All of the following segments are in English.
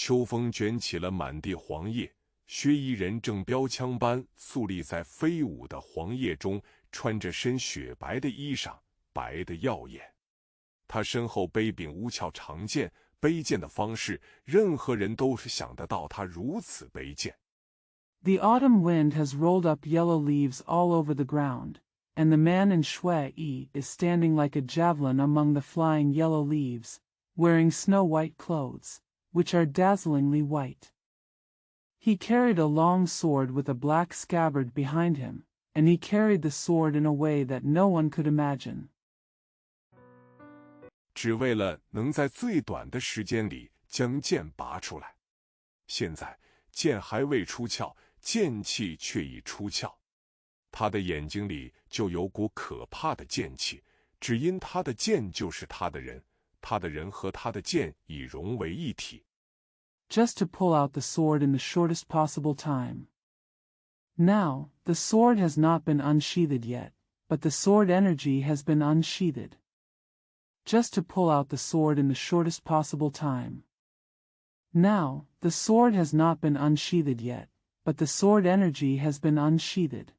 秋风卷起了满地黄叶，薛衣人正标枪般肃立在飞舞的黄叶中，穿着身雪白的衣裳，白得耀眼。他身后背柄无鞘长剑，卑贱的方式，任何人都是想得到他如此卑贱。The autumn wind has rolled up yellow leaves all over the ground, and the man in Shui is standing like a javelin among the flying yellow leaves, wearing snow-white clothes, which are dazzlingly white. He carried a long sword with a black scabbard behind him, and he carried the sword in a way that no one could imagine. 只为了能在最短的时间里将剑拔出来。现在剑还未出鞘，剑气却已出鞘。他的眼睛里就有股可怕的剑气，只因他的剑就是他的人，他的人和他的剑已融为一体。Just to pull out the sword in the shortest possible time. Now, the sword has not been unsheathed yet, but the sword energy has been unsheathed. Just to pull out the sword in the shortest possible time. Now, the sword has not been unsheathed yet, but the sword energy has been unsheathed.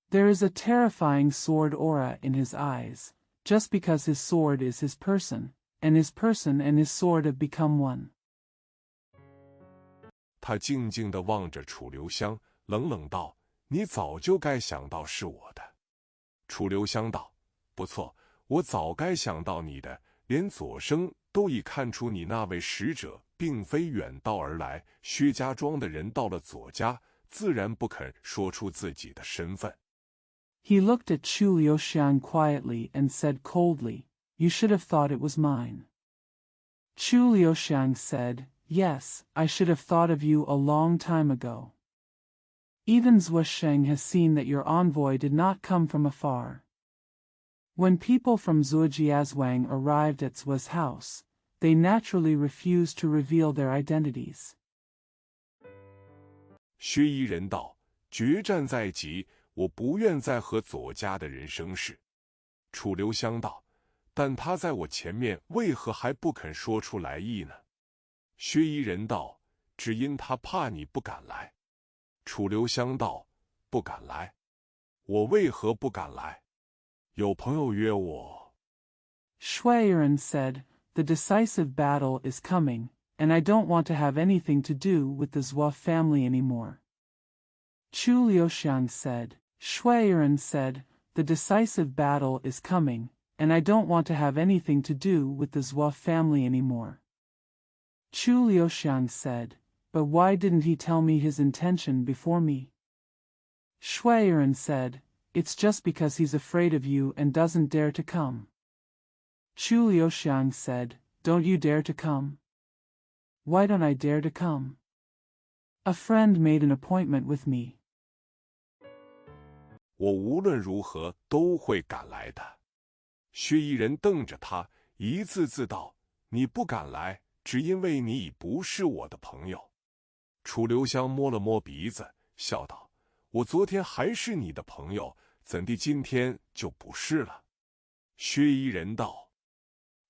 There is a terrifying sword aura in his eyes, just because his sword is his person, and his person and his sword have become one. 他静静地望着楚留香，冷冷道：“你早就该想到是我的。”楚留香道：“不错，我早该想到你的，连左生都已看出你那位使者并非远道而来。薛家庄的人到了左家，自然不肯说出自己的身份。” He looked at Chu Liuxiang quietly and said coldly, "You should have thought it was mine." Chu Liuxiang said, "Yes, I should have thought of you a long time ago. Even Zuosheng has seen that your envoy did not come from afar." When people from Zuojiazwang arrived at Zuo's house, they naturally refused to reveal their identities. 薛衣人道：“决战在即，我不愿再和左家的人生事。”楚留香道：“但他在我前面，为何还不肯说出来意呢？”薛衣人道：“只因他怕你不敢来。”楚留香道：“不敢来？我为何不敢来？有朋友约我。” Shuiren said, "The decisive battle is coming, and I don't want to have anything to do with the Zuo family anymore." Chu Liuxiang said, Shuiren said, "The decisive battle is coming, and I don't want to have anything to do with the Zuo family anymore." Chu Liuxiang said, "But why didn't he tell me his intention before me?" Shuiren said, "It's just because he's afraid of you and doesn't dare to come." Chu Liuxiang said, "Don't you dare to come?" "Why don't I dare to come?" "A friend made an appointment with me." 我无论如何都会赶来的。薛衣人瞪着他，一字字道：“你不敢来，只因为你已不是我的朋友。”楚留香摸了摸鼻子，笑道：“我昨天还是你的朋友，怎地今天就不是了？”薛衣人道：“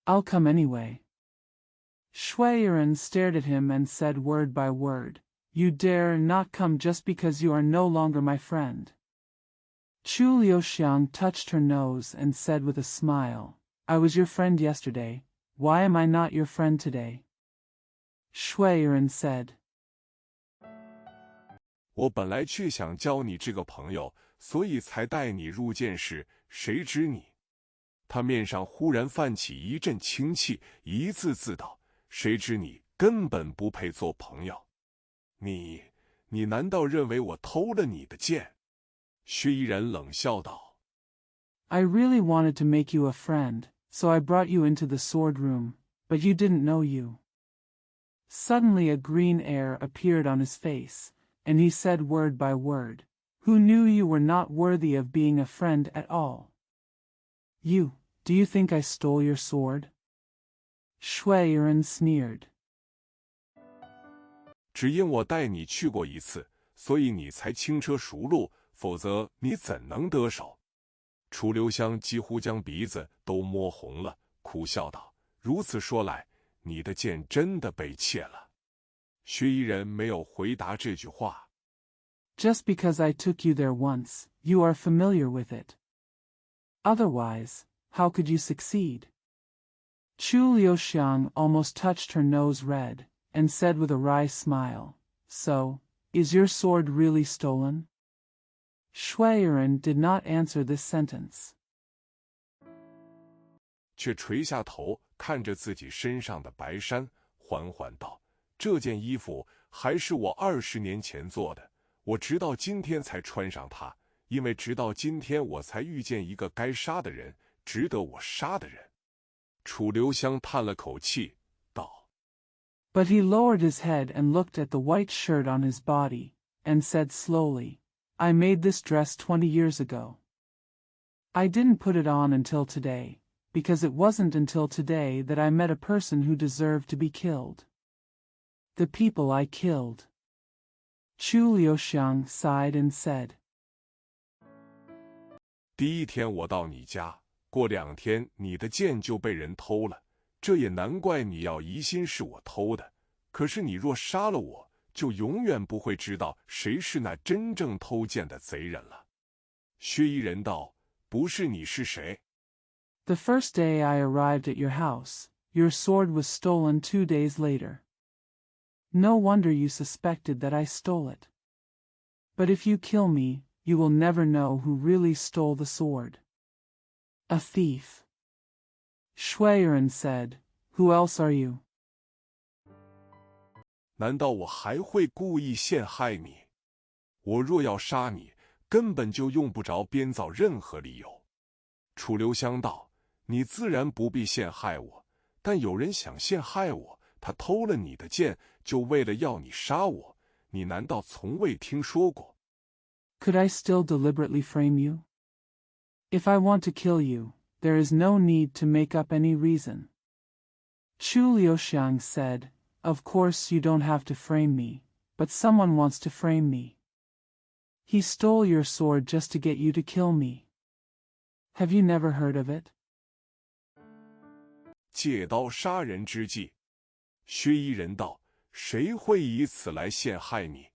"I'll come anyway." Shuiren stared at him and said word by word, "You dare not come just because you are no longer my friend." Chu Liuxiang touched her nose and said with a smile, "I was your friend yesterday, why am I not your friend today?" Shuiren said, 我本来却想交你这个朋友，所以才带你入见识，谁知你……”他面上忽然泛起一阵清气，一字字道：“谁知你根本不配做朋友。你难道认为我偷了你的剑？”薛衣人冷笑道：“ "I really wanted to make you a friend, so I brought you into the sword room, but you didn't know you." Suddenly a green air appeared on his face, and he said word by word, "Who knew you were not worthy of being a friend at all? Do you think I stole your sword?" Shuiren sneered. 只因我带你去过一次，所以你才轻车熟路，否则你怎能得手？”楚留香几乎将鼻子都摸红了，苦笑道：“如此说来，你的剑真的被窃了。”薛一人没有回答这句话。Just because I took you there once, you are familiar with it. Otherwise, how could you succeed? Chu Liuxiang almost touched her nose red, and said with a wry smile, So, is your sword really stolen? Shui Yiren did not answer this sentence. 却垂下头看着自己身上的白衫，缓缓道：“这件衣服还是我20年前做的，我直到今天才穿上它，因为直到今天我才遇见一个该杀的人，值得我杀的人。”楚留香叹了口气，道 But he lowered his head and looked at the white shirt on his body, and said slowly, I made this dress 20 years ago. I didn't put it on until today, because it wasn't until today that I met a person who deserved to be killed. The people I killed. Chu Liuxiang sighed and said. 第一天我到你家，过2天你的剑就被人偷了，这也难怪你要疑心是我偷的。可是你若杀了我，就永远不会知道谁是那真正偷剑的贼人了。薛一人道：“不是你是谁？” The first day I arrived at your house, your sword was stolen 2 days later. No wonder you suspected that I stole it. But if you kill me, you will never know who really stole the sword. A thief. Shui Yiren said, Who else are you? 难道我还会故意陷害你？我若要杀你，根本就用不着编造任何理由。楚留香道：“你自然不必陷害我，但有人想陷害我，他偷了你的剑，就为了要你杀我，你难道从未听说过？” Could I still deliberately frame you? If I want to kill you, there is no need to make up any reason. Chu Liuxiang said, Of course you don't have to frame me, but someone wants to frame me. He stole your sword just to get you to kill me. Have you never heard of it? 借刀杀人之计。薛一人道：“谁会以此来陷害你？”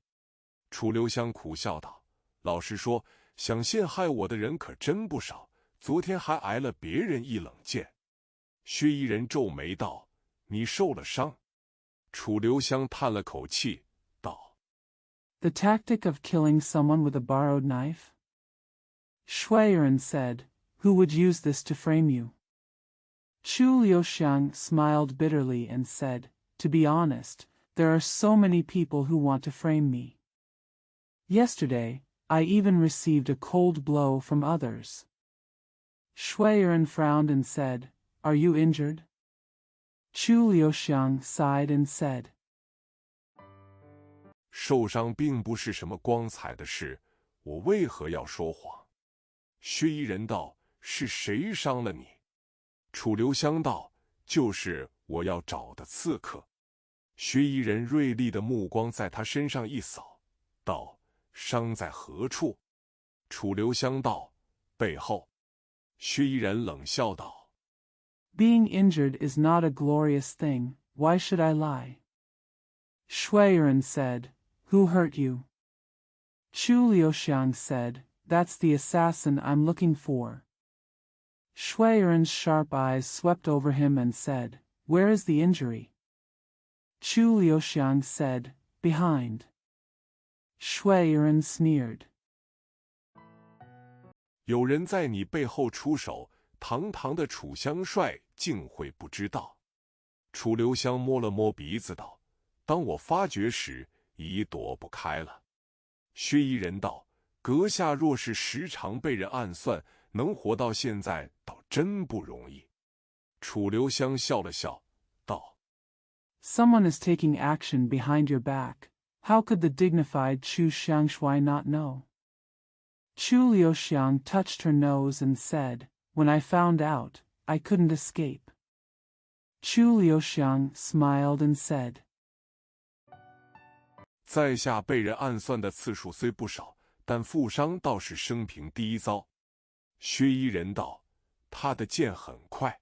楚留香苦笑道：“老实说，想陷害我的人可真不少，昨天还挨了别人一冷箭。”薛一人皱眉道：“你受了伤？”楚留香叹了口气，道 The tactic of killing someone with a borrowed knife? Shui Yiren said, Who would use this to frame you? Chu Liuxiang smiled bitterly and said, To be honest, there are so many people who want to frame me. Yesterday, I even received a cold blow from others. Shui Yiren frowned and said, Are you injured? Chu Liuxiang sighed and said, 受伤并不是什么光彩的事，我为何要说谎？薛一人道：“是谁伤了你？”楚留香道：“就是我要找的刺客。”薛一人锐利的目光在他身上一扫，道：“伤在何处？”楚留香道：“背后。”薛一人冷笑道： Being injured is not a glorious thing, why should I lie? Shui Yiren said, Who hurt you? Chu Liuxiang said, That's the assassin I'm looking for. Shui Yiren's sharp eyes swept over him and said, Where is the injury? Chu Liuxiang said, Behind. Shui Yiren sneered. 有人在你背后出手，堂堂的楚香帅竟会不知道。楚留香摸了摸鼻子道：“当我发觉时，已躲不开了。”薛一人道：“阁下若是时常被人暗算，能活到现在，倒真不容易。”楚留香笑了笑，道 Someone is taking action behind your back. How could the dignified Chu Xiangshui not know? Chu Liuxiang touched her nose and said, When I found out, I couldn't escape. Chu Liuxiang smiled and said, 在下被人暗算的次数虽不少，但负伤倒是生平第一遭。薛一人道：“他的剑很快。”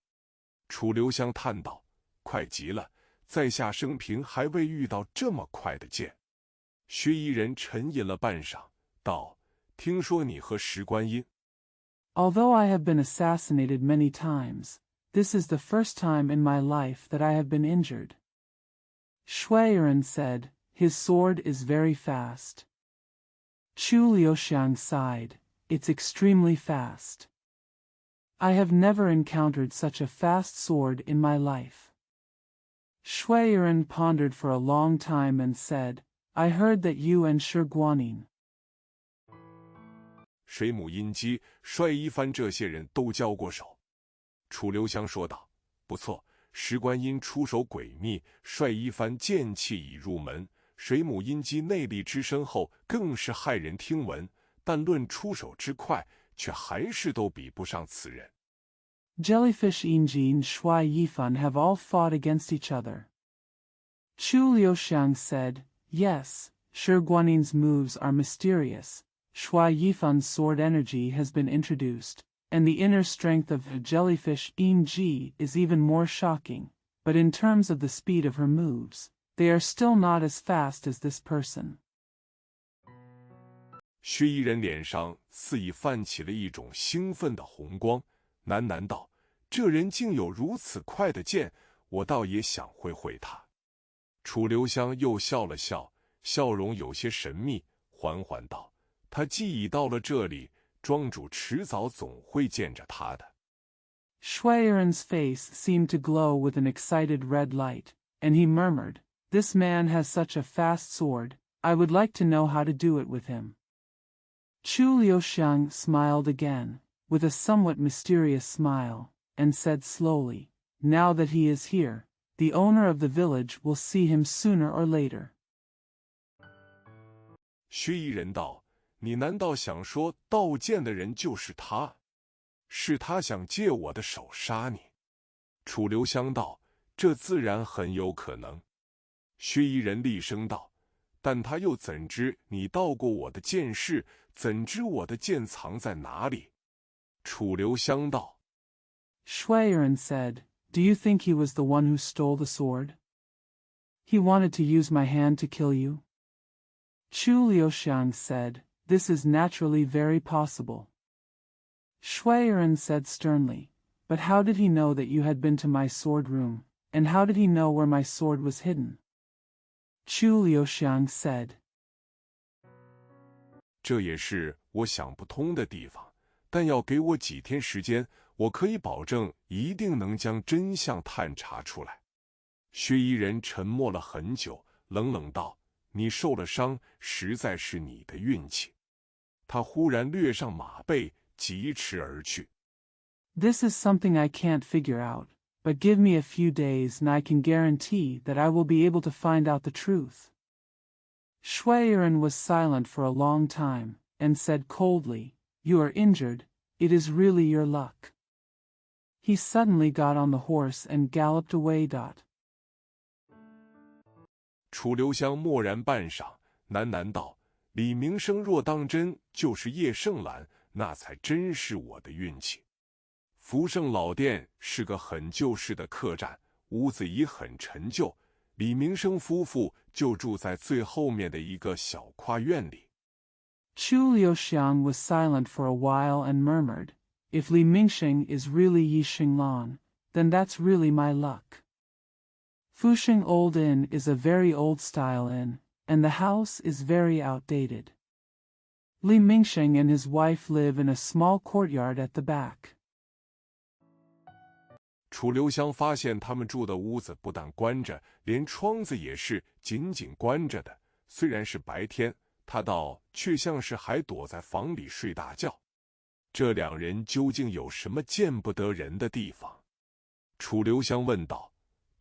楚留香叹道：“快极了，在下生平还未遇到这么快的剑。薛夷人沉吟了半晌，道：“听说你和石观音。” Although I have been assassinated many times, this is the first time in my life that I have been injured. Shuiren said, his sword is very fast. Chu Liuxiang sighed, it's extremely fast. I have never encountered such a fast sword in my life. Shuiren pondered for a long time and said, I heard that you and Shi Guanyin. 水母音姬、帅一番这些人都交过手。楚留香说道：“不错，石观音出手诡秘，帅一番剑气已入门，水母音姬内力之深厚，更是骇人听闻。但论出手之快，却还是都比不上此人。” Jellyfish Yinji and Shui Yifan have all fought against each other. Chu Liuxiang said, yes, Shi Guanyin's moves are mysterious. Shui Yifan's sword energy has been introduced, and the inner strength of Jellyfish Yinji is even more shocking, but in terms of the speed of her moves, they are still not as fast as this person. 薛夷人脸上似已泛起了一种兴奋的红光，喃喃道：“这人竟有如此快的剑，我倒也想会会他。”楚留香又笑了笑，笑容有些神秘，缓缓道：“他既已到了这里，庄主迟早总会见着他的。” Shuiren's face seemed to glow with an excited red light, and he murmured, This man has such a fast sword, I would like to know how to do it with him. Chu Liuxiang smiled again, with a somewhat mysterious smile, and said slowly, Now that he is here, the owner of the village will see him sooner or later. 薛夷人道：“你难道想说盗剑的人就是他？是他想借我的手杀你？”楚留香道：“这自然很有可能。”薛夷人厉声道：“但他又怎知你盗过我的剑势？怎知我的剑藏在哪里？”楚留香道 Shuiren said, Do you think he was the one who stole the sword? He wanted to use my hand to kill you? Chu Liuxiang said, This is naturally very possible. Shuiren said sternly, But how did he know that you had been to my sword room, and how did he know where my sword was hidden? Chu Liuxiang said, 这也是我想不通的地方，但要给我几天时间，我可以保证一定能将真相探查出来。薛夷人沉默了很久，冷冷道：“你受了伤，实在是你的运气。”他忽然掠上马背，疾驰而去。This is something I can't figure out, but give me a few days and I can guarantee that I will be able to find out the truth. Shuiren was silent for a long time, and said coldly, You are injured, it is really your luck. He suddenly got on the horse and galloped away. 楚留香默然半晌，喃喃道：“李明生若当真就是叶盛兰，那才真是我的运气。”福盛老店是个很旧式的客栈，屋子已很陈旧。李明生夫妇就住在最后面的一个小跨院里。Chu Liuxiang was silent for a while and murmured, If Li Mingxing is really Yi Xinglan, then that's really my luck. Fusheng Old Inn is a very old-style inn, and the house is very outdated. Li Mingxing and his wife live in a small courtyard at the back. 楚留香发现他们住的屋子不但关着，连窗子也是紧紧关着的。虽然是白天，他倒却像是还躲在房里睡大觉。这两人究竟有什么见不得人的地方？楚留香问道。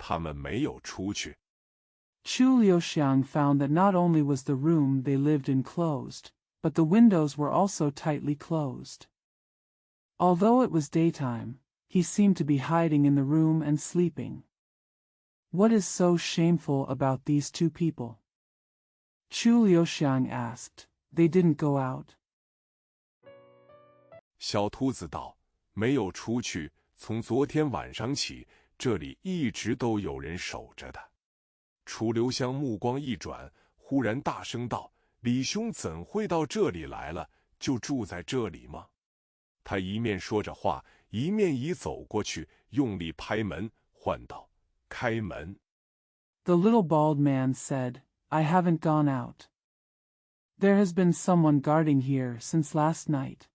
他们没有出去。Chu Liuxiang found that not only was the room they lived in closed, but the windows were also tightly closed. Although it was daytime, he seemed to be hiding in the room and sleeping. What is so shameful about these two people? Chu Liuxiang asked. They didn't go out. 小秃子道：“没有出去，从昨天晚上起，这里一直都有人守着的。”楚留香目光一转，忽然大声道：“李兄怎会到这里来了？就住在这里吗？”他一面说着话，一面已走过去，用力拍门，唤道：“开门！” The little bald man said, "I haven't gone out. There has been someone guarding here since last night."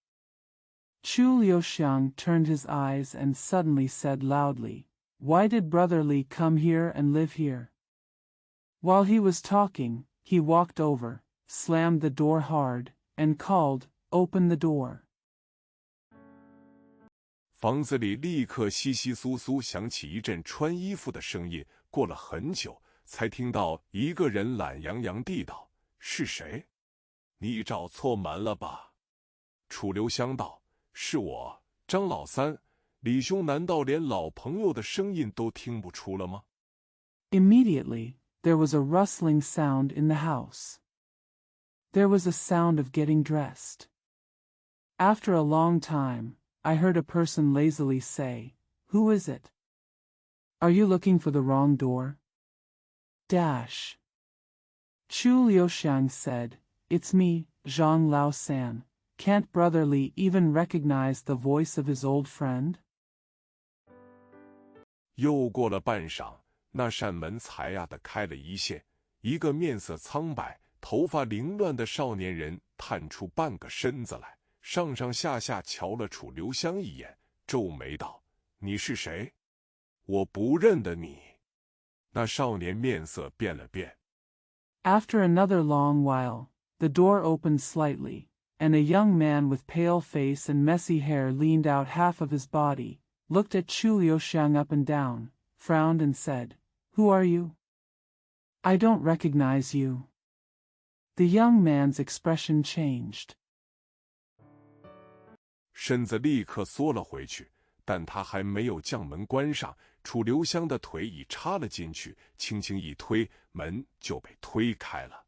Chu Liuxiang turned his eyes and suddenly said loudly, "Why did Brother Li come here and live here?" While he was talking, he walked over, slammed the door hard, and called, "Open the door." 房子里立刻窸窸窣窣响起一阵穿衣服的声音，过了很久，才听到一个人懒洋洋地道：“是谁？你找错门了吧？”楚留香道：“是我，张老三。李兄难道连老朋友的声音都听不出了吗？” Immediately, there was a rustling sound in the house. There was a sound of getting dressed. After a long time, I heard a person lazily say, "Who is it? Are you looking for the wrong door?" Dash. Chu Liuxiang said, "It's me, Zhang Lao San. Can't Brother Li even recognize the voice of his old friend?" 又过了半晌，那扇门才呀的开了一线，一个面色苍白、头发凌乱的少年人探出半个身子来，上上下下瞧了楚留香一眼，皱眉道：“你是谁？我不认得你。”那少年面色变了变。After another long while, the door opened slightly, and a young man with pale face and messy hair leaned out half of his body, looked at Chu Liuxiang up and down, frowned and said, "Who are you? I don't recognize you." The young man's expression changed. 身子立刻缩了回去，但他还没有将门关上，楚留香的腿已插了进去，轻轻一推，门就被推开了。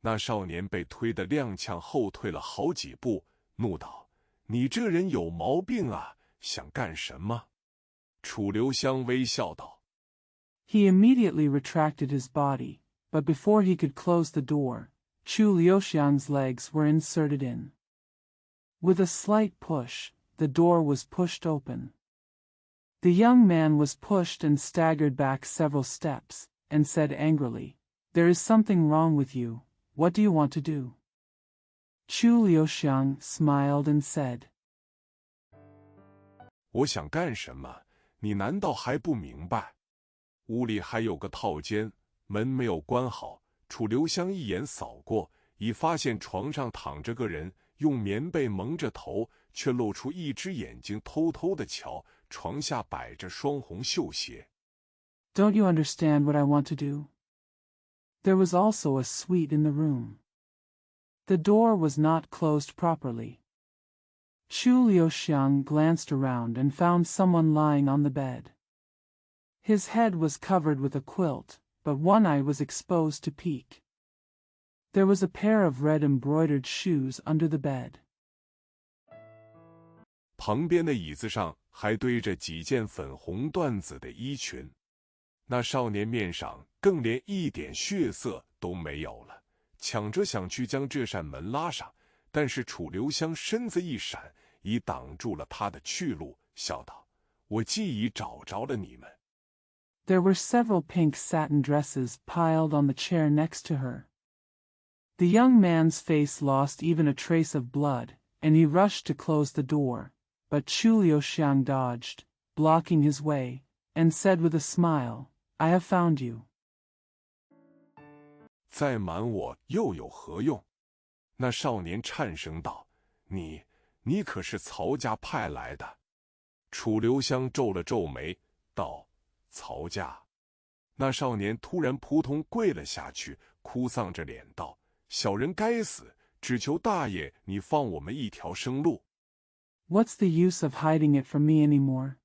那少年被推得踉跄后退了好几步，怒道：“你这人有毛病啊，想干什么？”楚留香微笑道。He immediately retracted his body, but before he could close the door, Chu Liuxiang's legs were inserted in. With a slight push, the door was pushed open. The young man was pushed and staggered back several steps, and said angrily, "There is something wrong with you. What do you want to do?" Chu Liuxiang smiled and said, 我想干什么？你难道还不明白？屋里还有个套间，门没有关好。楚留香一眼扫过，已发现床上躺着个人，用棉被蒙着头，却露出一只眼睛，偷偷地瞧。床下摆着双红绣鞋。"Don't you understand what I want to do?" There was also a suite in the room. The door was not closed properly. Chu Liuxiang glanced around and found someone lying on the bed. His head was covered with a quilt, but one eye was exposed to peek. There was a pair of red embroidered shoes under the bed. 旁边的椅子上还堆着几件粉红缎子的衣裙。那少年面上更连一点血色都没有了，抢着想去将这扇门拉上，但是楚留香身子一闪，已挡住了他的去路，笑道：“我既已找着了你们。” There were several pink satin dresses piled on the chair next to her. The young man's face lost even a trace of blood, and he rushed to close the door, but Chu Liuxiang dodged, blocking his way, and said with a smile, "I have found you." 再瞒我又有何用？那少年颤声道：“你可是曹家派来的？”楚留香皱了皱眉，道：“曹家。”那少年突然扑通跪了下去，哭丧着脸道：“小人该死，只求大爷你放我们一条生路。” "What's the use of hiding it from me anymore?"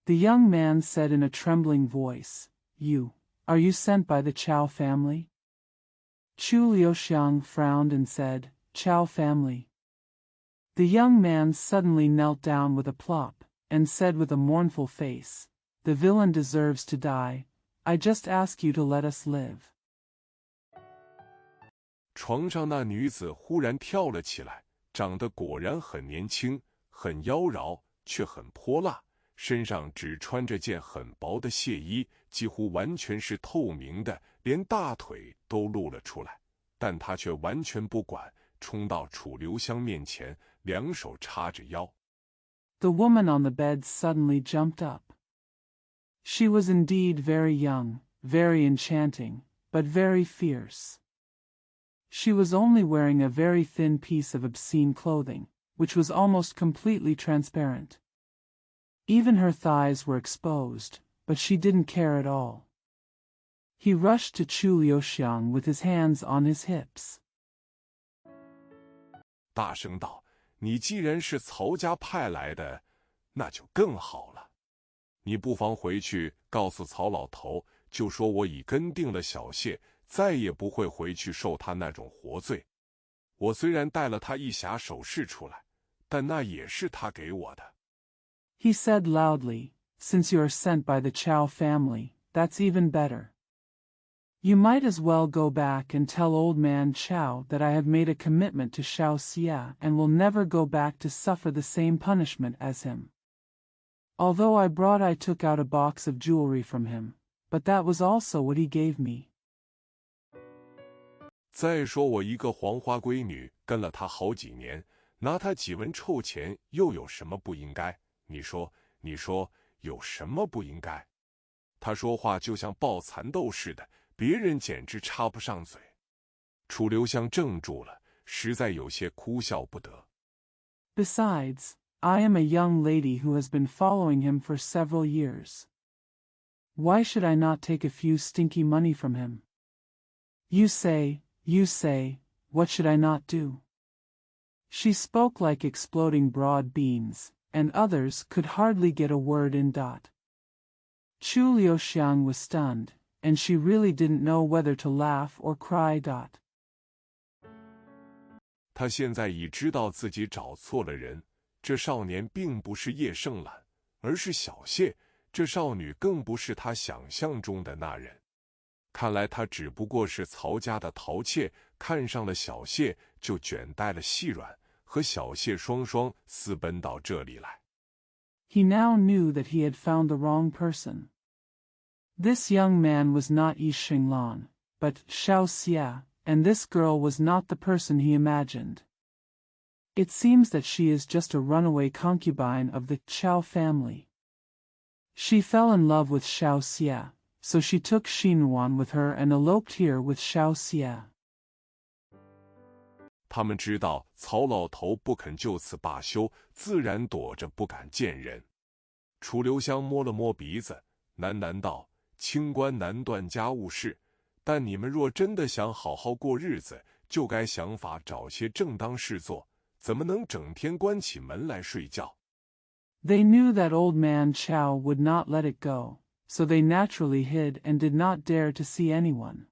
The young man said in a trembling voice, Are you sent by the Chao family?" Chu Liuxiang frowned and said, "Chao family." The young man suddenly knelt down with a plop, and said with a mournful face, "The villain deserves to die. I just ask you to let us live. 床上那女子忽然跳了起来，长得果然很年轻，很妖娆，却很泼辣，身上只穿着件很薄的亵衣，几乎完全是透明的，连大腿都露了出来。但她却完全不管，冲到楚留香面前，两手叉着腰。The woman on the bed suddenly jumped up. She was indeed very young, very enchanting, but very fierce. She was only wearing a very thin piece of obscene clothing, which was almost completely transparent. Even her thighs were exposed, but she didn't care at all. He rushed to Chu Liuxiang with his hands on his hips. 大声道：“你既然是曹家派来的，那就更好了。你不妨回去告诉曹老头，就说我已跟定了小谢，再也不会回去受他那种活罪。我虽然带了他一匣首饰出来，但那也是他给我的。” He said loudly, "Since you are sent by the Chow family, that's even better. You might as well go back and tell old man Chow that I have made a commitment to Xiao Xia and will never go back to suffer the same punishment as him. Although I took out a box of jewelry from him, but that was also what he gave me." 再说我一个黄花闺女跟了他好几年，拿他几文臭钱又有什么不应该？你说有什么不应该？他说话就像抱蚕豆似的，别人简直插不上嘴。楚留香怔住了，实在有些哭笑不得。Besides, I am a young lady who has been following him for several years. Why should I not take a few stinky money from him? You say, what should I not do? She spoke like exploding broad beans, and others could hardly get a word in. Chu Liuxiang was stunned, and she really didn't know whether to laugh or cry. 他现在已知道自己找错了人。这少年并不是叶盛览，而是小谢。这少女更不是他想象中的那人。看来他只不过是曹家的陶妾，看上了小谢，就卷带了细软，和小谢双双私奔到这里来。He now knew that he had found the wrong person. This young man was not Yi Xinglan, but Xiao Xia, and this girl was not the person he imagined. It seems that she is just a runaway concubine of the Chow family. She fell in love with Xiao Xia, so she took Xinwan with her and eloped here with Xiao Xia. 他们知道曹老头不肯就此罢休，自然躲着不敢见人。楚留香摸了摸鼻子，喃喃道：“清官难断家务事，但你们若真的想好好过日子，就该想法找些正当事做。怎么能整天关起门来睡觉？” They knew that old man Chow would not let it go, so they naturally hid and did not dare to see anyone.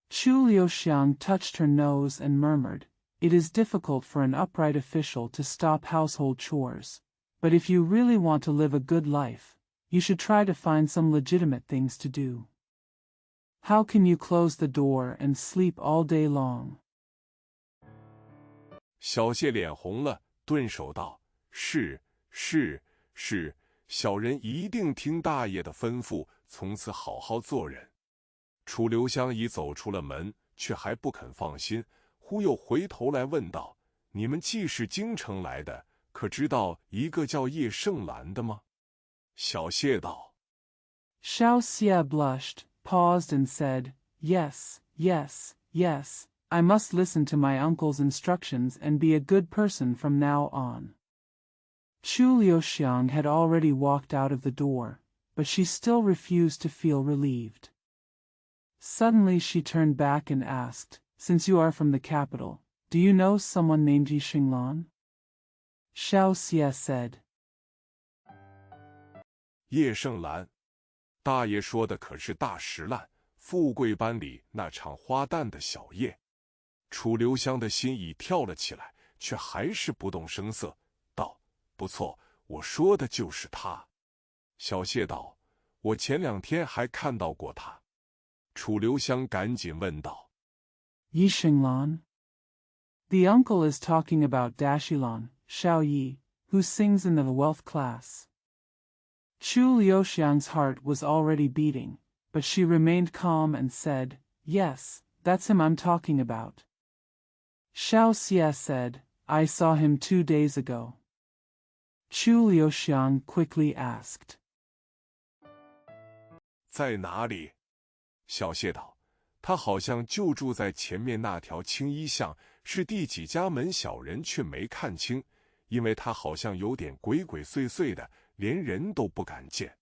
Chu Liuxiang touched her nose and murmured, "It is difficult for an upright official to stop household chores, but if you really want to live a good life, you should try to find some legitimate things to do. How can you close the door and sleep all day long?" 小谢脸红了，顿首道：“是，小人一定听大爷的吩咐，从此好好做人。”楚留香已走出了门，却还不肯放心，忽又回头来问道：“你们既是京城来的，可知道一个叫叶盛兰的吗？”小谢道。Xiao Xia blushed, paused and said, "Yes, I must listen to my uncle's instructions and be a good person from now on." Chu Liuxiang had already walked out of the door, but she still refused to feel relieved. Suddenly she turned back and asked, "Since you are from the capital, do you know someone named Yi Xinglan?" Xiao Xia said, 叶盛兰，大爷说的可是大石烂，富贵班里那场花旦的小叶。楚留香的心已跳了起来，却还是不动声色，道：“不错，我说的就是他。”小谢道：“我前2天还看到过他。楚留香赶紧问道 Yi Xinglan? The uncle is talking about Dashilan, Xiao Yi, who sings in the 12th class. Chu Liuxiang's heart was already beating, but she remained calm and said, Yes, that's him I'm talking about. Xiao Xie said, I saw him 2 days ago. Chu Liuxiang quickly asked. 在哪里？小谢道，他好像就住在前面那条青衣巷，是第几家门小人却没看清，因为他好像有点鬼鬼祟祟的，连人都不敢见。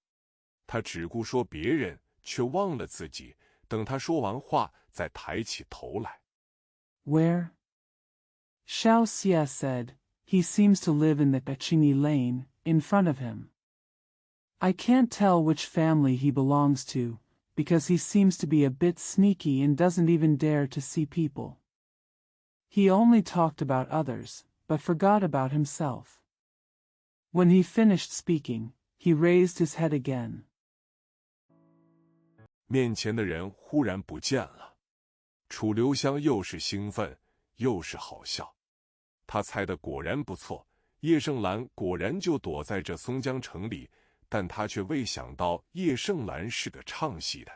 他只顾说别人，却忘了自己，等他说完话，再抬起头来。Where? Xiao Xie said, He seems to live in the Pechini lane, in front of him. I can't tell which family he belongs to, because he seems to be a bit sneaky and doesn't even dare to see people. He only talked about others, but forgot about himself. When he finished speaking, he raised his head again. 面前的人忽然不见了，楚留香又是兴奋又是好笑。他猜的果然不错，叶盛兰果然就躲在这松江城里，但他却未想到叶盛兰是个唱戏的。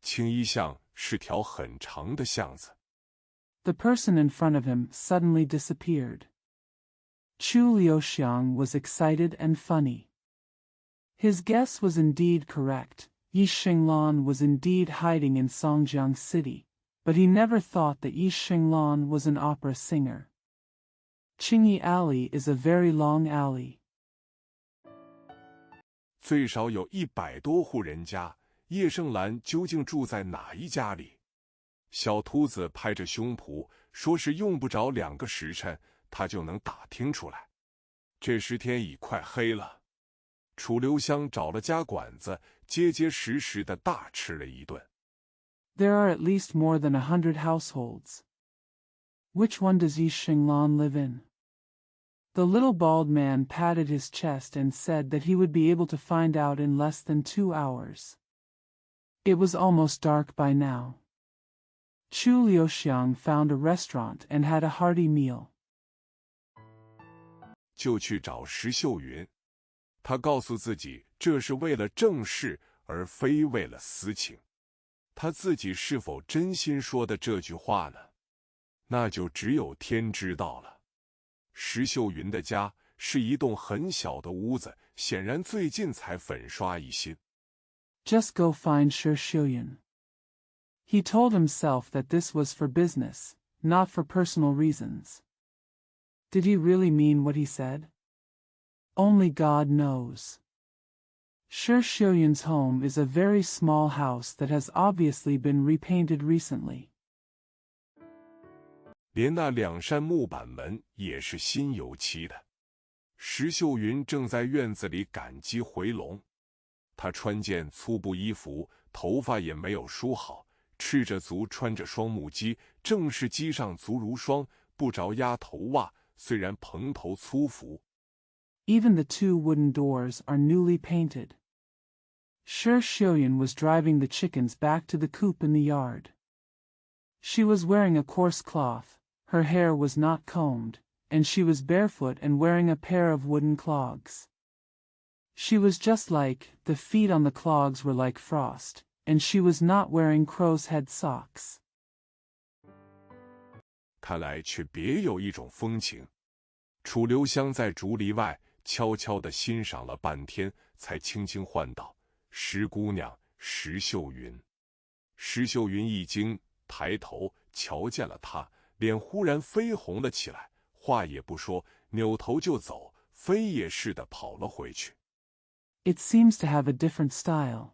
青衣巷是条很长的巷子。The person in front of him suddenly disappeared. Chu Liuxiang was excited and funny. His guess was indeed correct. Yi Xinglan was indeed hiding in Songjiang City, but he never thought that Yi Xinglan was an opera singer. Qingyi Alley is a very long alley. 最少有100多户人家，叶盛兰究竟住在哪一家里？小秃子拍着胸脯说是用不着2个时辰，他就能打听出来。这时天已快黑了，楚留香找了家馆子，结结实实的大吃了一顿。There are at least more than 100 households. Which one does Yi Xinglan live in? The little bald man patted his chest and said that he would be able to find out in less than 2 hours. It was almost dark by now. Chu Liuxiang found a restaurant and had a hearty meal. 就去找石秀云，他告诉自己这是为了正事，而非为了私情。他自己是否真心说的这句话呢？那就只有天知道了。石秀云的家是一栋很小的屋子，显然最近才粉刷一新。Just go find Shi Xiuyun. He told himself that this was for business, not for personal reasons. Did he really mean what he said? Only God knows. Shi Xiuyun's home is a very small house that has obviously been repainted recently. 连那2扇木板门也是新油漆的。石秀云正在院子里赶鸡回笼，他穿件粗布衣服，头发也没有梳好，赤着足穿着双木屐，正是机上足如霜，不着丫头袜，虽然蓬头粗服。Even the 2 wooden doors are newly painted. Shi Xiuyun was driving the chickens back to the coop in the yard. She was wearing a coarse cloth, her hair was not combed, and she was barefoot and wearing a pair of wooden clogs. She was just like, the feet on the clogs were like frost, and she was not wearing crow's head socks. 看来却别有一种风情。楚留香在竹篱外悄悄地欣赏了半天，才轻轻唤道：“石姑娘，石秀云。”石秀云一惊，抬头瞧见了他，脸忽然绯红了起来，话也不说，扭头就走，飞也似的跑了回去。It seems to have a different style.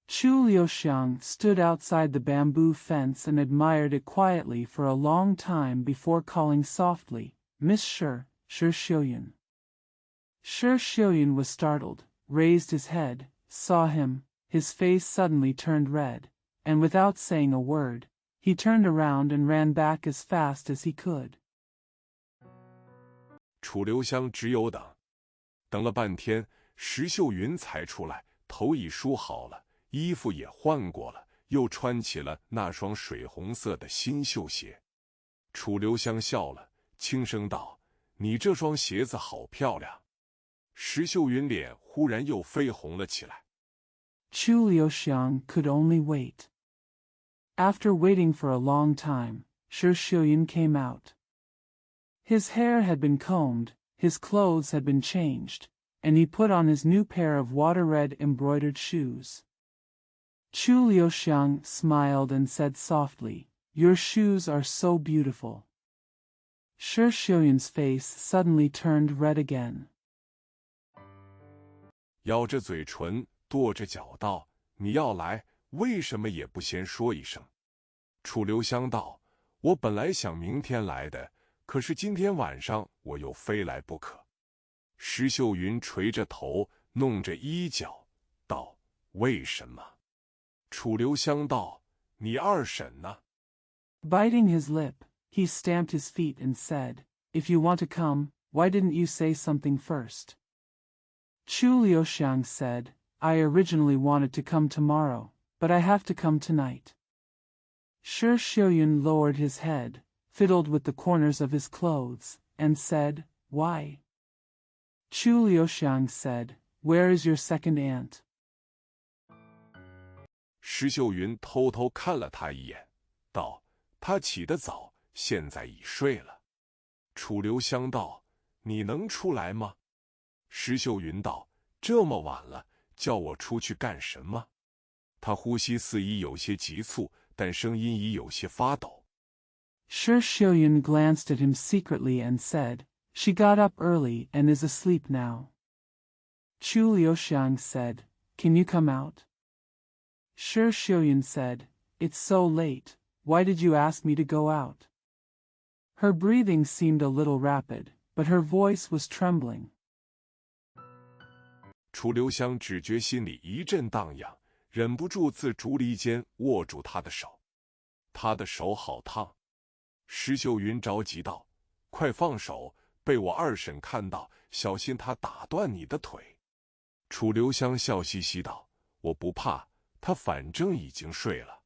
Chu Liuxiang stood outside the bamboo fence and admired it quietly for a long time before calling softly, Miss Shi Xiuyun. Shi Xiuyun was startled, raised his head, saw him, his face suddenly turned red, and without saying a word, he turned around and ran back as fast as he could. 楚留香只有等了半天，石秀云才出来，头已梳好了，衣服也换过了，又穿起了那双水红色的新绣鞋。楚留香笑了，轻声道：“你这双鞋子好漂亮。”石秀云脸忽然又绯红了起来。Chu Liuxiang could only wait. After waiting for a long time, Shi Xiuyun came out. His hair had been combed, his clothes had been changed, and he put on his new pair of water-red embroidered shoes. Chu Liuxiang smiled and said softly, "Your shoes are so beautiful." Shi Xiuyun's face suddenly turned red again. 咬着嘴唇，跺着脚道：“你要来，为什么也不先说一声？”楚留香道：“我本来想明天来的，可是今天晚上我又非来不可。”石秀云垂着头，弄着衣角，道：“为什么？”楚留香道：“你二婶呢？” Biting his lip, he stamped his feet and said, "If you want to come, why didn't you say something first?" Chu Liuxiang said, "I originally wanted to come tomorrow, but I have to come tonight." Shi Xiuyun lowered his head, fiddled with the corners of his clothes, and said, "Why?" Chu Liuxiang said, "Where is your second aunt?" 石秀云偷偷看了他一眼，道：“他起得早，现在已睡了。”楚留香道：“你能出来吗？”石秀云道：“这么晚了，叫我出去干什么？”他呼吸似已有些急促，但声音已有些发抖。Shi Xiuyun glanced at him secretly and said, "She got up early and is asleep now." Chu Liuxiang said, "Can you come out?" Shi Xiuyun said, "It's so late, why did you ask me to go out?" Her breathing seemed a little rapid, but her voice was trembling. 楚留香只觉心里一阵荡漾，忍不住自竹篱间握住他的手。他的手好烫。石秀云着急道：“快放手，被我二婶看到，小心她打断你的腿。”楚留香笑嘻嘻道：“我不怕，她反正已经睡了。”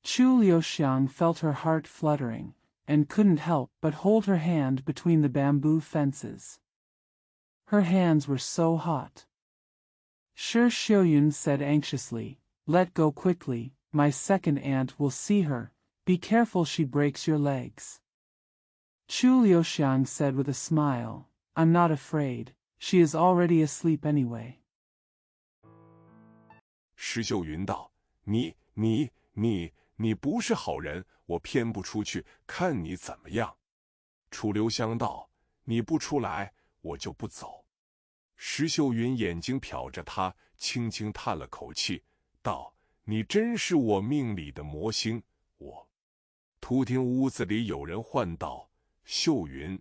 Chu Liuxiang felt her heart fluttering, and couldn't help but hold her hand between the bamboo fences. Her hands were so hot. Shi Xiuyun said anxiously, "Let go quickly, my second aunt will see her, be careful she breaks your legs." Chu Liuxiang said with a smile, "I'm not afraid, she is already asleep anyway." 石秀云道：“你不是好人，我偏不出去，看你怎么样。”楚留香道：“你不出来，我就不走。”石秀云眼睛瞟着他，轻轻叹了口气，道：“你真是我命里的魔星。”我突听屋子里有人唤道：“秀云。”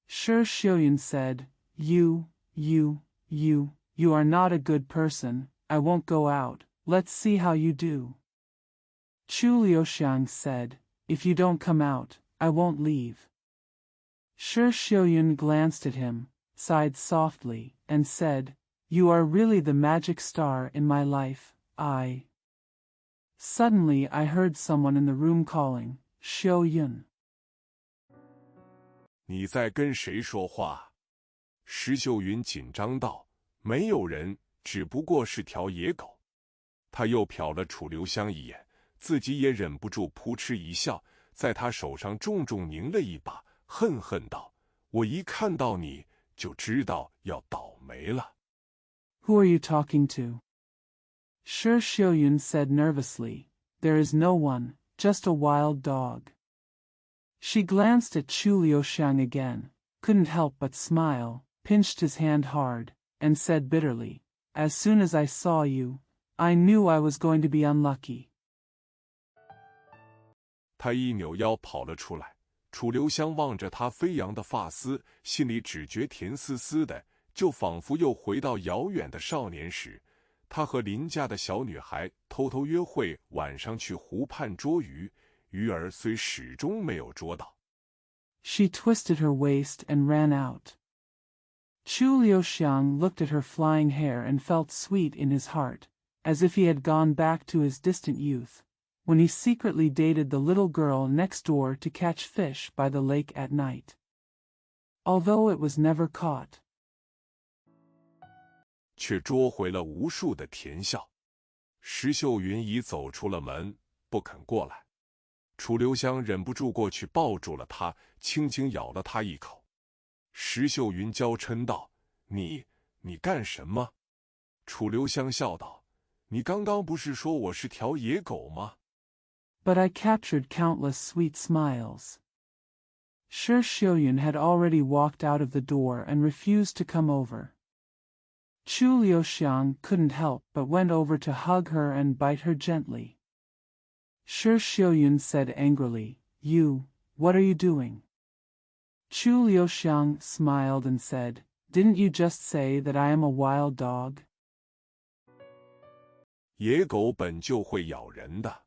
Shi Xiuyun said, You are not a good person, I won't go out, let's see how you do." Chu Liuxiang said, "If you don't come out, I won't leave." Shi Xiuyun glanced at him, sighed softly, and said, "You are really the magic star in my life, I." Suddenly I heard someone in the room calling, "Xiuyun." 你在跟谁说话？石秀云紧张道：“没有人，只不过是条野狗。”他又瞟了楚留香一眼，自己也忍不住扑哧一笑，在他手上重重拧了一把，恨恨道：“我一看到你就知道要倒霉了。” Who are you talking to? Shi Xiuyun said nervously, "There is no one, just a wild dog." She glanced at Chu Liuxiang again, couldn't help but smile, pinched his hand hard, and said bitterly, "As soon as I saw you, I knew I was going to be unlucky." 他一扭腰跑了出来，楚留香望着他飞扬的发丝，心里只觉甜丝丝的，就仿佛又回到遥远的少年时，他和邻家的小女孩偷偷约会，晚上去湖畔捉鱼，鱼儿虽始终没有捉到。 She twisted her waist and ran out. Chu Liuxiang looked at her flying hair and felt sweet in his heart, as if he had gone back to his distant youth, when he secretly dated the little girl next door to catch fish by the lake at night. Although it was never caught, 却捉回了无数的甜笑。石秀云已走出了门，不肯过来。楚留香忍不住过去抱住了她，轻轻咬了她一口。石秀云娇嗔道：“你干什么？”楚留香笑道：“你刚刚不是说我是条野狗吗？” But I captured countless sweet smiles. Shi Xiuyun had already walked out of the door and refused to come over. Chu Liuxiang couldn't help but went over to hug her and bite her gently. Shi Xiuyun said angrily, what are you doing? Chu Liuxiang smiled and said, Didn't you just say that I am a wild dog? 野狗本就会咬人的。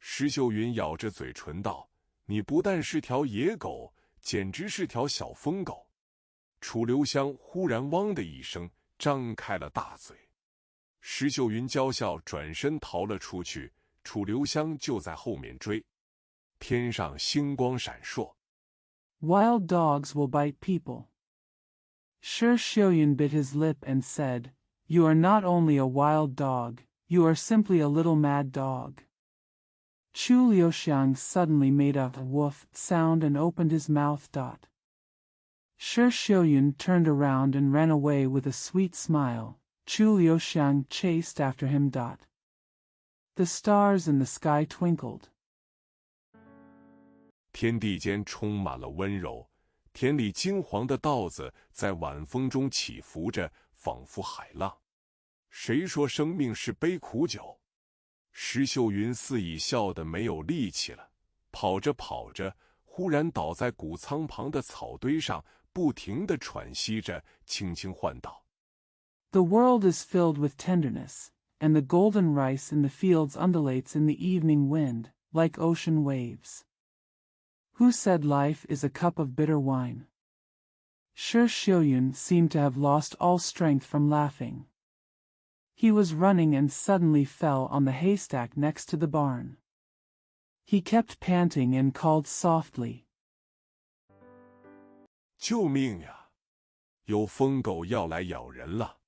石秀云咬着嘴唇道：“你不但是条野狗，简直是条小疯狗。”楚留香忽然汪的一声，张开了大嘴。石秀云娇笑，转身逃了出去。楚留香就在后面追。天上星光闪烁。Wild dogs will bite people. Shi Xiuyun bit his lip and said, You are not only a wild dog, you are simply a little mad dog. Chu Liuxiang suddenly made a woof sound and opened his mouth. Shi Xiuyun turned around and ran away with a sweet smile. Chu Liuxiang chased after him. The stars in the sky twinkled. 天地间充满了温柔，田里金黄的稻子在晚风中起伏着，仿佛海浪。谁说生命是杯苦酒？石秀云似已笑得没有力气了，跑着跑着，忽然倒在谷仓旁的草堆上，不停地喘息着，轻轻唤道： The world is filled with tenderness, and the golden rice in the fields undulates in the evening wind, like ocean waves. Who said life is a cup of bitter wine? Shi Xiuyun seemed to have lost all strength from laughing. He was running and suddenly fell on the haystack next to the barn. He kept panting and called softly. 救命呀！有疯狗要来咬人了！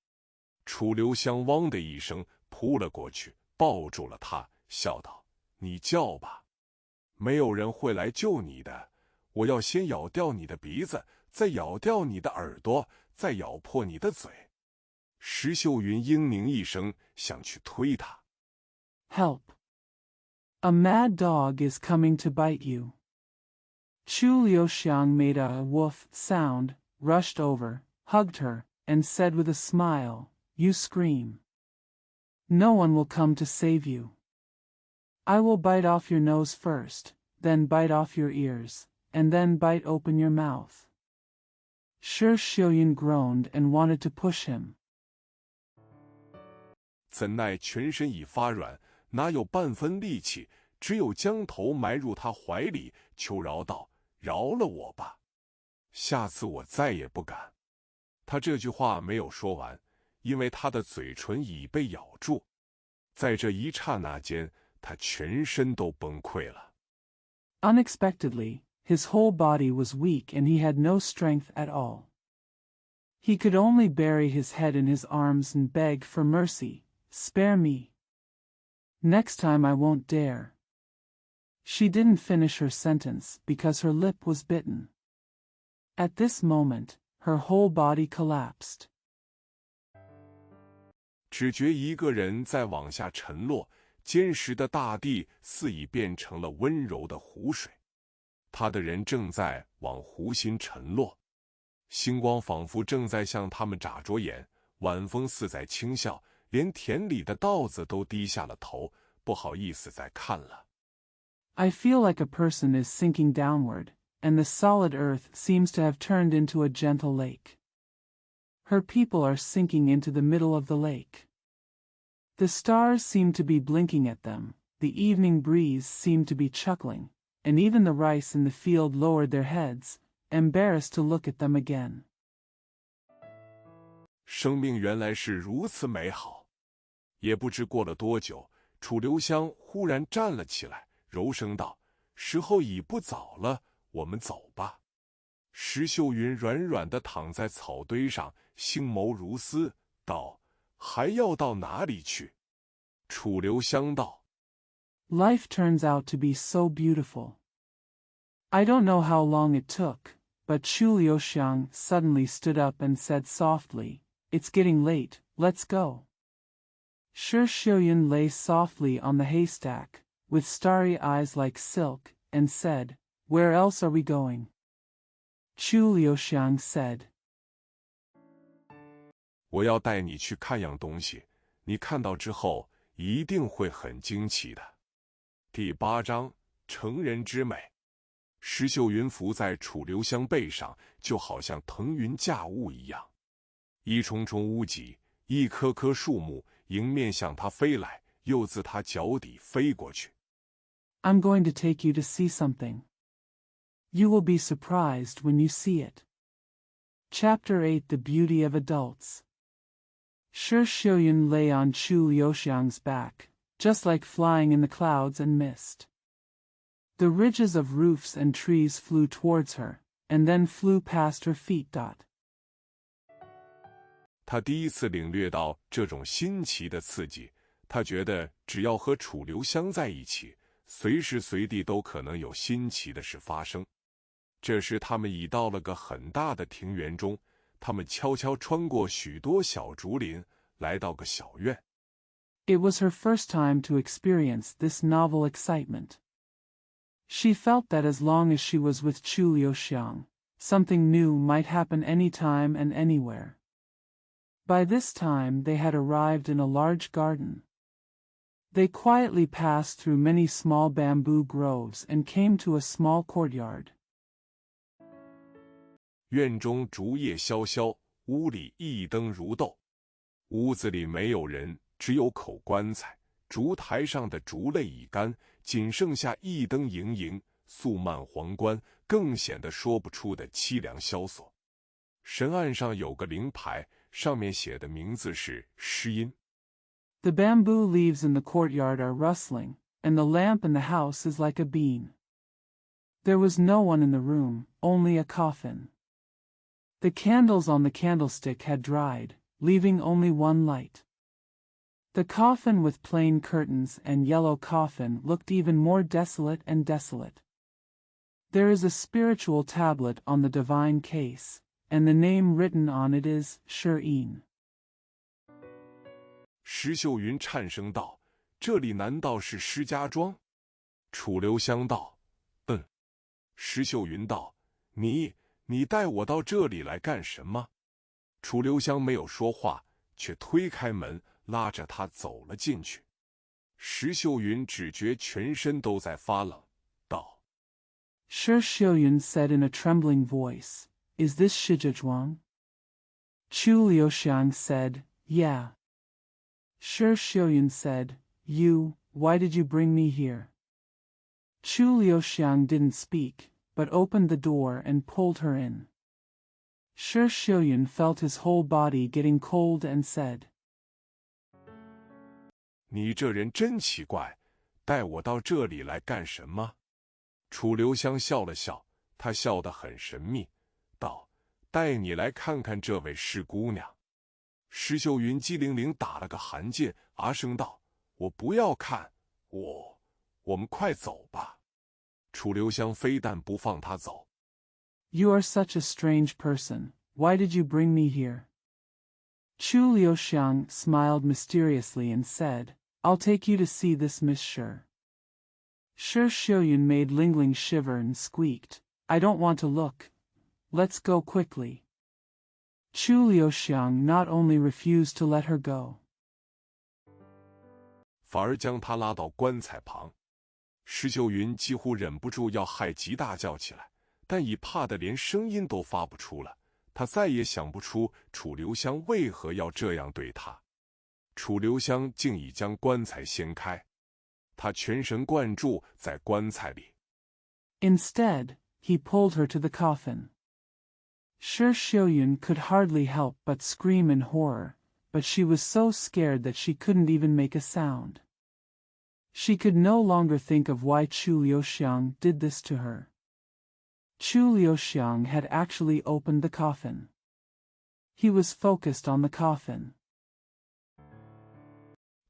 楚留香汪的一声扑了过去，抱住了他，笑道：“你叫吧，没有人会来救你的。我要先咬掉你的鼻子，再咬掉你的耳朵，再咬破你的嘴。”石秀云嘤咛一声，想去推他。Help! A mad dog is coming to bite you. Chu Liuxiang made a woof sound, rushed over, hugged her, and said with a smile, You scream. No one will come to save you. I will bite off your nose first, then bite off your ears, and then bite open your mouth. Shi Xiuyun groaned and wanted to push him. 怎奈全身已发软，哪有半分力气，只有将头埋入他怀里，求饶道：“饶了我吧，下次我再也不敢。”他这句话没有说完，因为他的嘴唇已被咬住。在这一刹那间，他全身都崩溃了。Unexpectedly, his whole body was weak and he had no strength at all. He could only bury his head in his arms and beg for mercy. Spare me. Next time I won't dare. She didn't finish her sentence because her lip was bitten. At this moment, her whole body collapsed. 只觉一个人在往下沉落，坚实的大地似已变成了温柔的湖水。他的人正在往湖心沉落，星光仿佛正在向他们眨着眼，晚风似在轻笑。连田里的稻子都低下了头，不好意思再看了。I feel like a person is sinking downward, and the solid earth seems to have turned into a gentle lake. Her people are sinking into the middle of the lake. The stars seem to be blinking at them, the evening breeze seemed to be chuckling, and even the rice in the field lowered their heads, embarrassed to look at them again. 生命原来是如此美好。也不知过了多久，楚留香忽然站了起来，柔声道：“时候已不早了，我们走吧。”石秀云软软地躺在草堆上，星眸如丝，道：“还要到哪里去？”楚留香道： Life turns out to be so beautiful. I don't know how long it took, but Chu Liuxiang suddenly stood up and said softly, "It's getting late, let's go." Shi Xiuyun lay softly on the haystack, with starry eyes like silk, and said, "Where else are we going?" Chu Liuxiang said, 我要带你去看样东西，你看到之后一定会很惊奇的。第8章，成人之美。石秀云伏在楚留香背上，就好像腾云驾雾一样。一重重屋脊，一棵棵树木迎面向他飞来，又自他脚底飞过去。I'm going to take you to see something. You will be surprised when you see it. Chapter 8 The Beauty of Adults. Shi Xiuyun lay on Chu Liuxiang's back, just like flying in the clouds and mist. The ridges of roofs and trees flew towards her, and then flew past her feet. 他第一次领略到这种新奇的刺激，他觉得只要和楚留香在一起，随时随地都可能有新奇的事发生。这时他们已到了个很大的庭园中，他们悄悄穿过许多小竹林，来到个小院。It was her first time to experience this novel excitement. She felt that as long as she was with Chu Liuxiang, something new might happen anytime and anywhere. By this time they had arrived in a large garden. They quietly passed through many small bamboo groves and came to a small courtyard. 院中竹叶萧萧，屋里一灯如豆。屋子里没有人，只有口棺材。烛台上的烛泪已干，仅剩下一灯盈盈，素幔黄冠更显得说不出的凄凉萧索。神案上有个灵牌，上面写的名字是诗音。The bamboo leaves in the courtyard are rustling, and the lamp in the house is like a bean. There was no one in the room, only a coffin. The candles on the candlestick had dried, leaving only one light. The coffin with plain curtains and yellow coffin looked even more desolate and desolate. There is a spiritual tablet on the divine case, and the name written on it is Shi. 石秀云颤声道：“这里难道是施家庄？”楚留香道：“嗯。”石秀云道：“你带我到这里来干什么？”楚留香没有说话，却推开门，拉着他走了进去。石秀云只觉全身都在发冷，道： Shi Xiuyun said in a trembling voice, "Is this Shizhuang?" Chu Liuxiang said, "Yeah." Shi Xiuyun said, Why did you bring me here?" Chu Liuxiang didn't speak, but opened the door and pulled her in. Shi Xiuyun felt his whole body getting cold and said, 你这人真奇怪，带我到这里来干什么？楚留香笑了笑，他笑得很神秘，道：“带你来看看这位施姑娘。”石秀云机灵灵打了个寒噤，啊声道：“我不要看，我们快走吧。”楚留香非但不放他走。You are such a strange person. Why did you bring me here? Chu Liuxiang smiled mysteriously and said, I'll take you to see this Miss Shi. Shi Xiuyun made Lingling shiver and squeaked, I don't want to look. Let's go quickly. Chu Liuxiang not only refused to let her go, 反而将她拉到棺材旁。石秀云几乎忍不住要害急大叫起来，但已怕得连声音都发不出了。他再也想不出楚留香为何要这样对他。楚留香竟已将棺材掀开，他全神贯注在棺材里。Instead, he pulled her to the coffin. Shi Xiuyun could hardly help but scream in horror, but she was so scared that she couldn't even make a sound. She could no longer think of why Chu Liuxiang did this to her. Chu Liuxiang had actually opened the coffin. He was focused on the coffin.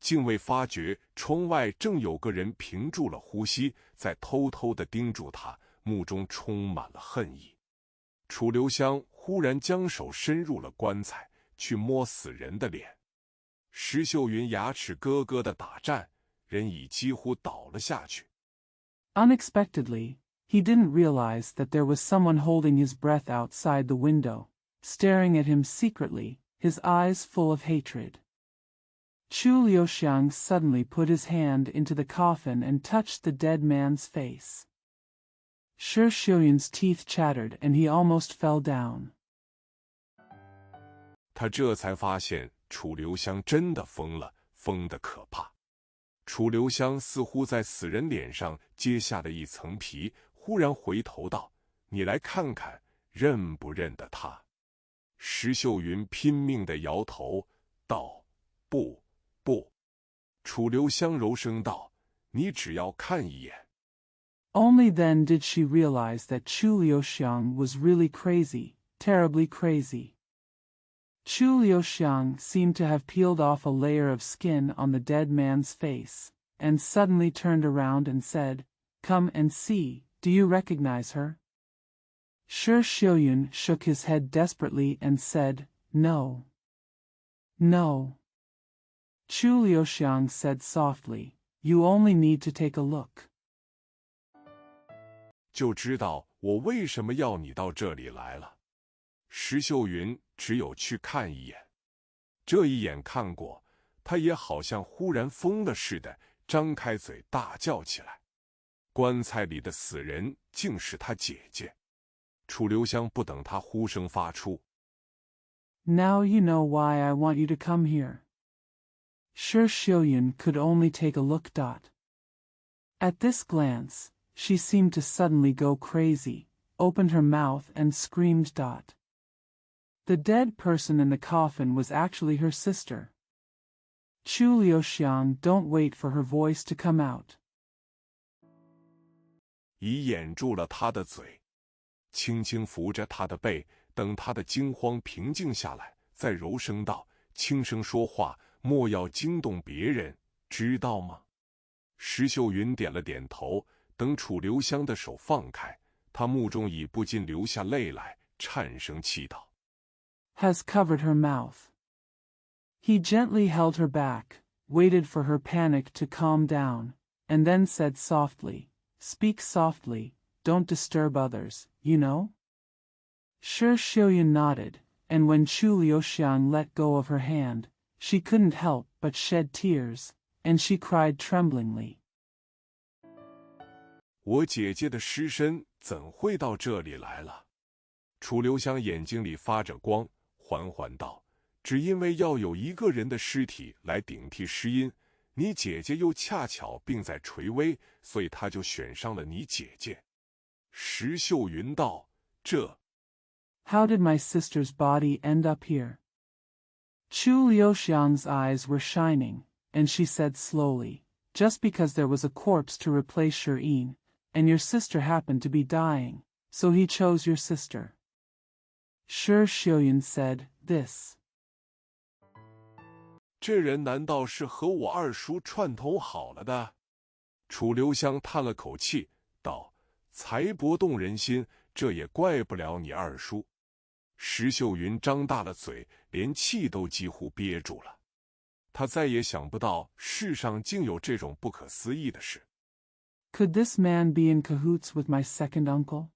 竟未发觉窗外正有个人屏住了呼吸，在偷偷地盯住他，目中充满了恨意。楚留香忽然将手伸入了棺材，去摸死人的脸。石秀云牙齿咯咯地打颤，人已几乎倒了下去。Unexpectedly, he didn't realize that there was someone holding his breath outside the window, staring at him secretly, his eyes full of hatred. Chu Liuxiang suddenly put his hand into the coffin and touched the dead man's face. Shi Xiuyun's teeth chattered and he almost fell down. 他这才发现楚留香真的疯了，疯得可怕。楚留香似乎在死人脸上揭下了一层皮，忽然回头道：“你来看看，认不认得他？”石秀云拼命地摇头，道：“不。”楚留香柔声道：“你只要看一眼。” Only then did she realize that Chu Liuxiang was really crazy, terribly crazy. Chu Liuxiang seemed to have peeled off a layer of skin on the dead man's face, and suddenly turned around and said, "Come and see, do you recognize her?" Shi Xiuyun shook his head desperately and said, "No. No." Chu Liuxiang said softly, "You only need to take a look." 就知道我为什么要你到这里来了。石秀云只有去看一眼，这一眼看过，他也好像忽然疯了似的，张开嘴大叫起来。棺材里的死人竟是他姐姐。楚留香不等他呼声发出。Now you know why I want you to come here. Shi Xiuyun could only take a look. At this glance, she seemed to suddenly go crazy, opened her mouth and screamed. The dead person in the coffin was actually her sister. Chu Liuxiang, don't wait for her voice to come out. 已掩住了他的嘴，轻轻扶着他的背，等他的惊慌平静下来，再柔声道：“轻声说话，莫要惊动别人，知道吗？”石秀云点了点头，等楚留香的手放开，他目中已不禁流下泪来，颤声气道 ：“Has covered her mouth.” He gently held her back, waited for her panic to calm down, and then said softly, "Speak softly, don't disturb others, you know?" Shi Xiuyun nodded, and when Chu Liuxiang let go of her hand, she couldn't help but shed tears, and she cried tremblingly. 我姐姐的尸身怎会到这里来了？楚留香眼睛里发着光，缓缓道：“只因为要有一个人的尸体来顶替尸因，你姐姐又恰巧病在垂危，所以他就选上了你姐姐。”石秀云道：“这 How did my sister's body end up here?” Chu Liuxiang's eyes were shining, and she said slowly, "Just because there was a corpse to replace Shirin, and your sister happened to be dying, so he chose your sister." Shi Xiuyun said, "This." 这人难道是和我二叔串通好了的？楚留香叹了口气，道：“才博动人心，这也怪不了你二叔。”石秀云张大了嘴，连气都几乎憋住了。他再也想不到世上竟有这种不可思议的事。Could this man be in cahoots with my second uncle?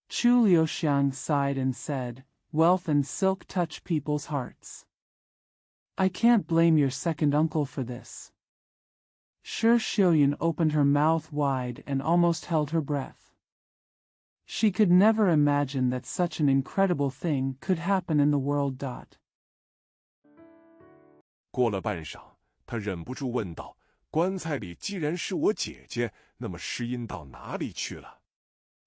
Chu Liuxiang sighed and said, "Wealth and silk touch people's hearts. I can't blame your second uncle for this." Shi Xiuyun opened her mouth wide and almost held her breath. She could never imagine that such an incredible thing could happen in the world. 过了半晌，他忍不住问道：“棺材里既然是我姐姐，那么尸因到哪里去了？”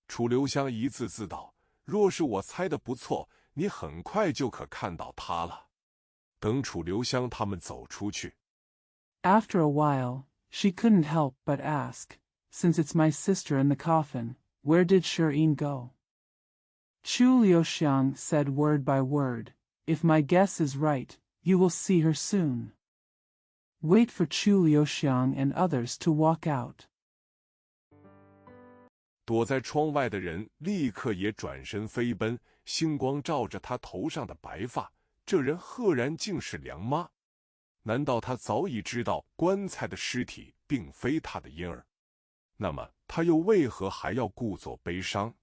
楚留香一字字道：“若是我猜的不错，你很快就可看到他了。等楚留香他们走出去。After a while, she couldn't help but ask, since it's my sister in the coffin, where did Shirin go? Chu Liuxiang said word by word, if my guess is right, you will see her soon. Wait for Chu Liuxiang and others to walk out. 躲在窗外的人立刻也转身飞奔，星光照着他头上的白发，这人赫然竟是梁妈。难道他早已知道棺材的尸体并非他的婴儿？那么他又为何还要故作悲伤？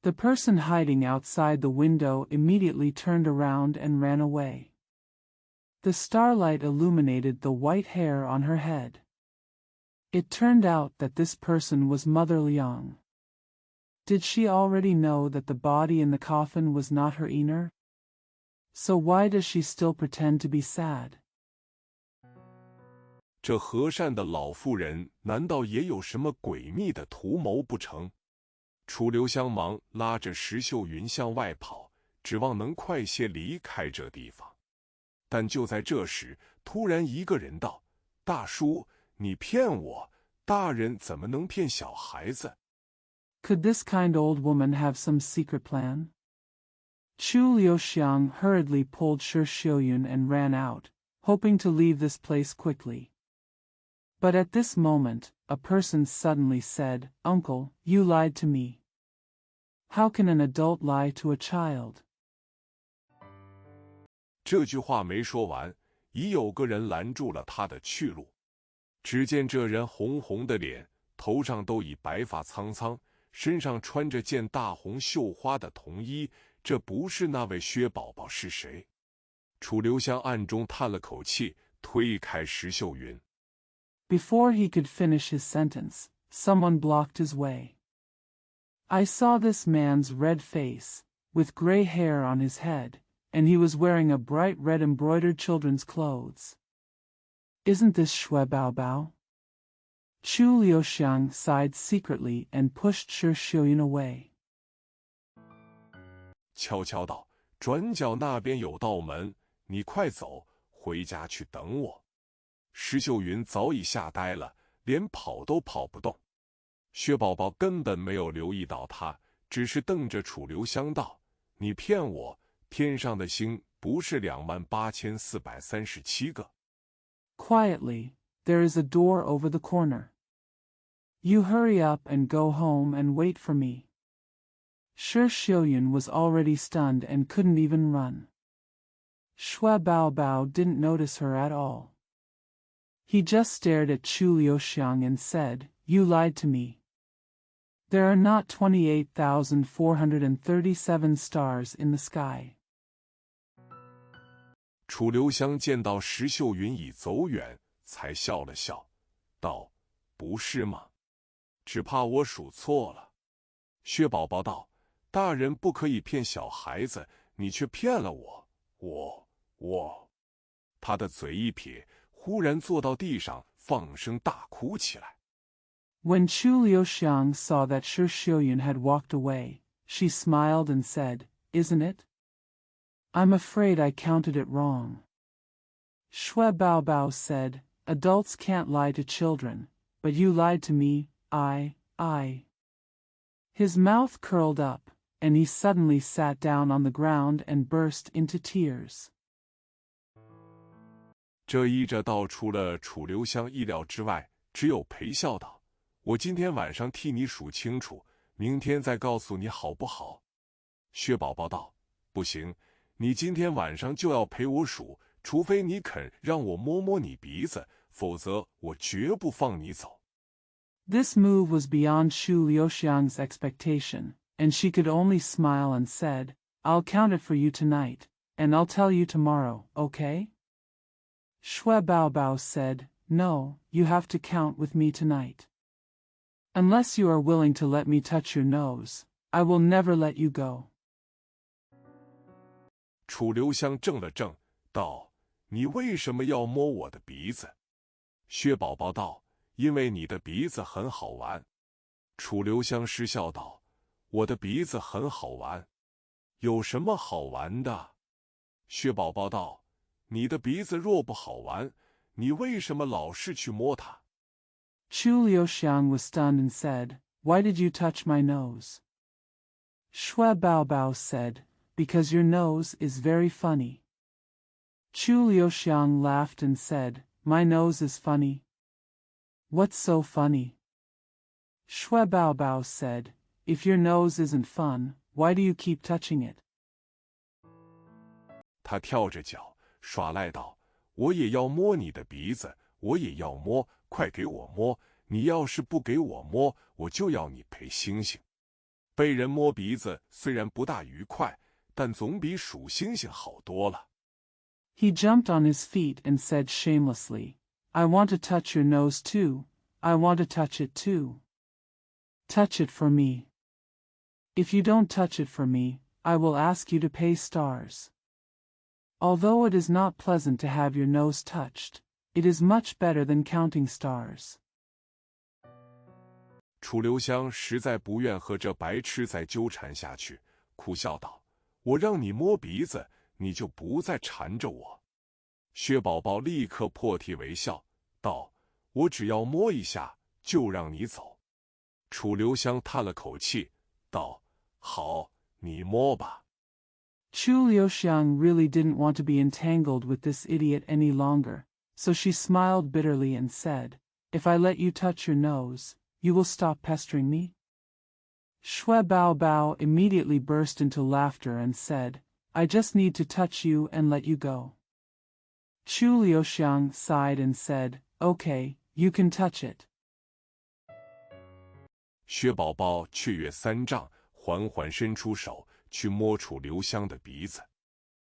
The person hiding outside the window immediately turned around and ran away. The starlight illuminated the white hair on her head. It turned out that this person was Mother Liang. Did she already know that the body in the coffin was not her inner? So why does she still pretend to be sad? 这和善的老妇人难道也有什么诡秘的图谋不成？楚留香忙拉着石秀云向外跑，指望能快些离开这地方。但就在这时，突然一个人道：“大叔，你骗我！大人怎么能骗小孩子？” Could this kind old woman have some secret plan? Chu Liuxiang hurriedly pulled Shi Xiuyun and ran out, hoping to leave this place quickly. But at this moment, a person suddenly said, "Uncle, you lied to me." How can an adult lie to a child? 这句话没说完，已有个人拦住了他的去路。只见这人红红的脸，头上都已白发苍苍，身上穿着件大红绣花的童衣，这不是那位薛宝宝是谁？楚留香暗中叹了口气，推开石秀云。Before he could finish his sentence, someone blocked his way. I saw this man's red face, with gray hair on his head, and he was wearing a bright red embroidered children's clothes. Isn't this Shui Baobao? Chu Liuxiang sighed secretly and pushed Shi Xiuyun away. 悄悄道：“转角那边有道门，你快走，回家去等我。”石秀云早已吓呆了，连跑都跑不动。薛宝宝根本没有留意到他，只是瞪着楚留香道：“你骗我！天上的星不是28437个。” Quietly, there is a door over the corner. You hurry up and go home and wait for me. Shi Xiuyun was already stunned and couldn't even run. Shui Baobao didn't notice her at all. He just stared at Chu Liuxiang and said, "You lied to me. There are not 28,437 stars in the sky." 楚留香见到石秀云已走远，才笑了笑，道：“不是吗？只怕我数错了。”薛宝宝道：“大人不可以骗小孩子，你却骗了我，我。”他的嘴一撇，忽然坐到地上，放声大哭起来。When Chu Liuxiang saw that Shi Xiuyun had walked away, she smiled and said, "Isn't it? I'm afraid I counted it wrong." Shui Baobao said, "Adults can't lie to children, but you lied to me, I. His mouth curled up, and he suddenly sat down on the ground and burst into tears. 这一着道除了楚留香意料之外，只有陪笑道：“我今天晚上替你数清楚，明天再告诉你好不好？”薛宝宝道：“不行，你今天晚上就要陪我数，除非你肯让我摸摸你鼻子，否则我绝不放你走。” This move was beyond Chu Liuxiang's expectation, and she could only smile and said, "I'll count it for you tonight, and I'll tell you tomorrow, okay?" Shui Baobao said, "No, you have to count with me tonight. Unless you are willing to let me touch your nose, I will never let you go." 楚留香怔了怔，道：“你为什么要摸我的鼻子？”薛宝宝道：“因为你的鼻子很好玩。”楚留香失笑道：“我的鼻子很好玩。有什么好玩的？薛宝宝道，你的鼻子若不好玩，你为什么老是去摸它？ Chu Liuxiang was stunned and said, Why did you touch my nose? Shui Baobao said, Because your nose is very funny. Chu Liuxiang laughed and said, My nose is funny. What's so funny? Shui Baobao said, If your nose isn't fun, why do you keep touching it? 他跳着脚耍赖道，我也要摸你的鼻子，我也要摸，快给我摸，你要是不给我摸，我就要你赔星星。被人摸鼻子虽然不大愉快，但总比数星星好多了。He jumped on his feet and said shamelessly, I want to touch your nose too, I want to touch it too. Touch it for me. If you don't touch it for me, I will ask you to pay stars. Although it is not pleasant to have your nose touched, it is much better than counting stars. 楚留香实在不愿和这白痴再纠缠下去，苦笑道：“我让你摸鼻子，你就不再缠着我。”薛宝宝立刻破涕为笑，道：“我只要摸一下，就让你走。”楚留香叹了口气，道：“好，你摸吧。” Chu Liuxiang really didn't want to be entangled with this idiot any longer, so she smiled bitterly and said, If I let you touch your nose, you will stop pestering me? Shui Baobao immediately burst into laughter and said, I just need to touch you and let you go. Chu Liuxiang sighed and said, Okay, you can touch it. 薛宝宝雀跃3丈，缓缓伸出手去摸楚留香的鼻子。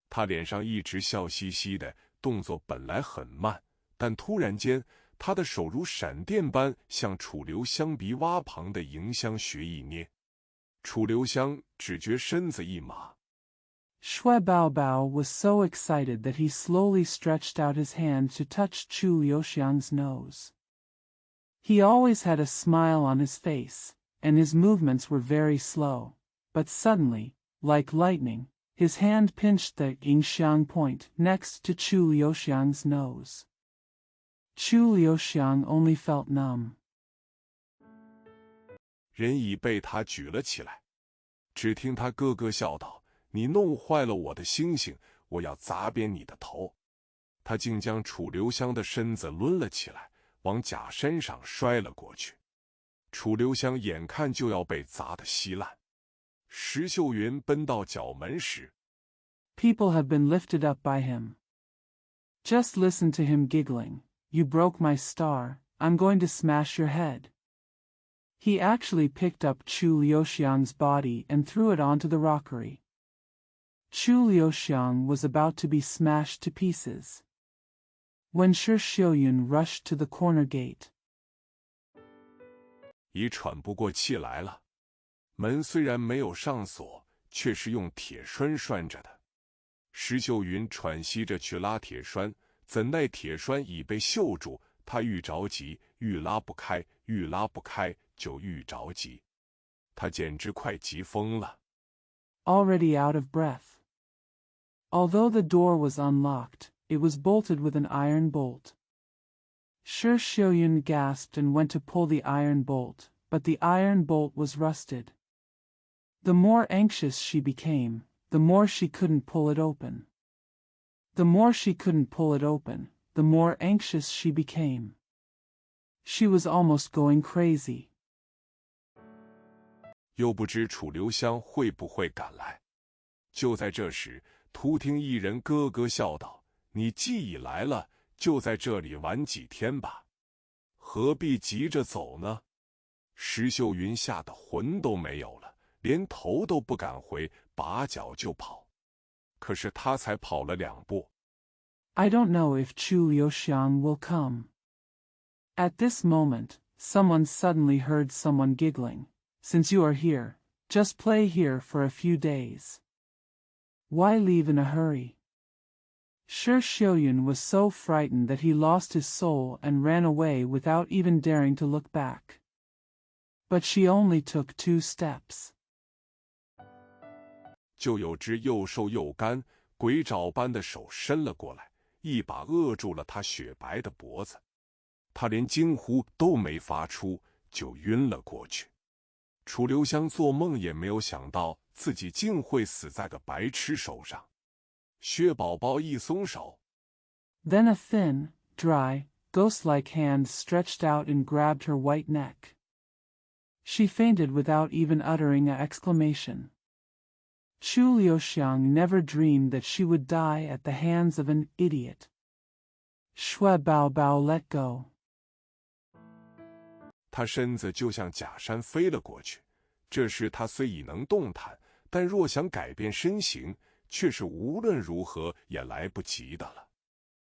他脸上一直笑嘻嘻的，动作本来很慢，但突然间，他的手如闪电般向楚留香鼻洼旁的迎香穴一捏。楚留香只觉身子一麻。Shui Baobao was so excited that he slowly stretched out his hand to touch Chu Liuxiang's nose. He always had a smile on his face, and his movements were very slow, but suddenly, like lightning, his hand pinched the Yingxiang point next to Chu Liuxiang's nose. Chu Liuxiang only felt numb. 人已被他举了起来，只听他咯咯笑道：“你弄坏了我的星星，我要砸扁你的头。”他竟将楚留香的身子抡了起来，往假山上摔了过去。楚留香眼看就要被砸得稀烂。石秀云奔到角门时 People have been lifted up by him. Just listen to him giggling. You broke my star, I'm going to smash your head. He actually picked up Chu Liuxiang's body and threw it onto the rockery. Chu Liuxiang was about to be smashed to pieces when Shi Xiuyun rushed to the corner gate. 已喘不过气来了。门虽然没有上锁，却是用铁栓拴着的。石秀云喘息着去拉铁栓，怎奈铁栓已被锈住，他愈着急，愈拉不开，愈拉不开就愈着急。他简直快急疯了。Already out of breath. Although the door was unlocked, it was bolted with an iron bolt. Shi Xiuyun gasped and went to pull the iron bolt, but the iron bolt was rusted. The more anxious she became, the more she couldn't pull it open. The more she couldn't pull it open, the more anxious she became. She was almost going crazy. 又不知楚留香会不会赶来。就在这时，突听一人咯咯笑道：“你既已来了，就在这里玩几天吧，何必急着走呢？”石秀云吓得魂都没有了，连头都不敢回，拔脚就跑。可是他才跑了2步。I don't know if Chu Liuxiang will come. At this moment, someone suddenly heard someone giggling. Since you are here, just play here for a few days. Why leave in a hurry? Shi Xiuyun was so frightened that he lost his soul and ran away without even daring to look back. But she only took 2 steps. 就有只又瘦又干、鬼爪般的手伸了过来，一把扼住了他雪白的脖子。他连惊呼都没发出，就晕了过去。楚留香做梦也没有想到自己竟会死在个白痴手上。薛宝宝一松手 Then a thin, dry, ghost-like hand stretched out and grabbed her white neck. She fainted without even uttering an exclamation. Chu Liuxiang never dreamed that she would die at the hands of an idiot. Shui Bao Bao let go. 他身子就像假山飞了过去。这时他虽已能动弹，但若想改变身形，却是无论如何也来不及的了。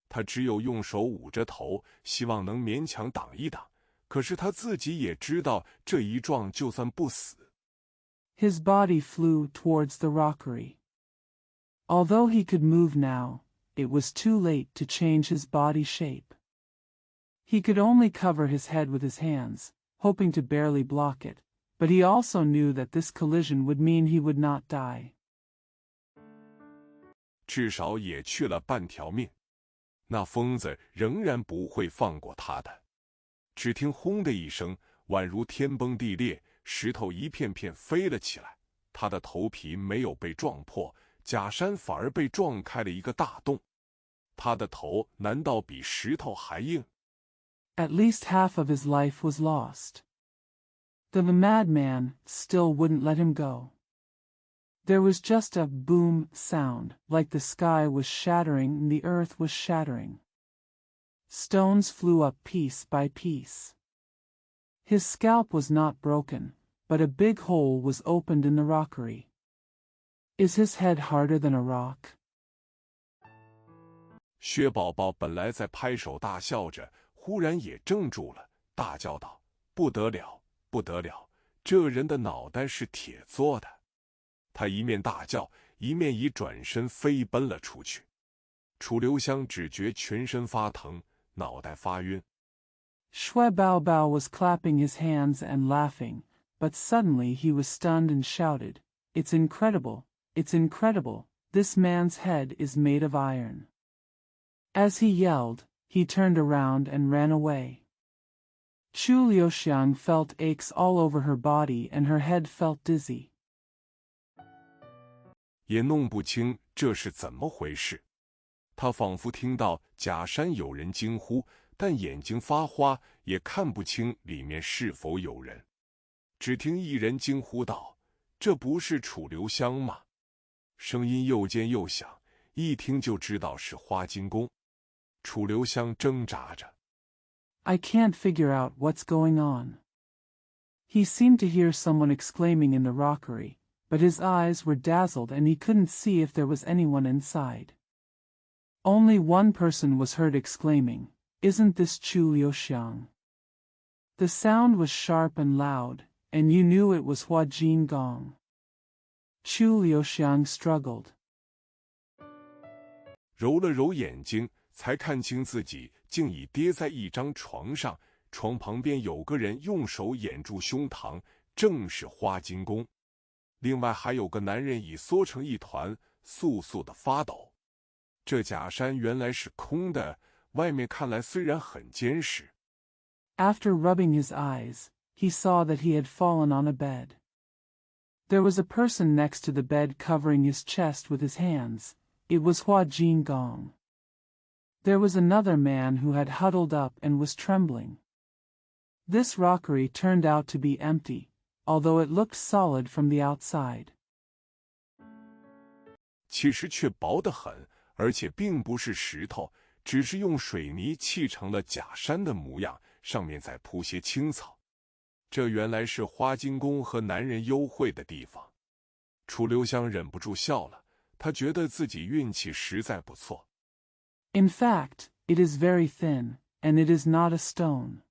他只有用手捂着头，希望能勉强挡一挡。可是他自己也知道，这一撞就算不死。His body flew towards the rockery. Although he could move now, it was too late to change his body shape. He could only cover his head with his hands, hoping to barely block it, but he also knew that this collision would mean he would not die. 至少也去了半条命。那疯子仍然不会放过他的。只听轰的一声，宛如天崩地裂，石头一片片飞了起来。他的头皮没有被撞破，假山反而被撞开了一个大洞。他的头难道比石头还硬？ At least half of his life was lost. The madman still wouldn't let him go. There was just a boom sound, like the sky was shattering and the earth was shattering. Stones flew up piece by piece. His scalp was not broken, but a big hole was opened in the rockery. Is his head harder than a rock? 薛宝宝本来在拍手大笑着，忽然也怔住了，大叫道：“不得了，不得了！这人的脑袋是铁做的！”他一面大叫，一面已转身飞奔了出去。楚留香只觉全身发疼，脑袋发晕。Shui Bao Bao was clapping his hands and laughing, but suddenly he was stunned and shouted, "It's incredible! It's incredible! This man's head is made of iron." As he yelled, he turned around and ran away. Chu Liuxiang felt aches all over her body and her head felt dizzy. 也弄不清这是怎么回事。他仿佛听到假山有人惊呼，但眼睛发花，也看不清里面是否有人。只听一人惊呼道：“这不是楚留香吗？”声音又尖又响，一听就知道是花金公。楚留香挣扎着 I can't figure out what's going on. He seemed to hear someone exclaiming in the rockery, but his eyes were dazzled and he couldn't see if there was anyone inside. Only one person was heard exclaiming, "Isn't this Chu Liuxiang?" The sound was sharp and loud, and you knew it was Hua Jingong. Chu Liuxiang struggled. 揉了揉眼睛，才看清自己竟已跌在一张床上，床旁边有个人用手掩住胸膛，正是花金公。另外还有个男人已缩成一团，簌簌的发抖。这假山原来是空的，外面看来虽然很坚实。After rubbing his eyes, he saw that he had fallen on a bed. There was a person next to the bed covering his chest with his hands. It was Hua Jingong. There was another man who had huddled up and was trembling. This rockery turned out to be empty, although it looked solid from the outside. 其实却薄得很，而且并不是石头，只是用水泥砌成了假山的模样，上面再铺些青草。这原来是花金公和男人幽会的地方。楚留香忍不住笑了，他觉得自己运气实在不错。In fact, it is very thin, and it is not a stone.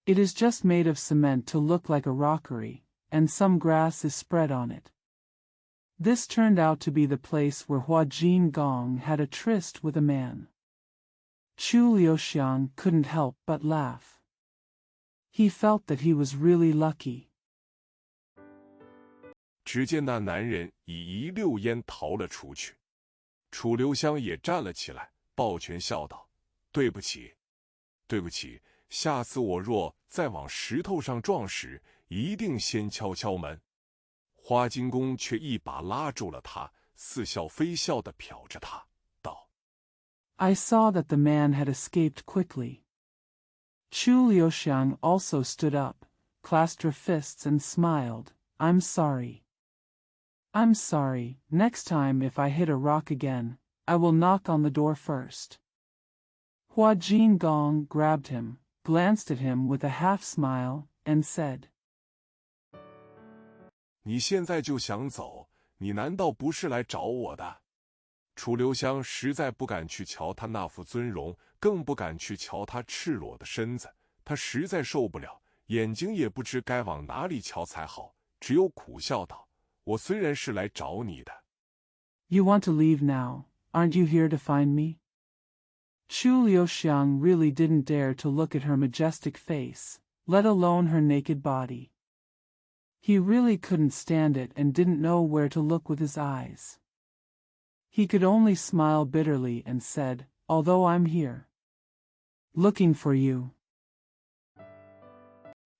It is just made of cement to look like a rockery, and some grass is spread on it. This turned out to be the place where Hua Jingong had a tryst with a man. Chu Liuxiang couldn't help but laugh. He felt that he was really lucky. 只见那男人已一溜烟逃了出去。楚留香也站了起来，抱拳笑道：“对不起，对不起，下次我若再往石头上撞时，一定先敲敲门。”花金公却一把拉住了他，似笑非笑地瞟着他，道 I saw that the man had escaped quickly. Chu Liuxiang also stood up, clasped her fists and smiled. I'm sorry. I'm sorry. Next time if I hit a rock again, I will knock on the door first. Hua Jingong grabbed him, glanced at him with a half smile, and said, 你现在就想走，你难道不是来找我的？楚留香实在不敢去瞧他那副尊容，更不敢去瞧他赤裸的身子，他实在受不了，眼睛也不知该往哪里瞧才好，只有苦笑道：“我虽然是来找你的。” You want to leave now, aren't you here to find me? Chu Liuxiang really didn't dare to look at her majestic face, let alone her naked body. He really couldn't stand it and didn't know where to look with his eyes. He could only smile bitterly and said, Although I'm here, looking for you.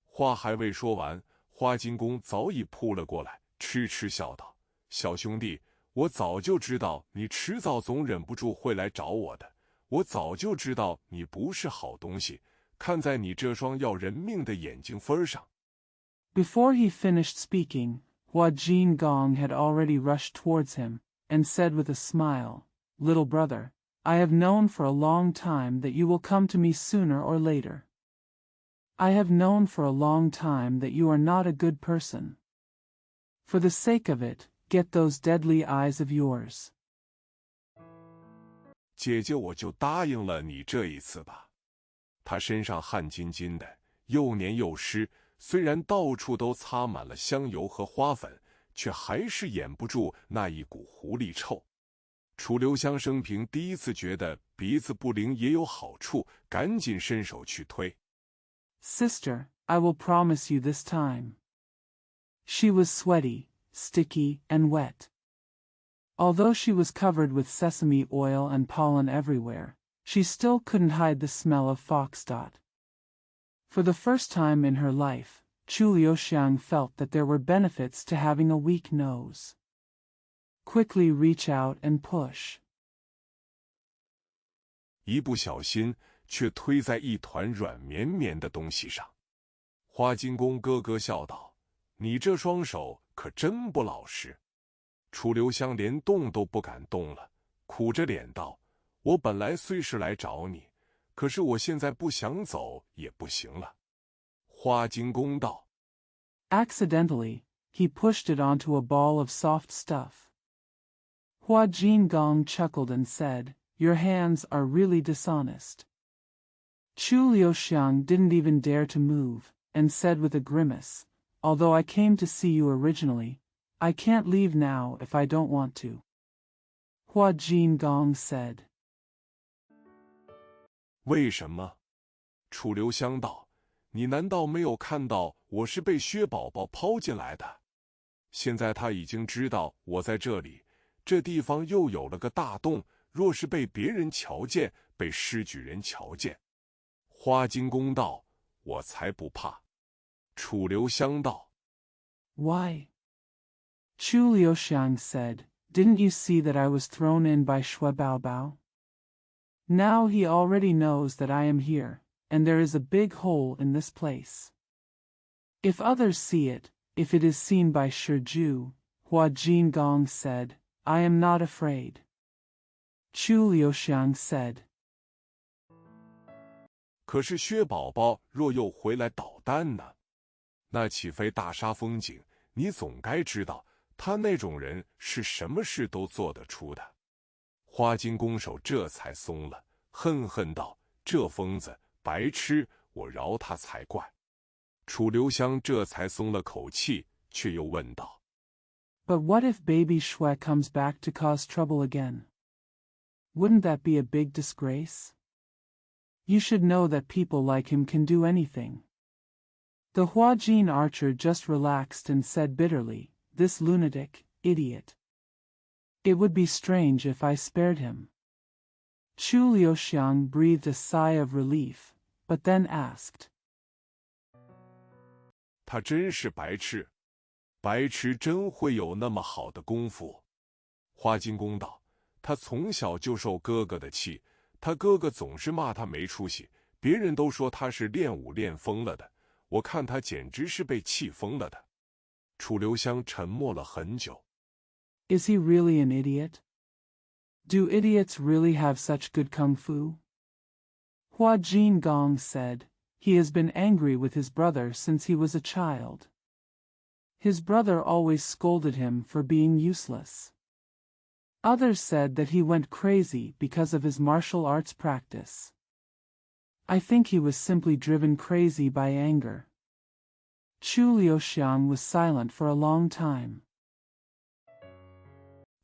话还未说完，花金公早已扑了过来，痴痴笑道：“小兄弟，我早就知道你迟早总忍不住会来找我的，我早就知道你不是好东西，看在你这双要人命的眼睛分上。” Before he finished speaking, Hua Jingong had already rushed towards him, and said with a smile, Little brother, I have known for a long time that you will come to me sooner or later. I have known for a long time that you are not a good person. For the sake of it, get those deadly eyes of yours. 姐姐，我就答应了你这一次吧。他身上汗津津的，又黏又湿，虽然到处都擦满了香油和花粉，却还是掩不住那一股狐狸臭。楚留香生平第一次觉得鼻子不灵也有好处，赶紧伸手去推。Sister, I will promise you this time. She was sweaty, sticky, and wet. Although she was covered with sesame oil and pollen everywhere, she still couldn't hide the smell of foxdot. For the first time in her life, Chu Liuxiang felt that there were benefits to having a weak nose. Quickly reach out and push. 一不小心，却推在一团软绵绵的东西上。花金公咯咯笑道：“你这双手可真不老实。”楚留香连动都不敢动了，苦着脸道：“我本来虽是来找你，可是我现在不想走也不行了。”花金公道 Accidentally, he pushed it onto a ball of soft stuff. Hua Jingong chuckled and said, Your hands are really dishonest. Chu Liuxiang didn't even dare to move, and said with a grimace, Although I came to see you originally, I can't leave now if I don't want to. Hua Jingong said. 为什么？楚留香道：“你难道没有看到我是被薛宝宝抛进来的？现在他已经知道我在这里，这地方又有了个大洞，若是被别人瞧见，被施举人瞧见。”花金公道：“我才不怕。”楚留香道 Why? Chu Liuxiang said, Didn't you see that I was thrown in by Shui Baobao? Now he already knows that I am here, and there is a big hole in this place. If others see it, if it is seen by Shiju, Hua Jingong said, I am not afraid. Chu Liuxiang said. 可是薛宝宝若又回来捣蛋呢？那岂非大煞风景？你总该知道，他那种人是什么事都做得出的。花金公手这才松了，恨恨道：“这疯子，白痴，我饶他才怪。”楚留香这才松了口气，却又问道 But what if baby Shui comes back to cause trouble again? Wouldn't that be a big disgrace? You should know that people like him can do anything. The Huajin archer just relaxed and said bitterly, this lunatic, idiot. It would be strange if I spared him. Chu Liuxiang breathed a sigh of relief, but then asked. 他真是白痴，白痴真会有那么好的功夫？花金公道，他从小就受哥哥的气，他哥哥总是骂他没出息，别人都说他是练武练疯了的，我看他简直是被气疯了的。楚留香沉默了很久。Is he really an idiot? Do idiots really have such good kung fu? Hua Jingong said, he has been angry with his brother since he was a child. His brother always scolded him for being useless. Others said that he went crazy because of his martial arts practice. I think he was simply driven crazy by anger. Chu Liuxiang was silent for a long time.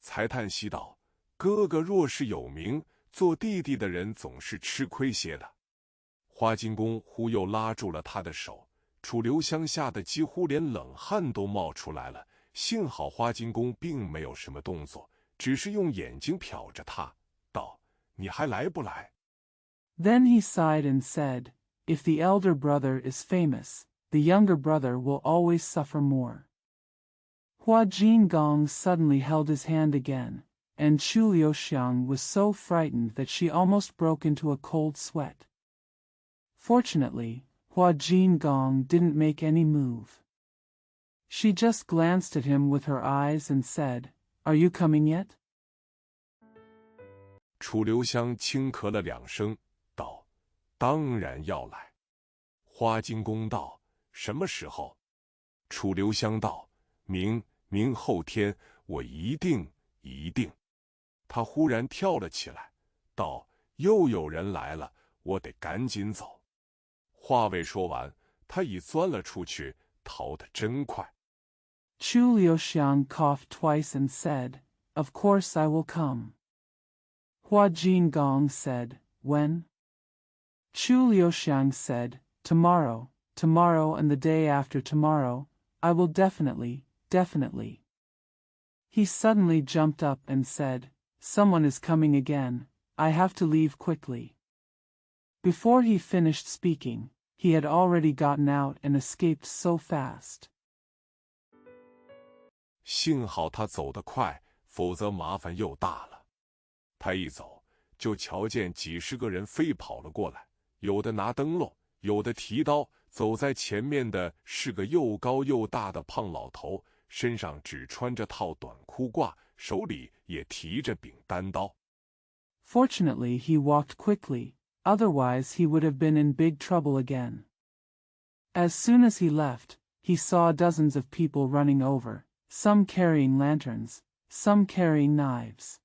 才叹息道：“哥哥若是有名，做弟弟的人总是吃亏些的。”花金公忽又拉住了他的手，楚留香吓得几乎连冷汗都冒出来了。幸好花金公并没有什么动作，只是用眼睛瞟着他，道：“你还来不来？” Then he sighed and said, "If the elder brother is famous, the younger brother will always suffer more." Hua Jingong suddenly held his hand again, and Chu Liuxiang was so frightened that she almost broke into a cold sweat. Fortunately, Hua Jingong didn't make any move. She just glanced at him with her eyes and said, "Are you coming yet?" 楚留香轻咳了2声，道：“当然要来。”花金公道：“什么时候？”楚留香道：“明后天，我一定。”他忽然跳了起来，道：“又有人来了，我得赶紧走。”话未说完，他已钻了出去，逃得真快。Chu Liuxiang coughed twice and said, "Of course I will come." Hua Jingong said, "When?" Chu Liuxiang said, "Tomorrow, and the day after tomorrow, I will definitely. He suddenly jumped up and said, "Someone is coming again, I have to leave quickly." Before he finished speaking, he had already gotten out and escaped so fast. 幸好他走得快，否则麻烦又大了。他一走，就瞧见几十个人飞跑了过来，有的拿灯笼，有的提刀。走在前面的是个又高又大的胖老头，身上只穿着套短裤褂，手里也提着柄单刀。Fortunately, he walked quickly, otherwise he would have been in big trouble again. As soon as he left, he saw dozens of people running over, some carrying lanterns, some carrying knives.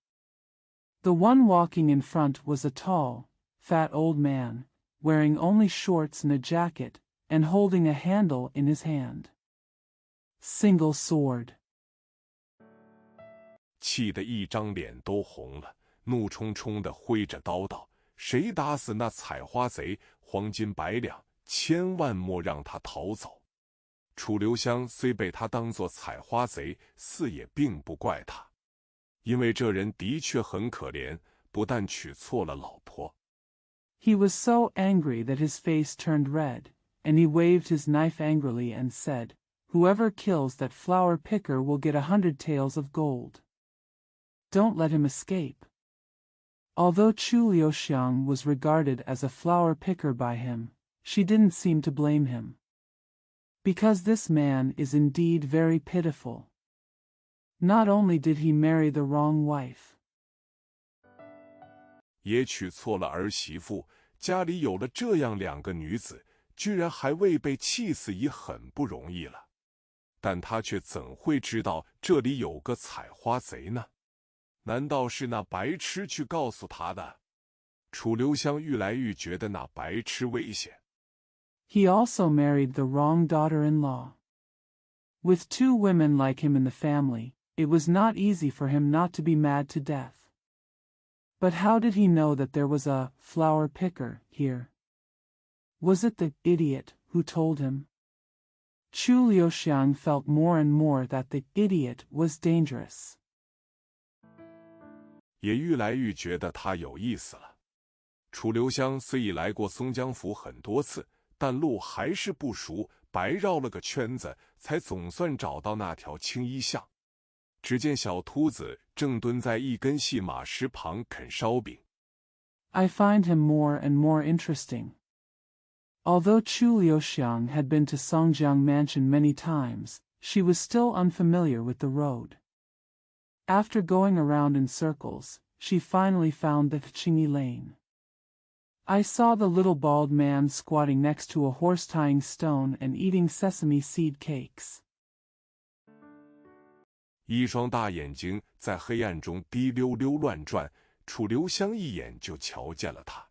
The one walking in front was a tall, fat old man, wearing only shorts and a jacket, and holding a handle in his hand. Single sword. 气得一张脸都红了，怒冲冲地挥着刀道：“谁打死那采花贼，黄金100两，千万莫让他逃走。”楚留香虽被他当作采花贼，似也并不怪他，因为这人的确很可怜，不但娶错了老婆。He was so angry that his face turned red, and he waved his knife angrily and said, "Whoever kills that flower picker will get 100 taels of gold. Don't let him escape." Although Chu Liuxiang was regarded as a flower picker by him, she didn't seem to blame him. Because this man is indeed very pitiful. Not only did he marry the wrong wife, 也娶错了儿媳妇，家里有了这样2个女子，居然还未被气死已很不容易了。但他却怎会知道这里有个采花贼呢？难道是那白痴去告诉他的？楚留香愈来愈觉得那白痴危险。He also married the wrong daughter-in-law. With 2 women like him in the family, it was not easy for him not to be mad to death. But how did he know that there was a flower picker here? Was it the idiot who told him? Chu Liuxiang felt more and more that the idiot was dangerous. 也愈来愈觉得他有意思了。楚留香虽已来过松江府很多次，但路还是不熟，白绕了个圈子，才总算找到那条青衣巷。只见小秃子正蹲在一根细马石旁啃烧饼。I find him more and more interesting. Although Chu Liuxiang had been to Songjiang Mansion many times, she was still unfamiliar with the road. After going around in circles, she finally found the Qingyi Lane. I saw the little bald man squatting next to a horse-tying stone and eating sesame seed cakes. 一双大眼睛在黑暗中滴溜溜乱转，楚留香一眼就瞧见了他。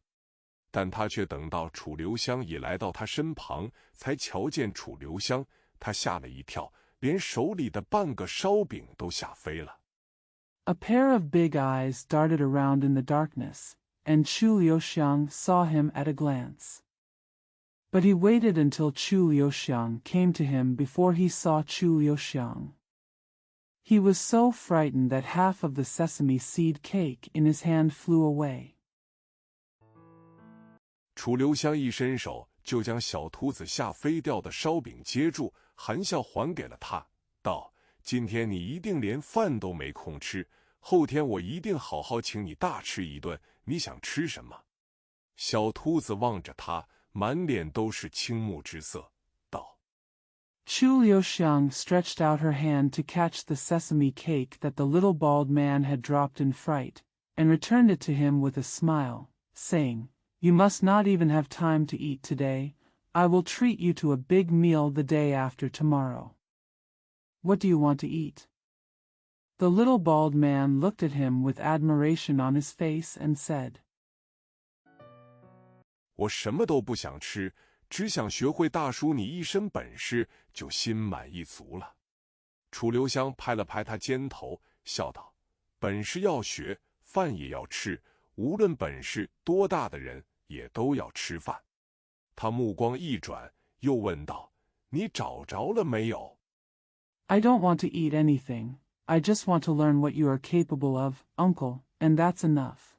但他却等到楚留香已来到他身旁，才瞧见楚留香，他吓了一跳，连手里的半个烧饼都吓飞了。A pair of big eyes darted around in the darkness, and Chu Liuxiang saw him at a glance. But he waited until Chu Liuxiang came to him before he saw Chu Liuxiang. He was so frightened that half of the sesame seed cake in his hand flew away. 楚留香一伸手就将小秃子吓飞掉的烧饼接住，含笑还给了他，道：“今天你一定连饭都没空吃，后天我一定好好请你大吃一顿，你想吃什么？”小秃子望着他，满脸都是倾慕之色，道：“ Chu Liuxiang stretched out her hand to catch the sesame cake that the little bald man had dropped in fright, and returned it to him with a smile, saying, "You must not even have time to eat today. I will treat you to a big meal the day after tomorrow. What do you want to eat?" The little bald man looked at him with admiration on his face and said, 我什么都不想吃，只想学会大叔你一身本事，就心满意足了。”楚留香拍了拍他肩头，笑道：“本事要学，饭也要吃，无论本事多大的人也都要吃饭。”他目光一转，又问道：“你找着了没有？” "I don't want to eat anything. I just want to learn what you are capable of, uncle, and that's enough."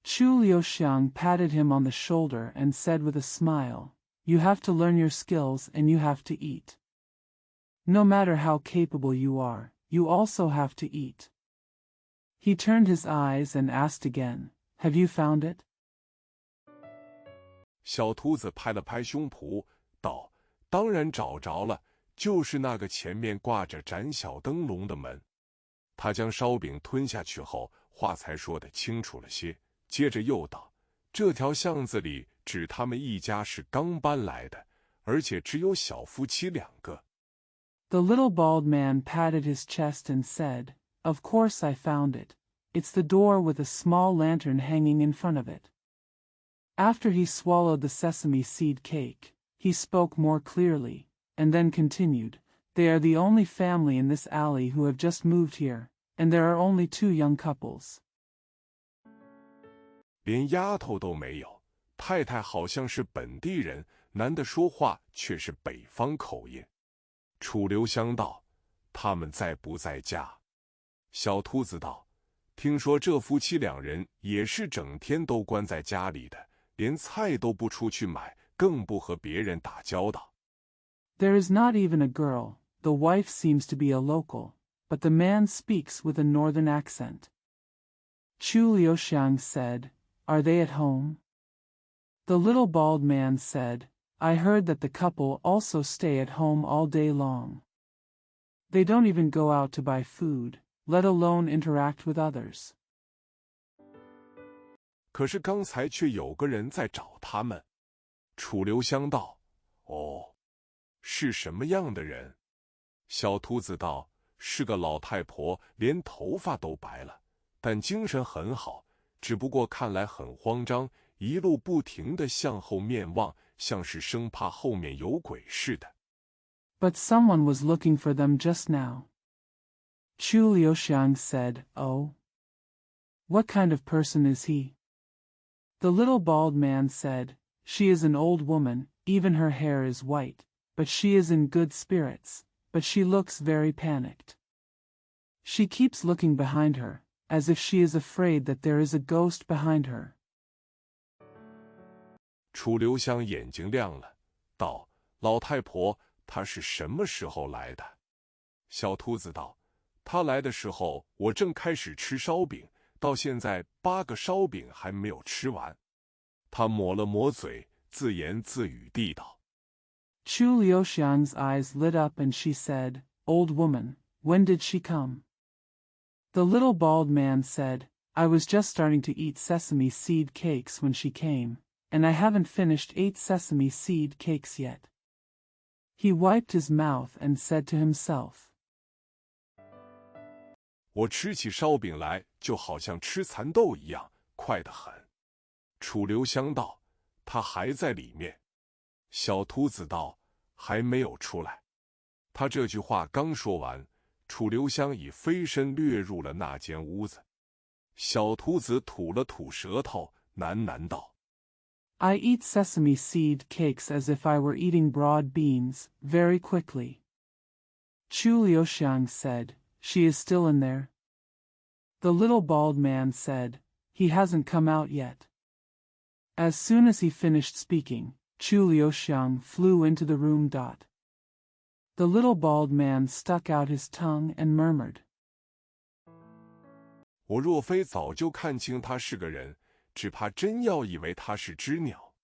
Chu Liuxiang patted him on the shoulder and said with a smile, "You have to learn your skills and you have to eat. No matter how capable you are, you also have to eat." He turned his eyes and asked again, "Have you found it?" 小秃子拍了拍胸脯，道：“当然找着了，就是那个前面挂着盏小灯笼的门。”他将烧饼吞下去后，话才说得清楚了些，接着又道：“这条巷子里只他们一家是刚搬来的，而且只有小夫妻2个。” The little bald man patted his chest and said, "Of course I found it. It's the door with a small lantern hanging in front of it." After he swallowed the sesame seed cake, he spoke more clearly, and then continued, "They are the only family in this alley who have just moved here, and there are only 2 young couples." 连丫头都没有，太太好像是本地人，男的说话却是北方口音。楚留香道：“他们在不在家？”小秃子道：“听说这夫妻2人也是整天都关在家里的，连菜都不出去买，更不和别人打交道。” There is not even a girl. The wife seems to be a local, but the man speaks with a northern accent. Chu Liuxiang said, "Are they at home?" The little bald man said, "I heard that the couple also stay at home all day long. They don't even go out to buy food, let alone interact with others." 可是刚才却有个人在找他们。楚留香道：“哦，是什么样的人？”小秃子道：“是个老太婆，连头发都白了，但精神很好，只不过看来很慌张，一路不停地向后面望，像是生怕后面有鬼似的。” But someone was looking for them just now. Chu Liuxiang said, "Oh? What kind of person is he?" The little bald man said, "She is an old woman, even her hair is white, but she is in good spirits, but she looks very panicked. She keeps looking behind her, as if she is afraid that there is a ghost behind her. 楚留香眼睛亮了，道：“老太婆，她是什么时候来的？”小兔子道：“她来的时候，我正开始吃烧饼，到现在8个烧饼还没有吃完。”她抹了抹嘴，自言自语地道。Chu Liuxiang's eyes lit up and she said, "Old woman, when did she come?" The little bald man said, "I was just starting to eat sesame seed cakes when she came, and I haven't finished 8 sesame seed cakes yet." He wiped his mouth and said to himself, 我吃起烧饼来就好像吃蚕豆一样，快得很。楚留香道：“他还在里面。”小兔子道：“还没有出来。”他这句话刚说完，楚留香已飞身掠入了那间屋子。小兔子吐了吐舌头，喃喃道：“ I eat sesame seed cakes as if I were eating broad beans, very quickly." Chu Liuxiang said, "She is still in there?" The little bald man said, "He hasn't come out yet." As soon as he finished speaking, Chu Liuxiang flew into the room. The little bald man stuck out his tongue and murmured, 我若非早就看清他是个人，只怕真要以为他是只鸟。”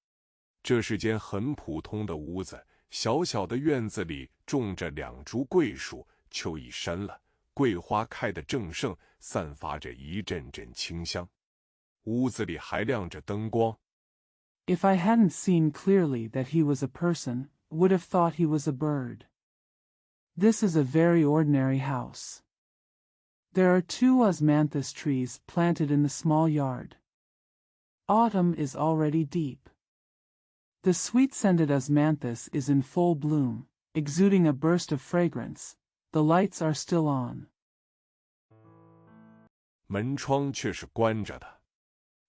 这是间很普通的屋子，小小的院子里种着2株桂树，秋已深了，桂花开得正盛，散发着一阵阵清香。屋子里还亮着灯光。If I hadn't seen clearly that he was a person, would have thought he was a bird. This is a very ordinary house. There are 2 osmanthus trees planted in the small yard. Autumn is already deep. The sweet-scented osmanthus is in full bloom, exuding a burst of fragrance. The lights are still on. 门窗却是关着的，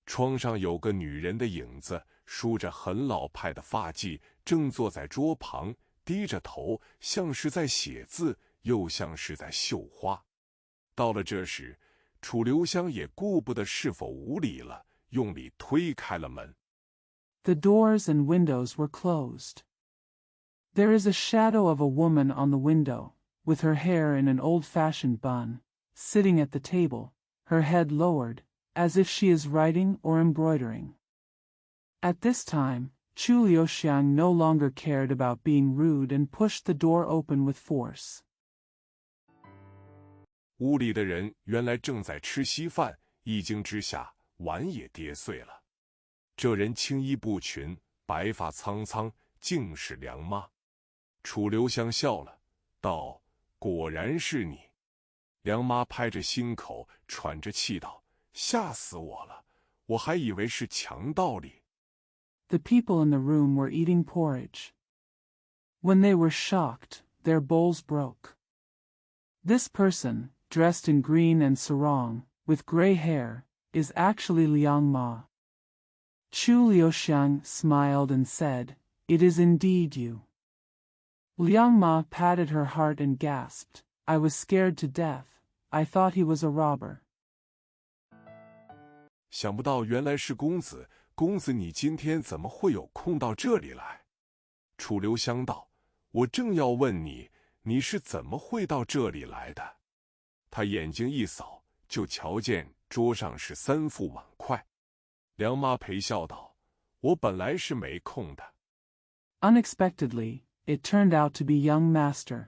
窗上有个女人的影子，梳着很老派的发髻，正坐在桌旁，低着头，像是在写字，又像是在绣花。到了这时，楚留香也顾不得是否无礼了，用力推开了门。The doors and windows were closed. There is a shadow of a woman on the window, with her hair in an old-fashioned bun, sitting at the table, her head lowered, as if she is writing or embroidering. At this time, Chu Liuxiang no longer cared about being rude and pushed the door open with force. 屋里的人原来正在吃稀饭，一惊之下，碗也跌碎了。这人青衣不裙，白发苍苍，竟是梁妈。楚留香笑了，道：“果然是你。”梁妈拍着心口，喘着气道：“吓死我了，我还以为是强盗哩。” The people in the room were eating porridge. When they were shocked, their bowls broke. This person, dressed in green and sarong, with gray hair, is actually Liang Ma. Chu Liuxiang smiled and said, "It is indeed you." Liang Ma patted her heart and gasped, "I was scared to death. I thought he was a robber." 想不到原来是公子，公子你今天怎么会有空到这里来？楚留香道：“我正要问你，你是怎么会到这里来的？”他眼睛一扫，就瞧见桌上是3副碗筷。梁妈陪笑道：“我本来是没空的。” Unexpectedly, it turned out to be young master.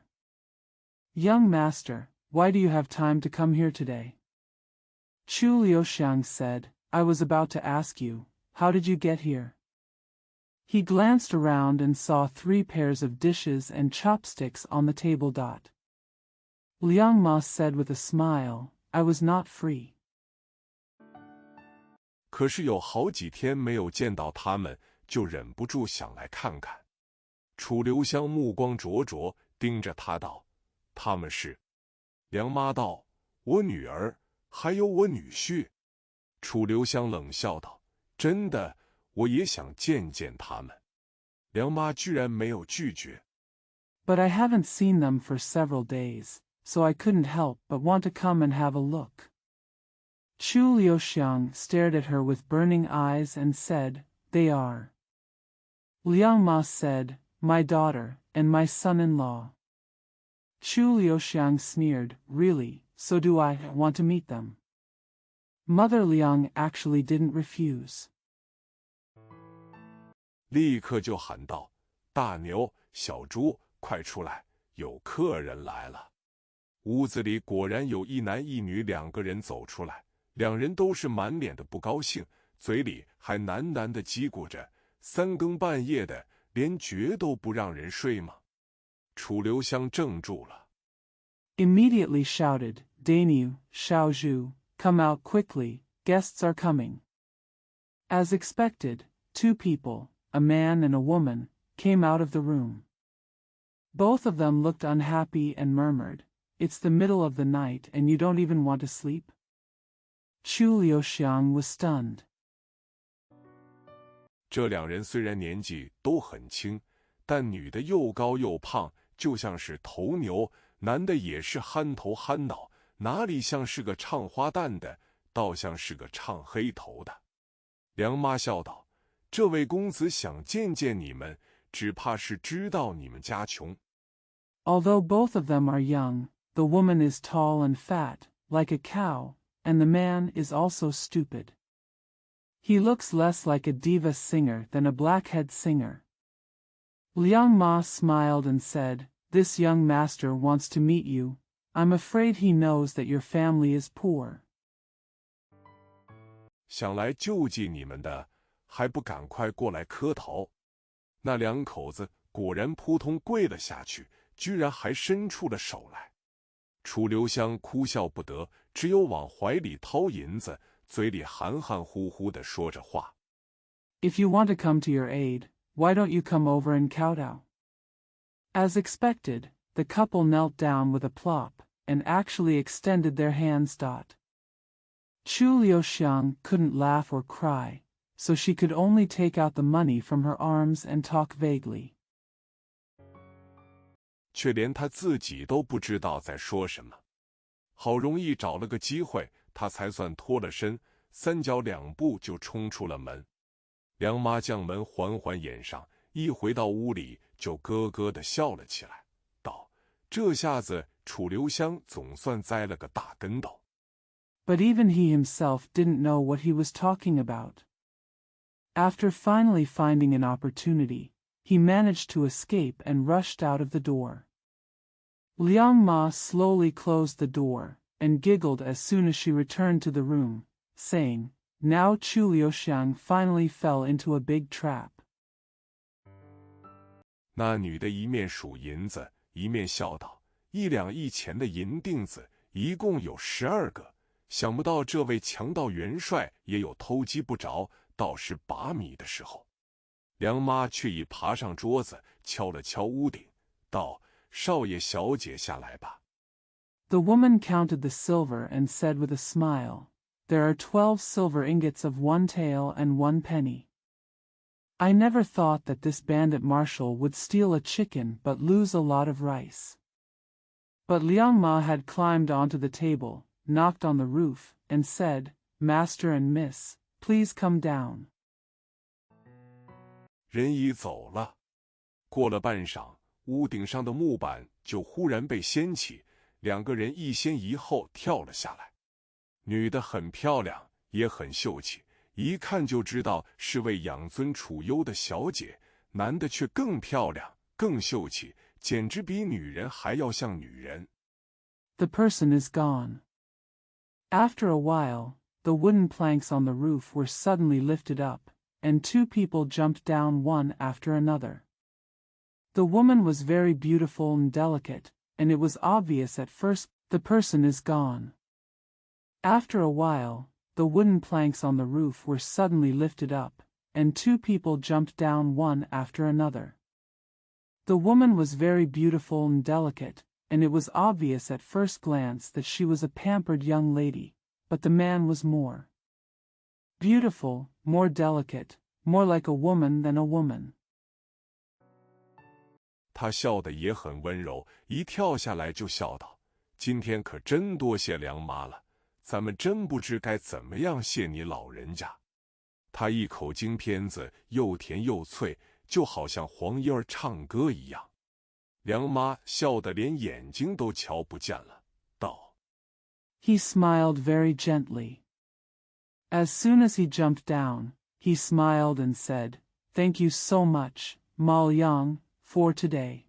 "Young master, why do you have time to come here today?" Chu Liuxiang said, "I was about to ask you, how did you get here?" He glanced around and saw 3 pairs of dishes and chopsticks on the table. Liang Ma said with a smile, "I was not free." 可是有好几天没有见到他们，就忍不住想来看看。楚留香目光灼灼，盯着他道：“他们是？”梁妈道：“我女儿，还有我女婿。”楚留香冷笑道：“真的，我也想见见他们。”梁妈居然没有拒绝。But I haven't seen them for several days, so I couldn't help but want to come and have a look. Chu Liuxiang stared at her with burning eyes and said, "They are." Liang Ma said, "My daughter, and my son-in-law." Chu Liuxiang sneered, "Really, so do I want to meet them." Mother Liang actually didn't refuse. 立刻就喊道：“大牛，小猪，快出来，有客人来了。”屋子里果然有一男一女两个人走出来，两人都是满脸的不高兴，嘴里还喃喃地叽咕着：“三更半夜的，连觉都不让人睡吗？”楚留香怔住了。Immediately shouted, "Dainu, Xiaozhu, come out quickly, guests are coming." As expected, two people, a man and a woman, came out of the room. Both of them looked unhappy and murmured, "It's the middle of the night and you don't even want to sleep?" Chu Liuxiang was stunned. 这两人虽然年纪都很轻，但女的又高又胖，就像是头牛，男的也是憨头憨脑，哪里像是个唱花旦的，倒像是个唱黑头的。梁妈笑道：“这位公子想见见你们，只怕是知道你们家穷。” Although both of them are young, the woman is tall and fat, like a cow, and the man is also stupid. He looks less like a diva singer than a blackhead singer. Liang Ma smiled and said, "This young master wants to meet you. I'm afraid he knows that your family is poor." 想来救济你们的，还不赶快过来磕头？那两口子果然扑通跪了下去，居然还伸出了手来。楚留香哭笑不得，只有往怀里掏银子，嘴里含含糊糊地说着话。If you want to come to your aid, why don't you come over and kowtow? As expected, the couple knelt down with a plop, and actually extended their hands. Chu Liuxiang couldn't laugh or cry, so she could only take out the money from her arms and talk vaguely. 却连他自己都不知道在说什么。好容易找了个机会，他才算脱了身，三脚两步就冲出了门。梁妈将门缓缓掩上，一回到屋里就咯咯地笑了起来，道：“这下子楚留香总算栽了个大跟斗。” But even he himself didn't know what he was talking about. After finally finding an opportunity, he managed to escape and rushed out of the door. Liang Ma slowly closed the door, and giggled as soon as she returned to the room, saying, "Now Chu Liuxiang finally fell into a big trap." 那女的一面数银子，一面笑道：“1两1钱的银锭子，一共有12个。想不到这位强盗元帅也有偷鸡不着，倒是把米的时候。”梁妈却已爬上桌子，敲了敲屋顶，道：“少爷小姐下来吧。” The woman counted the silver and said with a smile, "There are 12 silver ingots of 1 tael and 1 penny. I never thought that this bandit marshal would steal a chicken but lose a lot of rice." But Liang Ma had climbed onto the table, knocked on the roof, and said, "Master and Miss, please come down." 人已走了。过了半晌，屋顶上的木板就忽然被掀起，两个人一先一后跳了下来。女的很漂亮，也很秀气，一看就知道是位养尊处优的小姐。男的却更漂亮，更秀气，简直比女人还要像女人。The person is gone. After a while, the wooden planks on the roof were suddenly lifted up, and two people jumped down one after another. The woman was very beautiful and delicate, and it was obvious at first the person is gone. After a while, the wooden planks on the roof were suddenly lifted up, and two people jumped down one after another. The woman was very beautiful and delicate, and it was obvious at first glance that she was a pampered young lady, but the man was more beautiful, more delicate, more like a woman than a woman. 他笑得也很温柔，一跳下来就笑道：“今天可真多谢梁妈了，咱们真不知该怎么样谢你老人家。”他一口京片子又甜又脆，就好像黄莺儿唱歌一样。梁妈笑得连眼睛都瞧不见了，道 He smiled very gently. As soon as he jumped down, he smiled and said, "Thank you so much, Ma Liang, for today.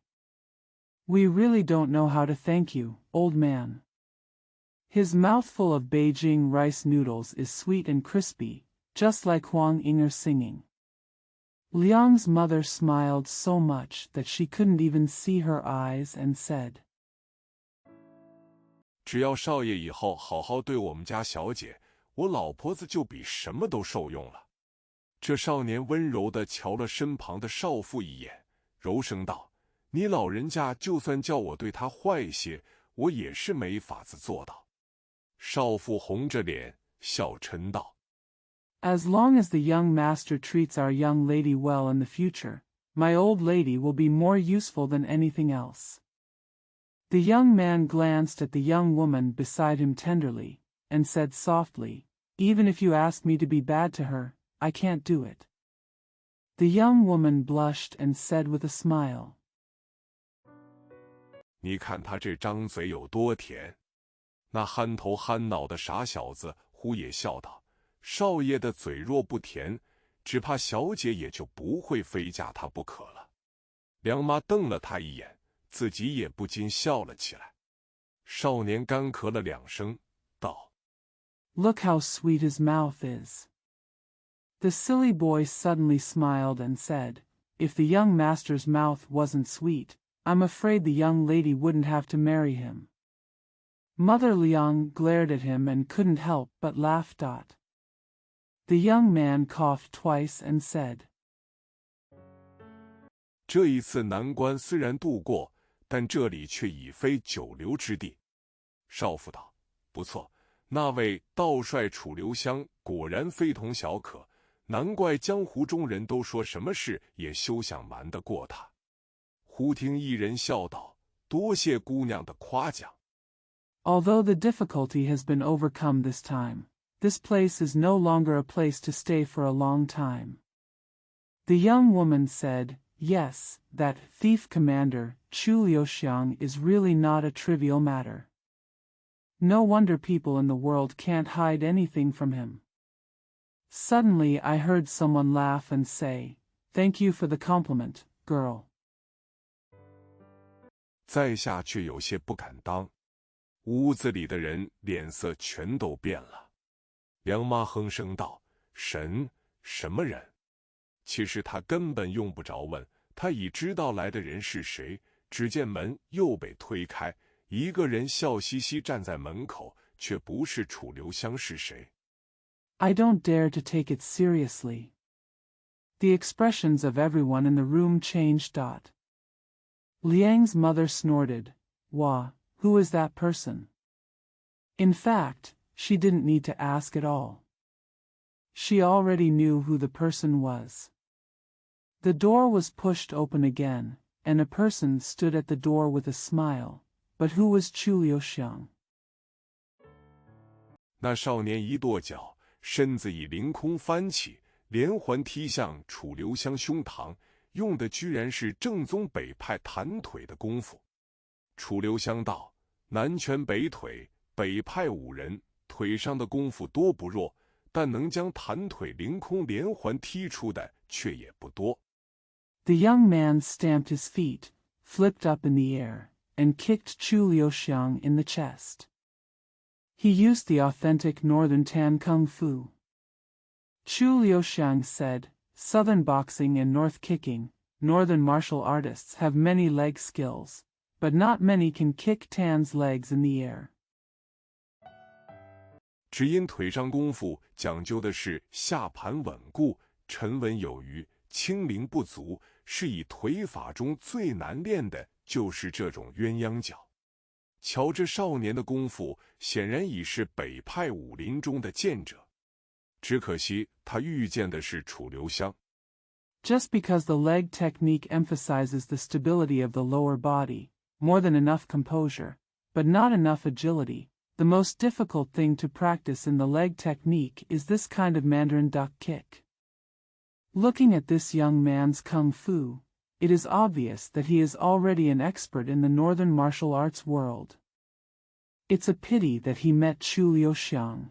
We really don't know how to thank you, old man." His mouthful of Beijing rice noodles is sweet and crispy, just like Huang Yinger singing. Liang's mother smiled so much that she couldn't even see her eyes and said, 只要少爷以后好好对我们家小姐，我老婆子就比什么都受用了。这少年温柔地瞧了身旁的少妇一眼，柔声道：“你老人家就算叫我对她坏些，我也是没法子做到。”少妇红着脸笑嗔道： As long as the young master treats our young lady well in the future, my old lady will be more useful than anything else. The young man glanced at the young woman beside him tenderly, and said softly, "Even if you ask me to be bad to her, I can't do it." The young woman blushed and said with a smile, 你看他这张嘴有多甜。那憨头憨脑的傻小子忽也笑道：“少爷的嘴若不甜，只怕小姐也就不会非嫁他不可了。”梁妈瞪了他一眼，自己也不禁笑了起来。少年干咳了2声，道 "Look how sweet his mouth is." The silly boy suddenly smiled and said, "If the young master's mouth wasn't sweet, I'm afraid the young lady wouldn't have to marry him." Mother Liang glared at him and couldn't help but laugh. The young man coughed twice and said, 这一次难关虽然度过，但这里却已非久留之地。少妇道：“不错，那位道帅楚留香果然非同小可，难怪江湖中人都说什么事也休想瞒得过他。”忽听一人笑道：“多谢姑娘的夸奖。” Although the difficulty has been overcome this time, this place is no longer a place to stay for a long time. The young woman said, "Yes, that thief commander, Chu Liuxiang, is really not a trivial matter. No wonder people in the world can't hide anything from him." Suddenly I heard someone laugh and say, "Thank you for the compliment, girl." 在下却有些不敢当。屋子里的人脸色全都变了。梁妈哼声道：“神，什么人？”其实他根本用不着问，他已知道来的人是谁。只见门又被推开，一个人笑嘻嘻站在门口，却不是楚留香是谁？ I don't dare to take it seriously. The expressions of everyone in the room changed. Liang's mother snorted, "Wah, who is that person?" In fact, she didn't need to ask at all. She already knew who the person was. The door was pushed open again, and a person stood at the door with a smile. But who was Chu Liuxiang? 那少年一跺脚，身子已凌空翻起，连环踢向楚留香胸膛，用的居然是正宗北派弹腿的功夫。楚留香道：“南拳北腿，北派武人，腿上的功夫多不弱，但能将弹腿凌空连环踢出的却也不多。” The young man stamped his feet, flipped up in the air, and kicked Chu Liuxiang in the chest. He used the authentic northern Tan Kung Fu. Chu Liuxiang said, "Southern boxing and north kicking, northern martial artists have many leg skills, but not many can kick Tan's legs in the air." 只因腿上功夫讲究的是下盘稳固、沉稳有余、轻灵不足，是以腿法中最难练的就是这种鸳鸯脚。瞧这少年的功夫，显然已是北派武林中的剑者。只可惜他遇见的是楚留香。Just because the leg technique emphasizes the stability of the lower body, more than enough composure, but not enough agility, the most difficult thing to practice in the leg technique is this kind of Mandarin duck kick. Looking at this young man's kung fu, it is obvious that he is already an expert in the northern martial arts world. It's a pity that he met Chu Liuxiang.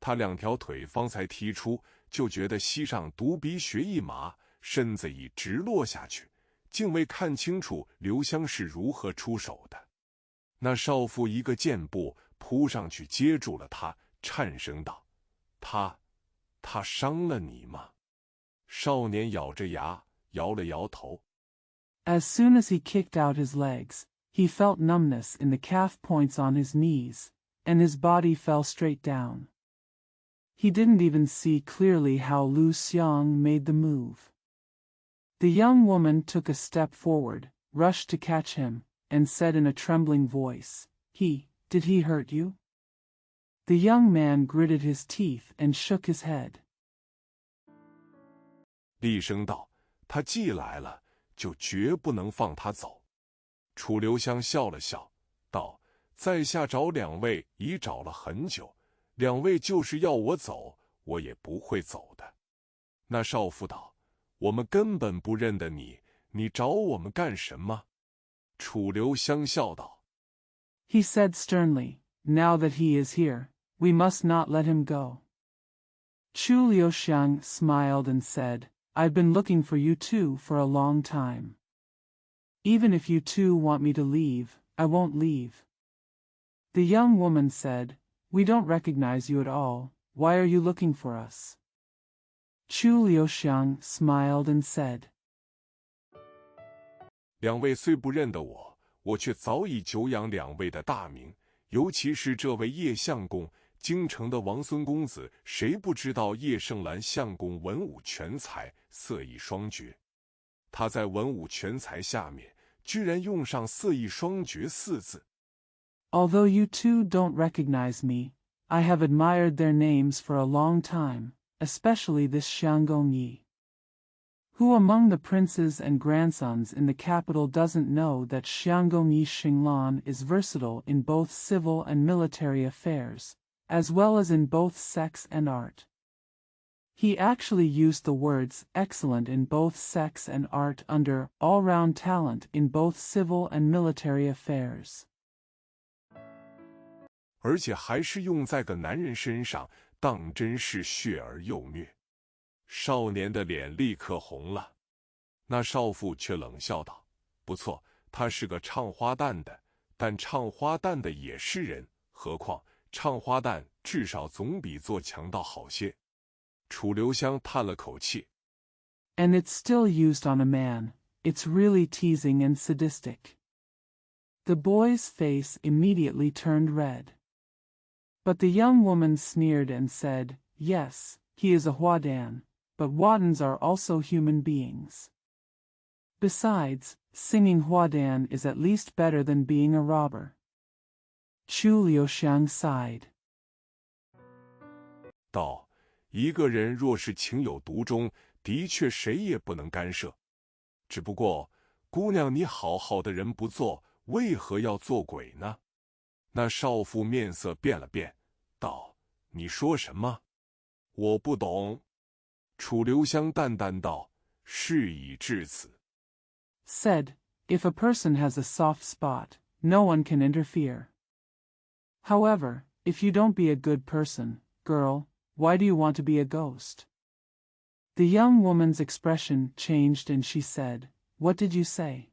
他2条腿方才踢出，就觉得膝上独鼻血一麻，身子已直落下去，竟未看清楚刘香是如何出手的。那少妇一个箭步扑上去接住了他，颤声道：“他伤了你吗？”少年咬着牙，摇了摇头。As soon as he kicked out his legs, he felt numbness in the calf points on his knees, and his body fell straight down. He didn't even see clearly how Lu Xiang made the move. The young woman took a step forward, rushed to catch him, and said in a trembling voice, Did he hurt you? The young man gritted his teeth and shook his head. 厉声道：“他既来了，就绝不能放他走。”楚留香笑了笑，道：“在下找2位已找了很久，2位就是要我走，我也不会走的。”那少妇道：“我们根本不认得你，你找我们干什么？”楚留香笑道 He said sternly, Now that he is here, we must not let him go. Chu Liuxiang smiled and said, I've been looking for you two for a long time. Even if you two want me to leave, I won't leave. The young woman said, We don't recognize you at all, why are you looking for us? Chu Liuxiang smiled and said, 2位虽不认得我，我却早已久仰2位的大名，尤其是这位叶相公，京城的王孙公子，谁不知道叶盛兰相公文武全才，色艺双绝？他在文武全才下面，居然用上色艺双绝4字。Although you two don't recognize me, I have admired their names for a long time, especially this Xianggong Yi. Who among the princes and grandsons in the capital doesn't know that Xianggong Yi Xinglan is versatile in both civil and military affairs, as well as in both sex and art? He actually used the words excellent in both sex and art under all-round talent in both civil and military affairs. 而且还是用在个男人身上，当真是血儿又虐。少年的脸立刻红了，那少妇却冷笑道：“不错，他是个唱花旦的，但唱花旦的也是人，何况唱花旦至少总比做强盗好些。”楚留香叹了口气。And it's still used on a man, it's really teasing and sadistic. The boy's face immediately turned red. But the young woman sneered and said, Yes, he is a Huadan, but Wadans are also human beings. Besides, singing Huadan is at least better than being a robber. Chu Liuxiang sighed. 道：“一个人若是情有独钟，的确谁也不能干涉。只不过，姑娘你好好的人不做，为何要做鬼呢？”那少妇面色变了变，道：“你说什么？我不懂。”楚留香淡淡道：“事已至此。” Said, if a person has a soft spot, no one can interfere. However, if you don't be a good person, girl, why do you want to be a ghost? The young woman's expression changed and she said, What did you say?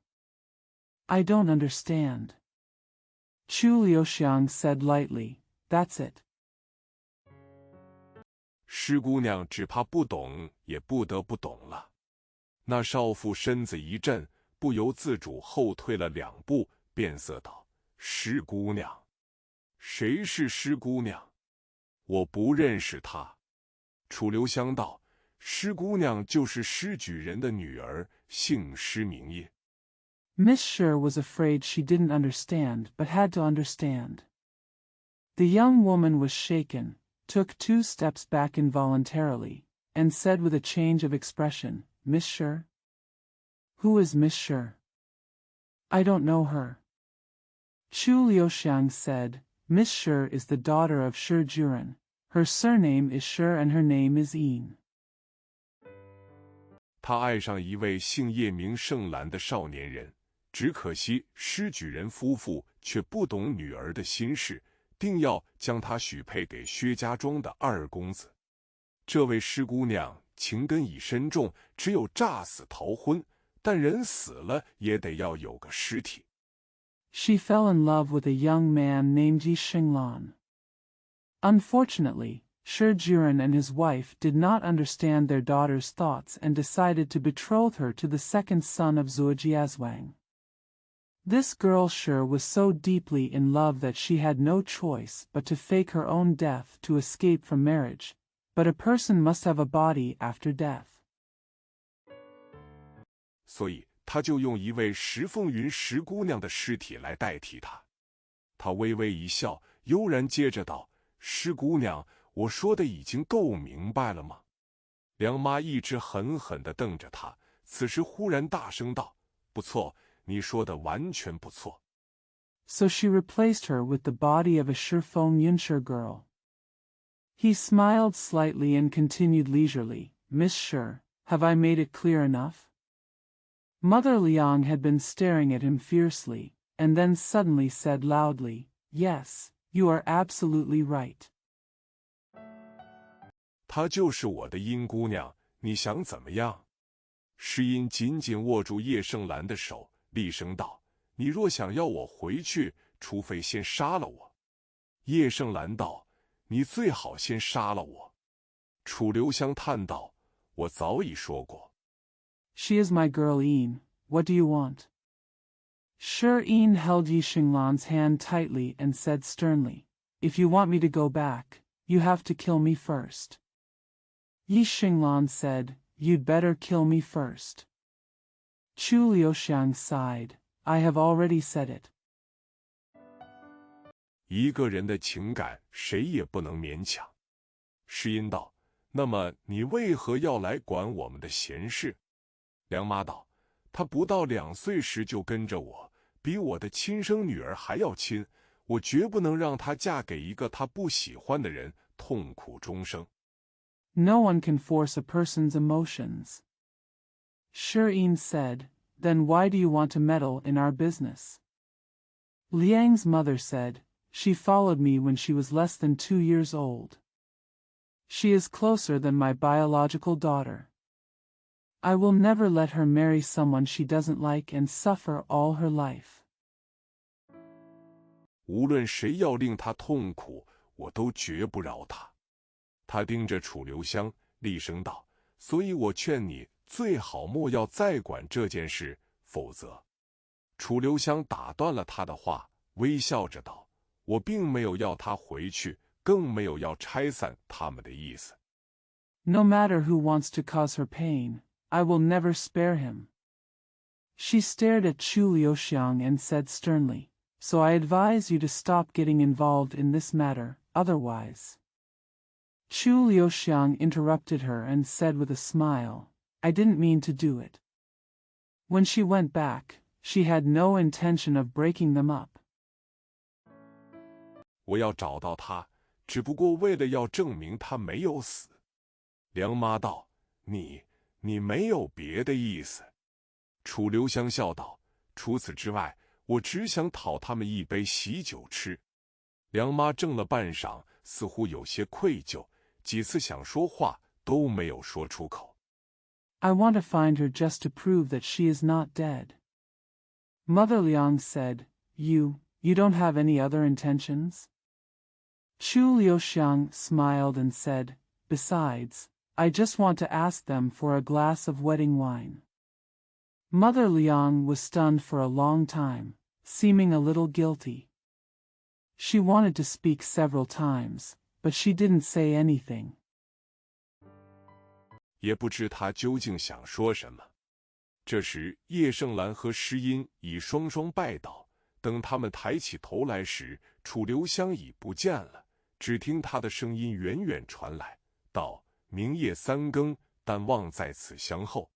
I don't understand. Chu Liuxiang said lightly, That's it. 师姑娘只怕不懂，也不得不懂了。那少妇身子一震，不由自主后退了2步，变色道：“师姑娘，谁是师姑娘？我不认识她。”楚留香道：“师姑娘就是施举人的女儿，姓施名业。” Miss Sher was afraid she didn't understand but had to understand. The young woman was shaken, took 2 steps back involuntarily, and said with a change of expression, Miss Sher? Who is Miss Sher? I don't know her. Chu Liuxiang said, Miss Sher is the daughter of Shi Juren. Her surname is Sher and her name is Yin. 他爱上一位姓叶名盛兰的少年人，只可惜施举人夫妇却不懂女儿的心事，定要将她许配给薛家庄的二公子。这位施姑娘情根已深重，只有诈死逃婚，但人死了也得要有个尸体。She fell in love with a young man named Yi Xinglan. Unfortunately, Shi Juren and his wife did not understand their daughter's thoughts and decided to betroth her to the second son of Zhuo Jiazwang. This girl Shi was so deeply in love that she had no choice but to fake her own death to escape from marriage, but a person must have a body after death. 所以他就用一位石凤云石姑娘的尸体来代替她。他微微一笑，悠然接着道：“施姑娘，我说的已经够明白了吗？”梁妈一直狠狠地瞪着他，此时忽然大声道：“不错，你说的完全不错。” So she replaced her with the body of a Shifeng Yunshi girl. He smiled slightly and continued leisurely, Miss Shi, have I made it clear enough? Mother Liang had been staring at him fiercely, and then suddenly said loudly, Yes, you are absolutely right. 她就是我的殷姑娘，你想怎么样？诗音紧紧握住叶盛兰的手，厉声道：“你若想要我回去，除非先杀了我。”叶盛兰道：“你最好先杀了我。”楚留香叹道：“我早已说过。” She is my girl Yin, what do you want? Shi Yin held Yi Xinglan's hand tightly and said sternly, If you want me to go back, you have to kill me first. Yi Xinglan said, You'd better kill me first. Chu Liuxiang sighed, I have already said it. 一个人的情感，谁也不能勉强。诗音道：“那么你为何要来管我们的闲事？”梁妈道：“她不到2岁时就跟着我，比我的亲生女儿还要亲，我绝不能让她嫁给一个她不喜欢的人，痛苦终生。” No one can force a person's emotions. Shi said, Then why do you want to meddle in our business? Liang's mother said, She followed me when she was less than 2 years old. She is closer than my biological daughter. I will never let her marry someone she doesn't like and suffer all her life. 无论谁要令她痛苦，我都绝不饶她。他盯着楚留香，厉声道：“所以我劝你最好莫要再管这件事，否则……”楚留香打断了他的话，微笑着道：“我并没有要他回去，更没有要拆散他们的意思。” No matter who wants to cause her pain, I will never spare him. She stared at Chu Liuxiang and said sternly, So I advise you to stop getting involved in this matter, otherwise. Chu Liuxiang interrupted her and said with a smile, I didn't mean to do it. When she went back, she had no intention of breaking them up. 我要找到他，只不过为了要证明他没有死。梁妈道：“你没有别的意思。”楚留香笑道：“除此之外，我只想讨他们一杯喜酒吃。”梁妈怔了半晌，似乎有些愧疚，几次想说话都没有说出口。I want to find her just to prove that she is not dead. Mother Liang said, You don't have any other intentions? Chu Liuxiang smiled and said, Besides, I just want to ask them for a glass of wedding wine. Mother Liang was stunned for a long time, seeming a little guilty. She wanted to speak several times, but she didn't say anything. 也不知他究竟想说什么。这时，叶盛兰和诗音已双双拜倒。等他们抬起头来时，楚留香已不见了。只听他的声音远远传来，道：“明夜三更，但望在此相候。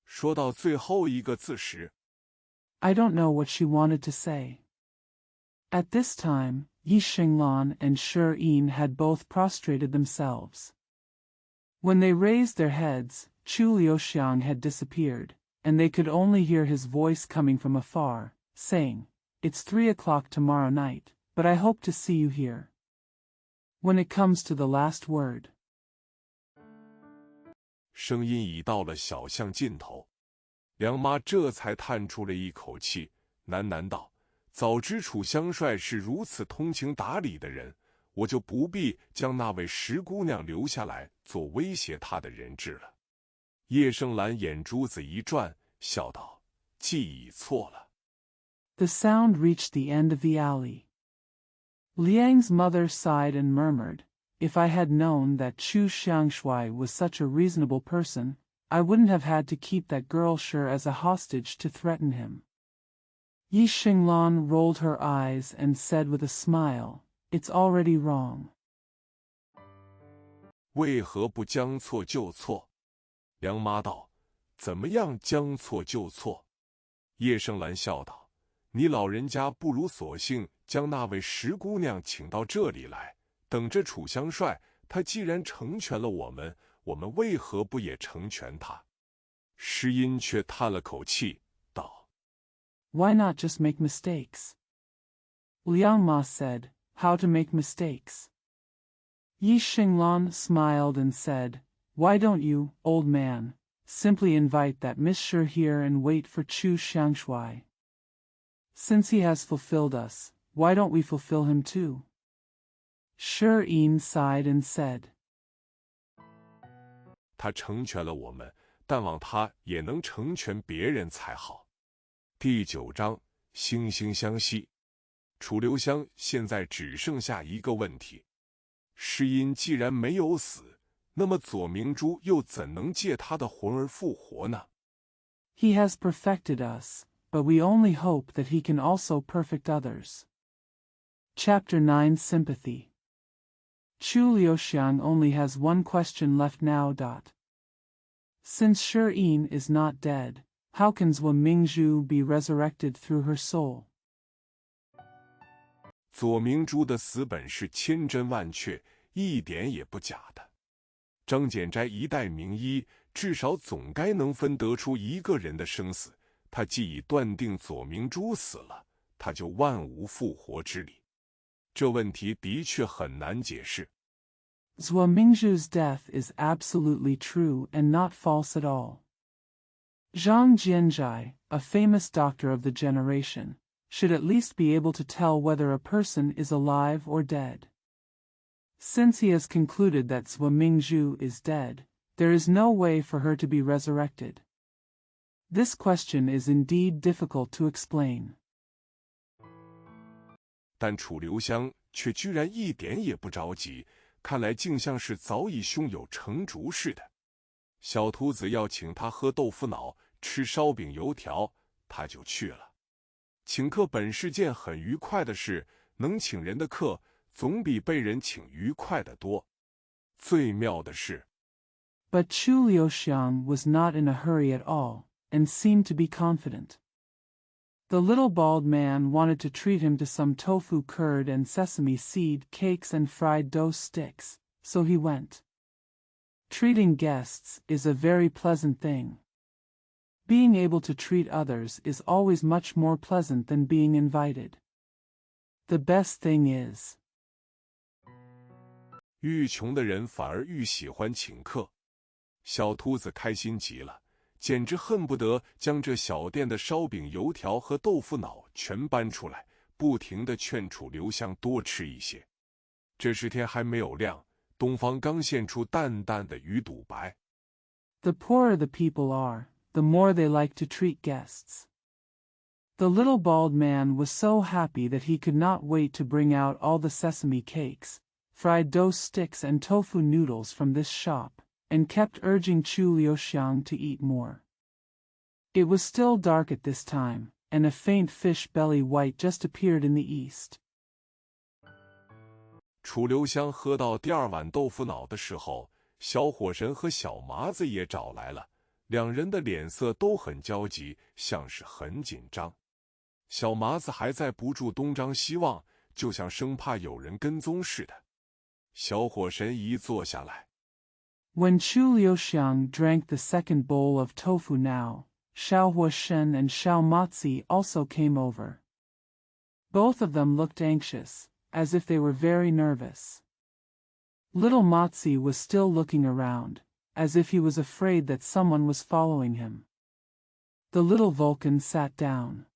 说到最后一个字时 I don't know what she wanted to say. At this time, Yi Xinglan and Shi Yin had both prostrated themselves. When they raised their heads, Chu Liuxiang had disappeared, and they could only hear his voice coming from afar, saying, "It's 3 o'clock tomorrow night, but I hope to see you here." When it comes to the last word, 声音已到了小巷尽头，梁妈这才叹出了一口气，喃喃道：“早知楚香帅是如此通情达理的人，我就不必将那位石姑娘留下来做威胁他的人质了。”叶盛兰眼珠子一转，笑道：“记忆错了。” The sound reached the end of the alley. Liang's mother sighed and murmured, "If I had known that Chu Xiangshui was such a reasonable person, I wouldn't have had to keep that girl Shi as a hostage to threaten him." Yi Xinglan rolled her eyes and said with a smile, "It's already wrong." 为何不将错就错？梁妈道：“怎么样将错就错？”叶盛兰笑道：“你老人家不如索性将那位石姑娘请到这里来，等着楚香帅。他既然成全了我们，我们为何不也成全他？”诗音却叹了口气，道 Why not just make mistakes? Liang Ma said, "How to make mistakes?" Yi Xinglan smiled and said, "Why don't you, old man, simply invite that Miss Shi here and wait for Chu Xiangshui? Since he has fulfilled us, why don't we fulfill him too?" Shi Yin sighed and said, 他成全了我们，但望他也能成全别人才好。第9章，惺惺相惜。楚留香现在只剩下一个问题：诗音既然没有死，那么左明珠又怎能借他的魂儿复活呢？ "He has perfected us, but we only hope that he can also perfect others." Chapter 9 Sympathy. Chu Liuxiang only has one question left now. Since Shi Yin is not dead, how can Zhuo Mingzhu be resurrected through her soul? 左明珠的死本是千真万确，一点也不假的。张简斋一代名医，至少总该能分得出一个人的生死。他既已断定左明珠死了，他就万无复活之理。这问题的确很难解释。Zhuo Mingzhu's death is absolutely true and not false at all. Zhang Jianzhai, a famous doctor of the generation, should at least be able to tell whether a person is alive or dead. Since he has concluded that Zhuo Mingzhu is dead, there is no way for her to be resurrected. This question is indeed difficult to explain. 但楚留香却居然一点也不着急，看来竟像是早已胸有成竹似的。小秃子要请他喝豆腐脑，吃烧饼油条，他就去了。请客本是件很愉快的事，能请人的客总比被人请愉快得多。最妙的是 But Chu Liuxiang was not in a hurry at all, and seemed to be confident. The little bald man wanted to treat him to some tofu curd and sesame seed cakes and fried dough sticks, so he went. Treating guests is a very pleasant thing. Being able to treat others is always much more pleasant than being invited. The best thing is, 愈穷的人反而愈喜欢请客。小秃子开心极了，简直恨不得将这小店的烧饼油条和豆腐脑全搬出来，不停地劝楚留香多吃一些。这时天还没有亮，东方刚现出淡淡的鱼肚白。 the poorer the people are, the more they like to treat guests. The little bald man was so happy that he could not wait to bring out all the sesame cakes, fried dough sticks and tofu noodles from this shop, and kept urging Chu Liuxiang to eat more. It was still dark at this time, and a faint fish belly white just appeared in the east. 楚留香喝到第2碗豆腐脑的时候，小火神和小麻子也找来了，两人的脸色都很焦急，像是很紧张。小麻子还在不住东张西望，就像生怕有人跟踪似的。小火神一坐下来， When Chu Liuxiang drank the second bowl of tofu now, Xiao Huashen and Xiao Matzi also came over. Both of them looked anxious, as if they were very nervous. Little Matzi was still looking around, as if he was afraid that someone was following him. The little Vulcan sat down.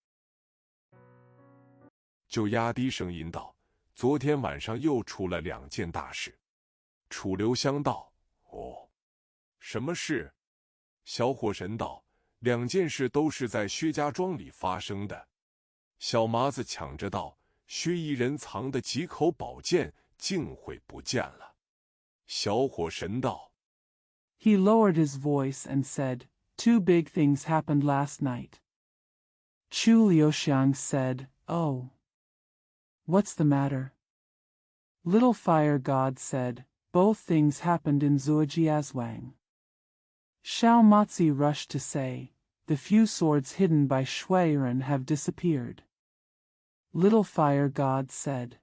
就压低声音道：“昨天晚上又出了2件大事。”楚留香道：“哦，什么事？”小火神道：“2件事都是在薛家庄里发生的。”小麻子抢着道：“薛夷人藏的几口宝剑竟会不见了。”小火神道 He lowered his voice and said, "Two big things happened last night." Chu Liuxiang said, "Oh. What's the matter?" Little Fire God said, "Both things happened in Zuojiazwang." Xiao Matzi rushed to say, "The few swords hidden by Shuiren have disappeared." Little Fire God said,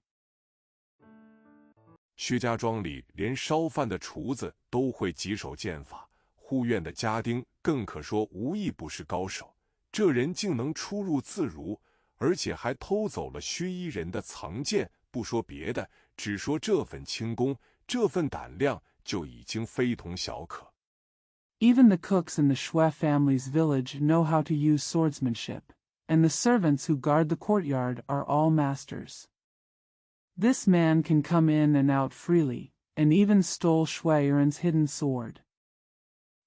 薛家庄里连烧饭的厨子都会几手剑法，护院的家丁更可说无一不是高手。这人竟能出入自如，而且还偷走了薛夷人的藏剑。不说别的，只说这份轻功，这份胆量就已经非同小可。 Even the cooks in the Shui family's village know how to use swordsmanship, and the servants who guard the courtyard are all masters. This man can come in and out freely, and even stole Shuiren's hidden sword.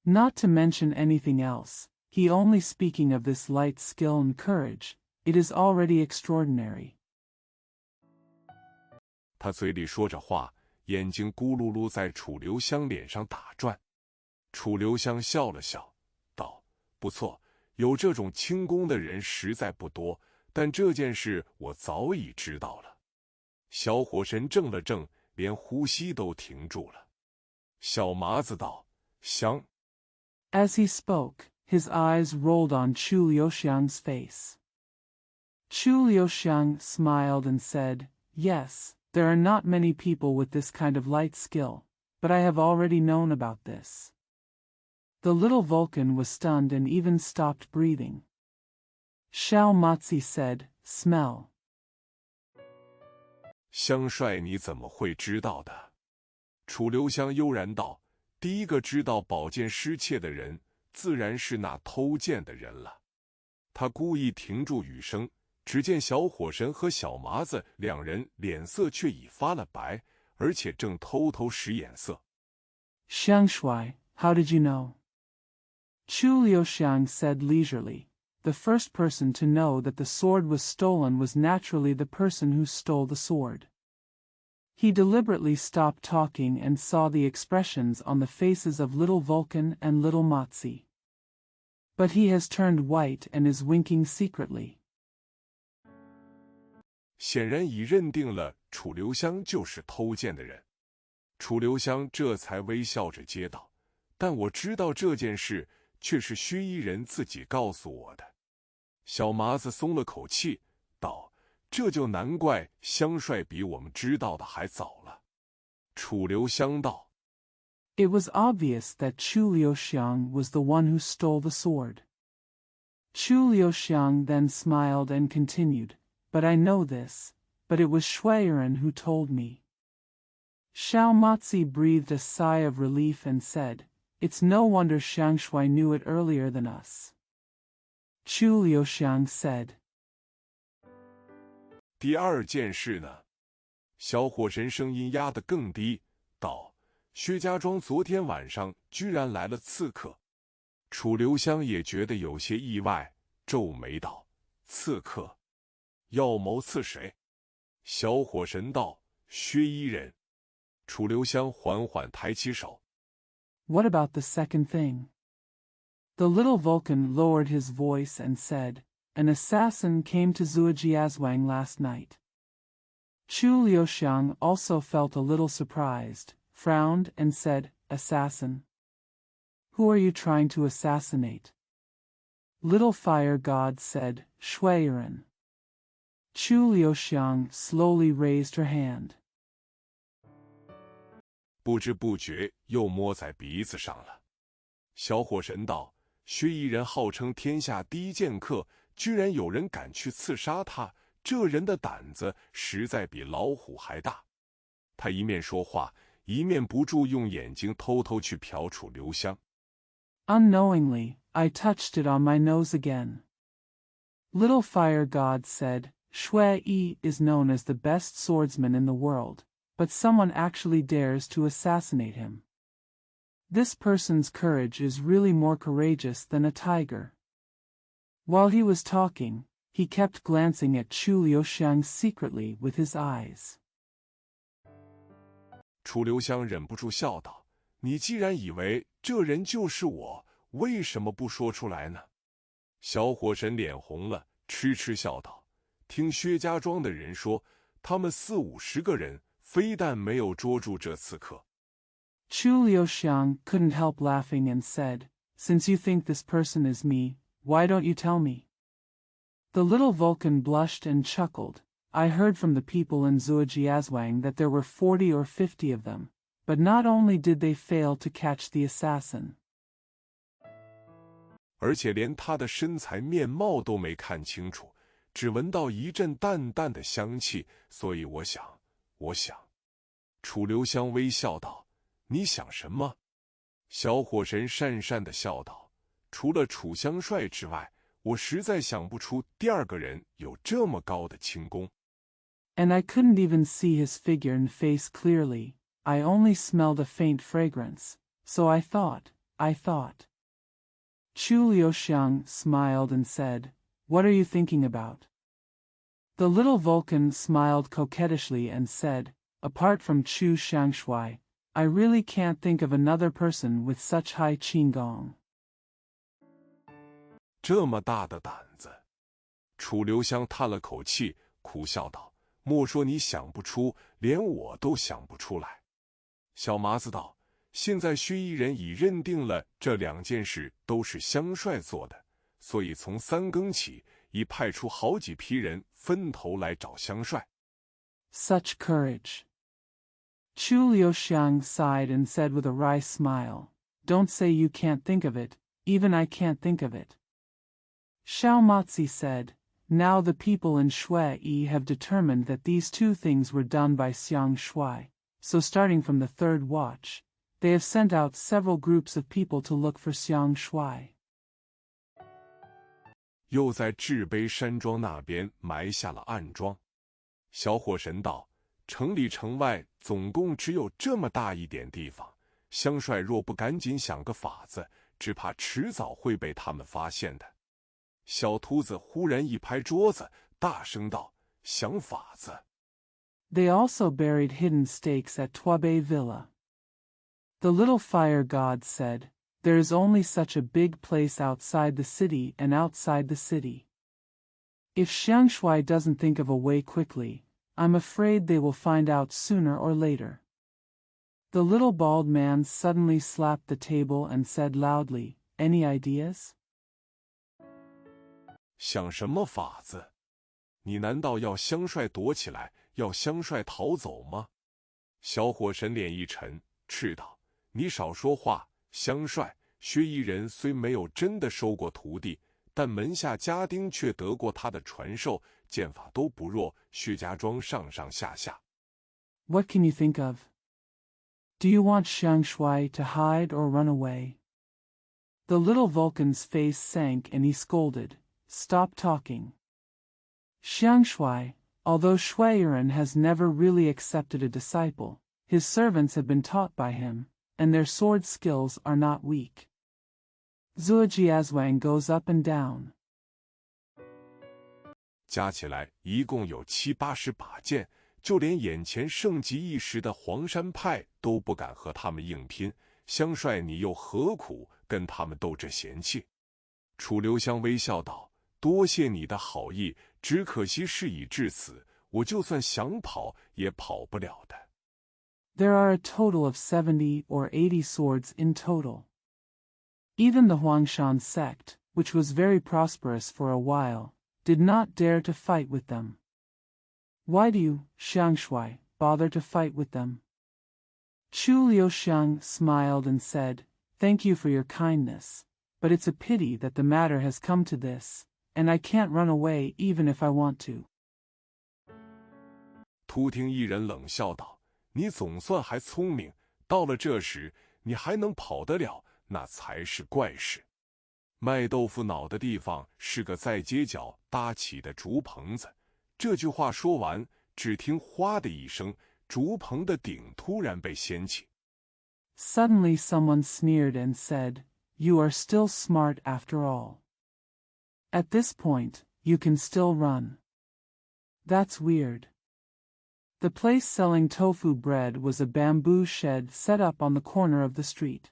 Not to mention anything else, he only speaking of this light skill and courage, it is already extraordinary. 他嘴里说着话，眼睛咕噜噜在楚留香脸上打转。楚留香笑了笑，道：“不错，有这种轻功的人实在不多，但这件事我早已知道了。”小火神怔了怔，连呼吸都停住了。小麻子道：“香。” As he spoke, his eyes rolled on Chu Liuxiang's face. Chu Liuxiang smiled and said, "Yes, there are not many people with this kind of light skill, but I have already known about this." The little Vulcan was stunned and even stopped breathing. Xiao Matzi said, "Smell." 香帅你怎么会知道的？楚留香悠然道：“第一个知道宝剑失窃的人，自然是那偷剑的人了。”他故意停住语声，只见小火神和小麻子2人脸色却已发了白，而且正偷偷使眼色。Xiang Shui, how did you know? Chu Liuxiang said leisurely. The first person to know that the sword was stolen was naturally the person who stole the sword. He deliberately stopped talking and saw the expressions on the faces of little Vulcan and little Matzi. But he has turned white and is winking secretly. 显然已认定了楚留香就是偷剑的人。楚留香这才微笑着接道：“但我知道这件事却是薛夷人自己告诉我的。”小麻子松了口气，道：“这就难怪香帅比我们知道的还早了。”楚留香道 It was obvious that Chu Liuxiang was the one who stole the sword. Chu Liuxiang then smiled and continued, "But I know this, but it was Shuiren who told me." Xiao Matzi breathed a sigh of relief and said, "It's no wonder Xiang Shui knew it earlier than us." Chu Liuxiang said. 第2件事呢？小火神声音压得更低，道：“薛家庄昨天晚上居然来了刺客。”楚留香也觉得有些意外，皱眉道：“刺客？要谋刺谁？”小火神道：“薛夷人。”楚留香缓缓抬起手。 What about the second thing? The little Vulcan lowered his voice and said, "An assassin came to Zuojiazwang last night." Chu Liuxiang also felt a little surprised, frowned, and said, assassin? Who are you trying to assassinate? Little Fire God said, Shuiren. Chu Liuxiang slowly raised her hand. 不知不觉又摸在鼻子上了。小火神道：“薛夷人号称天下第一剑客，居然有人敢去刺杀他，这人的胆子实在比老虎还大。”他一面说话，一面不住用眼睛偷偷去瞟楚留香。Unknowingly, I touched it on my nose again. Little Fire God said, Shui Yi is known as the best swordsman in the world, but someone actually dares to assassinate him. This person's courage is really more courageous than a tiger. While he was talking, he kept glancing at Chu Liuxiang secretly with his eyes. 楚留香忍不住笑道：“你既然以为这人就是我，为什么不说出来呢？”小火神脸红了，痴痴笑道：“听薛家庄的人说，他们40-50个人，非但没有捉住这刺客。” Chu Liuxiang couldn't help laughing and said, Since you think this person is me, why don't you tell me? The little Vulcan blushed and chuckled. I heard from the people in Zhuojiazhuang that there were 40 or 50 of them, but not only did they fail to catch the assassin, 而且连他的身材面貌都没看清楚，只闻到一阵淡淡的香气，所以我想。楚留香微笑道：“你想什么？”小火神讪讪地笑道：“除了楚香帅之外，我实在想不出第二个人有这么高的轻功。” And I couldn't even see his figure and face clearly, I only smelled a faint fragrance, so I thought. Chu Liuxiang smiled and said, What are you thinking about? The little Vulcan smiled coquettishly and said, Apart from Chu Shangshui, I really can't think of another person with such high qinggong. 这么大的胆子，楚留香叹了口气，苦笑道：“莫说你想不出，连我都想不出来。”小麻子道：“现在薛夷人已认定了这2件事都是香帅做的，所以从3更起，已派出好几批人分头来找香帅。” Such courage. Chu Liuxiang sighed and said with a wry smile, Don't say you can't think of it, even I can't think of it. Xiao Matzi said, Now the people in Shui Yi have determined that these 2 things were done by Xiang Shui, so starting from the 3rd watch, they have sent out several groups of people to look for Xiang Shui. 又在智碑山庄那边埋下了暗桩。小火神道：“城里城外总共只有这么大一点地方，香帅若不赶紧想个法子，只怕迟早会被他们发现的。”小秃子忽然一拍桌子，大声道：“想法子！” They also buried hidden stakes at Tuabei Villa. The little fire god said, There is only such a big place outside the city and outside the city. If Xiangshui doesn't think of a way quickly, I'm afraid they will find out sooner or later. The little bald man suddenly slapped the table and said loudly, Any ideas? 想什么法子？你难道要香帅躲起来，要香帅逃走吗？小火神脸一沉，斥道：“你少说话！香帅，薛夷人虽没有真的收过徒弟，但门下家丁却得过他的传授，剑法都不弱。薛家庄上上下下。” What can you think of? Do you want Xiangshui to hide or run away? The little Vulcan's face sank and he scolded, Stop talking. Xiangshui, although Shuiren has never really accepted a disciple, his servants have been taught by him, and their sword skills are not weak. Zhuojiazhuang goes up and down. 加起来一共有70-80把剑，就连眼前盛极一时的黄山派都不敢和他们硬拼。香帅，你又何苦跟他们斗这闲气？楚留香微笑道：“多谢你的好意，只可惜事已至此，我就算想跑也跑不了的。” There are a total of 70 or 80 swords in total. Even the Huangshan sect, which was very prosperous for a while, did not dare to fight with them. Why do you, Xiangshui, bother to fight with them? Chu Liuxiang smiled and said, "Thank you for your kindness, but it's a pity that the matter has come to this, and I can't run away even if I want to." 突听一人冷笑道：“你总算还聪明，到了这时，你还能跑得了，那才是怪事。”卖豆腐脑的地方是个在街角搭起的竹棚子。这句话说完，只听“哗”的一声，竹棚的顶突然被掀起。Suddenly someone sneered and said, "You are still smart after all. At this point, you can still run. That's weird." The place selling tofu bread was a bamboo shed set up on the corner of the street.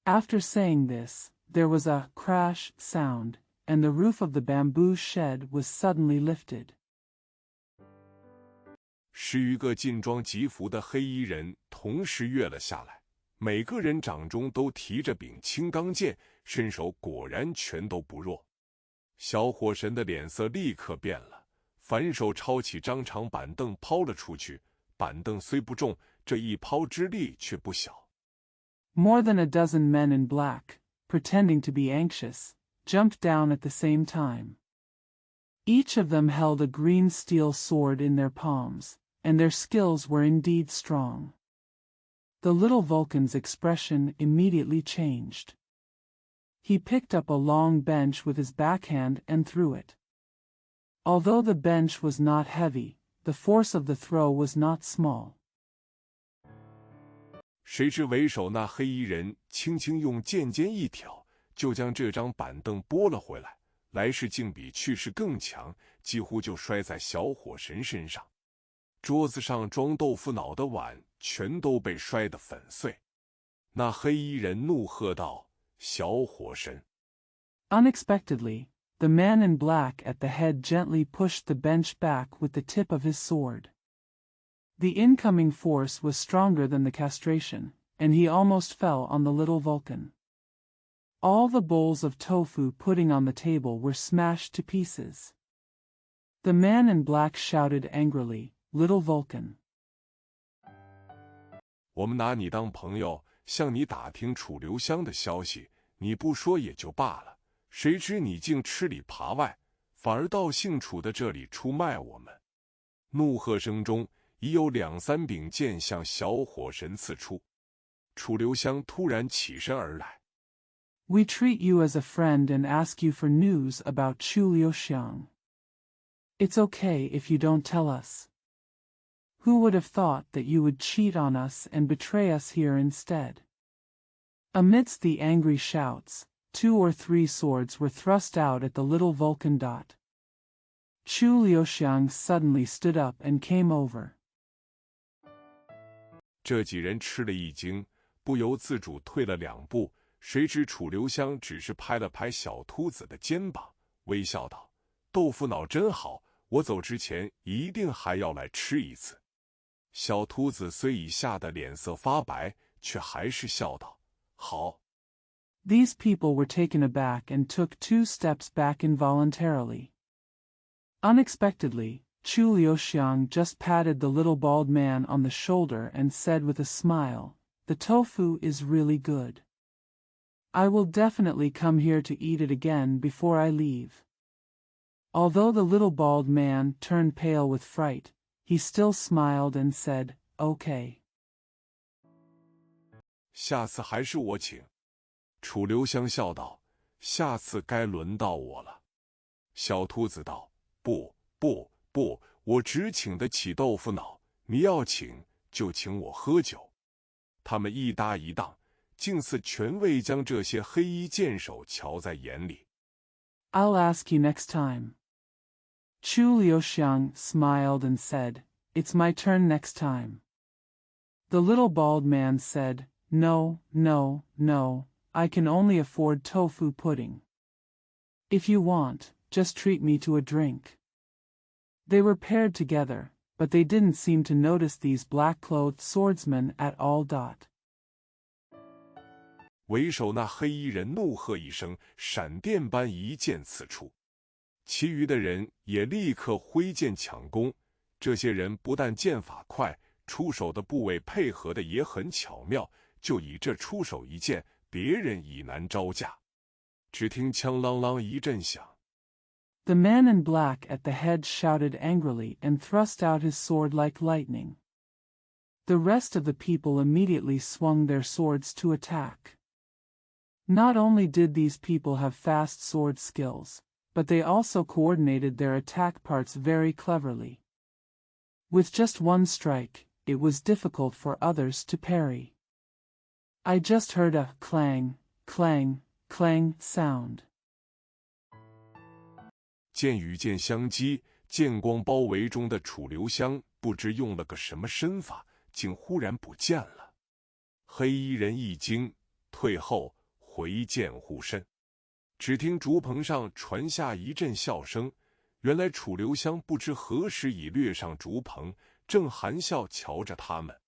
After saying this, there was a crash sound, and the roof of the bamboo shed was suddenly lifted. 10余个劲装吉服的黑衣人同时跃了下来，每个人掌中都提着柄青钢剑，身手果然全都不弱。小火神的脸色立刻变了，反手抄起张长板凳抛了出去。板凳虽不重，这一抛之力却不小。More than a dozen men in black, pretending to be anxious, jumped down at the same time. Each of them held a green steel sword in their palms, and their skills were indeed strong. The little Vulcan's expression immediately changed. He picked up a long bench with his backhand and threw it. Although the bench was not heavy, the force of the throw was not small. 谁知为首那黑衣人轻轻用剑尖一挑，就将这张板凳拨了回来，来势竟比去势更强，几乎就摔在小火神身上。桌子上装豆腐脑的碗全都被摔得粉碎。那黑衣人怒喝道：“小火神！” Unexpectedly, the man in black at the head gently pushed the bench back with the tip of his sword. The incoming force was stronger than the castration, and he almost fell on the little Vulcan. All the bowls of tofu pudding on the table were smashed to pieces. The man in black shouted angrily, "Little Vulcan! 我们拿你当朋友，向你打听楚留香的消息，你不说也就罢了，谁知你竟吃里扒外，反而到姓楚的这里出卖我们！”怒喝声中，已有2、3柄剑向小火神刺出。楚留香突然起身而来。"We treat you as a friend and ask you for news about Chu Liuxiang. It's okay if you don't tell us. Who would have thought that you would cheat on us and betray us here instead?" Amidst the angry shouts, 2 or 3 swords were thrust out at the little Vulcan. Chu Liuxiang suddenly stood up and came over. 这几人吃了一惊，不由自主退了2步。谁知楚留香只是拍了拍小秃子的肩膀，微笑道：“豆腐脑真好，我走之前一定还要来吃一次。”小秃子虽已吓得脸色发白，却还是笑道：“好。” These people were taken aback and took 2 steps back involuntarily. Unexpectedly, Chu Liuxiang just patted the little bald man on the shoulder and said with a smile, "The tofu is really good. I will definitely come here to eat it again before I leave." Although the little bald man turned pale with fright, he still smiled and said, "Okay." 下次还是我请。楚留香笑道：“下次该轮到我了。”小秃子道：“不，我只请得起豆腐脑，你要请就请我喝酒。”他们一搭一档，竟似全未将这些黑衣剑手瞧在眼里。"I'll ask you next time." Chu Liuxiang smiled and said, "It's my turn next time." The little bald man said, "No, I can only afford tofu pudding. If you want, just treat me to a drink." They were paired together, but they didn't seem to notice these black-clothed swordsmen at all. 为首那黑衣人怒喝一声，闪电般一剑刺出，其余的人也立刻挥剑抢攻。这些人不但剑法快，出手的部位配合的也很巧妙，就以这出手一剑，别人已难招架。只听枪啷啷一阵响。The man in black at the head shouted angrily and thrust out his sword like lightning. The rest of the people immediately swung their swords to attack. Not only did these people have fast sword skills, but they also coordinated their attack parts very cleverly. With just one strike, it was difficult for others to parry. I just heard a clang, clang, clang sound. 剑与剑相击，剑光包围中的楚留香不知用了个什么身法，竟忽然不见了。黑衣人一惊，退后回剑护身。只听竹棚上传下一阵笑声，原来楚留香不知何时已掠上竹棚，正含笑瞧着他们。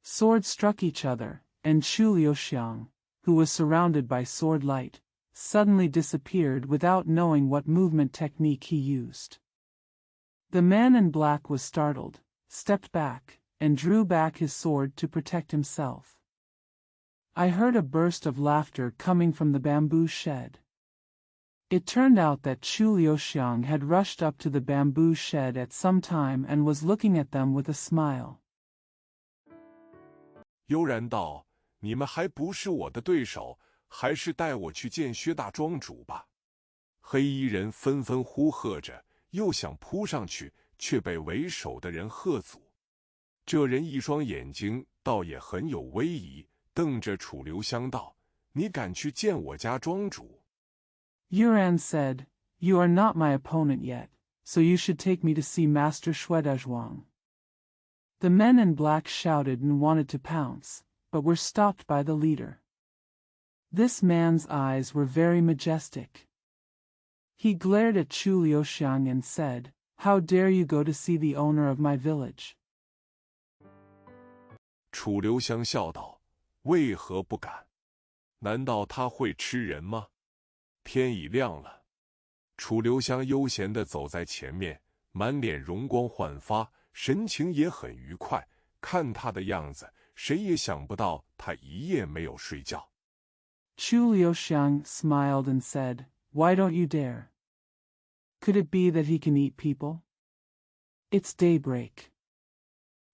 Swords struck each other, and Chu Liuxiang, who was surrounded by sword light, suddenly disappeared without knowing what movement technique he used. The man in black was startled, stepped back, and drew back his sword to protect himself. I heard a burst of laughter coming from the bamboo shed. It turned out that Chu Liuxiang had rushed up to the bamboo shed at some time and was looking at them with a smile. 悠然道：“你们还不是我的对手，还是带我去见薛大庄主吧。”黑衣人纷纷呼喝着，又想扑上去，却被为首的人喝阻。这人一双眼睛倒也很有威仪，瞪着楚留香道：“你敢去见我家庄主？” Yuran said, "You are not my opponent yet, so you should take me to see Master Shuedazhuang." The men in black shouted and wanted to pounce, but were stopped by the leader. This man's eyes were very majestic. He glared at Chu Liuxiang and said, "How dare you go to see the owner of my village?" 楚留香笑道：“为何不敢？难道他会吃人吗？”天已亮了，楚留香悠闲地走在前面，满脸容光焕发，神情也很愉快。看他的样子，谁也想不到他一夜没有睡觉。Chu Liuxiang smiled and said, "Why don't you dare? Could it be that he can eat people? It's daybreak."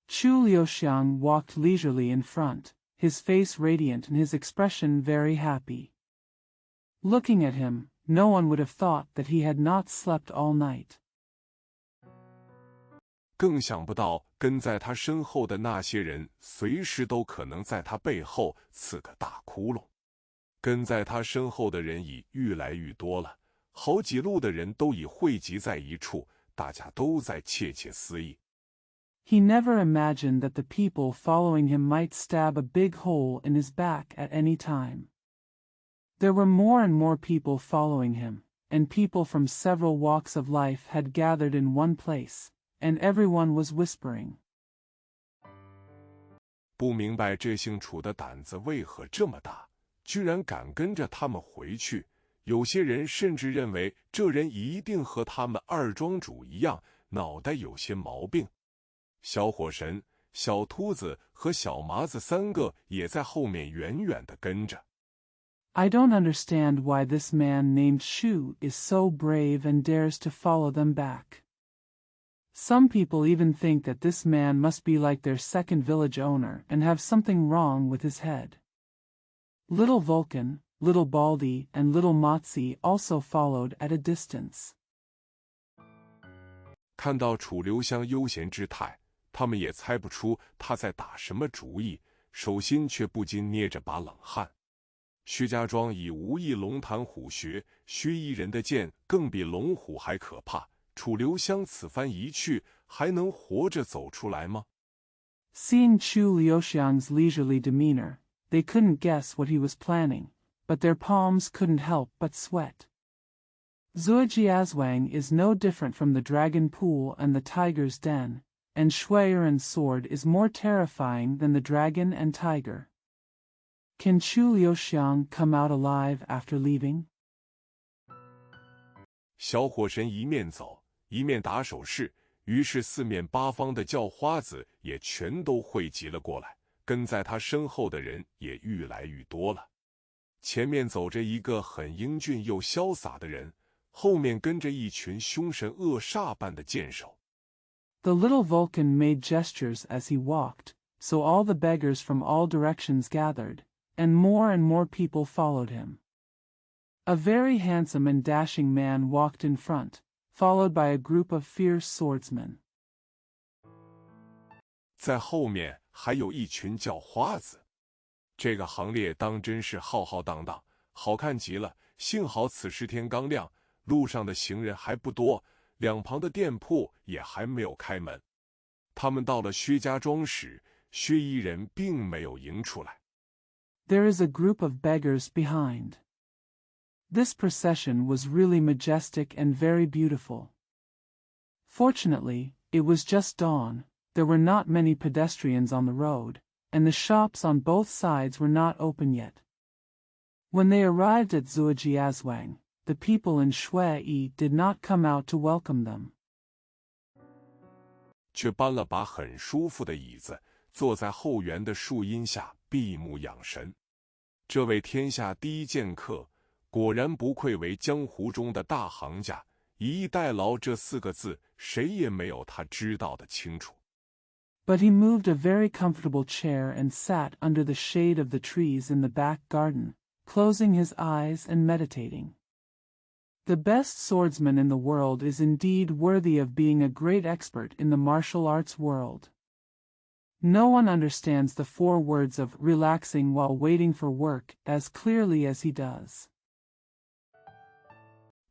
Chu Liuxiang walked leisurely in front, his face radiant and his expression very happy. Looking at him, no one would have thought that he had not slept all night. 更想不到，跟在他身后的那些人，随时都可能在他背后刺个大窟窿。跟在他身后的人已愈来愈多了，好几路的人都已汇集在一处，大家都在窃窃私语。He never imagined that the people following him might stab a big hole in his back at any time. There were more and more people following him, and people from several walks of life had gathered in one place, and everyone was whispering. 不明白这姓楚的胆子为何这么大，居然敢跟着他们回去。有些人甚至认为这人一定和他们二庄主一样，脑袋有些毛病。小火神、小秃子和小麻子三个也在后面远远地跟着。I don't understand why this man named Shu is so brave and dares to follow them back. Some people even think that this man must be like their second village owner and have something wrong with his head. Little Vulcan, Little Baldy, and Little Motzi also followed at a distance. 看到楚留香悠闲之态，他们也猜不出他在打什么主意，手心却不禁捏着把冷汗。薛家庄已无意龙潭虎穴，薛衣人的剑更比龙虎还可怕。楚留香此番一去，还能活着走出来吗？ Seeing Chu Liuxiang's leisurely demeanor, they couldn't guess what he was planning, but their palms couldn't help but sweat. Zuojiazwang is no different from the dragon pool and the tiger's den. and Shuiren's sword is more terrifying than the dragon and tiger. Can Chu Liuxiang come out alive after leaving? 小火神一面走，一面打手势，于是四面八方的叫花子也全都汇集了过来，跟在他身后的人也愈来愈多了。前面走着一个很英俊又潇洒的人，后面跟着一群凶神恶煞般的剑手。The little Vulcan made gestures as he walked, so all the beggars from all directions gathered, and more people followed him. A very handsome and dashing man walked in front, followed by a group of fierce swordsmen. 在后面还有一群叫花子，这个行列当真是浩浩荡荡，好看极了。幸好此时天刚亮，路上的行人还不多，两旁的店铺也还没有开门。他们到了薛家庄时，薛衣人并没有迎出来。There is a group of beggars behind. This procession was really majestic and very beautiful. Fortunately, it was just dawn, there were not many pedestrians on the road, and the shops on both sides were not open yet. When they arrived at Zuojiazwang, the people in Shui did not come out to welcome them. 却搬了把很舒服的椅子，坐在后园的树荫下闭目养神。这位天下第一剑客，果然不愧为江湖中的大行家，以逸待劳这4个字，谁也没有他知道的清楚。But he moved a very comfortable chair and sat under the shade of the trees in the back garden, closing his eyes and meditating. The best swordsman in the world is indeed worthy of being a great expert in the martial arts world. No one understands the 4 words of relaxing while waiting for work as clearly as he does.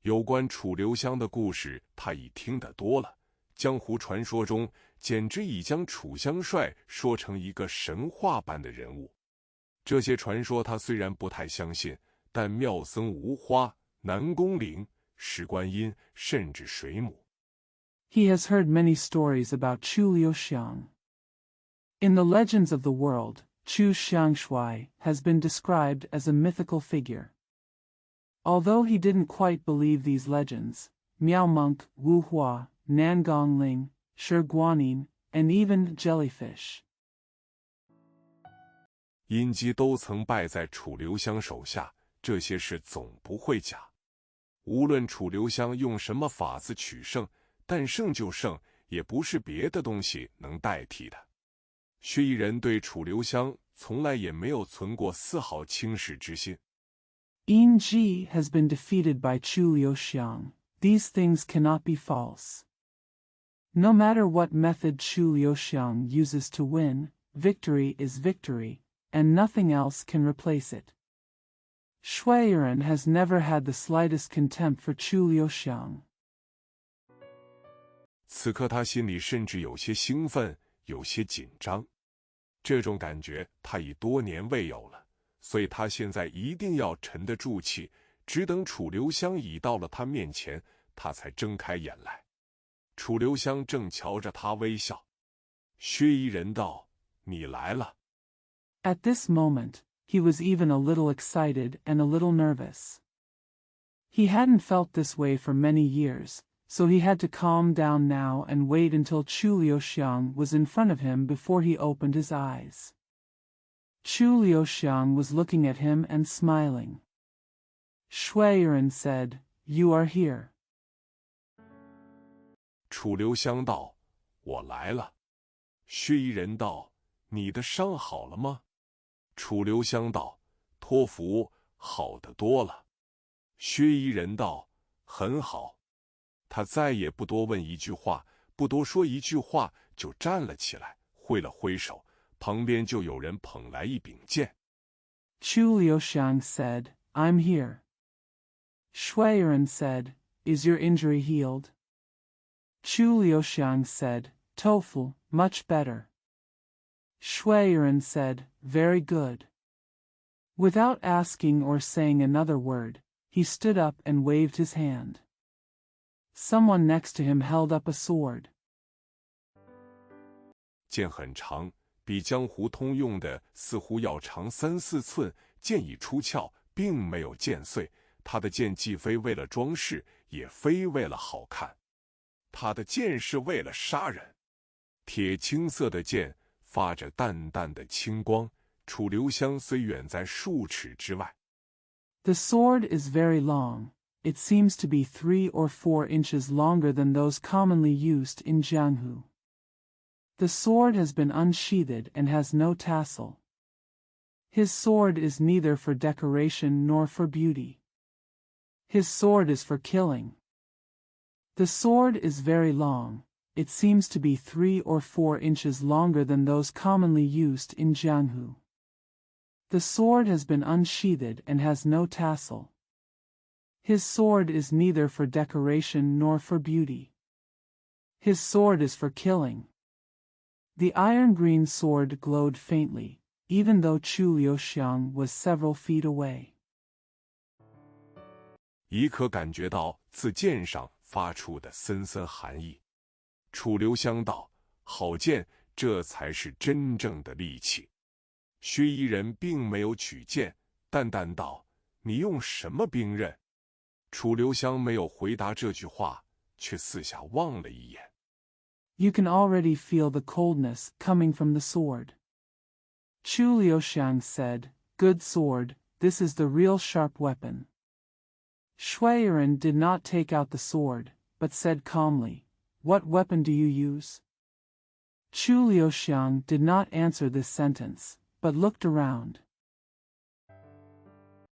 有关楚留香的故事，他已听得多了。江湖传说中，简直已将楚香帅说成一个神话般的人物。这些传说他虽然不太相信，但妙僧无花、南宫灵、石观音，甚至水母。He has heard many stories about Chu Liuxiang. In the legends of the world, Chu Xiangshui has been described as a mythical figure. Although he didn't quite believe these legends, Miao Monk, Wu Hua, Nangong Ling, Shi Guanyin, and even jellyfish. 阴姬都曾败在楚留香手下，这些事总不会假。无论楚留香用什么法子取胜，但胜就胜，也不是别的东西能代替的。薛衣人对楚留香从来也没有存过丝毫轻视之心。Yin Ji has been defeated by Chu Liuxiang. These things cannot be false. No matter what method Chu Liuxiang uses to win, victory is victory, and nothing else can replace it. Shuiren has never had the slightest contempt for Chu Liuxiang. 此刻他心里甚至有些兴奋，有些紧张。这种感觉他已多年未有了，所以他现在一定要沉得住气，只等楚留香已到了他面前，他才睁开眼来。楚留香正瞧着他微笑。薛衣人道：“你来了。” At this moment, he was even a little excited and a little nervous. He hadn't felt this way for many years, so he had to calm down now and wait until Chu Liuxiang was in front of him before he opened his eyes. Chu Liuxiang was looking at him and smiling. Shuiren said, "You are here." 楚留香道：“我来了。”薛衣人道：“你的伤好了吗？”楚留香道：“托福，好得多了。”薛衣人道：“很好。”他再也不多问一句话，不多说一句话，就站了起来，挥了挥手，旁边就有人捧来一柄剑。Chu Liuxiang said, "I'm here." Shuiren said, "Is your injury healed?" Chu Liuxiang said, "Tofu, much better." Shuiren said, "Very good." Without asking or saying another word, he stood up and waved his hand. Someone next to him held up a sword. 剑很长，比江湖通用的似乎要长3-4寸，剑已出鞘，并没有剑碎。他的剑既非为了装饰，也非为了好看，他的剑是为了杀人。铁青色的剑发着淡淡的青光，楚留香虽远在数尺之外。The sword is very long. It seems to be 3 or 4 inches longer than those commonly used in Jianghu. The sword has been unsheathed and has no tassel. His sword is neither for decoration nor for beauty. His sword is for killing. The sword is very long. It seems to be 3 or 4 inches longer than those commonly used in Jianghu. The sword has been unsheathed and has no tassel. His sword is neither for decoration nor for beauty. His sword is for killing. The iron-green sword glowed faintly, even though Chu Liuxiang was several feet away. 已可感觉到自剑上发出的森森寒意。楚留香道：“好剑，这才是真正的利器。”薛夷人并没有取剑，淡淡道：“你用什么兵刃？”楚留香没有回答这句话，却四下望了一眼。You can already feel the coldness coming from the sword. Chu Liuxiang said, "Good sword, this is the real sharp weapon." Shuiren did not take out the sword, but said calmly, "What weapon do you use?" Chu Liuxiang did not answer this sentence, but looked around.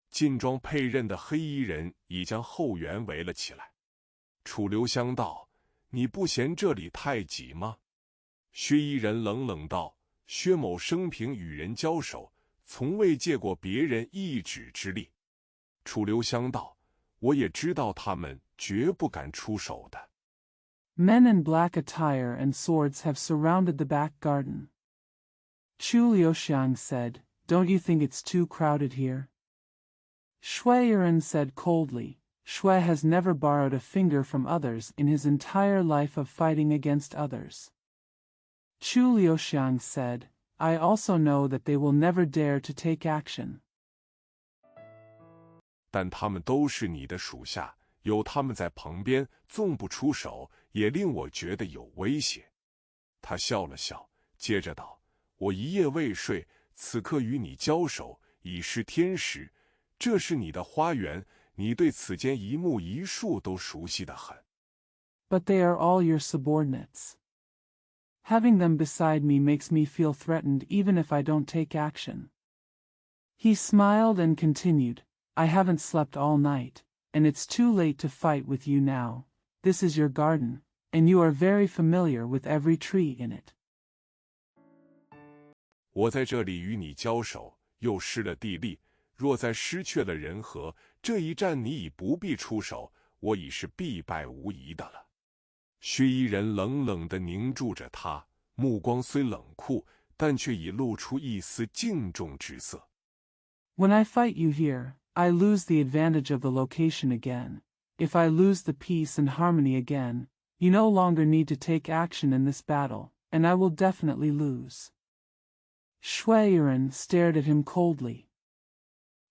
劲装配刃的黑衣人已将后园围了起来。楚留香道：“你不嫌这里太挤吗？”薛夷人冷冷道：“薛某生平与人交手，从未借过别人一指之力。”楚留香道：“我也知道他们绝不敢出手的。” Men in black attire and swords have surrounded the back garden. Chu Liuxiang said, "Don't you think it's too crowded here?" Shuiren said coldly, "Shui has never borrowed a finger from others in his entire life of fighting against others." Chu Liuxiang said, "I also know that they will never dare to take action." 但他们都是你的属下，有他们在旁边，纵不出手，也令我觉得有威胁。他笑了笑，接着道：“我一夜未睡，此刻与你交手，已是天时。这是你的花园，你对此间一木一树都熟悉得很。” But they are all your subordinates. Having them beside me makes me feel threatened even if I don't take action. He smiled and continued, "I haven't slept all night, and it's too late to fight with you now. This is your garden, and you are very familiar with every tree in it. 我在这里与你交手，又失了地利。若再失去了人和，这一战你已不必出手，我已是必败无疑的了。”薛夷人冷冷地凝住着他，目光虽冷酷，但却已露出一丝敬重之色。When I fight you here, I lose the advantage of the location again. If I lose the peace and harmony again, you no longer need to take action in this battle, and I will definitely lose. Shuiren stared at him coldly.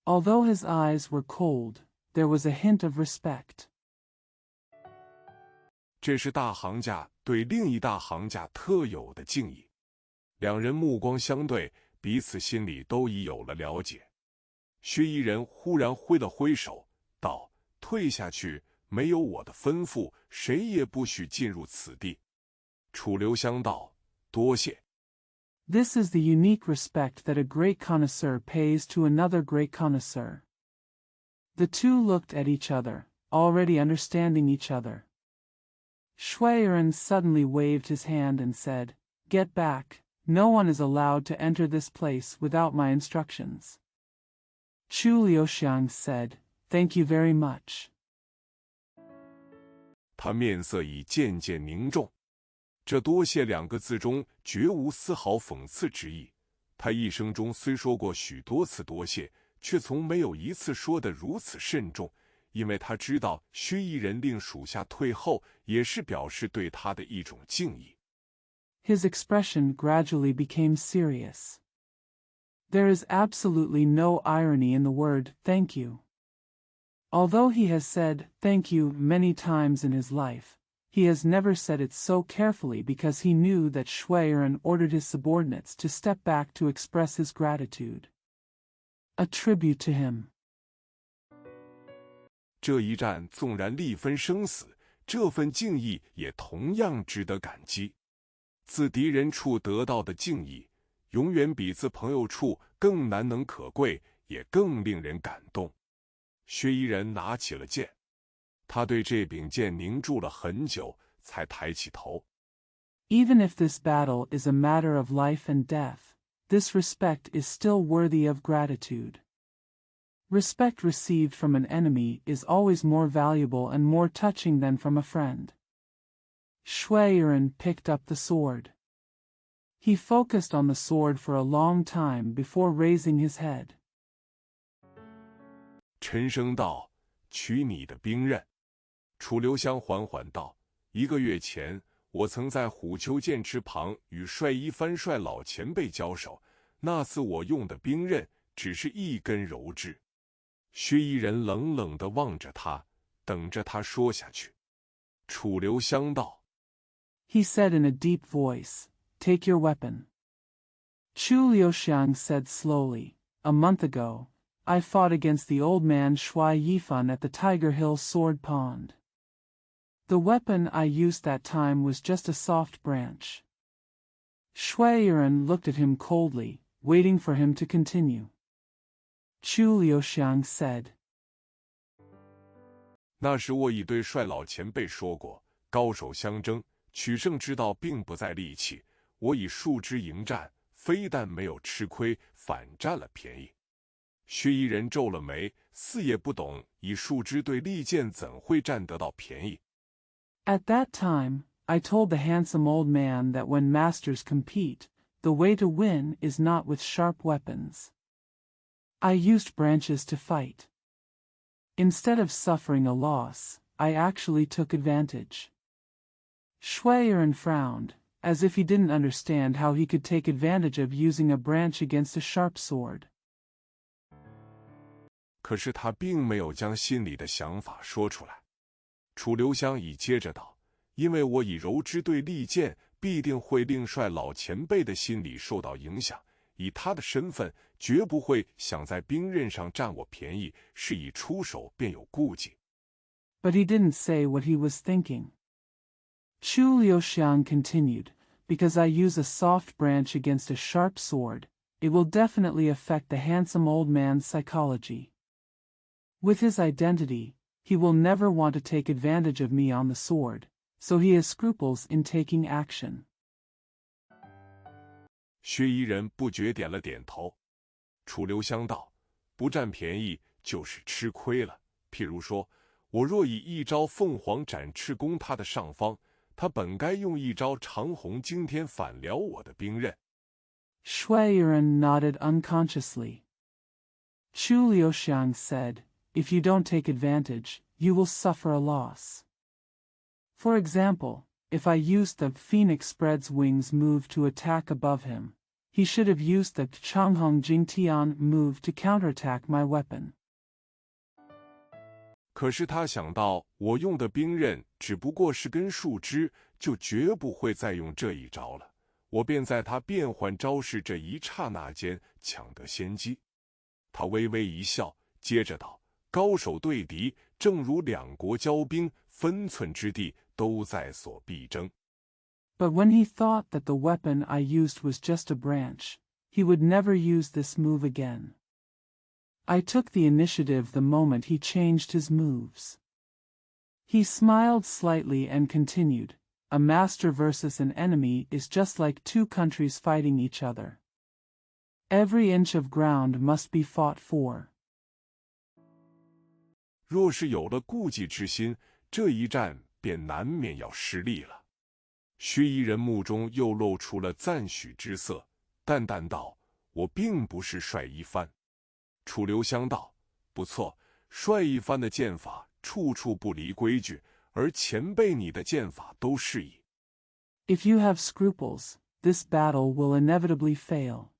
Although his eyes were cold, there was a hint of respect. 这是大行家对另一大行家特有的敬意。两人目光相对，彼此心里都已有了了解。薛夷人忽然挥了挥手，道：“退下去，没有我的吩咐，谁也不许进入此地。”楚留香道：“多谢。” This is the unique respect that a great connoisseur pays to another great connoisseur. The two looked at each other, already understanding each other. Shuiren suddenly waved his hand and said, "Get back, no one is allowed to enter this place without my instructions." Chu Liuxiang said, "Thank you very much." 他面色已渐渐凝重，这多谢2个字中绝无丝毫讽刺之意。他一生中虽说过许多次多谢，却从没有一次说得如此慎重，因为他知道薛夷人令属下退后，也是表示对他的一种敬意。His expression gradually became serious. There is absolutely no irony in the word thank you. Although he has said thank you many times in his life, he has never said it so carefully because he knew that Shuiren ordered his subordinates to step back to express his gratitude. A tribute to him. 这一战纵然力分生死，这份敬意也同样值得感激。自敌人处得到的敬意，永远比自朋友处更难能可贵，也更令人感动。薛夷人拿起了剑，他对这柄剑凝住了很久，才抬起头。Even if this battle is a matter of life and death, this respect is still worthy of gratitude. Respect received from an enemy is always more valuable and more touching than from a friend. Shuiren picked up the sword. He focused on the sword for a long time before raising his head. 陈升道：“取你的兵刃。”楚留香缓缓道：“1个月前，我曾在虎丘剑池旁与帅一番帅老前辈交手，那次我用的兵刃只是一根柔枝。”薛夷人冷冷地望着他，等着他说下去。楚留香道 He said in a deep voice, "Take your weapon." Chu Liuxiang said slowly, "A month ago, I fought against the old man Shui Yifan at the Tiger Hill Sword Pond. The weapon I used that time was just a soft branch." Shuiren looked at him coldly, waiting for him to continue. Chu Liuxiang said, 那时我已对帅老前辈说过，高手相争，取胜之道并不在力气。我以树枝迎战，非但没有吃亏，反占了便宜。薛夷人皱了眉，似也不懂以树枝对利剑怎会占得到便宜。At that time, I told the handsome old man that when masters compete, the way to win is not with sharp weapons. I used branches to fight. Instead of suffering a loss, I actually took advantage. Shuiren frowned, as if he didn't understand how he could take advantage of using a branch against a sharp sword. 可是他并没有将心里的想法说出来。楚留香已接着道：“因为我以柔枝对利剑，必定会令帅老前辈的心理受到影响。以他的身份，绝不会想在兵刃上占我便宜，是以出手便有顾忌。” But he didn't say what he was thinking. Chu Liuxiang continued, "Because I use a soft branch against a sharp sword, it will definitely affect the handsome old man's psychology. With his identity, he will never want to take advantage of me on the sword, so he has scruples in taking action." 薛夷人不觉点了点头。楚留香道：“不占便宜就是吃亏了。譬如说，我若以一招凤凰展翅攻他的上方，他本该用一招长虹惊天反撩我的兵刃。” Shuiren nodded unconsciously. Chu Liuxiang said, "If you don't take advantage, you will suffer a loss. For example, if I used the phoenix spreads wings move to attack above him, he should have used the Changhong Jingtian move to counterattack my weapon." 可是他想到我用的兵刃只不过是根树枝，就绝不会再用这一招了。我便在他变换招式这一刹那间抢得先机。他微微一笑，接着道：“高手对敌，正如两国交兵，分寸之地都在所必争。” But when he thought that the weapon I used was just a branch, he would never use this move again. I took the initiative the moment he changed his moves. He smiled slightly and continued, "A master versus an enemy is just like two countries fighting each other. Every inch of ground must be fought for." 若是有了顾忌之心，这一战便难免要失利了。薛夷人目中又露出了赞许之色，淡淡道：“我并不是帅一番。”楚留香道：“不错，帅一番的剑法处处不离规矩，而前辈你的剑法都是以 If you have scruples, this battle will inevitably fail.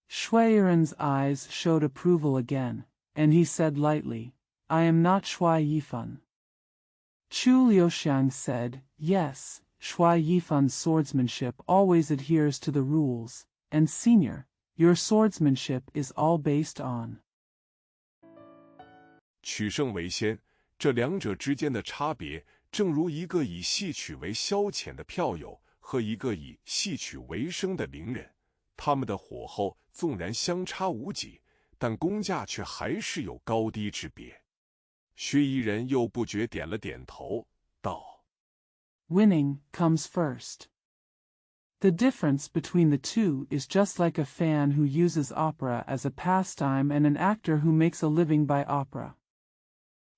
Shuiran's eyes showed approval again, and he said lightly, I am not Shui Yifan. Chu Liuxiang said, yes, Shui Yifan's swordsmanship always adheres to the rules, and senior, your swordsmanship is all based on. 取胜为先，这两者之间的差别，正如一个以戏曲为消遣的票友和一个以戏曲为生的伶人，他们的火候纵然相差无几，但功架却还是有高低之别。薛夷人又不觉点了点头，道 Winning comes first. The difference between the two is just like a fan who uses opera as a pastime and an actor who makes a living by opera.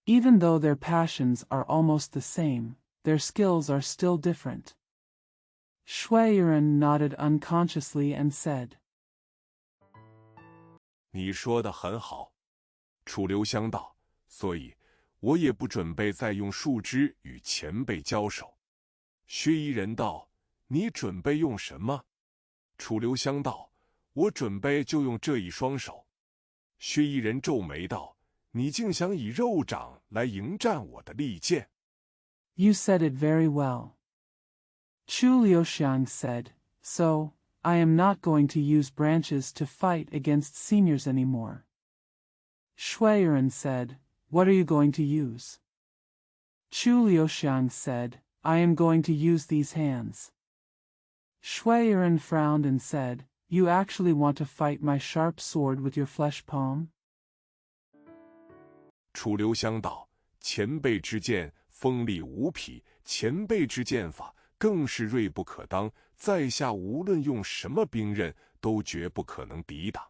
Even though their passions are almost the same, their skills are still different. Shuiran nodded unconsciously and said, 你说得很好。楚留香道，所以我也不准备再用树枝与前辈交手。薛夷人道，你准备用什么？楚留香道，我准备就用这一双手。薛夷人皱眉道，你竟想以肉掌来迎战我的利剑？ You said it very well. Chu Liuxiang said, so, I am not going to use branches to fight against seniors anymore. Shuiran said, what are you going to use? Chu Liuxiang said, I am going to use these hands. Shuiran frowned and said, you actually want to fight my sharp sword with your flesh palm? 楚留香道，前辈之剑锋利无匹，前辈之剑法更是锐不可当，在下无论用什么兵刃都绝不可能抵挡。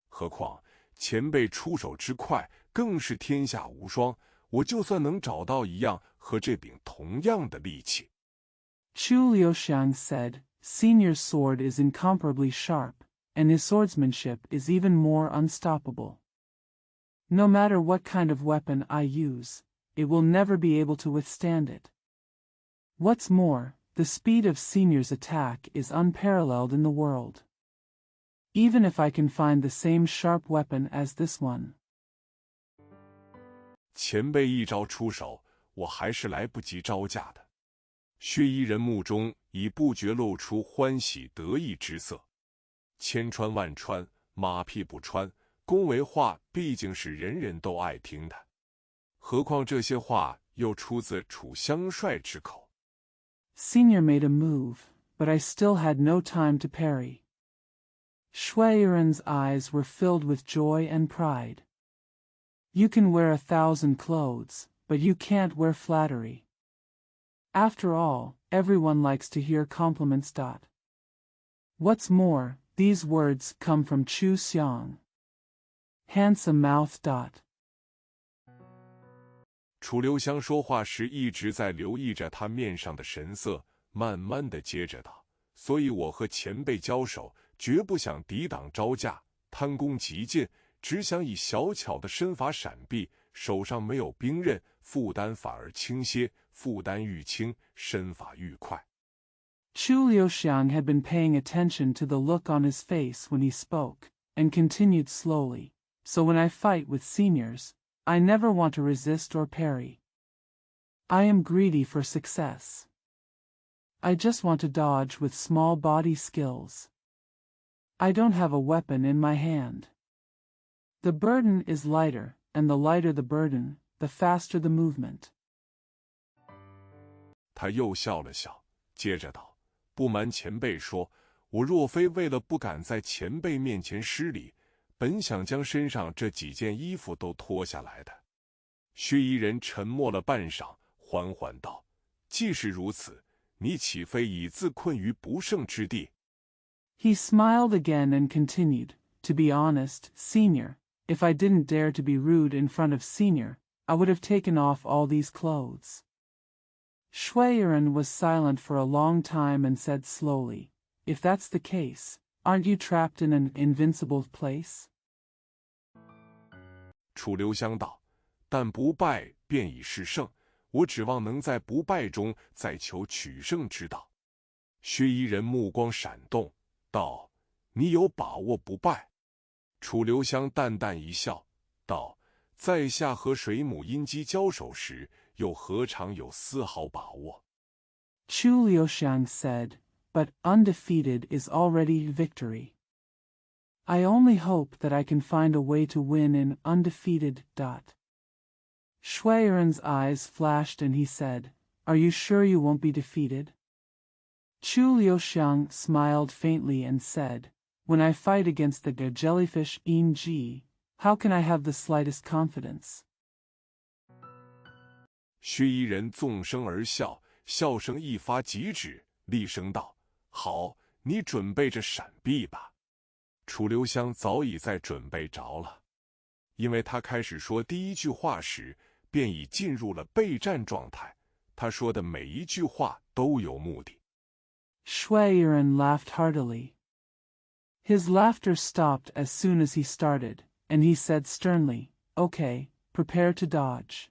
何况前辈出手之快，更是天下无双，我就算能找到一样和这柄同样的利器。 Chu Liuxiang said, Senior's sword is incomparably sharp, and his swordsmanship is even more unstoppable. No matter what kind of weapon I use, it will never be able to withstand it. What's more, the speed of Senior's attack is unparalleled in the world. Even if I can find the same sharp weapon as this one. 前辈一招出手，我还是来不及招架的。薛夷人目中已不觉露出欢喜得意之色。千穿万穿，马屁不穿，恭维话毕竟是人人都爱听的，何况这些话又出自楚香帅之口。 Senior made a move, but I still had no time to parry. Shuiran's eyes were filled with joy and pride. You can wear 1,000 clothes, but you can't wear flattery. After all, everyone likes to hear compliments. What's more, these words come from Chu Xiang. Handsome mouth. 楚留香说话时一直在留意着他面上的神色，慢慢的接着道：“所以我和前辈交手，绝不想抵挡招架，贪功极进，只想以小巧的身法闪避，手上没有兵刃，负担反而轻些，负担愈轻，身法愈快。” Chu Liuxiang had been paying attention to the look on his face when he spoke, and continued slowly, so when I fight with seniors, I never want to resist or parry. I am greedy for success. I just want to dodge with small body skills. I don't have a weapon in my hand. The burden is lighter, and the lighter the burden, the faster the movement. 他又笑了笑，接着道：“不瞒前辈说，我若非为了不敢在前辈面前失礼，本想将身上这几件衣服都脱下来的。”薛夷人沉默了半晌，缓缓道：“既是如此，你岂非已自困于不胜之地？” He smiled again and continued, To be honest, Senior, if I didn't dare to be rude in front of Senior, I would have taken off all these clothes. Shuiran was silent for a long time and said slowly, If that's the case, aren't you trapped in an invincible place? 楚留香道：“但不败便已是胜，我指望能在不败中再求取胜之道。”薛夷人目光闪动，道：“你有把握不败？”楚留香淡淡一笑，道：“在下和水母音姬交手时，又何尝有丝毫把握？” Chu Liuxiang said, "But undefeated is already victory. I only hope that I can find a way to win in undefeated. Shui Yiren's eyes flashed and he said, "Are you sure you won't be defeated?" Chu Liuxiang smiled faintly and said, "When I fight against the jellyfish Yin Ji, how can I have the slightest confidence?" 薛夷人纵声而笑，笑声一发即止，厉声道：“好，你准备着闪避吧。”楚留香早已在准备着了，因为他开始说第一句话时，便已进入了备战状态。他说的每一句话都有目的。Shui Yiren laughed heartily. His laughter stopped as soon as he started, and he said sternly, "Okay, prepare to dodge."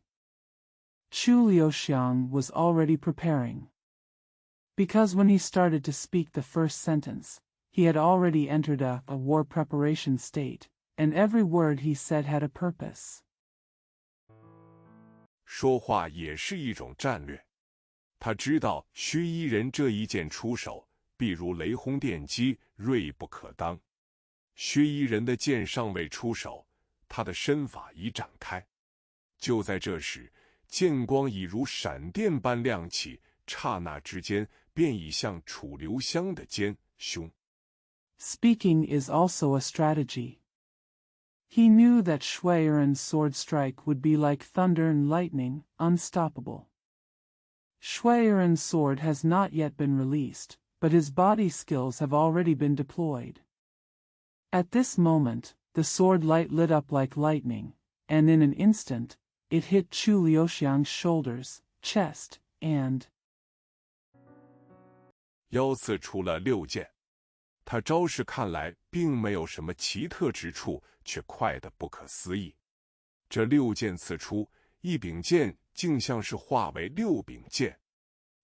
Chu Liuxiang was already preparing. Because when he started to speak the first sentence, he had already entered a war preparation state, and every word he said had a purpose. 说话也是一种战略。他知道薛夷人这一剑出手，必如雷轰电击，锐不可当。薛夷人的剑尚未出手，他的身法已展开。就在这时，剑光已如闪电般亮起，刹那之间便已向楚留香的肩胸。Speaking is also a strategy. He knew that Shui Yiren's sword strike would be like thunder and lightning, unstoppable. Shui Yiren's sword has not yet been released, but his body skills have already been deployed. At this moment, the sword light lit up like lightning, and in an instant, it hit Chu Liuxiang's shoulders, chest, and 腰刺出了6剑。他招式看来并没有什么奇特之处，却快得不可思议。这6剑刺出，一柄剑竟像是化为6柄剑。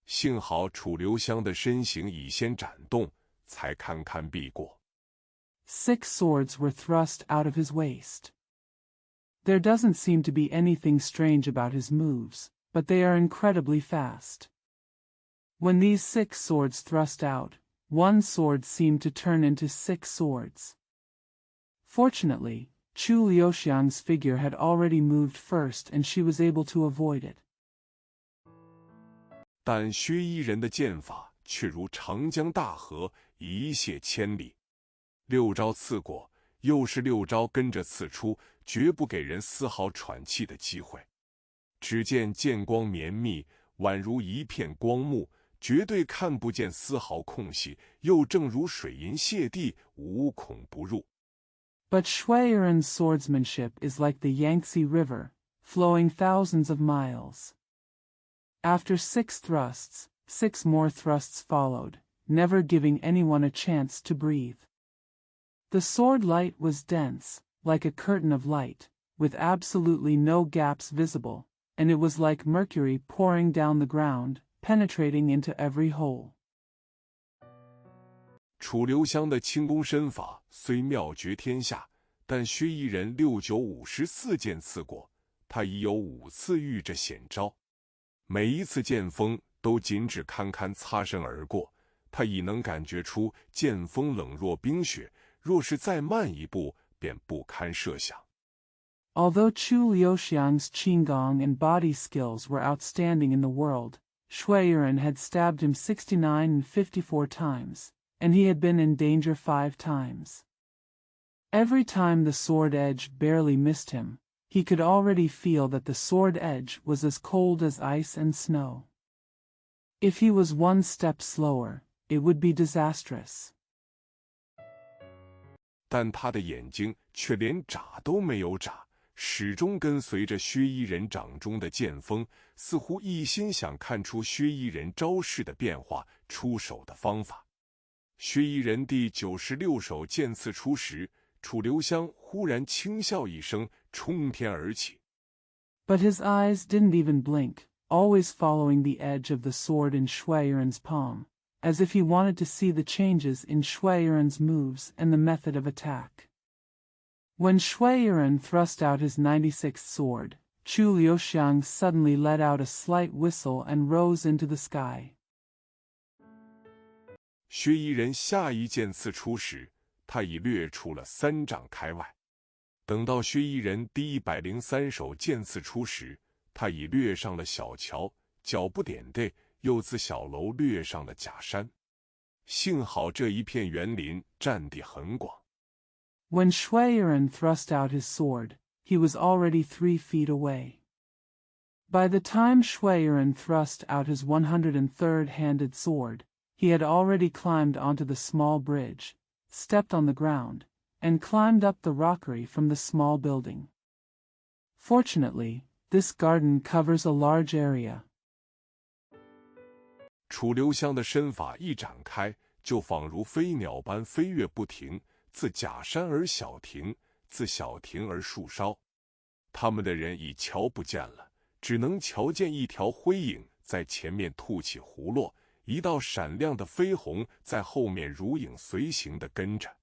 幸好楚留香的身形已先展动，才堪堪避过。6 swords were thrust out of his waist. There doesn't seem to be anything strange about his moves, but they are incredibly fast. When these 6 swords thrust out, one sword seemed to turn into 6 swords. Fortunately, Chu Liuxiang's figure had already moved first and she was able to avoid it. 但薛夷人的剑法却如长江大河，一泻千里。6招刺过，又是6招跟着刺出，绝不给人丝毫喘气的机会。只见剑光绵密，宛如一片光幕，绝对看不见丝毫空隙，又正如水银泻地，无孔不入。But Shui Yiren's swordsmanship is like the Yangtze River, flowing thousands of miles. After 6 thrusts, 6 more thrusts followed, never giving anyone a chance to breathe. The sword light was dense, like a curtain of light, with absolutely no gaps visible, and it was like mercury pouring down the ground, penetrating into every hole. 楚留香的轻功身法虽妙绝天下，但薛夷人6、9、54剑刺过，他已有5次遇着险招，每一次剑锋都仅只堪堪擦身而过，他已能感觉出剑锋冷若冰雪，若是再慢一步，便不堪设想。Although Chu Liuxiang's qinggong and body skills were outstanding in the world, Shui Yiren had stabbed him 69 and 54 times, and he had been in danger 5 times. Every time the sword edge barely missed him, he could already feel that the sword edge was as cold as ice and snow. If he was 1 step slower, it would be disastrous. 但他的眼睛却连眨都没有眨，始终跟随着薛夷人掌中的剑锋，似乎一心想看出薛夷人招式的变化，出手的方法。薛夷人第96手剑刺出时，楚留香忽然轻笑一声，冲天而起。But his eyes didn't even blink, always following the edge of the sword in Shui Yiren's palm, as if he wanted to see the changes in Shuiran's moves and the method of attack. When Shuiran thrust out his 96th sword, Chu Liuxiang suddenly let out a slight whistle and rose into the sky. 薛夷人下一剑刺出时，他已掠出了3丈开外。等到薛夷人第103手剑刺出时，他已掠上了小桥，脚不点地又自小楼掠上了假山。幸好这一片园林占地很广。When Shuiran thrust out his sword, he was already 3 feet away. By the time Shuiran thrust out his 103rd-handed sword, he had already climbed onto the small bridge, stepped on the ground, and climbed up the rockery from the small building. Fortunately, this garden covers a large area. 楚留香的身法一展开，就仿如飞鸟般飞跃不停，自假山而小亭，自小亭而树梢。他们的人已瞧不见了，只能瞧见一条灰影在前面吐起胡落，一道闪亮的绯红在后面如影随形地跟着。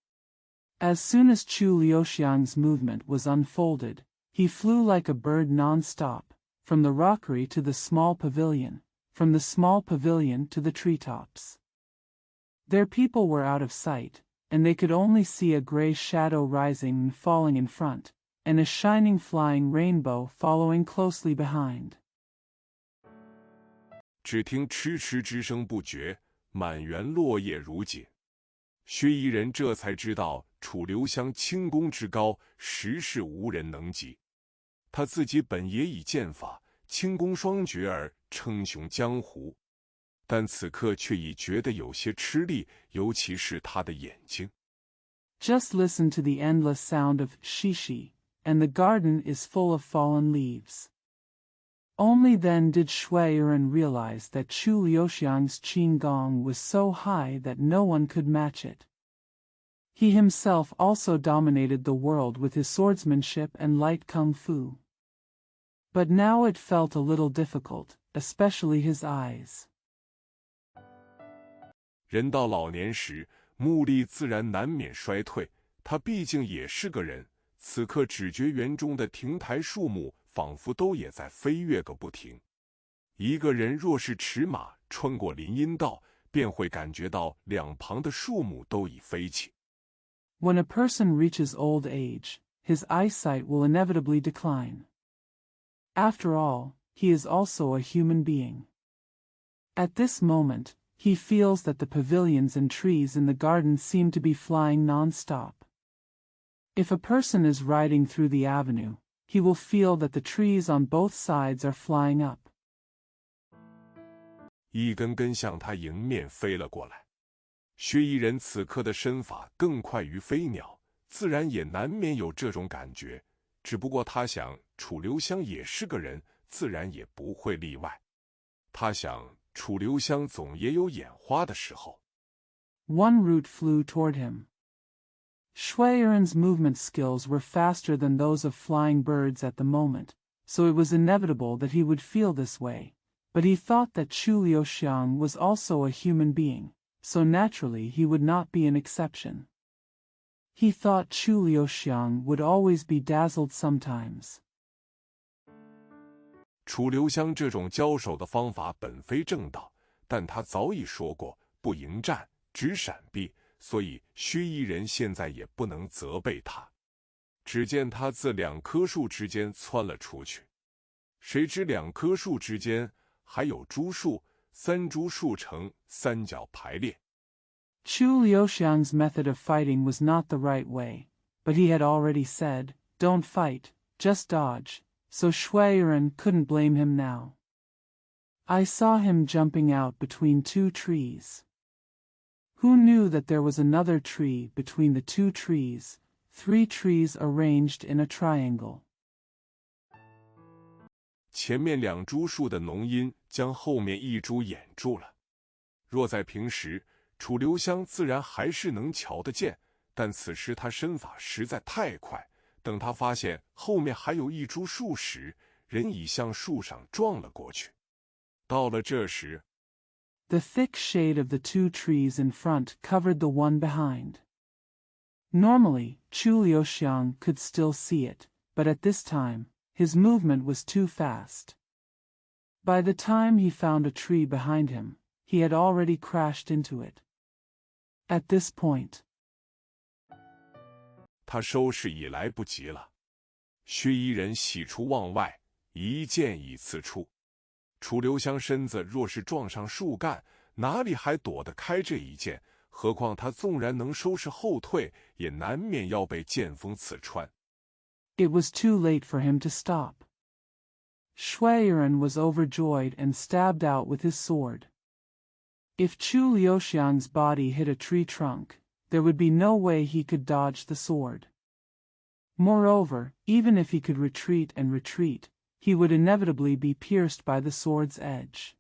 As soon as Chu Liuxiang's movement was unfolded, he flew like a bird non-stop, from the rockery to the small pavilion, from the small pavilion to the treetops. Their people were out of sight, and they could only see a gray shadow rising and falling in front, and a shining flying rainbow following closely behind. 只听哧哧之声不绝，满园落叶如锦。薛夷人这才知道楚留香轻功之高，实是无人能及。他自己本也以剑法、轻功双绝而称雄江湖，但此刻却已觉得有些吃力，尤其是他的眼睛。Just listen to the endless sound of shishi, and the garden is full of fallen leaves. Only then did Shuiran realize that Chu Liuxiang's qinggong was so high that no one could match it. He himself also dominated the world with his swordsmanship and light kung fu. But now it felt a little difficult, especially his eyes. 人到老年时，目力自然难免衰退。他毕竟也是个人，此刻只觉园中的亭台树木仿佛都也在飞跃个不停。一个人若是驰马穿过林荫道，便会感觉到两旁的树木都已飞起。When a person reaches old age, his eyesight will inevitably decline. After all, he is also a human being. At this moment, he feels that the pavilions and trees in the garden seem to be flying non-stop. If a person is riding through the avenue, he will feel that the trees on both sides are flying up. 一根根向他迎面飞了过来。薛夷人此刻的身法更快于飞鸟，自然也难免有这种感觉。只不过他想，楚留香也是个人，自然也不会例外。他想，楚留香总也有眼花的时候。One root flew toward him. Shuiran's movement skills were faster than those of flying birds at the moment, so it was inevitable that he would feel this way. But he thought that Chu Liuxiang was also a human being, so naturally he would not be an exception. He thought Chu Liuxiang would always be dazzled sometimes. 楚留香这种交手的方法本非正道，但他早已说过不迎战，只闪避，所以薛夷人现在也不能责备他。只见他自2棵树之间窜了出去，谁知2棵树之间还有株树，3株树成3角排列。Chu Liuxiang's method of fighting was not the right way, but he had already said, "Don't fight, just dodge," so Shuiran couldn't blame him now. I saw him jumping out between 2 trees. Who knew that there was another tree between the 2 trees, 3 trees arranged in a triangle? 前面2株树的浓荫将后面1株掩住了。若在平时，楚留香自然还是能瞧得见，但此时他身法实在太快，等他发现后面还有1株树时，人已向树上撞了过去。到了这时， The thick shade of the two trees in front covered the one behind. Normally, Chu Liuxiang could still see it, but at this time, his movement was too fast. By the time he found a tree behind him, he had already crashed into it. At this point, 他收拾已来不及了。薛衣人喜出望外，一剑已刺出。楚留香身子若是撞上树干，哪里还躲得开这一剑？何况他纵然能收拾后退，也难免要被剑锋刺穿。it was too late for him to stop. Shuiren was overjoyed and stabbed out with his sword. If Chu Liuxiang's body hit a tree trunk, there would be no way he could dodge the sword. Moreover, even if he could retreat and retreat, he would inevitably be pierced by the sword's edge.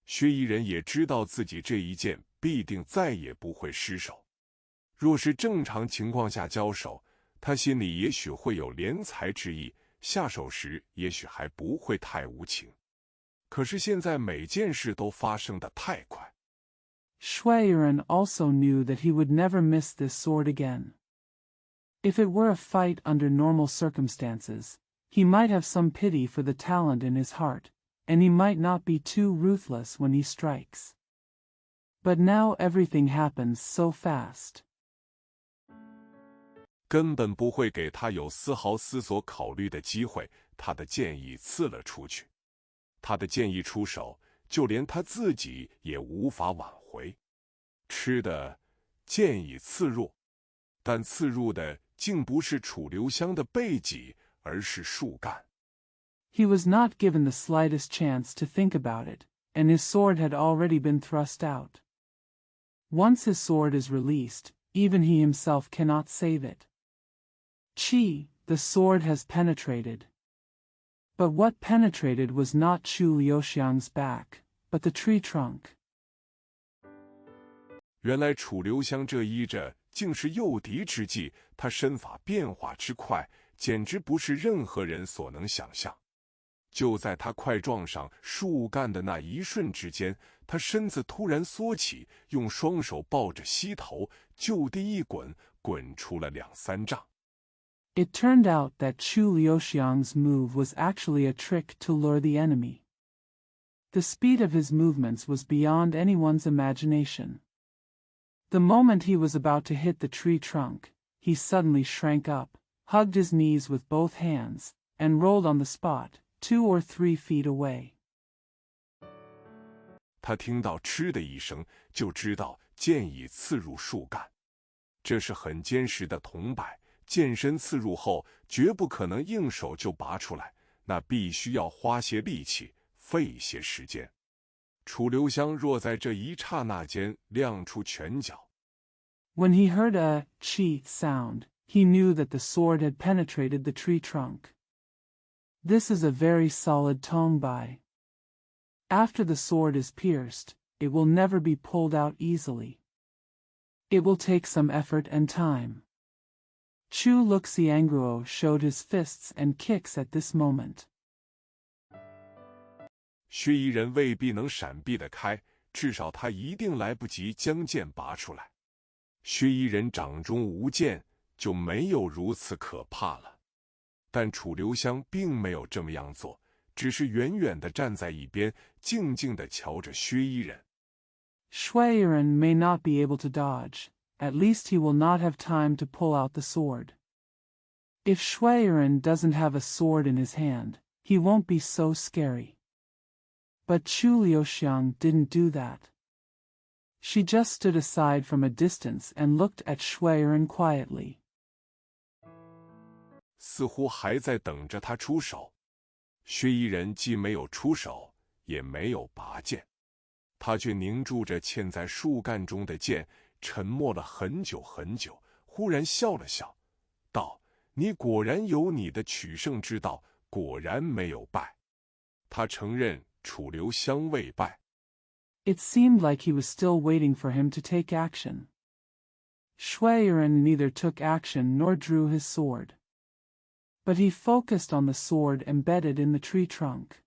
薛衣人也知道自己这一剑必定再也不会失手。若是正常情况下交手，他心里也许会有怜才之意，下手时也许还不会太无情。可是现在每件事都发生得太快。Shuiren also knew that he would never miss this sword again. If it were a fight under normal circumstances, he might have some pity for the talent in his heart, and he might not be too ruthless when he strikes. But now everything happens so fast. 根本不会给他有丝毫思索考虑的机会，他的剑已刺了出去。他的剑一出手，就连他自己也无法挽回。吃的剑已刺入，但刺入的竟不是楚留香的背脊，而是树干。He was not given the slightest chance to think about it, and his sword had already been thrust out. Once his sword is released, even he himself cannot save it. Qi, the sword has penetrated. But what penetrated was not Chu Liuxiang's back, but the tree trunk. 原来楚留香这一着竟是诱敌之计，他身法变化之快，简直不是任何人所能想象。就在他快撞上树干的那一瞬之间，他身子突然缩起，用双手抱着膝头，就地一滚，滚出了2-3丈。It turned out that Chu Liuxiang's move was actually a trick to lure the enemy. The speed of his movements was beyond anyone's imagination. The moment he was about to hit the tree trunk, he suddenly shrank up, hugged his knees with both hands, and rolled on the spot, 2 or 3 feet away. 他听到嗤的一声，就知道剑已刺入树干。这是很坚实的铜板，剑身刺入后，绝不可能应手就拔出来，那必须要花些力气，费些时间。楚留香若在这一刹那间亮出拳脚。When he heard a qi sound, he knew that the sword had penetrated the tree trunk. This is a very solid tongbai. After the sword is pierced, it will never be pulled out easily. It will take some effort and time. Chu Luxianguo showed his fists and kicks at this moment. 薛衣人未必能闪避得开，至少他一定来不及将剑拔出来。薛衣人掌中无剑，就没有如此可怕了。但楚留香并没有这么样做，只是远远地站在一边，静静地瞧着薛衣人。Shuiren may not be able to dodge, at least he will not have time to pull out the sword. If Shuiren doesn't have a sword in his hand, he won't be so scary. But Chu Liuxiang didn't do that. She just stood aside from a distance and looked at Shuiren quietly. 似乎还在等着他出手。薛衣人既没有出手，也没有拔剑，他却凝住着嵌在树干中的剑，沉默了很久很久，忽然笑了笑，道：“你果然有你的取胜之道，果然没有败。”他承认楚留香未败。It seemed like he was still waiting for him to take action. Shuiren neither took action nor drew his sword. But he focused on the sword embedded in the tree trunk.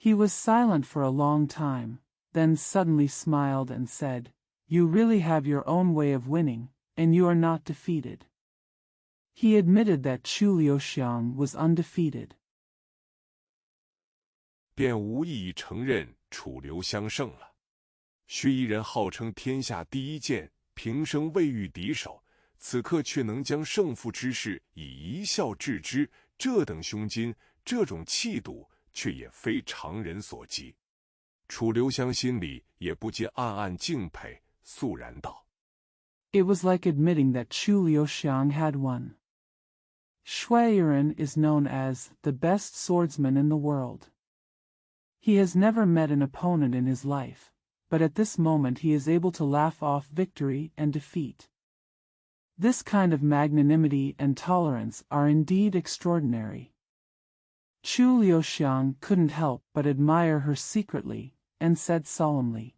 He was silent for a long time, then suddenly smiled and said, "You really have your own way of winning, and you are not defeated." He admitted that Chu Liuxiang was undefeated. 便无异议承认楚留香胜了。薛夷人号称天下第一剑，平生未遇敌手，此刻却能将胜负之事以一笑置之，这等胸襟，这种气度，却也非常人所及。楚留香心里也不禁暗暗敬佩，肃然道： It was like admitting that Chu Liuxiang had won. Shui Yiren is known as the best swordsman in the world. He has never met an opponent in his life, but at this moment he is able to laugh off victory and defeat. This kind of magnanimity and tolerance are indeed extraordinary. Chu Liuxiang couldn't help but admire her secretly, and said solemnly,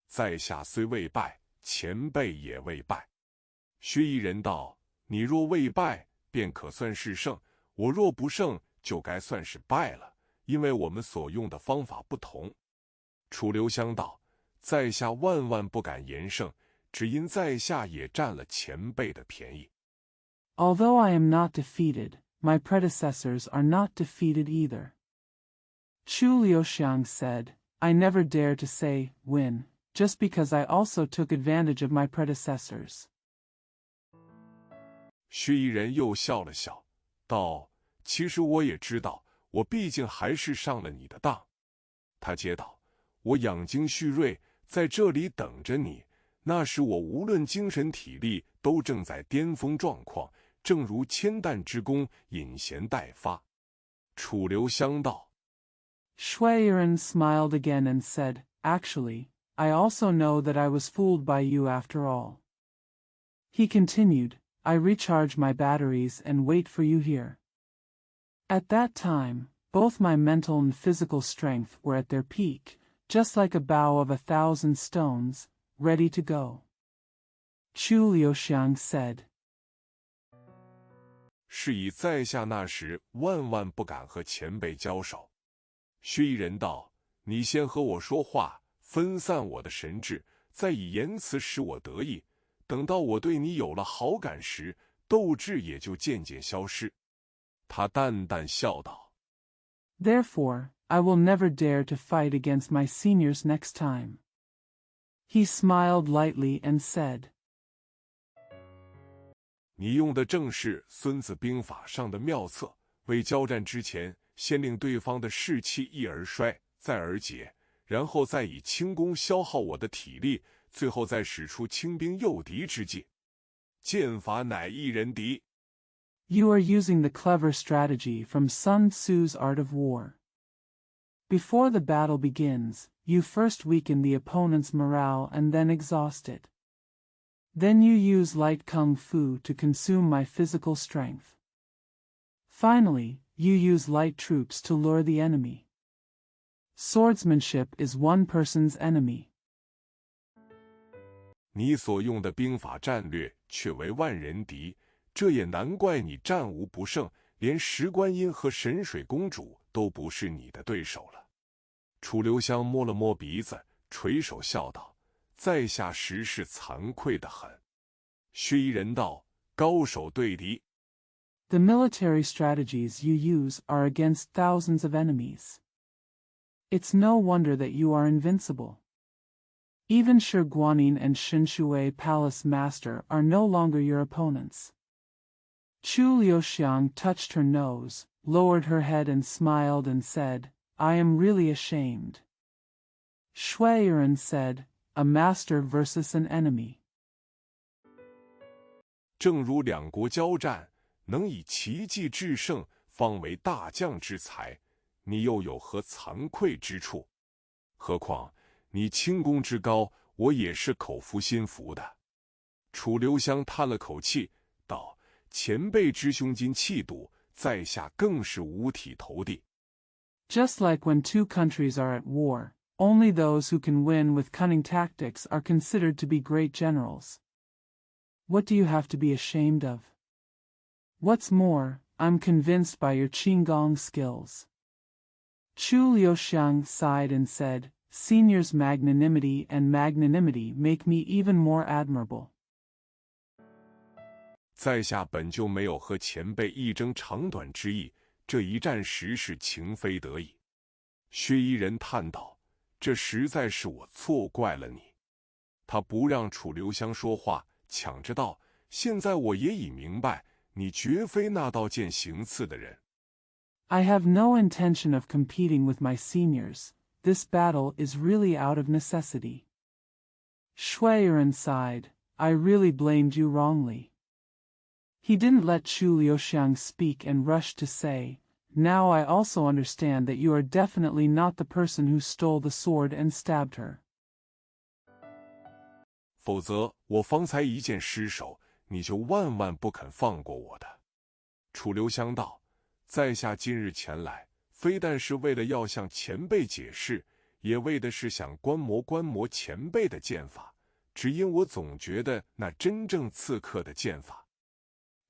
在下虽未败，前辈也未败。薛夷人道：你若未败，便可算是胜；我若不胜，就该算是败了，因为我们所用的方法不同。楚留香道：在下万万不敢言胜，只因在下也占了前辈的便宜。 Although I am not defeated, my predecessors are not defeated either. Chu Liuxiang said, I never dare to say, win, just because I also took advantage of my predecessors. 薛夷人又笑了笑，道：其实我也知道，我毕竟还是上了你的当。他接道：我养精蓄锐，在这里等着你。那时我无论精神体力都正在巅峰状况，正如铅弹之功，引弦待发。楚留香道： Shui Yiren smiled again and said, Actually, I also know that I was fooled by you after all. He continued, I recharge my batteries and wait for you here. At that time, both my mental and physical strength were at their peak, just like a bow of 1,000 stones, ready to go. Chu Liuxiang said, 是以在下那时万万不敢和前辈交手。薛夷人道：你先和我说话，分散我的神智，再以言辞使我得意。等到我对你有了好感时，斗志也就渐渐消失。他淡淡笑道： Therefore, I will never dare to fight against my seniors next time. He smiled lightly and said, 你用的正是《孙子兵法》上的妙策，为交战之前，先令对方的士气一而衰，再而竭，然后再以轻功消耗我的体力，最后再使出轻兵诱敌之计。剑法乃一人敌。 You are using the clever strategy from Sun Tzu's Art of War. Before the battle begins, you first weaken the opponent's morale and then exhaust it. Then you use light kung fu to consume my physical strength. Finally, you use light troops to lure the enemy. Swordsmanship is one person's enemy. 你所用的兵法战略却为万人敌，这也难怪你战无不胜，连石观音和神水公主都不是你的对手了。楚留香摸了摸鼻子，垂手笑道：在下实是惭愧得很。薛夷人道：高手对敌。 The military strategies you use are against thousands of enemies. It's no wonder that you are invincible. Even Shi Guanyin and Shinshui Palace Master are no longer your opponents. Chu Liuxiang touched her nose, lowered her head and smiled and said, I am really ashamed. Shui Yiren said, a master versus an enemy. 正如两国交战，能以奇技制胜，方为大将之才，你又有何惭愧之处？何况你轻功之高，我也是口服心服的。楚留香叹了口气，道：前辈之胸襟气度，在下更是五体投地。 Just like when two countries are at war, only those who can win with cunning tactics are considered to be great generals. What do you have to be ashamed of? What's more, I'm convinced by your Qinggong skills. Chu Liuxiang sighed and said, Senior's magnanimity and magnanimity make me even more admirable. 在下本就没有和前辈一争长短之意，这一战实是情非得已。薛衣人叹道：“这实在是我错怪了你。”他不让楚留香说话，抢着道：“现在我也已明白，你绝非那道剑行刺的人。” I have no intention of competing with my seniors. This battle is really out of necessity. Shuiren sighed. I really blamed you wrongly. He didn't let Chu Liuxiang speak and rushed to say, Now I also understand that you are definitely not the person who stole the sword and stabbed her. 否则，我方才一剑失手，你就万万不肯放过我的。楚留香道：“在下今日前来，非但是为了要向前辈解释，也为的是想观摩前辈的剑法，只因我总觉得那真正刺客的剑法。”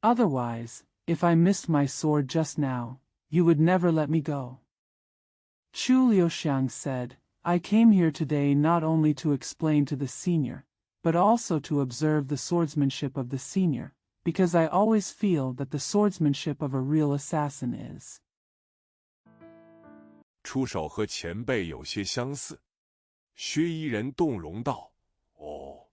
Otherwise, if I missed my sword just now, you would never let me go. Chu Liuxiang said, I came here today not only to explain to the senior, but also to observe the swordsmanship of the senior, because I always feel that the swordsmanship of a real assassin is. 出手和前辈有些相似。薛衣人动容道：“哦。”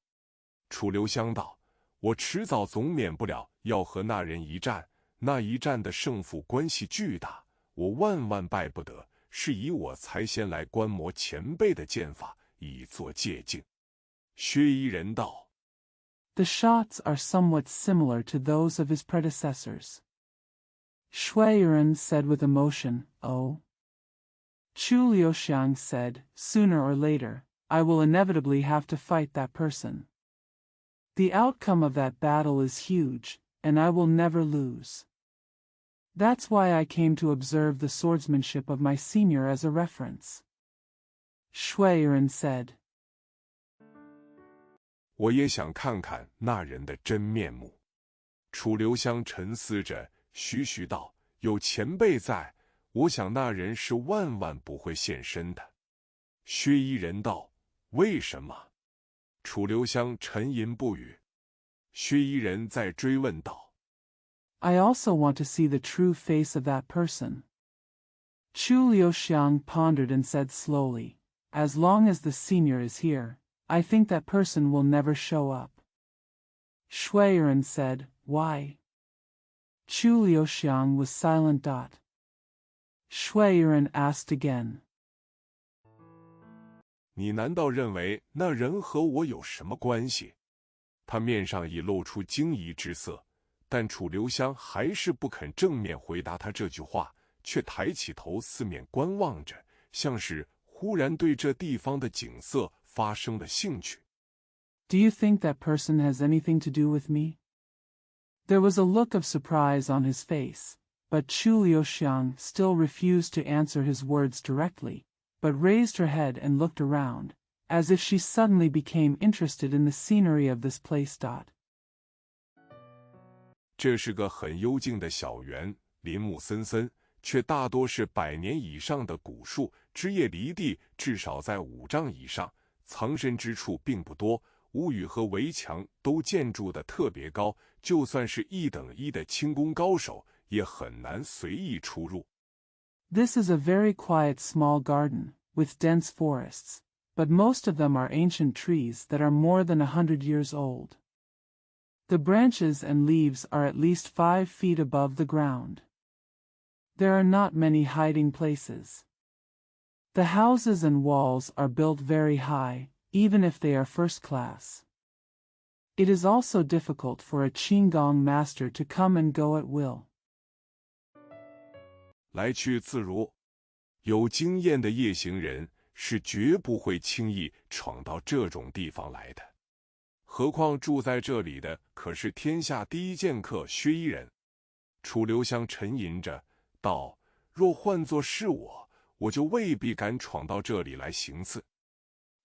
楚留香道：“我迟早总免不了要和那人一战，那一战的胜负关系巨大，我万万拜不得，是以我才先来观摩前辈的剑法，以作借鉴。”薛衣人道：“ The shots are somewhat similar to those of his predecessors. Shuiren said with emotion, Oh. Chu Liuxiang said, Sooner or later, I will inevitably have to fight that person. The outcome of that battle is huge, and I will never lose. That's why I came to observe the swordsmanship of my senior as a reference. Shuiren said. 我也想看看那人的真面目。楚留香沉思着，徐徐道：“有前辈在，我想那人是万万不会现身的。”薛衣人道：“为什么？”楚留香沉吟不语。薛衣人再追问道：“ I also want to see the true face of that person. Chu Liuxiang pondered and said slowly, As long as the senior is here, I think that person will never show up. Shuiren said, Why? Chu Liuxiang was silent. Shuiren asked again. 你难道认为那人和我有什么关系？”他面上已露出惊疑之色，但楚留香还是不肯正面回答他这句话，却抬起头四面观望着，像是忽然对这地方的景色发生了兴趣。Do you think that person has anything to do with me? There was a look of surprise on his face, but Chu Liuxiang still refused to answer his words directly, but raised her head and looked around, as if she suddenly became interested in the scenery of this place. 这是个很幽静的小园，林木森森，却大多是100年以上的古树，枝叶离地至少在5丈以上，藏身之处并不多，屋宇和围墙都建筑得特别高，就算是1等1的轻功高手，也很难随意出入。This is a very quiet small garden, with dense forests, but most of them are ancient trees that are more than 100 years old. The branches and leaves are at least 5 feet above the ground. There are not many hiding places. The houses and walls are built very high, even if they are first class. It is also difficult for a Qinggong master to come and go at will. 来去自如，有经验的夜行人是绝不会轻易闯到这种地方来的。何况住在这里的可是天下第一剑客薛衣人。楚留香沉吟着道：“若换作是我，我就未必敢闯到这里来行刺。”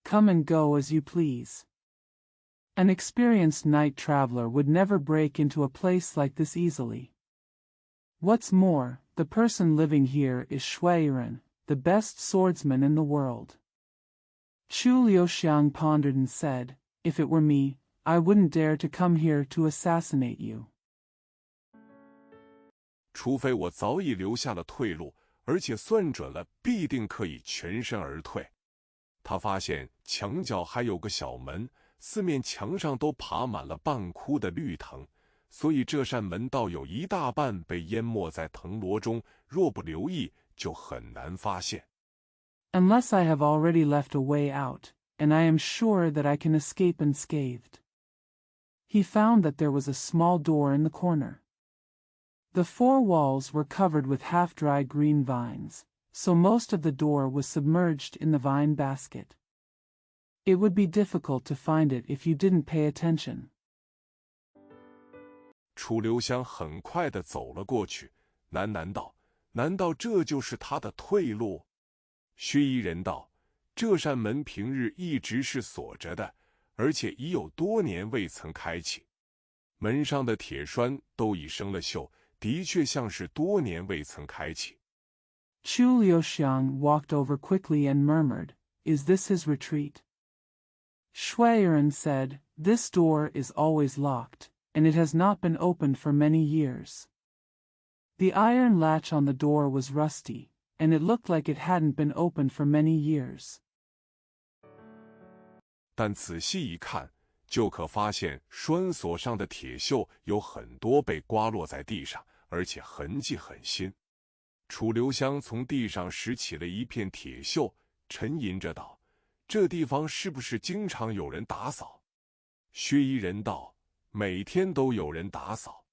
Come and go as you please. An experienced night traveler would never break into a place like this easily. What's more, the person living here is Shuiren, the best swordsman in the world. Chu Liuxiang pondered and said, "If it were me, I wouldn't dare to come here to assassinate you. 除非我早已留下了退路，而且算准了必定可以全身而退。”他发现墙角还有个小门，四面墙上都爬满了半枯的绿藤，所以这扇门倒有一大半被淹没在藤萝中，若不留意就很难发现。Unless I have already left a way out, and I am sure that I can escape unscathed. He found that there was a small door in the corner. The four walls were covered with half-dry green vines, so most of the door was submerged in the vine basket. It would be difficult to find it if you didn't pay attention. 楚留香很快地走了过去，喃喃道：“难道这就是他的退路？”薛衣人道：“这扇门平日一直是锁着的，而且已有多年未曾开启。门上的铁栓都已生了锈，的确像是多年未曾开启。” Chu Liuxiang walked over quickly and murmured, "Is this his retreat?" Shuiren said, "This door is always locked, and it has not been opened for many years." The iron latch on the door was rusty, and it looked like it hadn't been opened for many years. 但仔细一看，就可发现栓锁上的铁锈有很多被刮落在地上，而且痕迹很新。楚留香从地上拾起了一片铁锈，沉吟着道：“这地方是不是经常有人打扫？”薛衣人道：“每天都有人打扫。”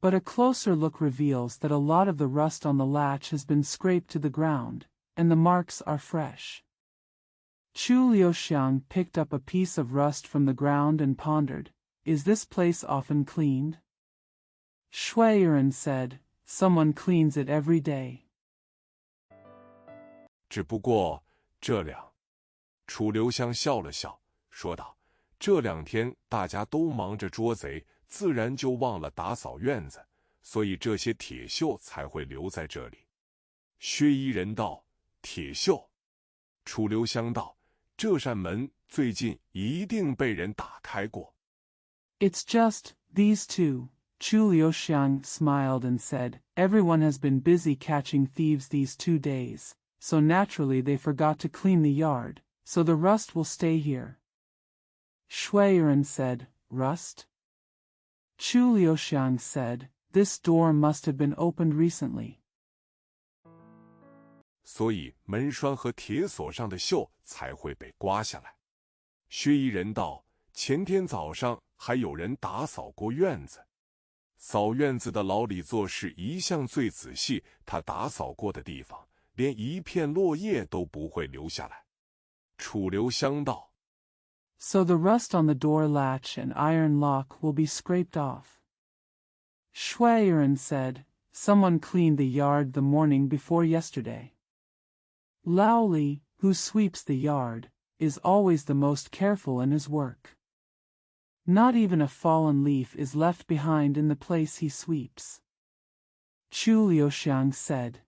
But a closer look reveals that a lot of the rust on the latch has been scraped to the ground, and the marks are fresh. Chu Liuxiang picked up a piece of rust from the ground and pondered, "Is this place often cleaned?" Shuiren said, "Someone cleans it every day." 只不过这两……楚留香笑了笑，说道：“这两天大家都忙着捉贼，自然就忘了打扫院子，所以这些铁锈才会留在这里。”薛衣人道：“铁锈？”楚留香道：“这扇门最近一定被人打开过。” "It's just these two." Chu Liuxiang smiled and said, "Everyone has been busy catching thieves these 2 days, so naturally they forgot to clean the yard, so the rust will stay here." Shuiren said, "Rust?" Chu Liuxiang said, "This door must have been opened recently." 所以门栓和铁锁上的锈才会被刮下来。薛衣人道：“前天早上还有人打扫过院子。”扫院子的老李做事一向最仔细，他打扫过的地方，连一片落叶都不会留下来。楚留香道：“ So the rust on the door latch and iron lock will be scraped off." Shuiren said, "Someone cleaned the yard the morning before yesterday." Lao Li, who sweeps the yard, is always the most careful in his work. Not even a fallen leaf is left behind in the place he sweeps. Chu Liuxiang said.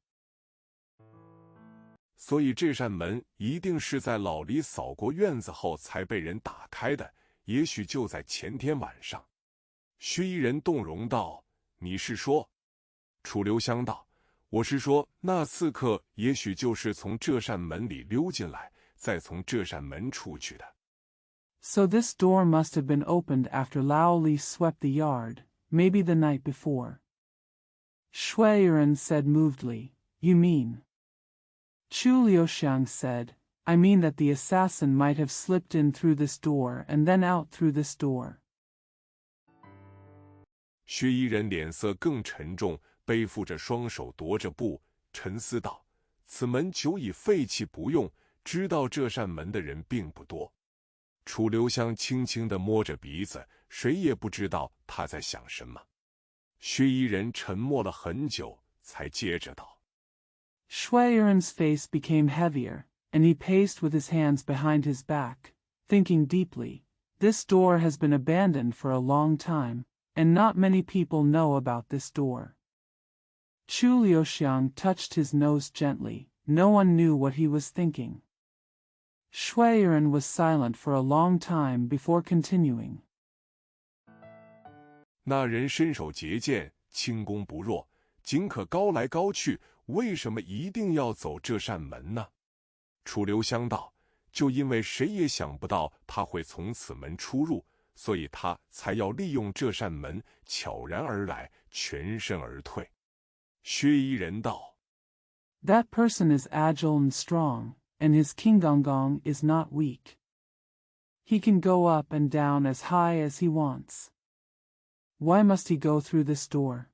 所以这扇门一定是在老李扫过院子后才被人打开的，也许就在前天晚上。薛衣人动容道：“你是说？”楚留香道：“我是说，那刺客也许就是从这扇门里溜进来，再从这扇门出去的。” So this door must have been opened after Lao Li swept the yard, maybe the night before. Shuiren said movedly, "You mean?" Chu Liuxiang said, "I mean that the assassin might have slipped in through this door and then out through this door." 薛衣人脸色更沉重，背负着双手踱着步，沉思道：“此门久已废弃不用，知道这扇门的人并不多。”楚留香轻轻地摸着鼻子，谁也不知道他在想什么。薛衣人沉默了很久，才接着道。Shuiren's face became heavier, and he paced with his hands behind his back, thinking deeply. This door has been abandoned for a long time, and not many people know about this door. Chu Liuxiang touched his nose gently, no one knew what he was thinking. Schweieren was silent for a long time before continuing. 那人身手捷健，轻功不弱，仅可高来高去，为什么一定要走这扇门呢？楚留香道：就因为谁也想不到他会从此门出入，所以他才要利用这扇门悄然而来，全身而退。薛夷人道： That person is agile and strong, and his Kinggonggong is not weak. He can go up and down as high as he wants. Why must he go through this door?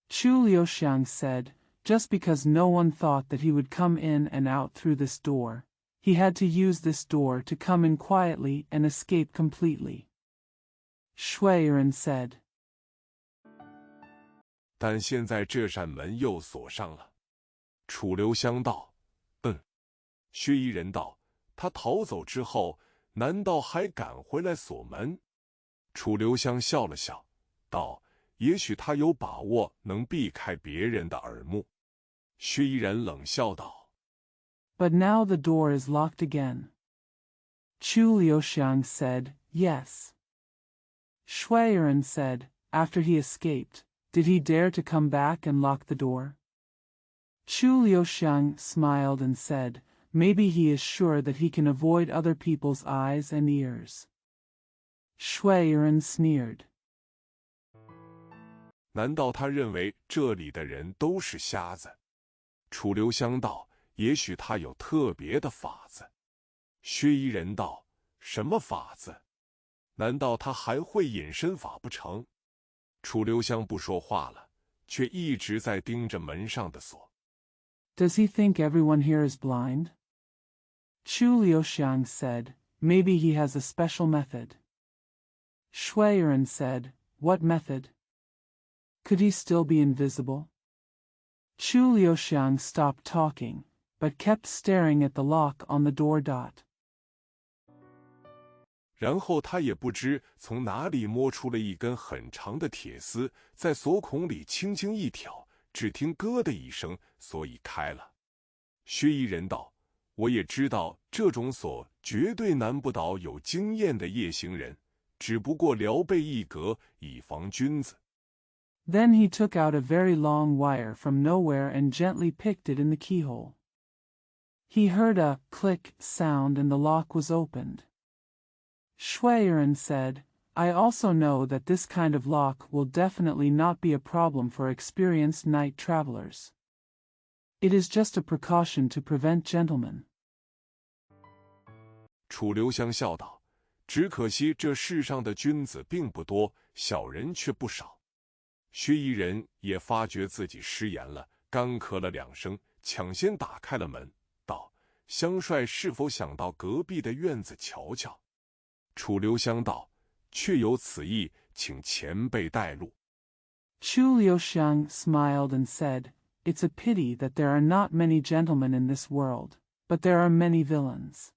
Chu Liuxiang said, just because no one thought that he would come in and out through this door, he had to use this door to come in quietly and escape completely. Schweieren said. 但现在这扇门又锁上了。楚留香道：薛夷人道：他逃走之后，难道还敢回来锁门？楚留香笑了笑，道：也许他有把握能避开别人的耳目。薛夷人冷笑道： But now the door is locked again. Chu Liuxiang said, yes. Schweieren said, after he escaped, did he dare to come back and lock the door? Chu Liuxiang smiled and said, maybe he is sure that he can avoid other people's eyes and ears. Schweieren sneered. 难道他认为这里的人都是瞎子？楚留香道：也许他有特别的法子。薛夷人道：什么法子？难道他还会隐身法不成？楚留香不说话了，却一直在盯着门上的锁。Does he think everyone here is blind? Chu Liuxiang said, maybe he has a special method. Schweieren said, what method? Could he still be invisible? Chu Liuxiang stopped talking, but kept staring at the lock on the door dot. 然后他也不知从哪里摸出了一根很长的铁丝，在锁孔里轻轻一挑，只听咯的一声，锁已开了。薛夷人道：我也知道这种锁绝对难不倒有经验的夜行人，只不过撩背一格，以防君子。Then he took out a very long wire from nowhere and gently picked it in the keyhole. He heard a click sound and the lock was opened. Schweieren said, I also know that this kind of lock will definitely not be a problem for experienced night travelers. It is just a precaution to prevent gentlemen. 楚留香笑道：只可惜这世上的君子并不多，小人却不少。薛夷人也发觉自己失言了，干咳了2声，抢先打开了门，道：香帅是否想到隔壁的院子瞧瞧？楚留香道：确有此意，请前辈带路。Chu Liuxiang smiled and said, It's a pity that there are not many gentlemen in this world, but there are many villains.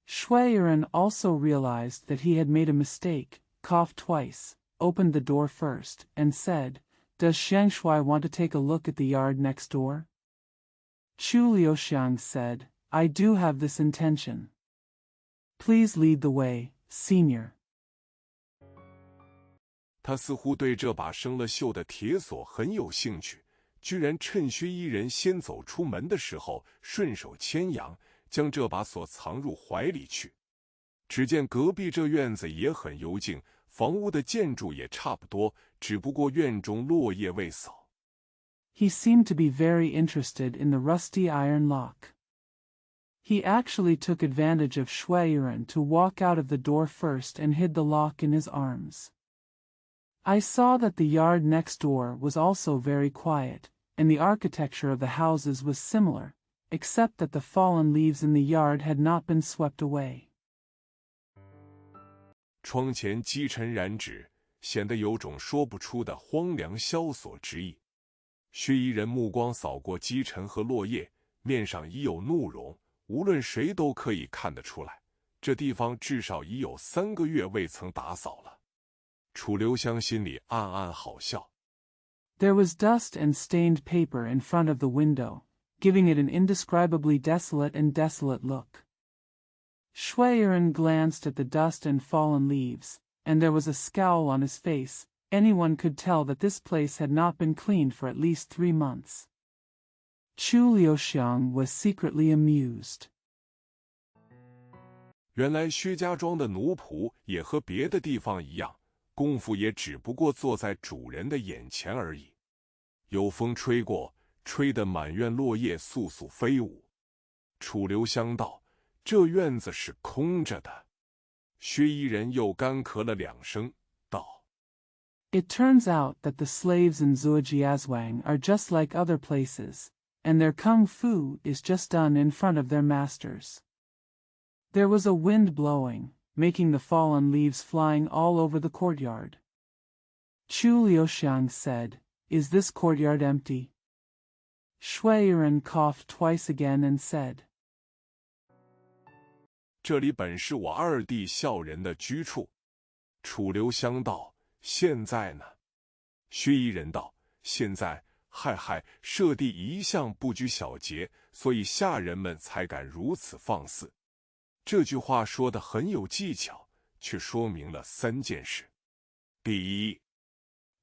Schweieren also realized that he had made a mistake, coughed twice, opened the door first, and said, Does Xiangshui want to take a look at the yard next door? Chu Liuxiang said, I do have this intention. Please lead the way, senior. 他似乎对这把生了锈的铁锁很有兴趣，居然趁薛夷人先走出门的时候，顺手牵羊，将这把锁藏入怀里去。只见隔壁这院子也很幽静，房屋的建筑也差不多，只不过院中落叶未扫。He seemed to be very interested in the rusty iron lock. He actually took advantage of Schweieren to walk out of the door first and hid the lock in his arms. I saw that the yard next door was also very quiet, and the architecture of the houses was similar, except that the fallen leaves in the yard had not been swept away. 窗前积尘染指，显得有种说不出的荒凉萧索之意。薛夷人目光扫过积尘和落叶，面上已有怒容，无论谁都可以看得出来，这地方至少已有3个月未曾打扫了。楚留香心里暗暗好笑。 There was dust and stained paper in front of the window, giving it an indescribably desolate look. Schweieren glanced at the dust and fallen leaves, and there was a scowl on his face. Anyone could tell that this place had not been cleaned for at least 3 months. Chu Liuxiang was secretly amused. 原来薛家庄的奴仆也和别的地方一样，功夫也只不过坐在主人的眼前而已。有风吹过，吹得满院落叶簌簌飞舞。楚留香道：“这院子是空着的。”薛衣人又干咳了2声，道 It turns out that the slaves in Zhujiazhuang are just like other places, and their kung fu is just done in front of their masters. There was a wind blowing, making the fallen leaves flying all over the courtyard. Chu Liuxiang said, "Is this courtyard empty?" Schweieren coughed twice again and said, 这里本是我二弟孝人的居处。楚留香道：“现在呢？”薛衣人道：“现在，嗨，舍弟一向不拘小节，所以下人们才敢如此放肆。”这句话说得很有技巧，却说明了3件事。第一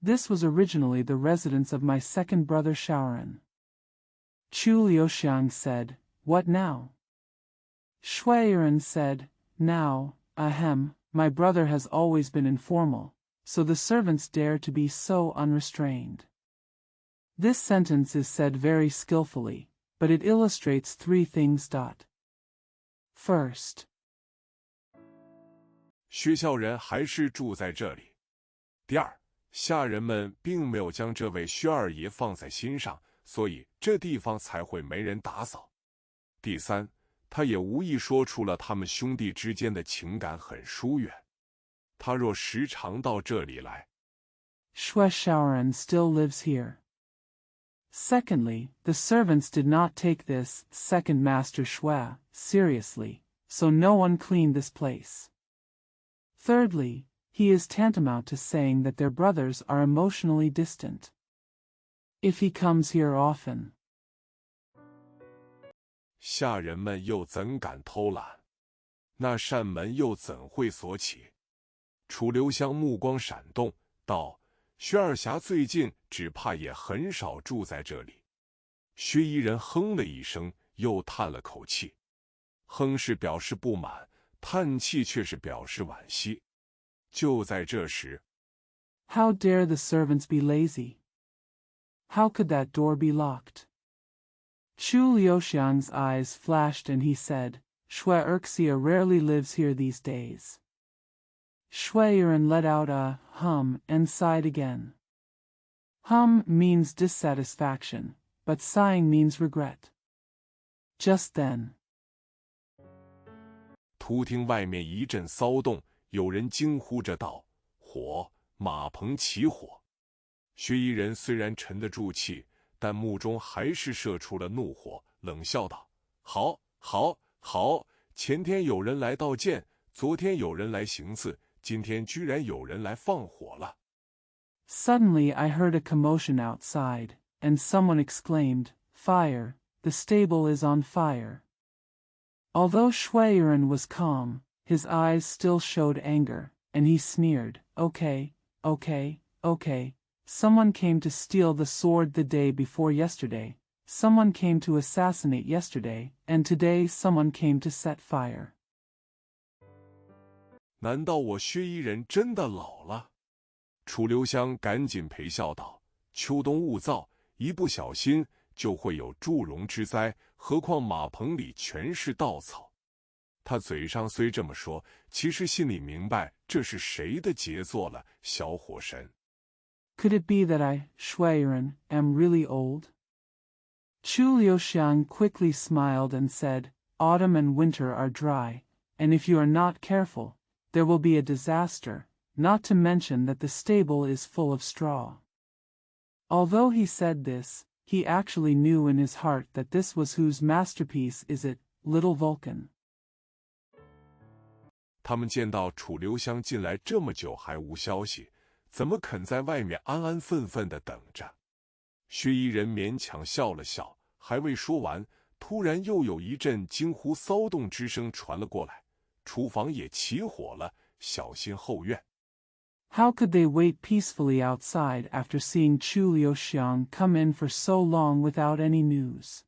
This was originally the residence of my second brother Shaoran. Chu Liuxiang said, "What now?" Schweieren said, "Now, my brother has always been informal, so the servants dare to be so unrestrained." This sentence is said very skillfully, but it illustrates 3 things. First, 薛孝人还是住在这里。第二，下人们并没有将这位薛二爷放在心上，所以这地方才会没人打扫。第三，他也无意说出了他们兄弟之间的情感很疏远。他若时常到这里来 Shue Shaoran still lives here. Secondly, the servants did not take this second master Shue seriously, so no one cleaned this place. Thirdly, he is tantamount to saying that their brothers are emotionally distant. If he comes here often, 下人们又怎敢偷懒？那扇门又怎会锁起？楚留香目光闪动，道：“薛二侠最近只怕也很少住在这里。”薛衣人哼了一声，又叹了口气。哼是表示不满，叹气却是表示惋惜。就在这时 How dare the servants be lazy? How could that door be locked? Chu Liuxiang's eyes flashed and he said, "Shue Erxia rarely lives here these days." Schweieren let out a hum and sighed again. Hum means dissatisfaction, but sighing means regret. Just then, 突听外面一阵骚动，有人惊呼着道：“火！马棚起火！”薛衣人虽然沉得住气，但目中还是射出了怒火，冷笑道：“好！前天有人来道歉，昨天有人来行刺，今天居然有人来放火了。” Suddenly I heard a commotion outside, and someone exclaimed, "Fire! The stable is on fire!" Although Schweieren was calm, his eyes still showed anger, and he sneered, Okay. Someone came to steal the sword the day before yesterday, someone came to assassinate yesterday, and today someone came to set fire. 难道我薛衣人真的老了？楚留香赶紧陪笑道：“秋冬物燥，一不小心就会有祝融之灾，何况马棚里全是稻草。”他嘴上虽这么说，其实心里明白这是谁的杰作了，小火神。Could it be that I, Schweieren, am really old? Chu Liuxiang quickly smiled and said, "Autumn and winter are dry, and if you are not careful, there will be a disaster, not to mention that the stable is full of straw." Although he said this, he actually knew in his heart that this was whose masterpiece is it, little Vulcan. 他们见到楚留香进来这么久还无消息，怎么肯在外面安安分分地等着？薛衣人勉强笑了笑，还未说完，突然又有一阵惊呼骚动之声传了过来，厨房也起火了，小心后院。How could they wait peacefully outside after seeing Chu Liuxiang come in for so long without any news?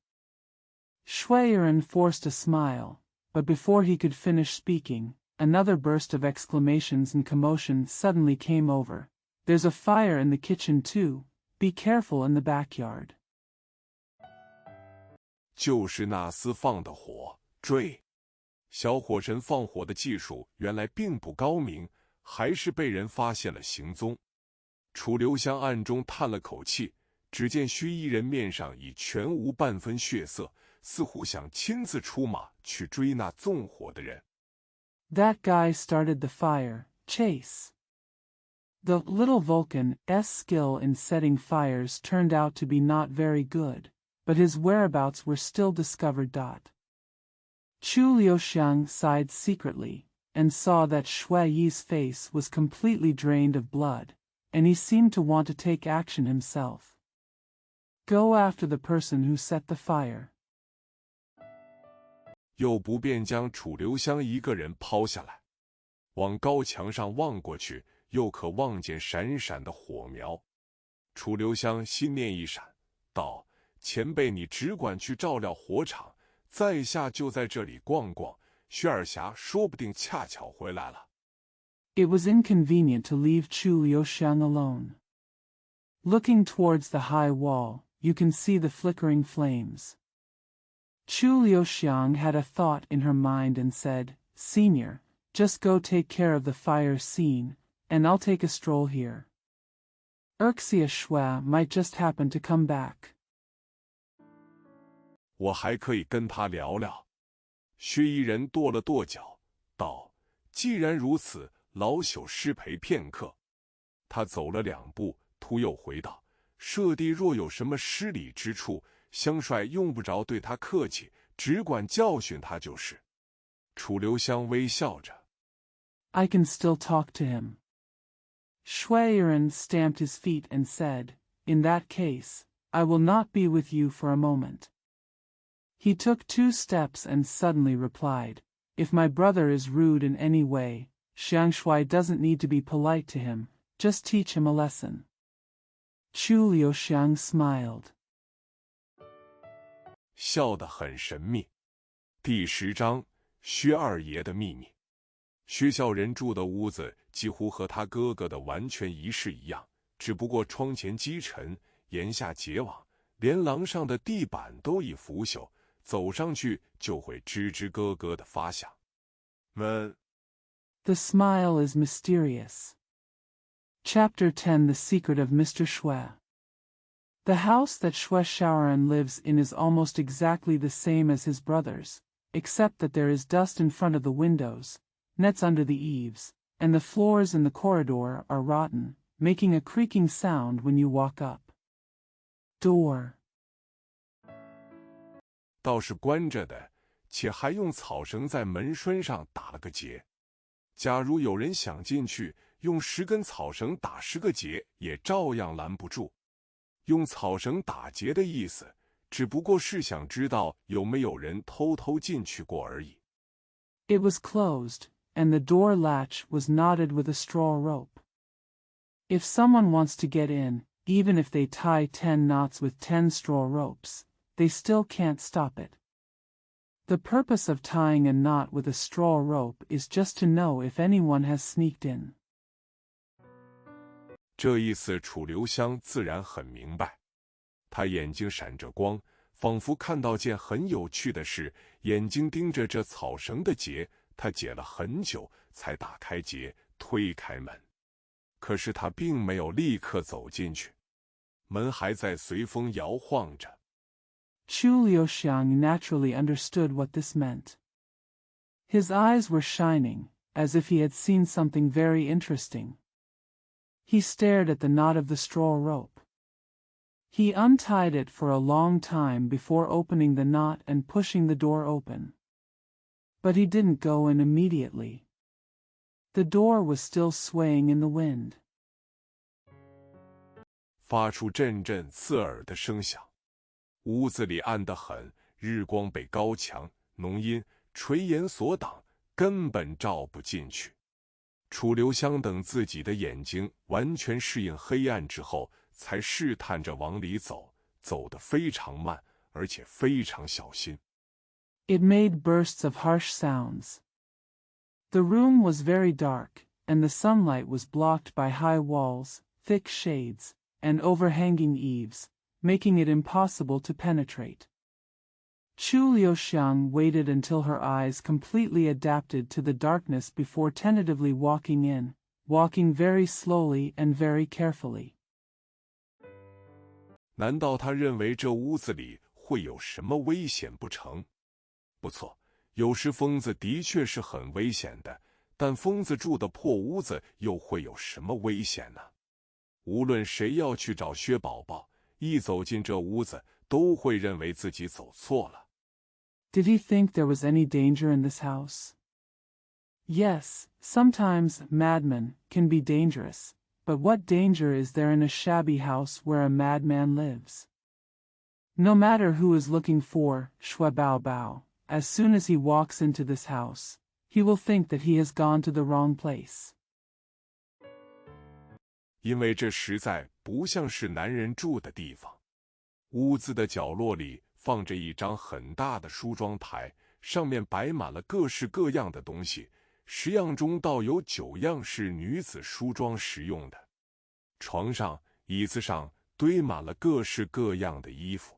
Shui Yiren forced a smile, but before he could finish speaking, another burst of exclamations and commotion suddenly came over. There's a fire in the kitchen too. Be careful in the backyard. 就是那厮放的火坠。小火神放火的技术原来并不高明，还是被人发现了行踪。楚留香暗中叹了口气，只见须伊人面上已全无半分血色，似乎想亲自出马去追那纵火的人。That guy started the fire. Chase. The little Vulcan's skill in setting fires turned out to be not very good, but his whereabouts were still discovered. Chu Liuxiang sighed secretly, and saw that Shui Yi's face was completely drained of blood, and he seemed to want to take action himself. Go after the person who set the fire. 又不便将楚留香一个人抛下来，往高墙上望过去，又可望见闪闪的火苗。楚留香心念一闪，道：“前辈，你只管去照料火场，在下就在这里逛逛。薛尔霞说不定恰巧回来了。” It was inconvenient to leave Chu Liuxiang alone. Looking towards the high wall, you can see the flickering flames. Chu Liuxiang had a thought in her mind and said, "Senior, just go take care of the fire scene, and I'll take a stroll here. Erxia Shui might just happen to come back." 我还可以跟他聊聊。薛伊人跺了跺脚，道：“既然如此，老朽失陪片刻。”他走了2步，突又回道：“舍弟若有什么失礼之处，香帅用不着对他客气，只管教训他就是。”楚留香微笑着 I can still talk to him. Shui Yiren stamped his feet and said, "In that case, I will not be with you for a moment." He took 2 steps and suddenly replied, "If my brother is rude in any way, Xiang Shui doesn't need to be polite to him, just teach him a lesson." Chu Liuxiang smiled. 笑得很神秘。第10章，薛二爷的秘密。薛孝仁住的屋子几乎和他哥哥的完全一式一样，只不过窗前积尘，檐下结网，连廊上的地板都已腐朽，走上去就会吱吱咯咯的发响。门。The smile is mysterious. Chapter 10 The Secret of Mr. Shui. The house that Shui Shaoran lives in is almost exactly the same as his brother's, except that there is dust in front of the windows, nets under the eaves, and the floors in the corridor are rotten, making a creaking sound when you walk up. Door. 倒是关着的，且还用草绳在门栓上打了个结。假如有人想进去，用10根草绳打10个结，也照样拦不住。用草绳打结的意思，只不过是想知道有没有人偷偷进去过而已。It was closed, and the door latch was knotted with a straw rope. If someone wants to get in, even if they tie 10 knots with 10 straw ropes, they still can't stop it. The purpose of tying a knot with a straw rope is just to know if anyone has sneaked in. 这意思楚留香自然很明白，他眼睛闪着光，仿佛看到件很有趣的事，眼睛盯着这草绳的结，他解了很久才打开结，推开门。可是他并没有立刻走进去，门还在随风摇晃着。Chu Liuxiang naturally understood what this meant. His eyes were shining, as if he had seen something very interesting. He stared at the knot of the straw rope. He untied it for a long time before opening the knot and pushing the door open. But he didn't go in immediately. The door was still swaying in the wind. 发出阵阵刺耳的声响。屋子里暗得很，日光被高墙、浓荫、垂檐所挡，根本照不进去。楚留香等自己的眼睛完全适应黑暗之后，才试探着往里走，走得非常慢，而且非常小心。It made bursts of harsh sounds. The room was very dark, and the sunlight was blocked by high walls, thick shades, and overhanging eaves, making it impossible to penetrate. Chu Liuxiang waited until her eyes completely adapted to the darkness before tentatively walking in, walking very slowly and very carefully. 难道他认为这屋子里会有什么危险不成？不错，有时疯子的确是很危险的，但疯子住的破屋子又会有什么危险呢？无论谁要去找薛宝宝，一走进这屋子，都会认为自己走错了。Did he think there was any danger in this house? Yes, sometimes madmen can be dangerous, but what danger is there in a shabby house where a madman lives? No matter who is looking for Shui Bao Bao, as soon as he walks into this house, he will think that he has gone to the wrong place. 因为这实在不像是男人住的地方。屋子的角落里放着一张很大的梳妆台，上面摆满了各式各样的东西，10样中倒有9样是女子梳妆时用的。床上、椅子上堆满了各式各样的衣服。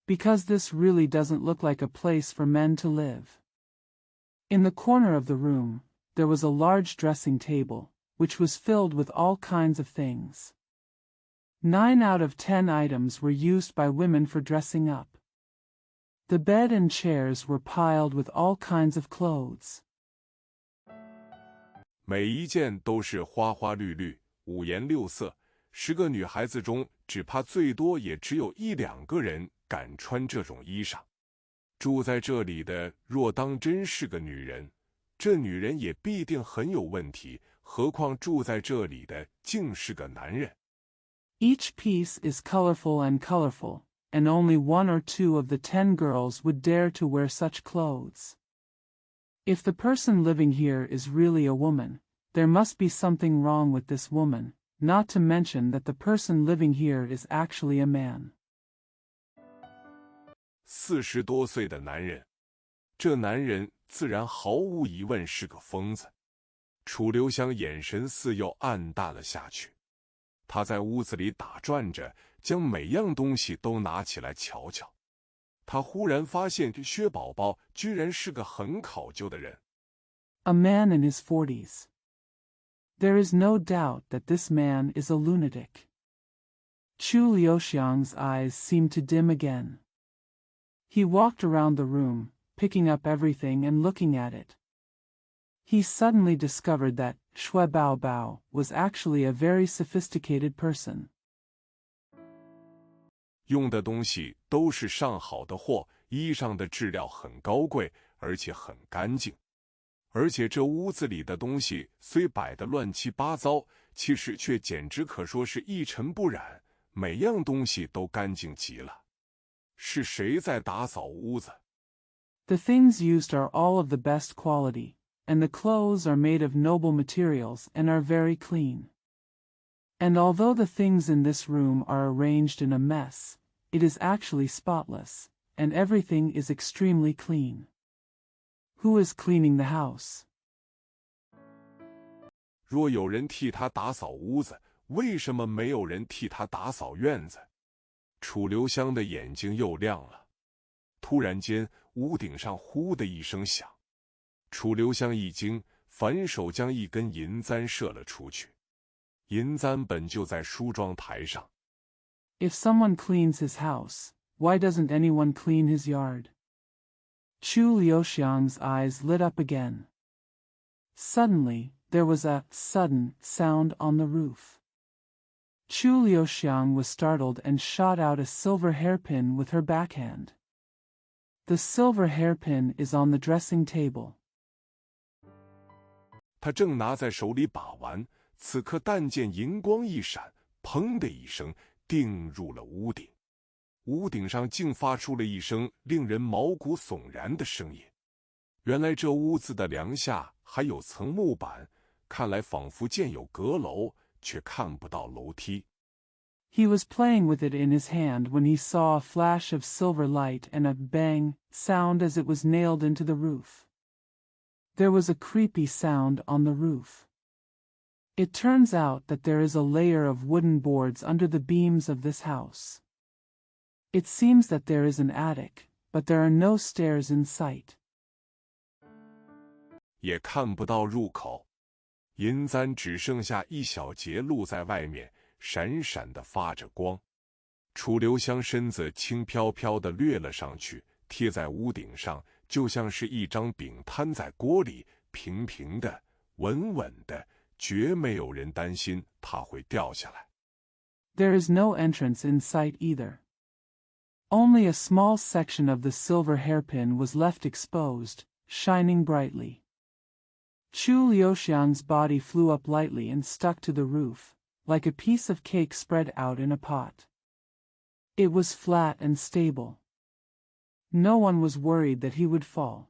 Because this really doesn't look like a place for men to live. In the corner of the room, there was a large dressing table, which was filled with all kinds of things. 9 out of 10 items were used by women for dressing up. The bed and chairs were piled with all kinds of clothes. 每一件都是花花绿绿、五颜六色，10个女孩子中，只怕最多也只有1、2个人敢穿这种衣裳。住在这里的若当真是个女人，这女人也必定很有问题，何况住在这里的竟是个男人。Each piece is colorful, and only 1 or 2 of the 10 girls would dare to wear such clothes. If the person living here is really a woman, there must be something wrong with this woman, not to mention that the person living here is actually a man. 40多岁的男人，这男人自然毫无疑问是个疯子。楚留香眼神似又暗淡了下去。他在屋子里打转着，将每样东西都拿起来瞧瞧。他忽然发现薛宝宝居然是个很考究的人。A man in his 40s. There is no doubt that this man is a lunatic. Chu Liuxiang's eyes seemed to dim again. He walked around the room, picking up everything and looking at it. He suddenly discovered that Shui Bao Bao was actually a very sophisticated person. 用的东西都是上好的货，衣裳的质量很高贵，而且很干净。而且这屋子里的东西虽摆得乱七八糟，其实却简直可说是一尘不染，每样东西都干净极了。是谁在打扫屋子？ The things used are all of the best quality, and the clothes are made of noble materials and are very clean. And although the things in this room are arranged in a mess, it is actually spotless, and everything is extremely clean. Who is cleaning the house? 若有人替他打扫屋子，为什么没有人替他打扫院子？楚留香的眼睛又亮了。突然间，屋顶上呼的一声响，楚留香一惊，反手将一根银簪射了出去。银簪本就在梳妆台上。If someone cleans his house, why doesn't anyone clean his yard? Chu Liuxiang's eyes lit up again. Suddenly, there was a sudden sound on the roof. Chu Liuxiang was startled and shot out a silver hairpin with her backhand. The silver hairpin is on the dressing table. 他正拿在手里把玩，此刻但见银光一闪，砰的一声，定入了屋顶。屋顶上竟发出了一声令人毛骨悚然的声音。原来这屋子的梁下还有层木板，看来仿佛建有阁楼，却看不到楼梯。He was playing with it in his hand when he saw a flash of silver light and a bang sound as it was nailed into the roof. There was a creepy sound on the roof. It turns out that there is a layer of wooden boards under the beams of this house. It seems that there is an attic, but there are no stairs in sight. 也看不到入口，银簪只剩下一小截露在外面，闪闪地发着光。楚留香身子轻飘飘地掠了上去，贴在屋顶上，就像是一张饼摊在锅里，平平的，稳稳的，绝没有人担心它会掉下来。There is no entrance in sight either. Only a small section of the silver hairpin was left exposed, shining brightly. Chu Liuxiang's body flew up lightly and stuck to the roof, like a piece of cake spread out in a pot. It was flat and stable. No one was worried that he would fall.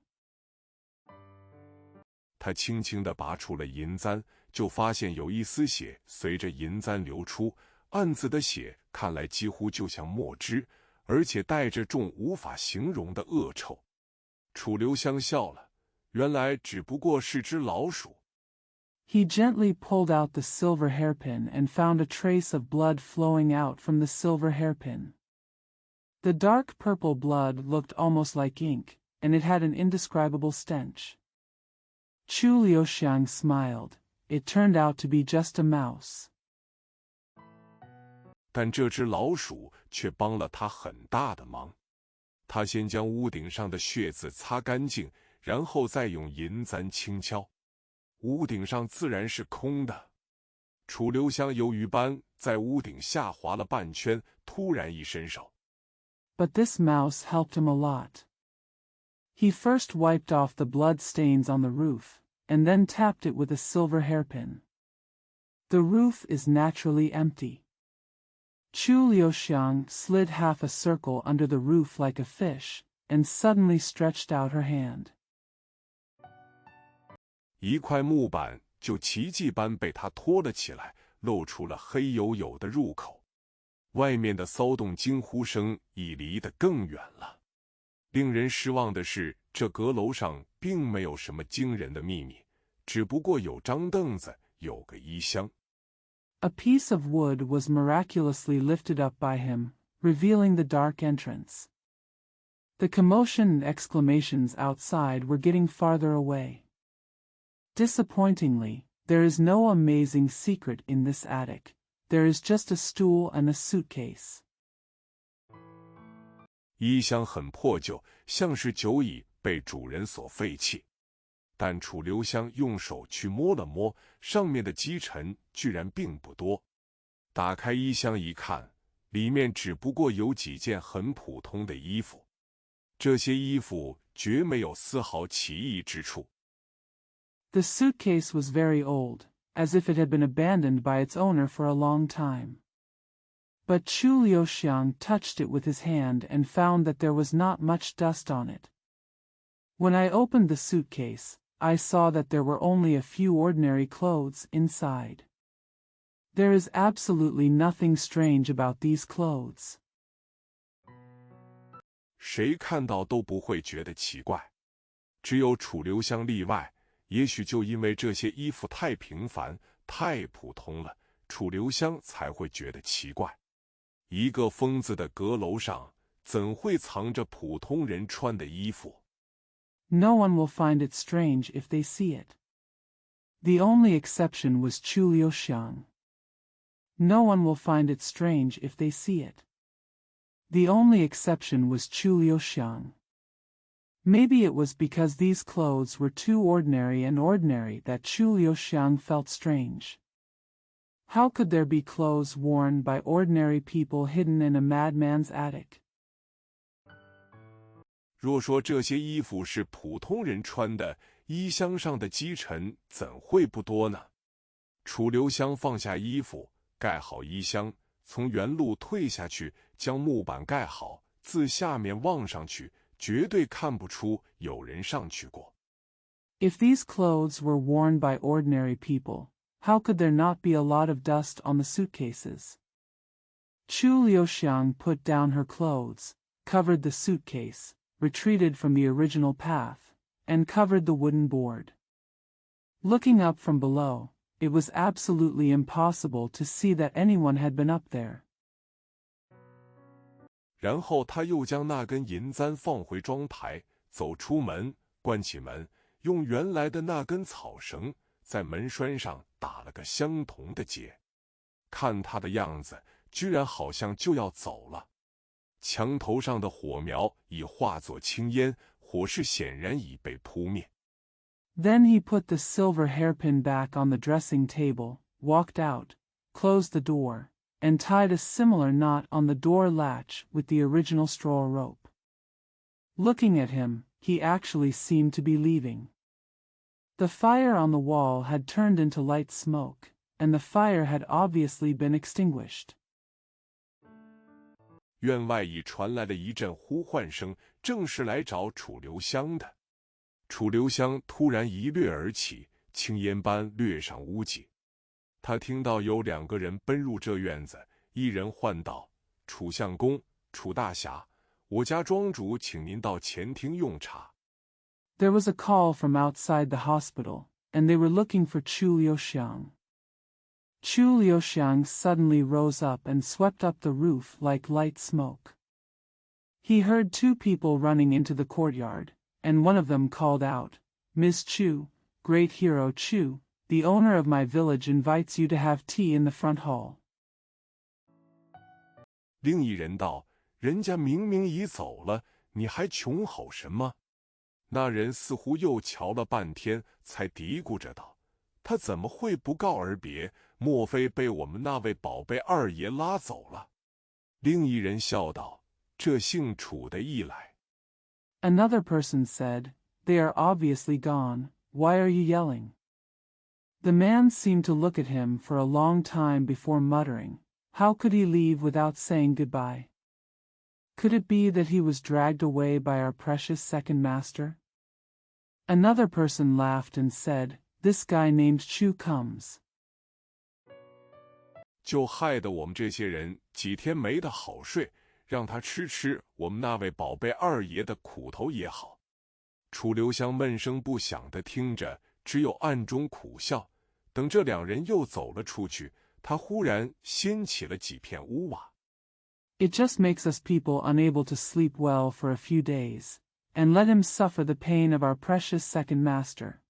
他轻轻地拔出了银簪，就发现有一丝血随着银簪流出，暗紫的血看来几乎就像墨汁，而且带着种无法形容的恶臭。楚留香笑了，原来只不过是只老鼠。He gently pulled out the silver hairpin and found a trace of blood flowing out from the silver hairpin. The dark purple blood looked almost like ink, and it had an indescribable stench. Chu Liuxiang smiled. It turned out to be just a mouse. 但这只老鼠却帮了他很大的忙。他先将屋顶上的血渍擦干净，然后再用银簪轻敲。屋顶上自然是空的。楚留香鱿鱼般在屋顶下滑了半圈，突然一伸手。But this mouse helped him a lot. He first wiped off the blood stains on the roof, and then tapped it with a silver hairpin. The roof is naturally empty. Chu Liuxiang slid half a circle under the roof like a fish, and suddenly stretched out her hand. 一块木板就奇迹般被他拖了起来，露出了黑黝黝的入口。外面的骚动惊呼声已离得更远了。令人失望的是，这阁楼上并没有什么惊人的秘密，只不过有张凳子，有个衣箱。A piece of wood was miraculously lifted up by him, revealing the dark entrance. The commotion and exclamations outside were getting farther away. Disappointingly, there is no amazing secret in this attic. There is just a stool and a suitcase. 衣箱很破旧，像是久已被主人所废弃。但楚留香用手去摸了摸，上面的积尘居然并不多。打开衣箱一看，里面只不过有几件很普通的衣服。这些衣服绝没有丝毫奇异之处。The suitcase was very old, as if it had been abandoned by its owner for a long time. But Chu Liuxiang touched it with his hand and found that there was not much dust on it. When I opened the suitcase, I saw that there were only a few ordinary clothes inside. There is absolutely nothing strange about these clothes. 谁看到都不会觉得奇怪，只有楚留香例外。也许就因为这些衣服太平凡、太普通了，楚留香才会觉得奇怪。一个疯子的阁楼上，怎会藏着普通人穿的衣服？ No one will find it strange if they see it. The only exception was Chu Liuxiang. No one will find it strange if they see it. The only exception was Chu Liuxiang. Maybe it was because these clothes were too ordinary that Chu Liuxiang felt strange. How could there be clothes worn by ordinary people hidden in a madman's attic? 若说这些衣服是普通人穿的，衣箱上的积尘怎会不多呢？楚留香放下衣服，盖好衣箱，从原路退下去，将木板盖好，自下面望上去，绝对看不出有人上去过。If these clothes were worn by ordinary people, how could there not be a lot of dust on the suitcases? Chu Liuxiang put down her clothes, covered the suitcase, retreated from the original path, and covered the wooden board. Looking up from below, it was absolutely impossible to see that anyone had been up there. 然后他又将那根银簪放回妆台，走出门，关起门，用原来的那根草绳在门栓上打了个相同的结。看他的样子，居然好像就要走了。墙头上的火苗已化作青烟，火势显然已被扑灭。Then he put the silver hairpin back on the dressing table, walked out, closed the door, and tied a similar knot on the door latch with the original straw rope. Looking at him, he actually seemed to be leaving. The fire on the wall had turned into light smoke, and the fire had obviously been extinguished. 院外已传来了一阵呼唤声，正是来找楚留香的。楚留香突然一掠而起，青烟般掠上屋脊。他听到有2个人奔入这院子，一人唤道：“楚相公，楚大侠，我家庄主请您到前厅用茶。” There was a call from outside the hospital, and they were looking for Chu Liuxiang. Chu Liuxiang suddenly rose up and swept up the roof like light smoke. He heard 2 people running into the courtyard, and one of them called out, "Miss Chu, great hero Chu, the owner of my village invites you to have tea in the front hall." 另一人道：“人家明明已走了，你还穷吼什么？”那人似乎又瞧了半天，才嘀咕着道：“他怎么会不告而别？莫非被我们那位宝贝二爷拉走了？”另一人笑道：“这姓楚的一来。” Another person said, "They are obviously gone, why are you yelling?" The man seemed to look at him for a long time before muttering, "How could he leave without saying goodbye? Could it be that he was dragged away by our precious second master?" Another person laughed and said, "This guy named Chu comes." 就害得我们这些人几天没得好睡，让他吃吃我们那位宝贝二爷的苦头也好。楚留香闷声不响地听着，只有暗中苦笑。等这2人又走了出去，他忽然掀起了几片屋瓦。It just makes us people unable to sleep well for a few days, and let him suffer the pain of our precious second master.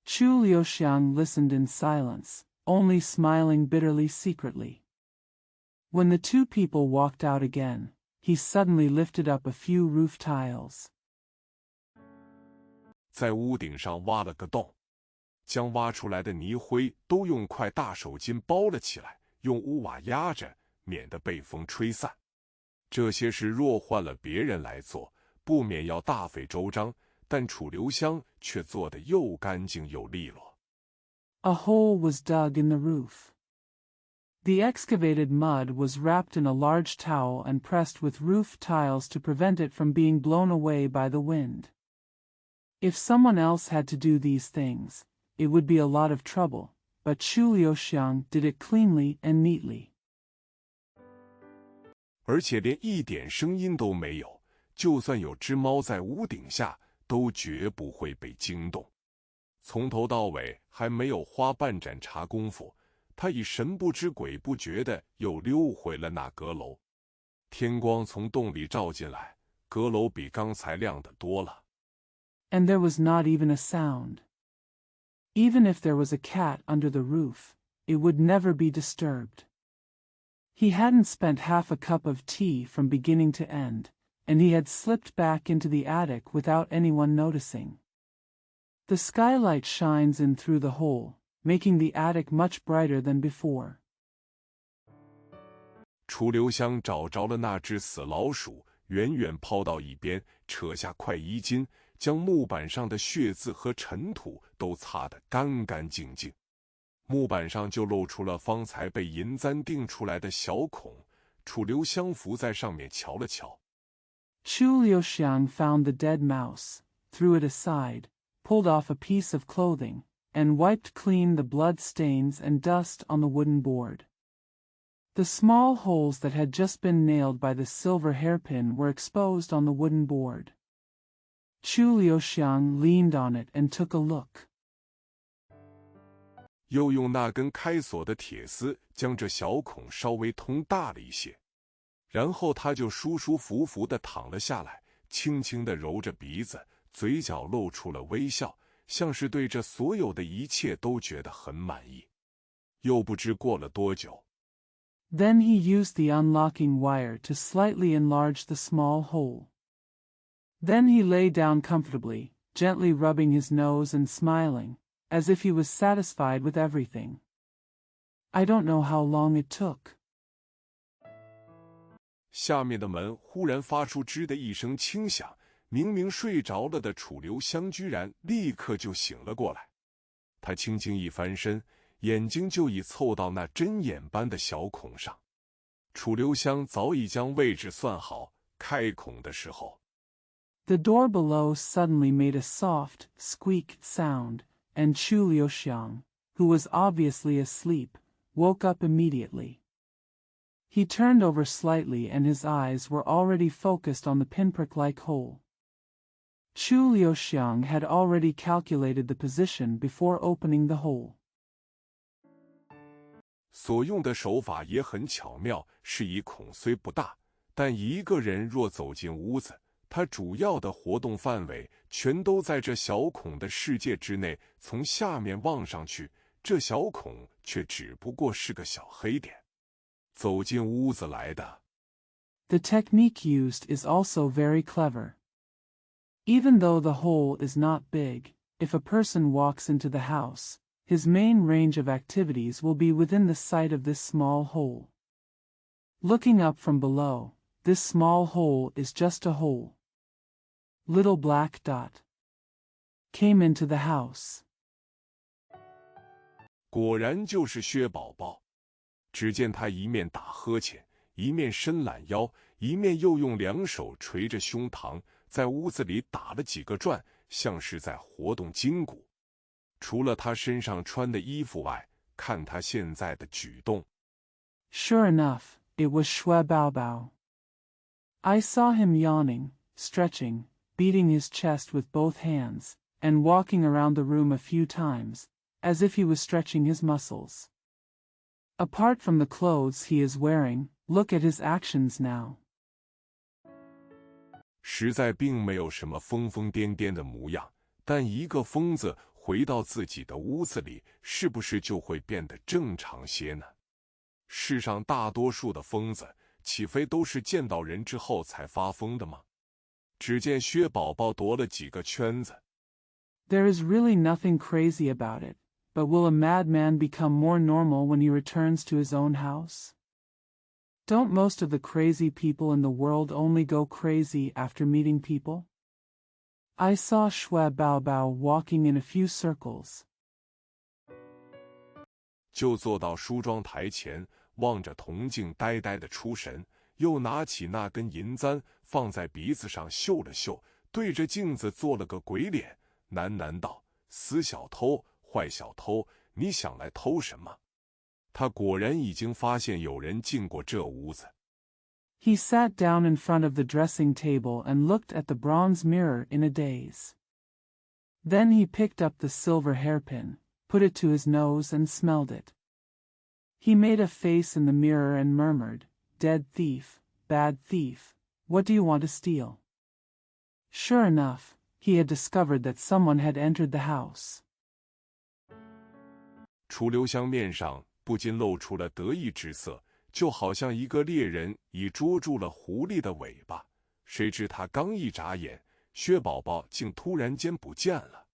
Chu Liuxiang listened in silence, only smiling bitterly secretly. When the 2 people walked out again, he suddenly lifted up a few roof tiles. 在屋顶上挖了个洞，将挖出来的泥灰都用块大手巾包了起来，用屋瓦压着，免得被风吹散。这些事若换了别人来做，不免要大费周章，但楚留香却做得又干净又利落。A hole was dug in the roof. The excavated mud was wrapped in a large towel and pressed with roof tiles to prevent it from being blown away by the wind. If someone else had to do these things, it would be a lot of trouble, but Chu Liuxiang did it cleanly and neatly. 而且连一点声音都没有，就算有只猫在屋顶下，都绝不会被惊动。从头到尾还没有花半盏茶功夫，他已神不知鬼不觉地又溜回了那阁楼。天光从洞里照进来，阁楼比刚才亮得多了。And there was not even a sound. Even if there was a cat under the roof, it would never be disturbed. He hadn't spent half a cup of tea from beginning to end, and he had slipped back into the attic without anyone noticing. The skylight shines in through the hole, making the attic much brighter than before. 楚留香找着了那只死老鼠，远远抛到一边，扯下块衣襟，将木板上的血渍和尘土都擦得干干净净。木板上就露出了方才被银簪钉出来的小孔。楚留香伏在上面瞧了瞧。Chu Liuxiang found the dead mouse, threw it aside, pulled off a piece of clothing, and wiped clean the blood stains and dust on the wooden board. The small holes that had just been nailed by the silver hairpin were exposed on the wooden board. Chu Liuxiang leaned on it and took a look. 又用那根开锁的铁丝将这小孔稍微通大了一些，然后他就舒舒服服地躺了下来，轻轻地揉着鼻子，嘴角露出了微笑，像是对这所有的一切都觉得很满意。又不知过了多久。Then he used the unlocking wire to slightly enlarge the small hole. Then he lay down comfortably, gently rubbing his nose and smiling, as if he was satisfied with everything. I don't know how long it took. 下面的门忽然发出吱的一声轻响，明明睡着了的楚留香居然立刻就醒了过来。他轻轻一翻身，眼睛就已凑到那针眼般的小孔上。楚留香早已将位置算好，开孔的时候。The door below suddenly made a soft, squeak sound, and Chu Liuxiang, who was obviously asleep, woke up immediately. He turned over slightly and his eyes were already focused on the pinprick-like hole. Chu Liuxiang had already calculated the position before opening the hole. 所用的手法也很巧妙，是以孔虽不大，但一个人若走进屋子，他主要的活动范围全都在这小孔的世界之内。从下面望上去，这小孔却只不过是个小黑点。走进屋子来的。The technique used is also very clever. Even though the hole is not big, if a person walks into the house, his main range of activities will be within the sight of this small hole. Looking up from below, this small hole is just a hole. Little black dot came into the house. 果然就是薛宝宝。只见他一面打呵欠，一面伸懒腰，一面又用两手捶着胸膛，在屋子里打了几个转，像是在活动筋骨。除了他身上穿的衣服外，看他现在的举动。Sure enough, it was Xue Baobao. I saw him yawning, stretching, beating his chest with both hands, and walking around the room a few times, as if he was stretching his muscles. Apart from the clothes he is wearing, look at his actions now. 实在并没有什么疯疯癫癫的模样，但一个疯子回到自己的屋子里，是不是就会变得正常些呢？世上大多数的疯子，岂非都是见到人之后才发疯的吗？只见薛宝宝踱了几个圈子。There is really nothing crazy about it, but will a madman become more normal when he returns to his own house? Don't most of the crazy people in the world only go crazy after meeting people? I saw Xue Baobao walking in a few circles. 就坐到梳妆台前，望着铜镜呆呆的出神，又拿起那根银簪放在鼻子上嗅了嗅，对着镜子做了个鬼脸，喃喃道：“死小偷，坏小偷，你想来偷什么？”他果然已经发现有人进过这屋子。He sat down in front of the dressing table and looked at the bronze mirror in a daze. Then he picked up the silver hairpin, put it to his nose and smelled it. He made a face in the mirror and murmured, "Dead thief, bad thief, what do you want to steal?" Sure enough, he had discovered that someone had entered the house. 楚留香面上不禁露出了得意之色，就好像一个猎人已捉住了狐狸的尾巴。谁知他刚一眨眼，薛宝宝竟突然间不见了。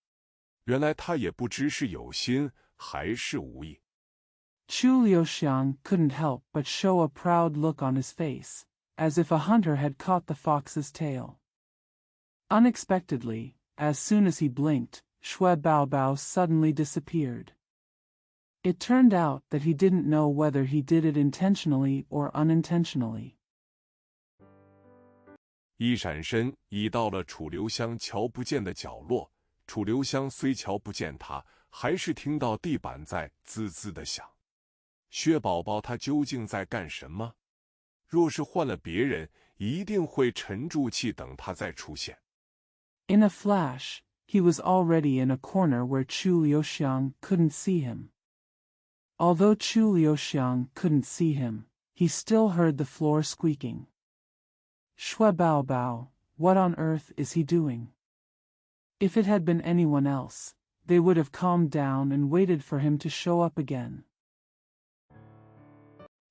原来他也不知是有心还是无意。Chu Liuxiang couldn't help but show a proud look on his face, as if a hunter had caught the fox's tail. Unexpectedly, as soon as he blinked, Xue Baobao suddenly disappeared. It turned out that he didn't know whether he did it intentionally or unintentionally. 一闪身已到了楚留香瞧不见的角落，楚留香虽瞧不见他，还是听到地板在滋滋的响。薛宝宝他究竟在干什么？若是换了别人，一定会沉住气等他再出现。In a flash, he was already in a corner where Chu Liuxiang couldn't see him. Although Chu Liuxiang couldn't see him, he still heard the floor squeaking. Shui Bao Bao, what on earth is he doing? If it had been anyone else, they would have calmed down and waited for him to show up again.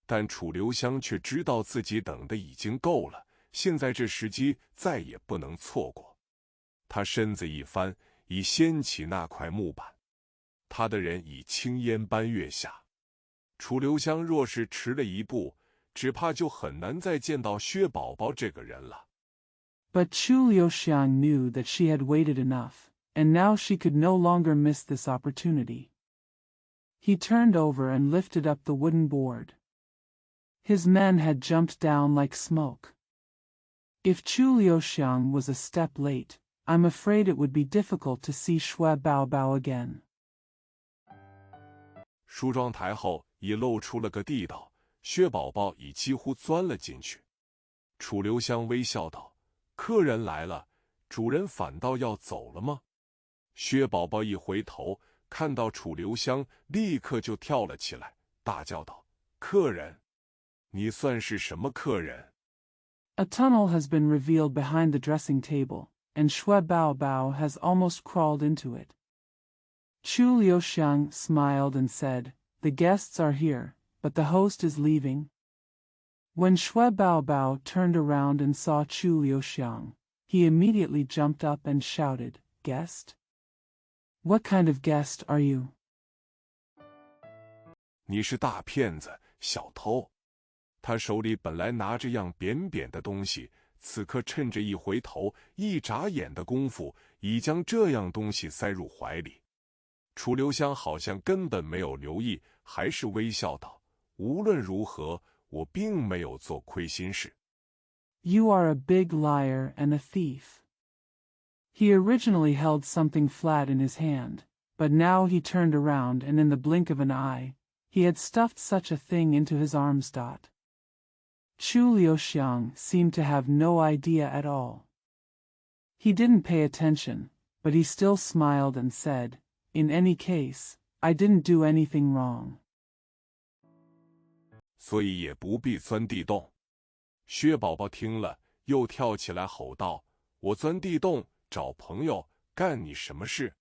但楚留香却知道自己等的已经够了，现在这时机再也不能错过。他身子一翻，已掀起那块木板，他的人已青烟般跃下。楚留香若是迟了一步，只怕就很难再见到薛宝宝这个人了。But Chu Liuxiang knew that she had waited enough, and now she could no longer miss this opportunity. He turned over and lifted up the wooden board. His men had jumped down like smoke. If Chu Liuxiang was a step late, I'm afraid it would be difficult to see Shui Bao Bao again. 梳妆台后已露出了个地道，薛宝宝已几乎钻了进去。楚留香微笑道：“客人来了，主人反倒要走了吗？”薛宝宝一回头，看到楚留香，立刻就跳了起来，大叫道：“客人！你算是什么客人？” A tunnel has been revealed behind the dressing table, and Shui Bao Bao has almost crawled into it. Chu Liuxiang smiled and said, "The guests are here, but the host is leaving." When Shui Bao Bao turned around and saw Chu Liuxiang, he immediately jumped up and shouted, "Guest? What kind of guest are you?" 你是大骗子，小偷！他手里本来拿着样扁扁的东西，此刻趁着一回头、一眨眼的功夫，已将这样东西塞入怀里。楚留香好像根本没有留意，还是微笑道：“无论如何，我并没有做亏心事。” You are a big liar and a thief. He originally held something flat in his hand, but now he turned around and in the blink of an eye, he had stuffed such a thing into his arms. Chu Liuxiang seemed to have no idea at all. He didn't pay attention, but he still smiled and said, "In any case, I didn't do anything wrong." 所以也不必钻地洞。薛宝宝听了，又跳起来吼道：“我钻地洞找朋友，干你什么事？”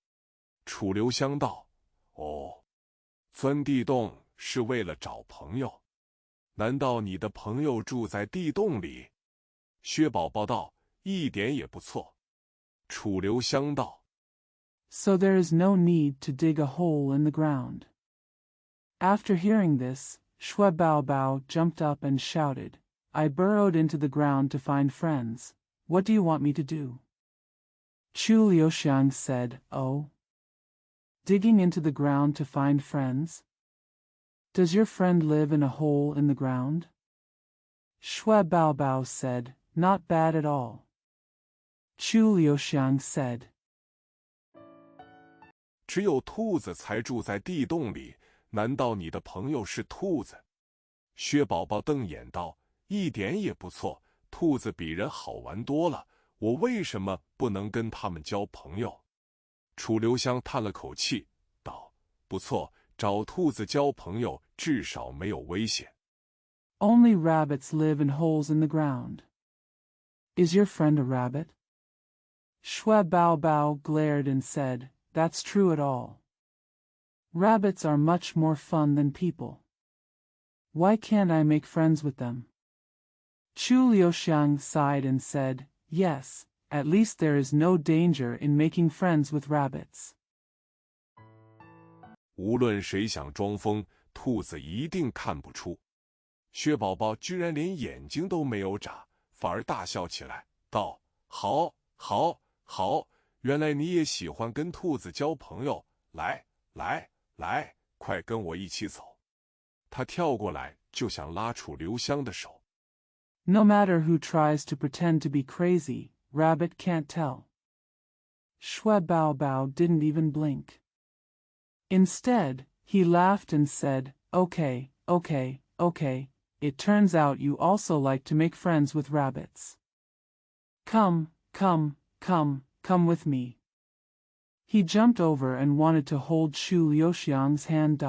楚留香道：“哦，钻地洞是为了找朋友。难道你的朋友住在地洞里？”薛宝宝道：“一点也不错。”楚留香道：“ So there is no need to dig a hole in the ground. After hearing this, Shui Bao Bao jumped up and shouted, "I burrowed into the ground to find friends. What do you want me to do?" Chu Liuxiang said, "Oh? Digging into the ground to find friends? Does your friend live in a hole in the ground?" Shui Bao Bao said, "Not bad at all." Chu Liuxiang said, 只有兔子才住在地洞里，难道你的朋友是兔子？”薛宝宝瞪眼道：“一点也不错，兔子比人好玩多了，我为什么不能跟他们交朋友？”楚留香叹了口气，道：“不错，找兔子交朋友至少没有危险。” "Only rabbits live in holes in the ground. Is your friend a rabbit?" Shui Bao Bao glared and said, "That's true at all. Rabbits are much more fun than people. Why can't I make friends with them?" Chu Liuxiang sighed and said, "Yes, at least there is no danger in making friends with rabbits." 无论谁想装疯，兔子一定看不出。薛宝宝居然连眼睛都没有眨，反而大笑起来，道：“好，好，好，原来你也喜欢跟兔子交朋友，来，来，来，快跟我一起走。他跳过来就想拉楚留香的手。No matter who tries to pretend to be crazy, Rabbit can't tell. Shwe Bao Bao didn't even blink. Instead, he laughed and said, Okay, okay, okay, it turns out you also like to make friends with rabbits. Come, come, come, come with me. He jumped over and wanted to hold Chu Liuxiang's hand.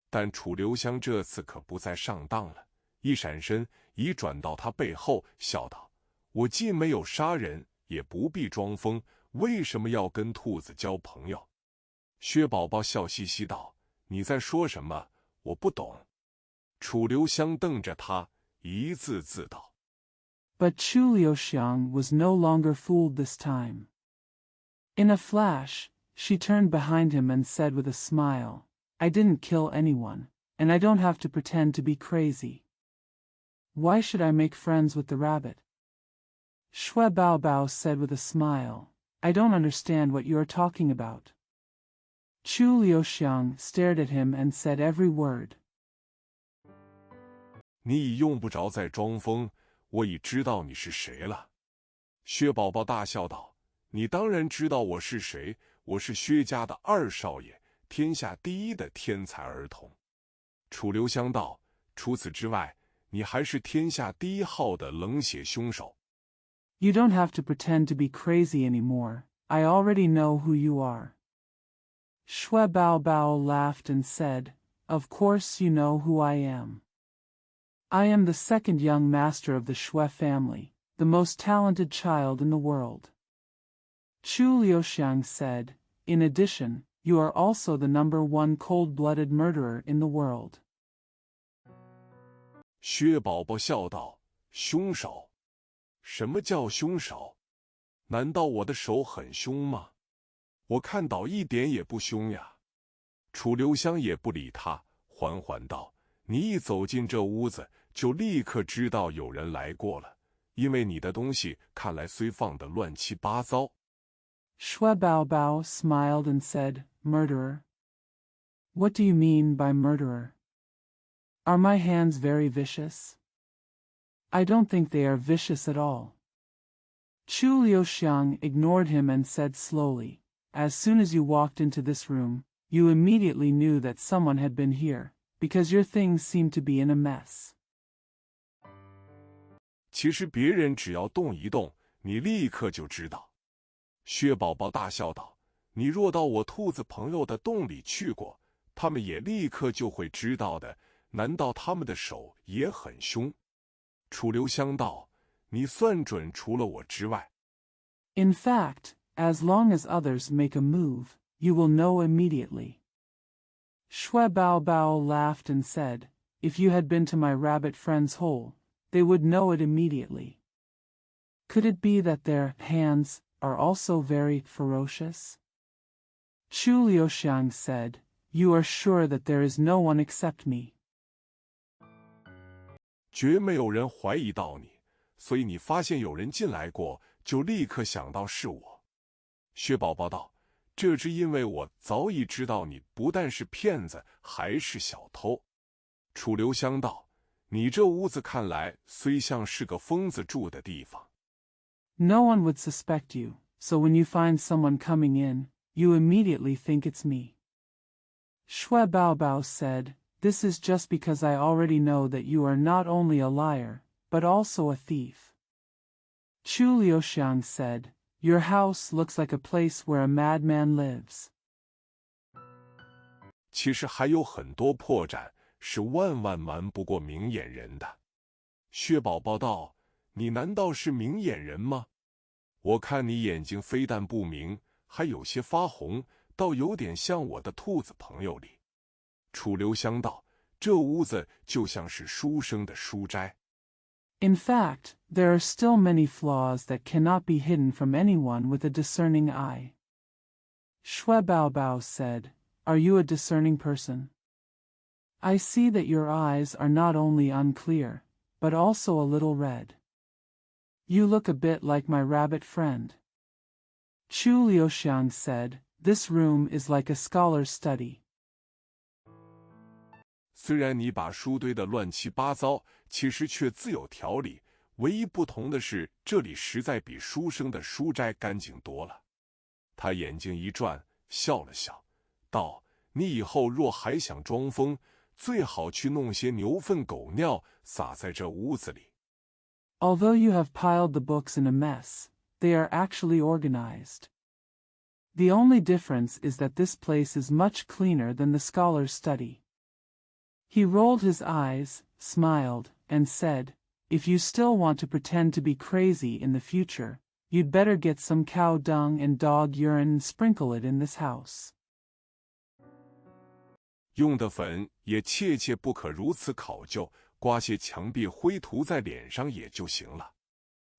但楚留香这次可不再上当了，一闪身已转到他背后，笑道：“我既没有杀人，也不必装疯，为什么要跟兔子交朋友？”薛宝宝笑嘻嘻道：“你在说什么？我不懂。”楚留香瞪着他，一字字道。But Chu Liuxiang was no longer fooled this time. In a flash, she turned behind him and said with a smile, I didn't kill anyone, and I don't have to pretend to be crazy. Why should I make friends with the rabbit? Shwe Bao Bao said with a smile, I don't understand what you are talking about. Chu Liuxiang stared at him and said every word. 你已用不着再装疯，我已知道你是谁了。薛宝宝大笑道：“你当然知道我是谁，我是薛家的二少爷，天下第一的天才儿童。”楚留香道：“除此之外，你还是天下第一号的冷血凶手。” You don't have to pretend to be crazy anymore. I already know who you are. Shwe Bao Bao laughed and said, Of course you know who I am. I am the second young master of the Shwe family, the most talented child in the world. Chu Liuxiang said, In addition, you are also the number one cold-blooded murderer in the world. 薛宝宝笑道：“凶手？什么叫凶手？难道我的手很凶吗？我看到一点也不凶呀。”楚留香也不理他，缓缓道：“你一走进这屋子，就立刻知道有人来过了，因为你的东西看来虽放得乱七八糟。” Shwe Bao Bao smiled and said, Murderer? What do you mean by murderer? Are my hands very vicious? I don't think they are vicious at all. Chu Liuxiang ignored him and said slowly, As soon as you walked into this room, you immediately knew that someone had been here, because your things seemed to be in a mess. 其实别人只要动一动，你立刻就知道。薛宝宝大笑道：“你若到我兔子朋友的洞里去过，他们也立刻就会知道的。难道他们的手也很凶？”楚留香道：“你算准除了我之外。” In fact, as long as others make a move, you will know immediately. Shwe Bao Bao laughed and said, If you had been to my rabbit friend's hole, they would know it immediately. Could it be that their hands are also very ferocious? Chu Liuxiang said, You are sure that there is no one except me. 绝没有人怀疑到你，所以你发现有人进来过，就立刻想到是我。薛宝宝道：“这是因为我早已知道你不但是骗子，还是小偷。”楚留香道：“你这屋子看来虽像是个疯子住的地方。” No one would suspect you, so when you find someone coming in, you immediately think it's me. Shwe Bao Bao said, This is just because I already know that you are not only a liar, but also a thief. Chu Liuxiang said, Your house looks like a place where a madman lives. 其实还有很多破绽是万万瞒不过明眼人的。薛宝宝道：“你难道是明眼人吗？我看你眼睛非但不明，还有些发红，倒有点像我的兔子朋友里。”楚留香道：“这屋子就像是书生的书斋。” In fact, there are still many flaws that cannot be hidden from anyone with a discerning eye. Shwe Bao Bao said, Are you a discerning person? I see that your eyes are not only unclear, but also a little red. You look a bit like my rabbit friend. Chu Liuxiang said, This room is like a scholar's study. 虽然你把书堆得乱七八糟，其实却自有条理。唯一不同的是，这里实在比书生的书斋干净多了。他眼睛一转，笑了笑，道：“你以后若还想装疯，最好去弄些牛粪狗尿撒在这屋子里。” Although you have piled the books in a mess, they are actually organized. The only difference is that this place is much cleaner than the scholar's study. He rolled his eyes, smiled, and said, "If you still want to pretend to be crazy in the future, you'd better get some cow dung and dog urine and sprinkle it in this house." 用的粉也切切不可如此考究，刮些墙壁灰涂在脸上也就行了。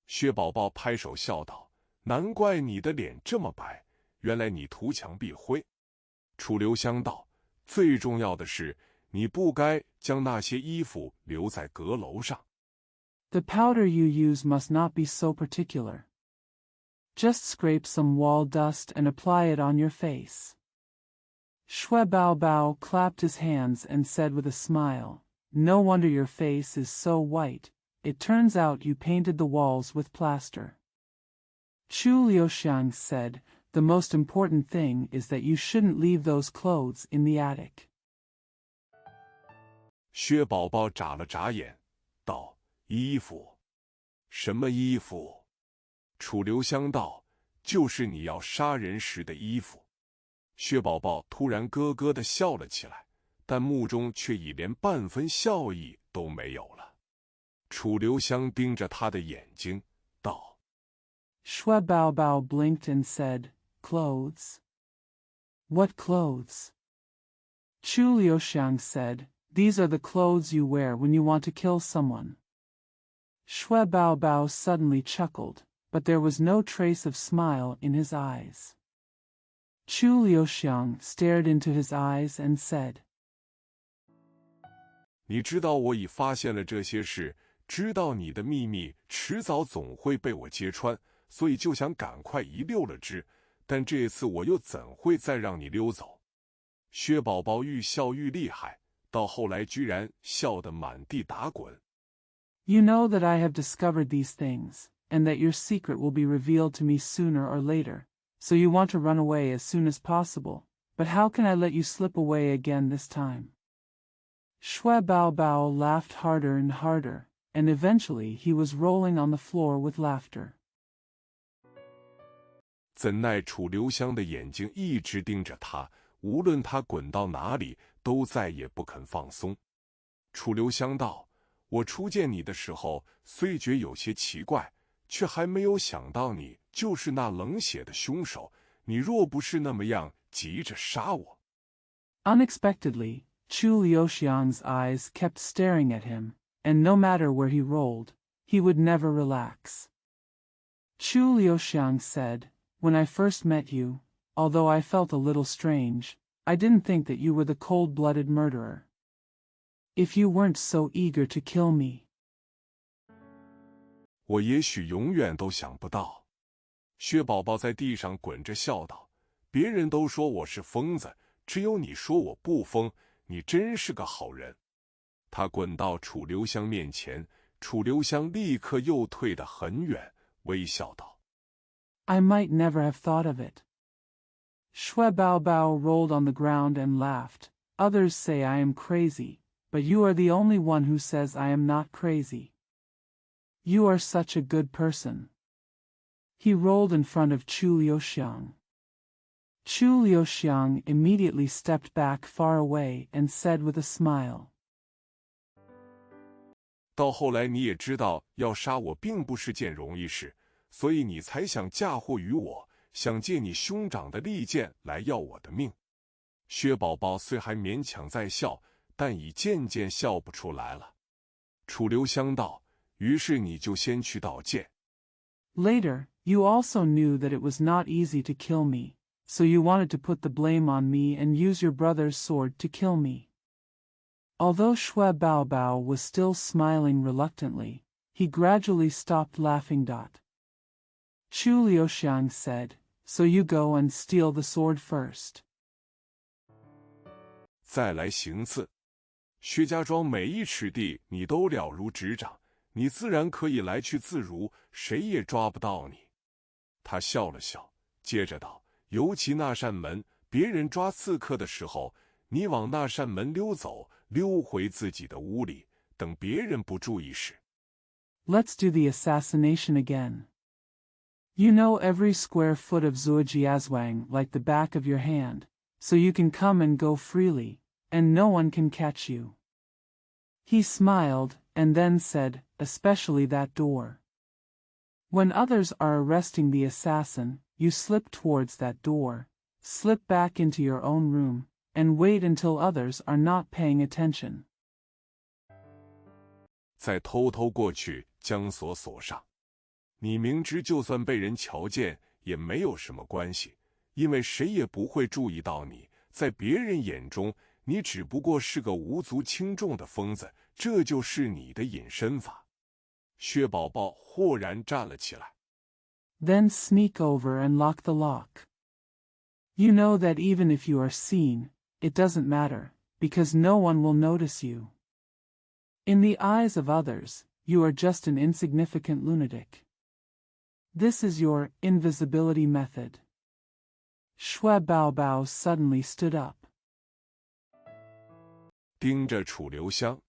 薛宝宝拍手笑道：“难怪你的脸这么白，原来你涂墙壁灰。”楚留香道：“最重要的是，你不该将那些衣服留在阁楼上。” The powder you use must not be so particular. Just scrape some wall dust and apply it on your face. Shui Baobao clapped his hands and said with a smile, "No wonder your face is so white. It turns out you painted the walls with plaster." Chu Liuxiang said, "The most important thing is that you shouldn't leave those clothes in the attic." 薛宝宝眨了眨眼，道：“衣服？什么衣服？”楚留香道：“就是你要杀人时的衣服。”薛宝宝突然咯咯地笑了起来，但目中却已连半分笑意都没有了。楚留香盯着他的眼睛，道：“” Shui Baobao blinked and said, "Clothes? What clothes?" Chu Liuxiang said, "These are the clothes you wear when you want to kill someone." Shui Baobao suddenly chuckled, but there was no trace of smile in his eyes. Chu Liuxiang stared into his eyes and said, 你知道我已发现了这些事，知道你的秘密迟早总会被我揭穿，所以就想赶快一溜了之，但这次我又怎会再让你溜走？”薛宝宝愈笑愈厉害，到后来居然笑得满地打滚。"You know that I have discovered these things, and that your secret will be revealed to me sooner or later, so you want to run away as soon as possible, but how can I let you slip away again this time?" Shui Baobao laughed harder and harder, and eventually he was rolling on the floor with laughter. 怎奈楚留香的眼睛一直盯着他，无论他滚到哪里，都再也不肯放松。楚留香道：“我初见你的时候，虽觉有些奇怪，却还没有想到你就是那冷血的凶手。你若不是那么样急着杀我。” Unexpectedly, Chu Liuxiang's eyes kept staring at him, and no matter where he rolled, he would never relax. Chu Liuxiang said, "When I first met you, although I felt a little strange, I didn't think that you were the cold-blooded murderer. If you weren't so eager to kill me." 我也许永远都想不到。薛宝宝在地上滚着笑道：“别人都说我是疯子，只有你说我不疯，你真是个好人。”他滚到楚留香面前，楚留香立刻又退得很远，微笑道：“ "I might never have thought of it." Shui Baobao rolled on the ground and laughed. "Others say I am crazy, but you are the only one who says I am not crazy. You are such a good person." He rolled in front of Chu Liuxiang. Chu Liuxiang immediately stepped back far away and said with a smile, 到后来你也知道，要杀我并不是件容易事，所以你才想嫁祸于我，想借你兄长的利剑来要我的命。薛宝宝虽还勉强在笑，但已渐渐笑不出来了。楚留香道：“于是你就先去道歉。” "Later, you also knew that it was not easy to kill me, so you wanted to put the blame on me and use your brother's sword to kill me." Although Shui Baobao was still smiling reluctantly, he gradually stopped laughing. Chu Liuxiang said, so you go and steal the sword first. 再来行刺。薛家庄每一尺地你都了如指掌，你自然可以来去自如，谁也抓不到你。他笑了笑，接着道：尤其那扇门，别人抓刺客的时候，你往那扇门溜走，溜回自己的屋里，等别人不注意时。Let's do the assassination again. You know every square foot of Zhujiazhuang like the back of your hand, so you can come and go freely, and no one can catch you. He smiled, and then said, especially that door. When others are arresting the assassin, you slip towards that door, slip back into your own room, and wait until others are not paying attention. 再偷偷过去，将锁锁上。你明知就算被人瞧见，也没有什么关系，因为谁也不会注意到你。在别人眼中，你只不过是个无足轻重的疯子，这就是你的隐身法。薛宝宝豁然站了起来。Then sneak over and lock the lock. You know that even if you are seen, it doesn't matter, because no one will notice you. In the eyes of others, you are just an insignificant lunatic. This is your invisibility method. Shui Baobao suddenly stood up. 盯着楚留香。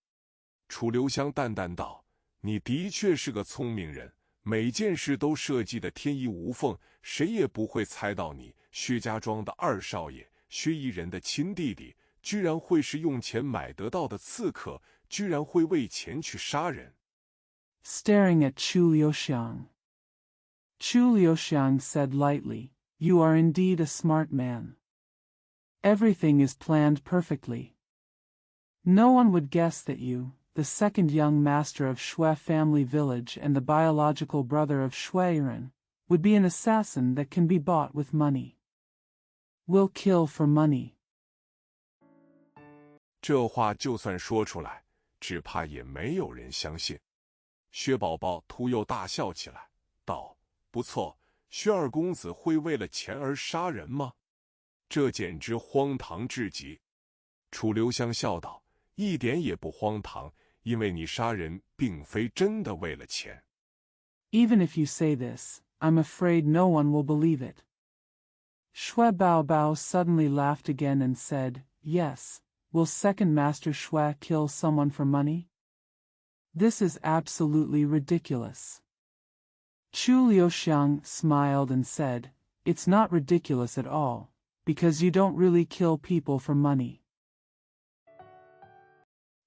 楚留香淡淡道：你的确是个聪明人，每件事都设计得天衣无缝，谁也不会猜到你薛家庄的二少爷，薛一人的亲弟弟，居然会是用钱买得到的刺客，居然会为钱去杀人。Staring at Chu Liuxiang. Chu Liuxiang said lightly, You are indeed a smart man. Everything is planned perfectly. No one would guess that you, the second young master of Shui family village and the biological brother of Shui Yiren, would be an assassin that can be bought with money. Will kill for money. 这话就算说出来，只怕也没有人相信。薛宝宝突又大笑起来，道：不错，薛二公子会为了钱而杀人吗？这简直荒唐至极。楚留香笑道：一点也不荒唐，因为你杀人并非真的为了钱。Even if you say this, I'm afraid no one will believe it. Shui Baobao suddenly laughed again and said, Yes, will second master Shui kill someone for money? This is absolutely ridiculous. Chu Liuxiang smiled and said, It's not ridiculous at all, because you don't really kill people for money.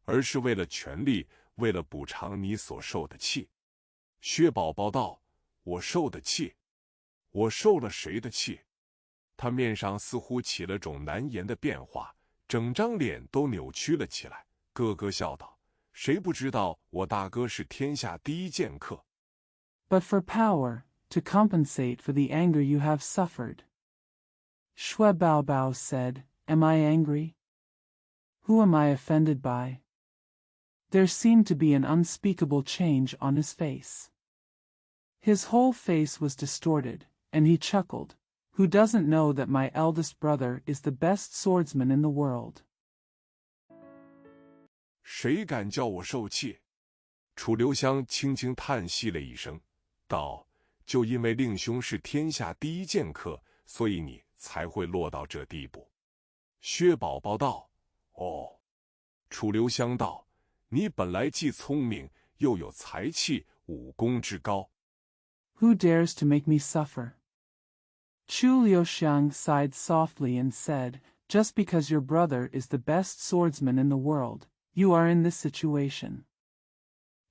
而是为了权力，为了补偿你所受的气。薛宝宝道：我受的气？我受了谁的气？他面上似乎起了种难言的变化，整张脸都扭曲了起来，咯咯笑道：谁不知道我大哥是天下第一剑客？ But for power, to compensate for the anger you have suffered. Shui Baobao said, Am I angry? Who am I offended by? There seemed to be an unspeakable change on his face. His whole face was distorted, and he chuckled. Who doesn't know that my eldest brother is the best swordsman in the world? 谁敢叫我受气？楚留香轻轻叹息了一声，道：就因为令兄是天下第一剑客，所以你才会落到这地步。薛宝宝道：哦。楚留香道：你本来既聪明，又有才气，武功之高。Who dares to make me suffer? Chu Liuxiang sighed softly and said, Just because your brother is the best swordsman in the world, you are in this situation.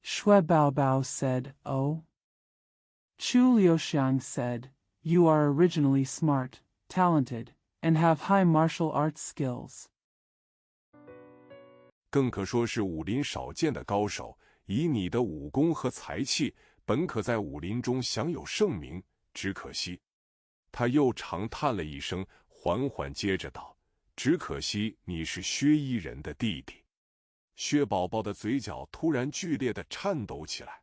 Shui Baobao said, Oh? Chu Liuxiang said, You are originally smart, talented, and have high martial arts skills. 更可说是武林少见的高手，以你的武功和才气，本可在武林中享有盛名，只可惜。他又长叹了一声，缓缓接着道：只可惜你是薛一人的弟弟。薛宝宝的嘴角突然剧烈地颤抖起来。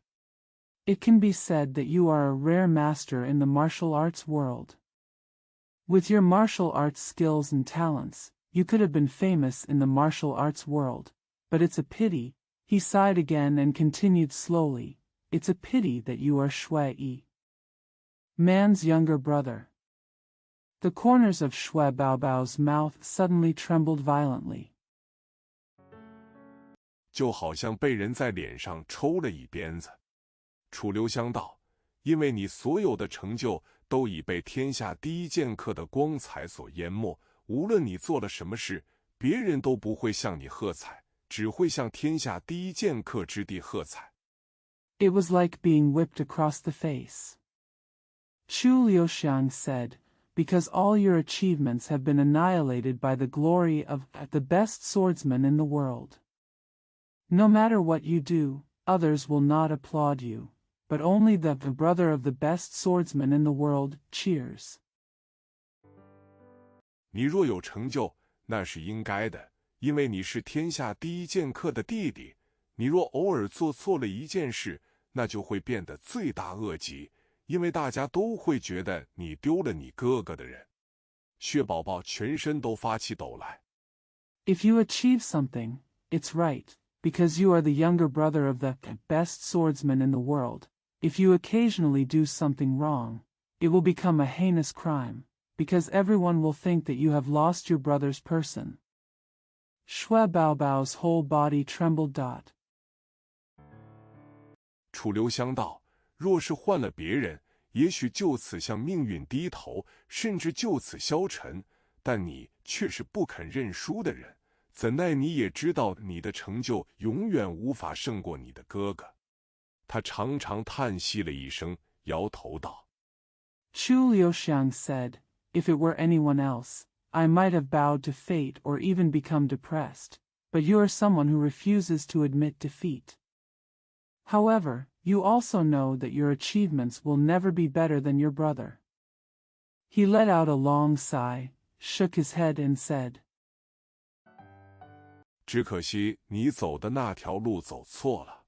It can be said that you are a rare master in the martial arts world. With your martial arts skills and talents, you could have been famous in the martial arts world, but it's a pity," he sighed again and continued slowly, "it's a pity that you are Shui Man's younger brother." The corners of Shui Baobao's mouth suddenly trembled violently. 就好像被人在脸上抽了一鞭子。楚留香道：“因为你所有的成就都已被天下第一剑客的光彩所淹没，无论你做了什么事，别人都不会向你喝彩，只会向天下第一剑客之地喝彩。” It was like being whipped across the face. Chu Liuxiang said, "Because all your achievements have been annihilated by the glory of the best swordsman in the world. No matter what you do, others will not applaud you, but only the brother of the best swordsman in the world cheers." 你若有成就，那是应该的，因为你是天下第一剑客的弟弟。你若偶尔做错了一件事，那就会变得罪大恶极，因为大家都会觉得你丢了你哥哥的人。薛宝宝全身都发起抖来。If you achieve something, it's right, because you are the younger brother of the best swordsman in the world. If you occasionally do something wrong, it will become a heinous crime, because everyone will think that you have lost your brother's person. Shui Baobao's whole body trembled. 楚留香道：“若是换了别人，也许就此向命运低头，甚至就此消沉。但你却是不肯认输的人，怎奈你也知道你的成就永远无法胜过你的哥哥。”他长长叹息了一声，摇头道 Chu Liuxiang said, "If it were anyone else, I might have bowed to fate or even become depressed, but you are someone who refuses to admit defeat. However, you also know that your achievements will never be better than your brother." He let out a long sigh, shook his head and said, 只可惜你走的那条路走错了。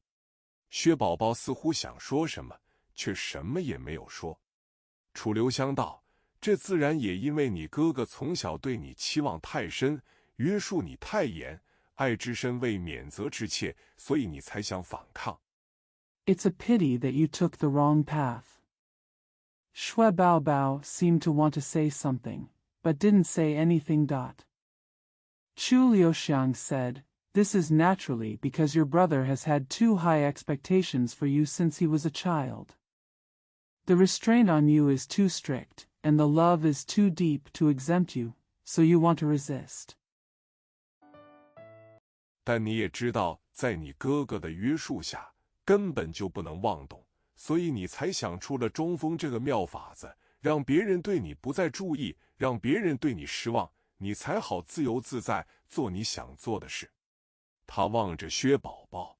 薛宝宝似乎想说什么，却什么也没有说。楚留香道：“这自然也因为你哥哥从小对你期望太深，约束你太严，爱之深为免责之切，所以你才想反抗。” "It's a pity that you took the wrong path." Shui Baobao seemed to want to say something, but didn't say anything. Chu Liuxiang said, "This is naturally because your brother has had too high expectations for you since he was a child. The restraint on you is too strict, and the love is too deep to exempt you, so you want to resist." 但你也知道，在你哥哥的约束下，根本就不能妄动，所以你才想出了中锋这个妙法子，让别人对你不再注意，让别人对你失望，你才好自由自在做你想做的事。他望着薛宝宝。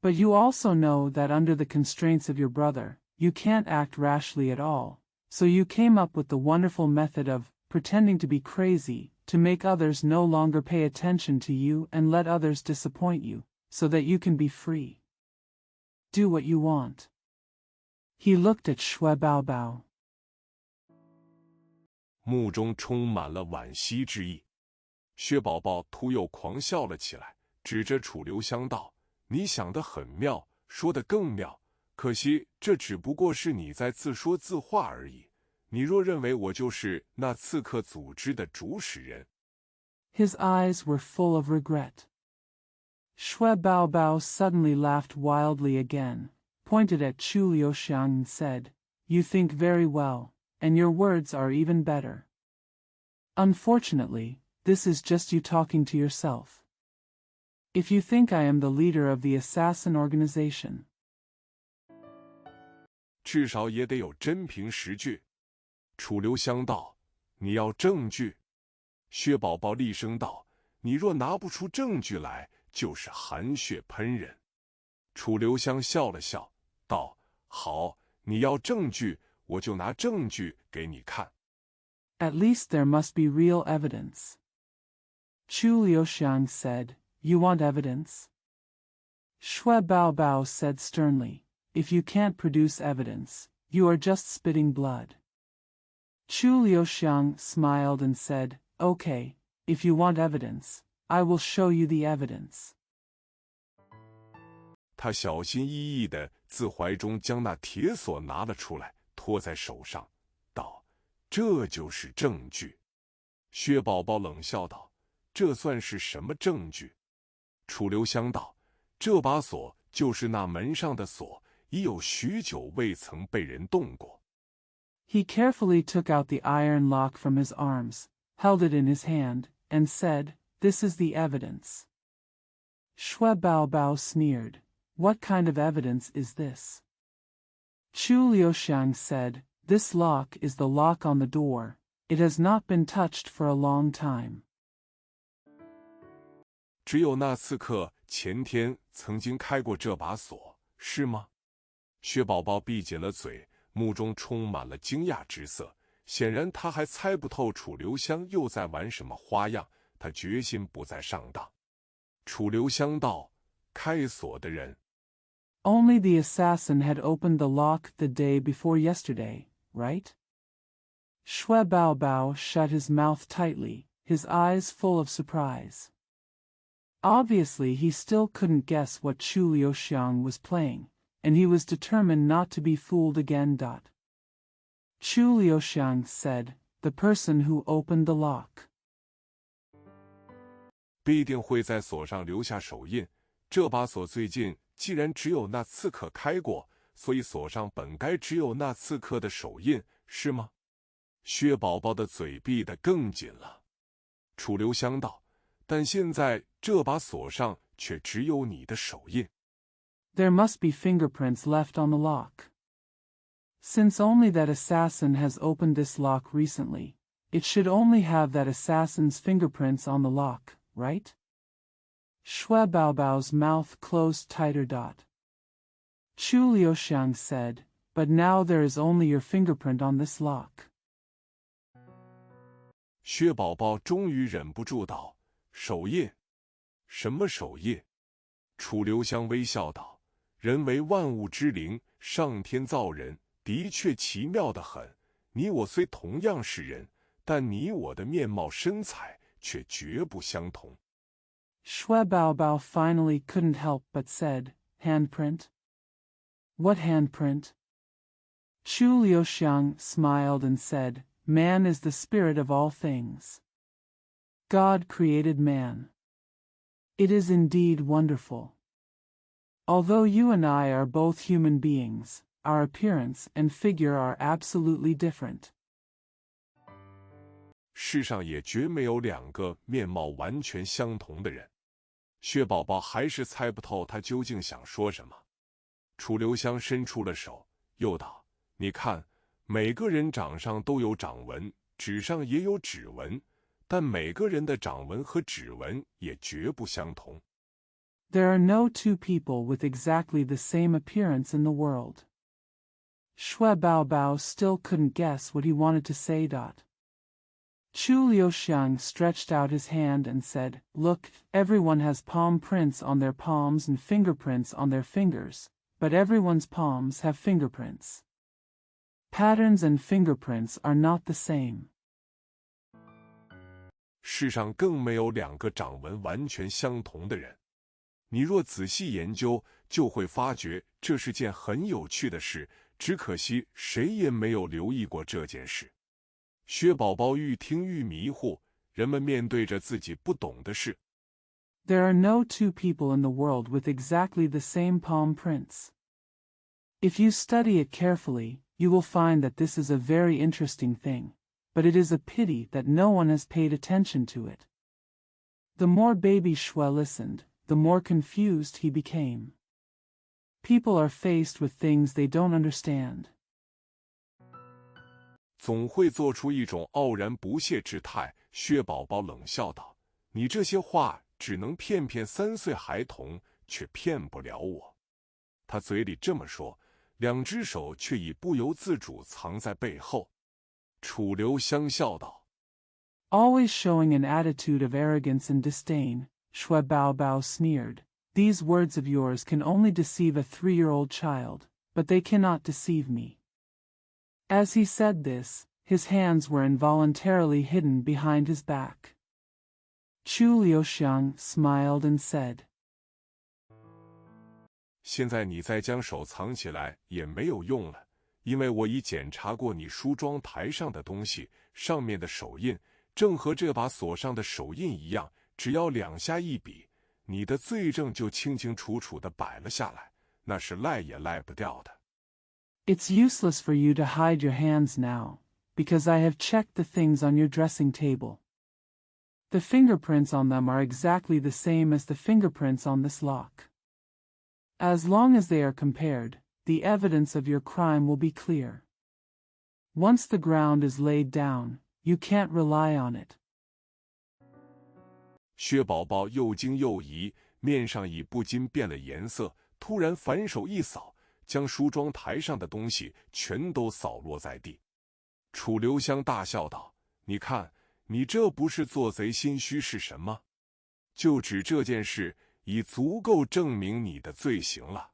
But you also know that under the constraints of your brother, you can't act rashly at all, so you came up with the wonderful method of pretending to be crazy, to make others no longer pay attention to you and let others disappoint you, so that you can be free. Do what you want. He looked at Shui Baobao. 目中充满了惋惜之意。薛宝宝突又狂笑了起来，指着楚留香道：“你想得很妙，说得更妙，可惜这只不过是你在自说自话而已。你若认为我就是那刺客组织的主使人。” His eyes were full of regret. Shui Baobao suddenly laughed wildly again, pointed at Chu Liuxiang and said, "You think very well, and your words are even better. Unfortunately, this is just you talking to yourself. If you think I am the leader of the assassin organization." 至少也得有真凭实据。楚留香道：“你要证据。”薛宝宝厉声道：“你若拿不出证据来，就是含血喷人。”楚留香笑了笑，道：“好，你要证据，我就拿证据给你看。” At least there must be real evidence. Chu Liuxiang said, "You want evidence?" Shui Baobao said sternly, "If you can't produce evidence, you are just spitting blood." Chu Liuxiang smiled and said, "Okay, if you want evidence, I will show you the evidence." 他小心翼翼地自怀中将那铁锁拿了出来，托在手上，道：“这就是证据。”薛宝宝冷笑道：“这算是什么证据？”楚留香道：“这把锁就是那门上的锁，已有许久未曾被人动过。” He carefully took out the iron lock from his arms, held it in his hand, and said, "This is the evidence." Xue Baobao sneered, "What kind of evidence is this?" Chu Liuxiang said, "This lock is the lock on the door. It has not been touched for a long time." 只有那刺客前天曾经开过这把锁，是吗？薛宝宝闭紧了嘴，目中充满了惊讶之色。显然他还猜不透楚留香又在玩什么花样，他决心不再上当。楚留香道：“开锁的人。” Only the assassin had opened the lock the day before yesterday, right? Xue Baobao shut his mouth tightly, his eyes full of surprise. Obviously he still couldn't guess what Chu Liuxiang was playing, and he was determined not to be fooled again. Chu Liuxiang said, "The person who opened the lock 必定会在锁上留下手印。这把锁最近既然只有那刺客开过，所以锁上本该只有那刺客的手印，是吗？”薛宝宝的嘴闭得更紧了。楚留香道：“但现在这把锁上却只有你的手印。” There must be fingerprints left on the lock. Since only that assassin has opened this lock recently, it should only have that assassin's fingerprints on the lock, right? Xue Baobao's mouth closed tighter. Chu Liuxiang said, "But now there is only your fingerprint on this lock." 薛宝宝终于忍不住道：“手印？什么手印？”楚留香微笑道：“人为万物之灵，上天造人，的确奇妙得很。你我虽同样是人，但你我的面貌身材却绝不相同。” Xue Baobao finally couldn't help but said, "Handprint? What handprint?" Chu Liuxiang smiled and said, "Man is the spirit of all things. God created man. It is indeed wonderful. Although you and I are both human beings, our appearance and figure are absolutely different." 世上也绝没有两个面貌完全相同的人。薛宝宝还是猜不透他究竟想说什么。楚留香伸出了手，又道：“你看，每个人掌上都有掌纹，指上也有指纹，但每个人的掌纹和指纹也绝不相同。” There are no two people with exactly the same appearance in the world. Xue Baobao still couldn't guess what he wanted to say. Chu Liuxiang stretched out his hand and said, "Look, everyone has palm prints on their palms and fingerprints on their fingers, but everyone's palms have fingerprints. Patterns and fingerprints are not the same." 世上更没有两个掌纹完全相同的人。你若仔细研究，就会发觉这是件很有趣的事，只可惜谁也没有留意过这件事。薛宝宝愈听愈迷糊，人们面对着自己不懂的事。There are no two people in the world with exactly the same palm prints. If you study it carefully, you will find that this is a very interesting thing, but it is a pity that no one has paid attention to it. The more baby Xue listened, the more confused he became. People are faced with things they don't understand. 总会做出一种傲然不屑之态。薛宝宝冷笑道：“你这些话只能骗骗3岁孩童，却骗不了我。”他嘴里这么说，两只手却已不由自主藏在背后。楚留香笑道：“ Always showing an attitude of arrogance and disdain, Xue Baobao sneered. "These words of yours can only deceive a 3-year-old child, but they cannot deceive me." As he said this, His hands were involuntarily hidden behind his back. Chu Liuxiang smiled and said, 现在你再将手藏起来也没有用了，因为我已检查过你梳妆台上的东西，上面的手印正和这把锁上的手印一样，只要2下一笔，你的罪证就清清楚楚地摆了下来，那是赖也赖不掉的。It's useless for you to hide your hands now, because I have checked the things on your dressing table. The fingerprints on them are exactly the same as the fingerprints on this lock. As long as they are compared, the evidence of your crime will be clear. Once the ground is laid down, you can't rely on it. 薛宝宝又惊又疑，面上已不禁变了颜色，突然反手一扫，将梳妆台上的东西全都扫落在地。楚留香大笑道：“你看，你这不是做贼心虚是什么？就指这件事已足够证明你的罪行了。”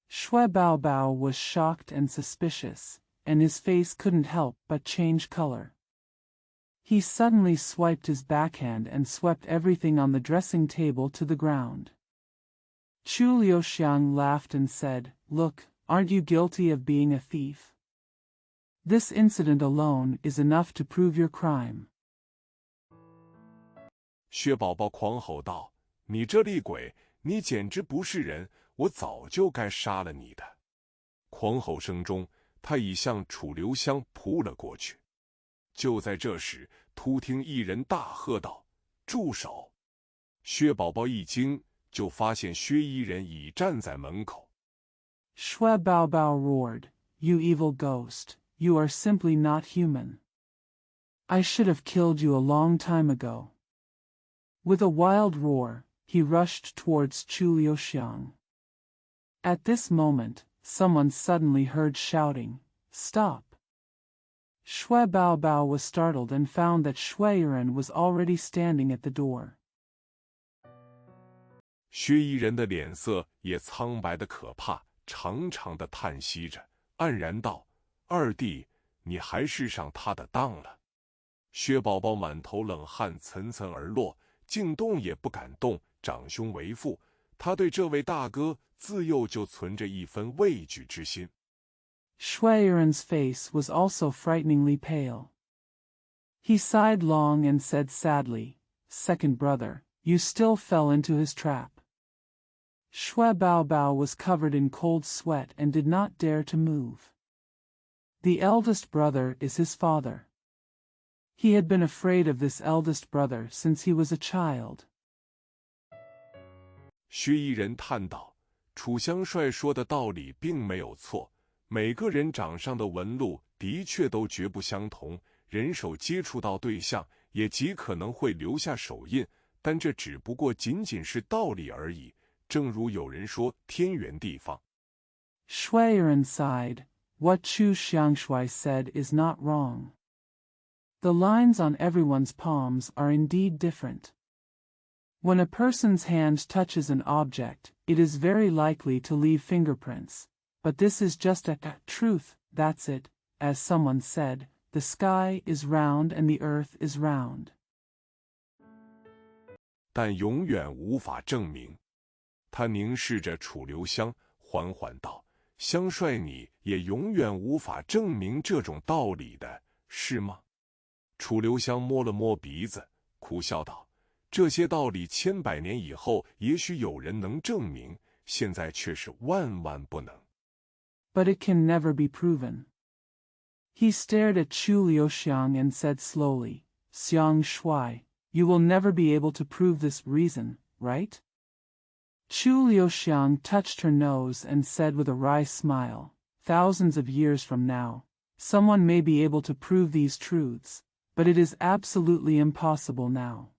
Shui Baobao was shocked and suspicious, and his face couldn't help but change color. He suddenly swiped his backhand and swept everything on the dressing table to the ground. Chu Liuxiang laughed and said, "Look, aren't you guilty of being a thief? This incident alone is enough to prove your crime." 薛宝宝狂吼道：“你这厉鬼，你简直不是人！我早就该杀了你的！”狂吼声中，他已向楚留香扑了过去。就在这时，突听一人大喝道：“住手！”薛宝宝一惊，就发现薛衣人已站在门口。Shui Baobao roared, "You evil ghost, you are simply not human. I should have killed you a long time ago." With a wild roar, he rushed towards Chu Liuxiang. At this moment, someone suddenly heard shouting, "Stop!" Shui Baobao was startled and found that Shui Yiren was already standing at the door. 薛衣人的脸色也苍白得可怕，长长的叹息着，黯然道：“二弟，你还是上他的当了。”薛宝宝满头冷汗涔涔而落，竟动也不敢动，长兄为父，他对这位大哥自幼就存着一分畏惧之心。Shui Yiren's face was also frighteningly pale. He sighed long and said sadly, "Second brother, you still fell into his trap." Shui Baobao was covered in cold sweat and did not dare to move. The eldest brother is his father. He had been afraid of this eldest brother since he was a child. 薛衣人叹道：“楚香帅说的道理并没有错，每个人掌上的纹路的确都绝不相同，人手接触到对象也极可能会留下手印，但这只不过仅仅是道理而已。正如有人说天圆地方。” Shui Yiren sighed. What Chu Xiangshui said is not wrong. The lines on everyone's palms are indeed different. When a person's hand touches an object, it is very likely to leave fingerprints. But this is just a truth, that's it, as someone said, the sky is round and the earth is round. 但永远无法证明。他凝视着楚留香，缓缓道：“香帅，你也永远无法证明这种道理的，是吗？”楚留香摸了摸鼻子，苦笑道：“这些道理千百年以后也许有人能证明，现在却是万万不能。” But it can never be proven. He stared at Chu Liuxiang and said slowly, "Xiang Shui, you will never be able to prove this reason, right?" Chu Liuxiang touched her nose and said with a wry smile, "Thousands of years from now, someone may be able to prove these truths, but it is absolutely impossible now."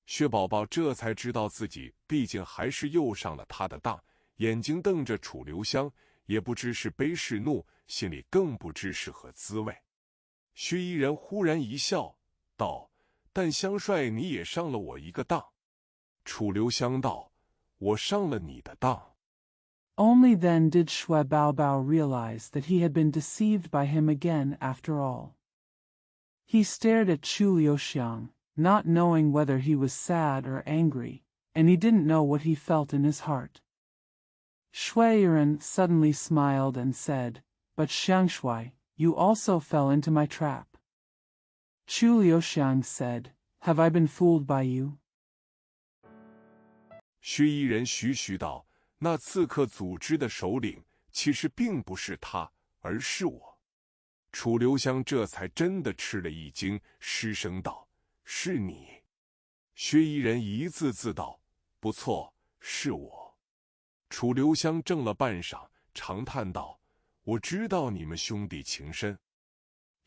薛宝宝这才知道自己毕竟还是又上了他的当，眼睛瞪着楚留香，也不知是悲是怒，心里更不知是何滋味。薛衣人忽然一笑，道：“但香帅你也上了我一个当。”楚留香道：“我上了你的当。” Only then did Shui Baobao realize that he had been deceived by him again after all. He stared at Chu Liuxiang, not knowing whether he was sad or angry, and he didn't know what he felt in his heart. Shui Yiren suddenly smiled and said, "But Xiangshui, you also fell into my trap." Chu Liuxiang said, "Have I been fooled by you?" 薛夷人徐徐道：“那刺客组织的首领其实并不是他，而是我。”楚留香这才真的吃了一惊，失声道：“是你？”薛夷人一字字道：“不错，是我。”楚留香怔了半晌，长叹道：“我知道你们兄弟情深。”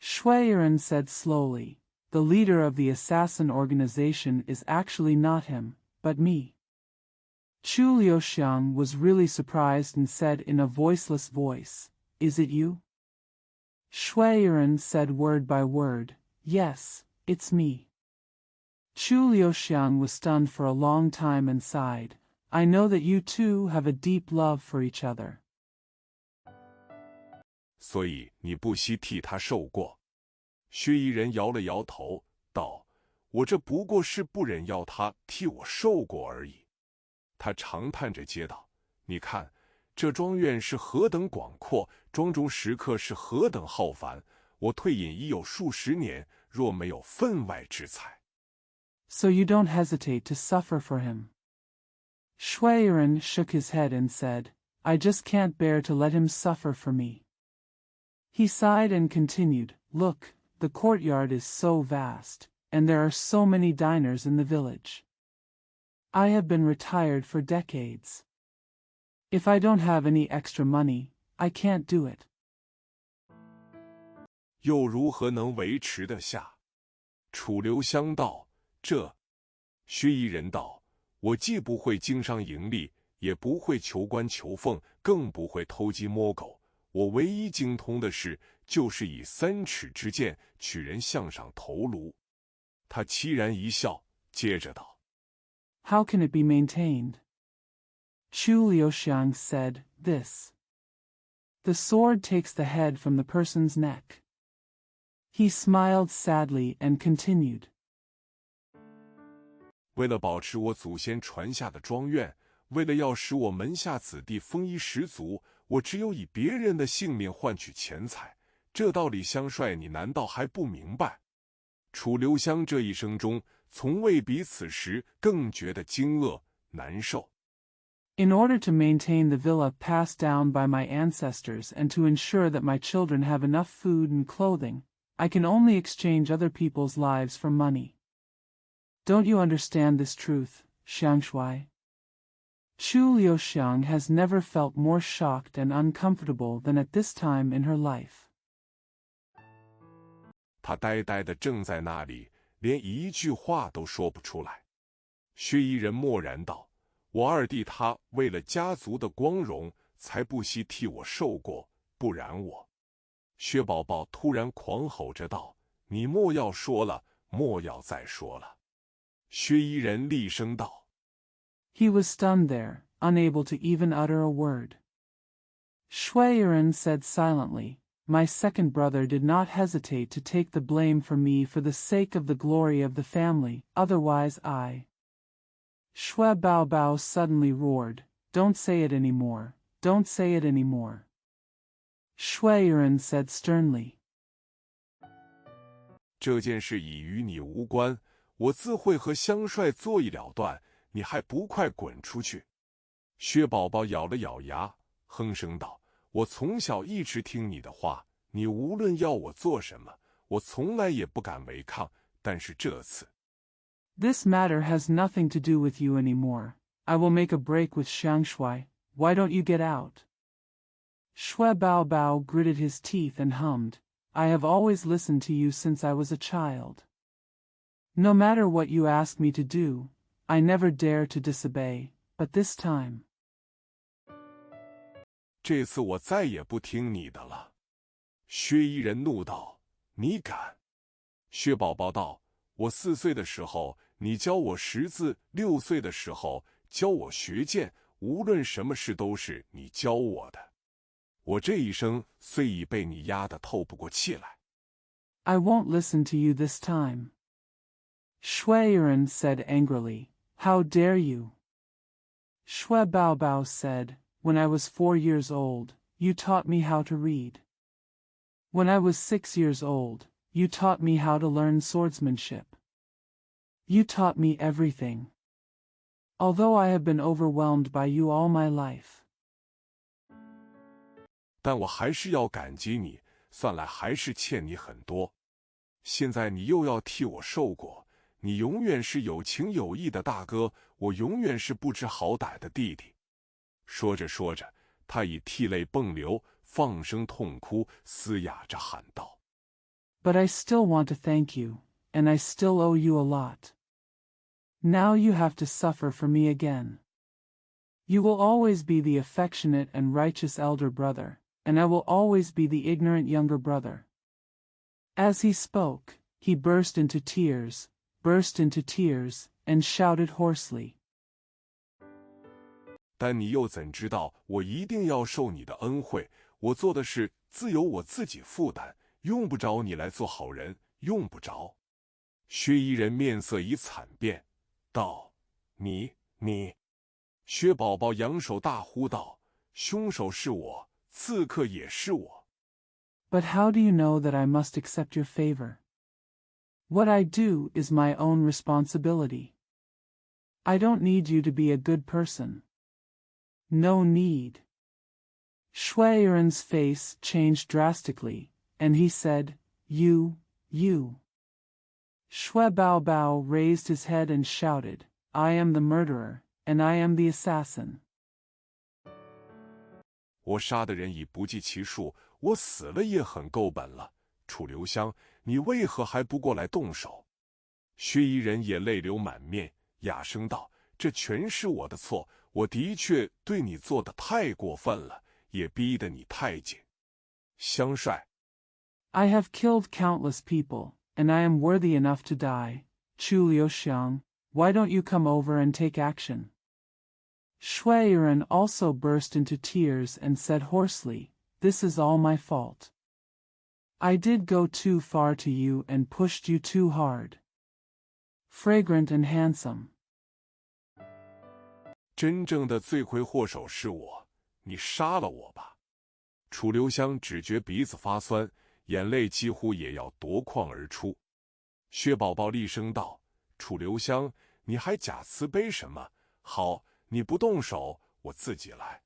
Shui Yiren said slowly, "The leader of the assassin organization is actually not him, but me." Chu Liuxiang was really surprised and said in a voiceless voice, "Is it you?" Shui Yiren said word by word, "Yes, it's me." Chu Liuxiang was stunned for a long time and sighed, "I know that you two have a deep love for each other." 所以你不惜替他受过。薛夷人摇了摇头，道：“我这不过是不忍要他替我受过而已。”他长叹着接道：“你看，这庄院是何等广阔，庄中食客是何等浩繁。我退隐已有数十年，若没有分外之财。” So you don't hesitate to suffer for him? Shui Yiren shook his head and said, "I just can't bear to let him suffer for me." He sighed and continued, "Look, the courtyard is so vast, and there are so many diners in the village. I have been retired for decades. If I don't have any extra money, I can't do it." 又如何能维持得下？楚留香道：“这。”薛夷人道：“我既不会经商盈利，也不会求官求俸，更不会偷鸡摸狗。我唯一精通的事，就是以3尺之剑取人项上头颅。”他凄然一笑，接着道：“ How can it be maintained?" Chu Liuxiang said, "This. The sword takes the head from the person's neck." He smiled sadly and continued. 为了保持我祖先传下的庄院，为了要使我门下子弟丰衣十足，我只有以别人的性命换取钱财。这道理，香帅你难道还不明白？”楚留香这一生中，从未比此时更觉得惊愕难受。In order to maintain the villa passed down by my ancestors and to ensure that my children have enough food and clothing, I can only exchange other people's lives for money. Don't you understand this truth, Xiangshui? Chu Liuxiang has never felt more shocked and uncomfortable than at this time in her life. 他呆呆地怔在那里，连一句话都说不出来。薛夷人默然道：“我二弟他为了家族的光荣，才不惜替我受过，不然我……”薛宝宝突然狂吼着道：“你莫要说了，莫要再说了！”薛夷人厉声道。He was stunned there, unable to even utter a word. Shui Yiren said silently, "My second brother did not hesitate to take the blame for me for the sake of the glory of the family, otherwise I—" Shui Baobao suddenly roared, "Don't say it anymore, don't say it anymore." Shui Yiren said sternly, 这件事已与你无关，我自会和香帅做一了断，你还不快滚出去！薛宝宝咬了咬牙，哼声道：“我从小一直听你的话，你无论要我做什么，我从来也不敢违抗。但是这次…… This matter has nothing to do with you anymore. I will make a break with Xiangshui. Why don't you get out?" Shui Baobao gritted his teeth and hummed, "I have always listened to you since I was a child. No matter what you ask me to do, I never dare to disobey, but this time—" 这次我再也不听你的了。”薛夷人怒道：“你敢！”薛宝宝道：“我4岁的时候，你教我识字；6岁的时候教我学剑；无论什么事都是你教我的。我这一生虽已被你压得透不过气来。I won't listen to you this time. Shuiren said angrily, How dare you? Shui Baobao said, When I was 4 years old, you taught me how to read. When I was 6 years old, you taught me how to learn swordsmanship. You taught me everything. Although I have been overwhelmed by you all my life. 但我还是要感激你，算来还是欠你很多。现在你又要替我受过，你永远是有情有义的大哥，我永远是不知好歹的弟弟。说着说着，他已涕泪迸流，放声痛哭，嘶哑着喊道 But I still want to thank you, and I still owe you a lot. Now you have to suffer for me again. You will always be the affectionate and righteous elder brother, and I will always be the ignorant younger brother. As he spoke, he burst into tears, and shouted hoarsely. 但你又怎知道我一定要受你的恩惠？我做的事自有我自己负担，用不着你来做好人，用不着。薛夷人面色已惨变，道：“你。”薛宝宝扬手大呼道：“凶手是我，刺客也是我。” But how do you know that I must accept your favor? What I do is my own responsibility. I don't need you to be a good person. No need. Shuiren's face changed drastically, and he said, You. Shui Baobao raised his head and shouted, I am the murderer, and I am the assassin. 我杀的人已不计其数，我死了也很够本了。楚留香，你为何还不过来动手？薛夷人也泪流满面，哑声道：“这全是我的错，我的确对你做得太过分了，也逼得你太紧。”香帅 I have killed countless people, and I am worthy enough to die. Chu Liuxiang, why don't you come over and take action? Shuiren also burst into tears and said hoarsely, This is all my fault. I did go too far to you and pushed you too hard. Fragrant and handsome. 真正的罪魁祸首是我，你杀了我吧！楚留香只觉鼻子发酸，眼泪几乎也要夺眶而出。薛宝宝厉声道：“楚留香，你还假慈悲什么？好，你不动手，我自己来。”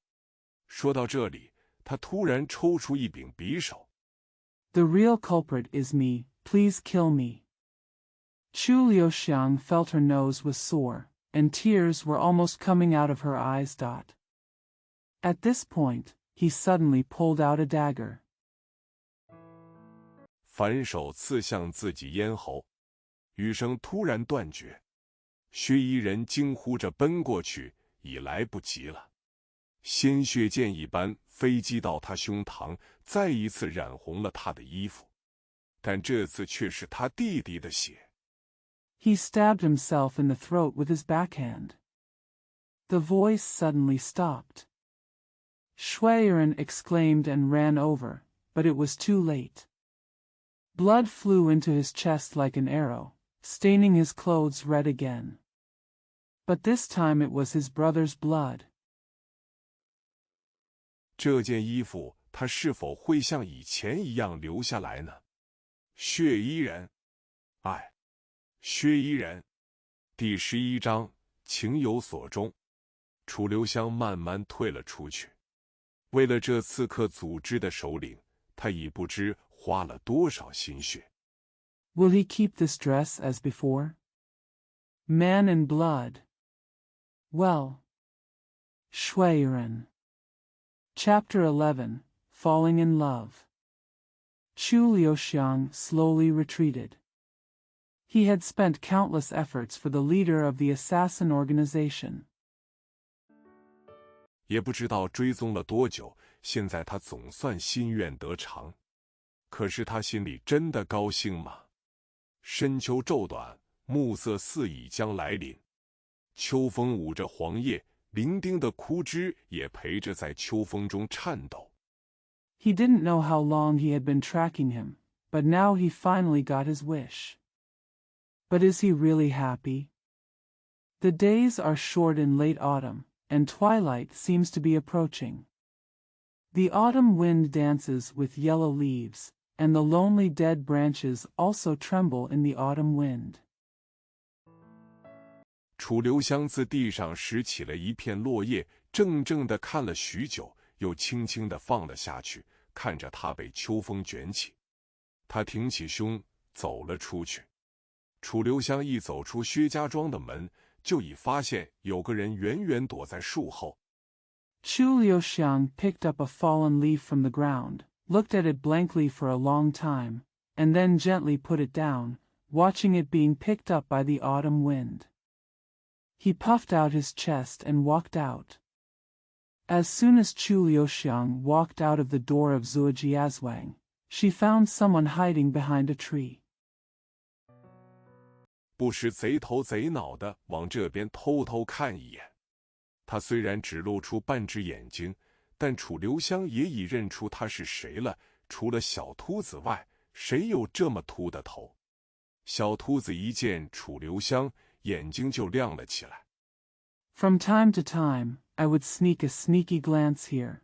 说到这里，他突然抽出一柄匕首。The real culprit is me, please kill me. Chu Liuxiang felt her nose was sore, and tears were almost coming out of her eyes. At this point, he suddenly pulled out a dagger. 反手刺向自己咽喉，语声突然断绝。薛夷人惊呼着奔过去，已来不及了。鲜血箭一般飞击到他胸膛，再一次染红了他的衣服，但这次却是他弟弟的血。He stabbed himself in the throat with his backhand. The voice suddenly stopped. Shuiren exclaimed and ran over, but it was too late. Blood flew into his chest like an arrow, staining his clothes red again. But this time it was his brother's blood. 这件衣服他是否会像以前一样留下来呢？血衣人，薛夷人。第11章，情有所钟。楚留香慢慢退了出去。为了这刺客组织的首领，他已不知花了多少心血。Will he keep this dress as before? Man in blood. Well. Shuiren. Chapter 11, Falling in Love. Chu Liuxiang slowly retreated. He had spent countless efforts for the leader of the assassin organization. 也不知道追踪了多久，现在他总算心愿得偿。可是他心里真的高兴吗？深秋骤短，暮色似已将来临。秋风舞着黄叶，伶仃的枯枝也陪着在秋风中颤抖。He didn't know how long he had been tracking him, but now he finally got his wish. But is he really happy? The days are short in late autumn, and twilight seems to be approaching. The autumn wind dances with yellow leaves, and the lonely dead branches also tremble in the autumn wind. 楚留香自地上拾起了一片落叶，怔怔地看了许久，又轻轻地放了下去，看着它被秋风卷起。他挺起胸，走了出去。楚留香一走出薛家庄的门，就已发现有个人远远躲在树后。Chu Liuxiang picked up a fallen leaf from the ground, looked at it blankly for a long time, and then gently put it down, watching it being picked up by the autumn wind. He puffed out his chest and walked out. As soon as Chu Liuxiang walked out of the door of Zuojiazwang, she found someone hiding behind a tree. 不时贼头贼脑地往这边偷偷看一眼。他虽然只露出半只眼睛，但楚留香也已认出他是谁了。除了小秃子外，谁有这么秃的头？小秃子一见楚留香，眼睛就亮了起来。From time to time, I would sneak a sneaky glance here.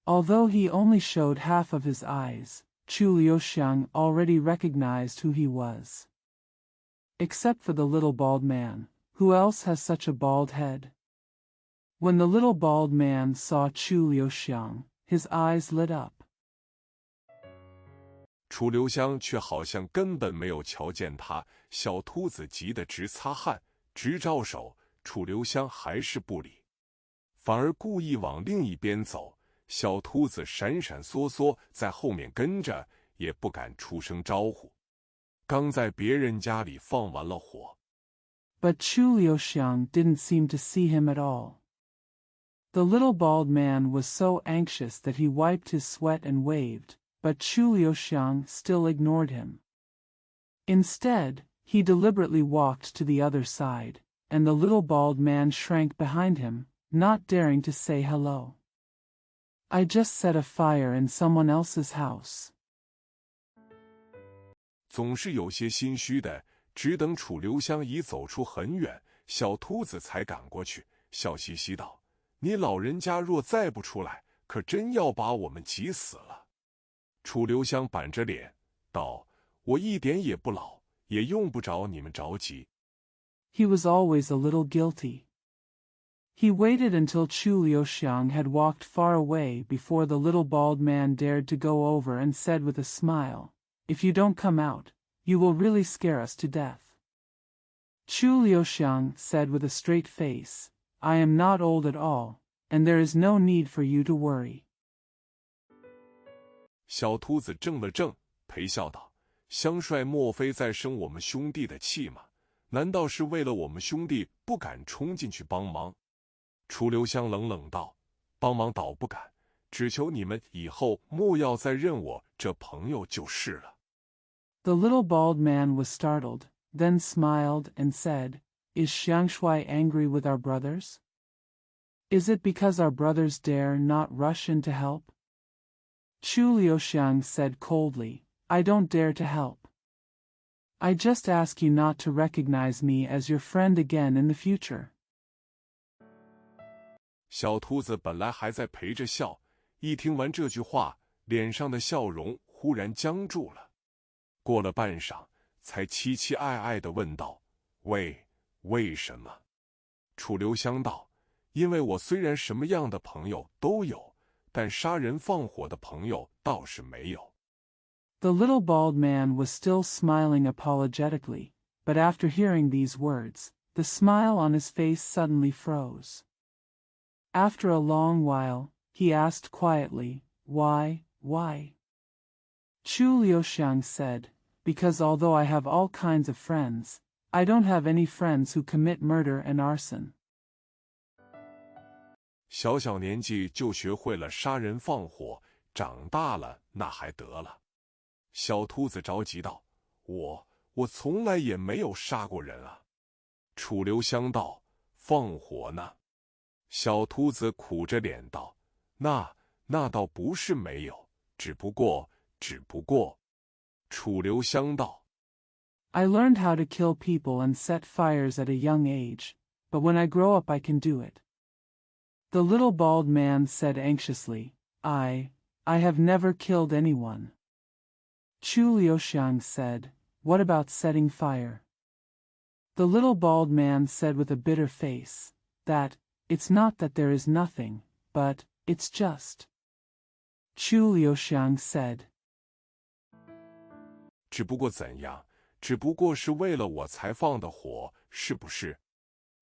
Although he only showed half of his eyes, Chu Liuxiang already recognized who he was. Except for the little bald man, who else has such a bald head? When the little bald man saw Chu Liuxiang, his eyes lit up. 楚留香却好像根本没有瞧见他，小秃子急得直擦汗，直招手，楚留香还是不理，反而故意往另一边走。小秃子闪闪缩缩在后面跟着，也不敢出声招呼。刚在别人家里放完了火。But Chu Liuxiang didn't seem to see him at all. The little bald man was so anxious that he wiped his sweat and waved, but Chu Liuxiang still ignored him. Instead, he deliberately walked to the other side, and the little bald man shrank behind him, not daring to say hello. I just set a fire in someone else's house. 总是有些心虚的，只等楚留香已走出很远，小秃子才赶过去，笑嘻嘻道：“你老人家若再不出来，可真要把我们急死了。”楚留香板着脸道：“我一点也不老，也用不着你们着急。” He was always a little guilty. He waited until Chu Liuxiang had walked far away before the little bald man dared to go over and said with a smile, "If you don't come out, you will really scare us to death." Chu Liuxiang said with a straight face, "I am not old at all, and there is no need for you to worry." 小秃子怔了怔，陪笑道：“香帅莫非在生我们兄弟的气吗？难道是为了我们兄弟不敢冲进去帮忙？”楚留香冷冷道：“帮忙倒不敢，只求你们以后莫要再认我这朋友就是了。” The little bald man was startled, then smiled and said, "Is Xiangshui angry with our brothers? Is it because our brothers dare not rush in to help?" Chu Liuxiang said coldly, "I don't dare to help. I just ask you not to recognize me as your friend again in the future." 小秃子本来还在陪着笑，一听完这句话，脸上的笑容忽然僵住了。过了半晌，才凄凄爱爱地问道：“为什么？”楚留香道：“因为我虽然什么样的朋友都有，但杀人放火的朋友倒是没有。” The little bald man was still smiling apologetically, but after hearing these words, the smile on his face suddenly froze. After a long while, he asked quietly, "Why? Chu Liuxiang said, "Because although I have all kinds of friends, I don't have any friends who commit murder and arson." 小小年纪就学会了杀人放火，长大了那还得了？小秃子着急道：“我从来也没有杀过人啊。”楚留香道：“放火呢？小秃子苦着脸道：“那倒不是没有，只不过。”楚留香道 I learned how to kill people and set fires at a young age, but when I grow up I can do it. The little bald man said anxiously, I have never killed anyone. Chu Liuxiang said, What about setting fire? The little bald man said with a bitter face, that, it's not that there is nothing, but, it's just. Chu Liuxiang said, 只不过怎样？只不过是为了我才放的火，是不是？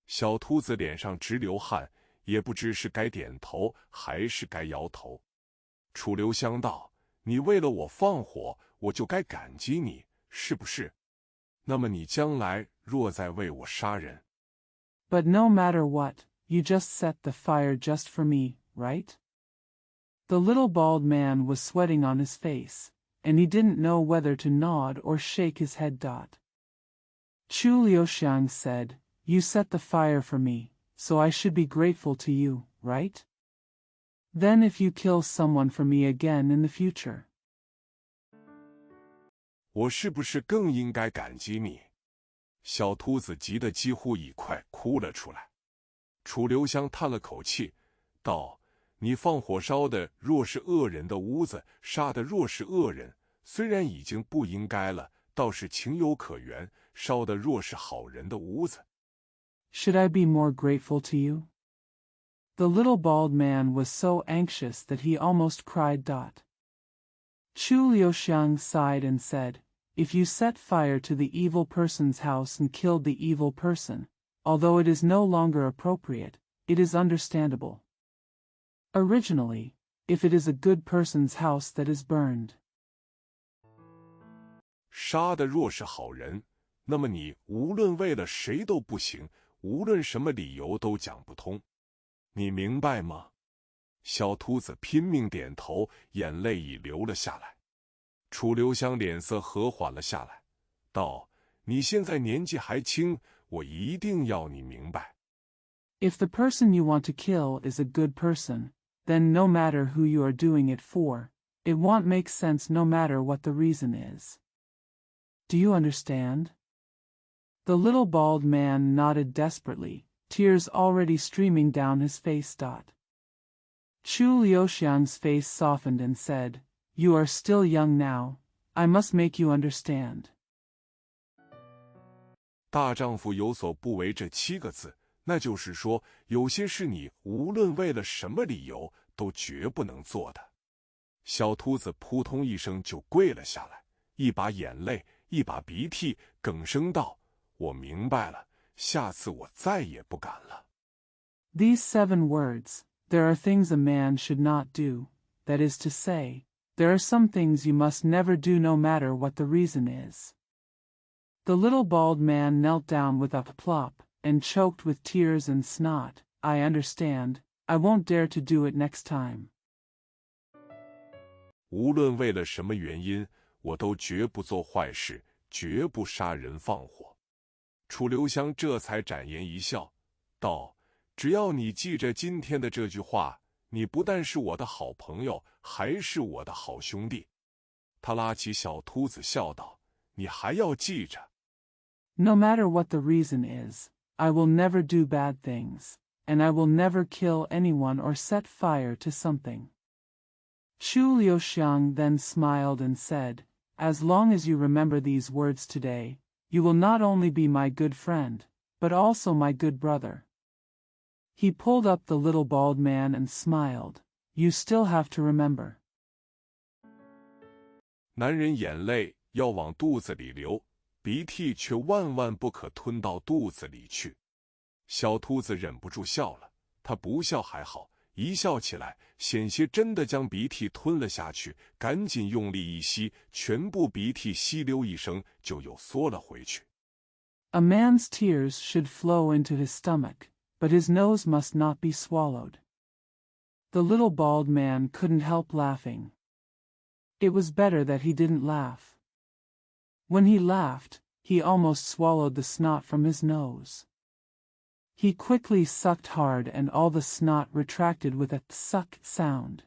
小秃子脸上直流汗，也不知是该点头还是该摇头。楚留香道：“你为了我放火，我就该感激你，是不是？那么你将来若再为我杀人 But no matter what, you just set the fire just for me, right? The little bald man was sweating on his face, and he didn't know whether to nod or shake his head. Chu Liuxiang said, You set the fire for me, so I should be grateful to you, right? Then if you kill someone for me again in the future, 我是不是更应该感激你？”小秃子急得几乎已快哭了出来。楚留香叹了口气，道：“你放火烧的若是恶人的屋子，杀的若是恶人，虽然已经不应该了，倒是情有可原；烧的若是好人的屋子。” Should I be more grateful to you? The little bald man was so anxious that he almost cried. Chu Liuxiang sighed and said, If you set fire to the evil person's house and killed the evil person, although it is no longer appropriate, it is understandable. Originally, if it is a good person's house that is burned. 杀的若是好人，那么你无论为了谁都不行，无论什么理由都讲不通。你明白吗？小秃子拼命点头，眼泪已流了下来。楚留香脸色和缓了下来，道：“你现在年纪还轻，我一定要你明白。” If the person you want to kill is a good person, then no matter who you are doing it for, it won't make sense no matter what the reason is. Do you understand? The little bald man nodded desperately, tears already streaming down his face. Chu Liuxiang's face softened and said, You are still young now. I must make you understand. 大丈夫有所不为这7个字，那就是说，有些事你无论为了什么理由，都绝不能做的。小秃子扑通一声就跪了下来，一把眼泪，一把鼻涕，哽声道：“我明白了，下次我再也不敢了。” These 7 words, there are things a man should not do, that is to say, there are some things you must never do no matter what the reason is. The little bald man knelt down with a plop, and choked with tears and snot. I understand, I won't dare to do it next time. 无论为了什么原因，我都绝不做坏事，绝不杀人放火。楚留香这才展颜一笑，道：“只要你记着今天的这句话，你不但是我的好朋友，还是我的好兄弟。”他拉起小秃子笑道：“你还要记着。” No matter what the reason is, I will never do bad things, and I will never kill anyone or set fire to something. Chu Liuxiang then smiled and said, As long as you remember these words today, you will not only be my good friend, but also my good brother. He pulled up the little bald man and smiled. You still have to remember. 男人眼泪要往肚子里流，鼻涕却万万不可吞到肚子里去。小秃子忍不住笑了，他不笑还好，一笑起来，险些真的将鼻涕吞了下去，赶紧用力一吸，全部鼻涕吸溜一声就又缩了回去。A man's tears should flow into his stomach, but his nose must not be swallowed. The little bald man couldn't help laughing. It was better that he didn't laugh. When he laughed, he almost swallowed the snot from his nose. He quickly sucked hard and all the snot retracted with a suck sound.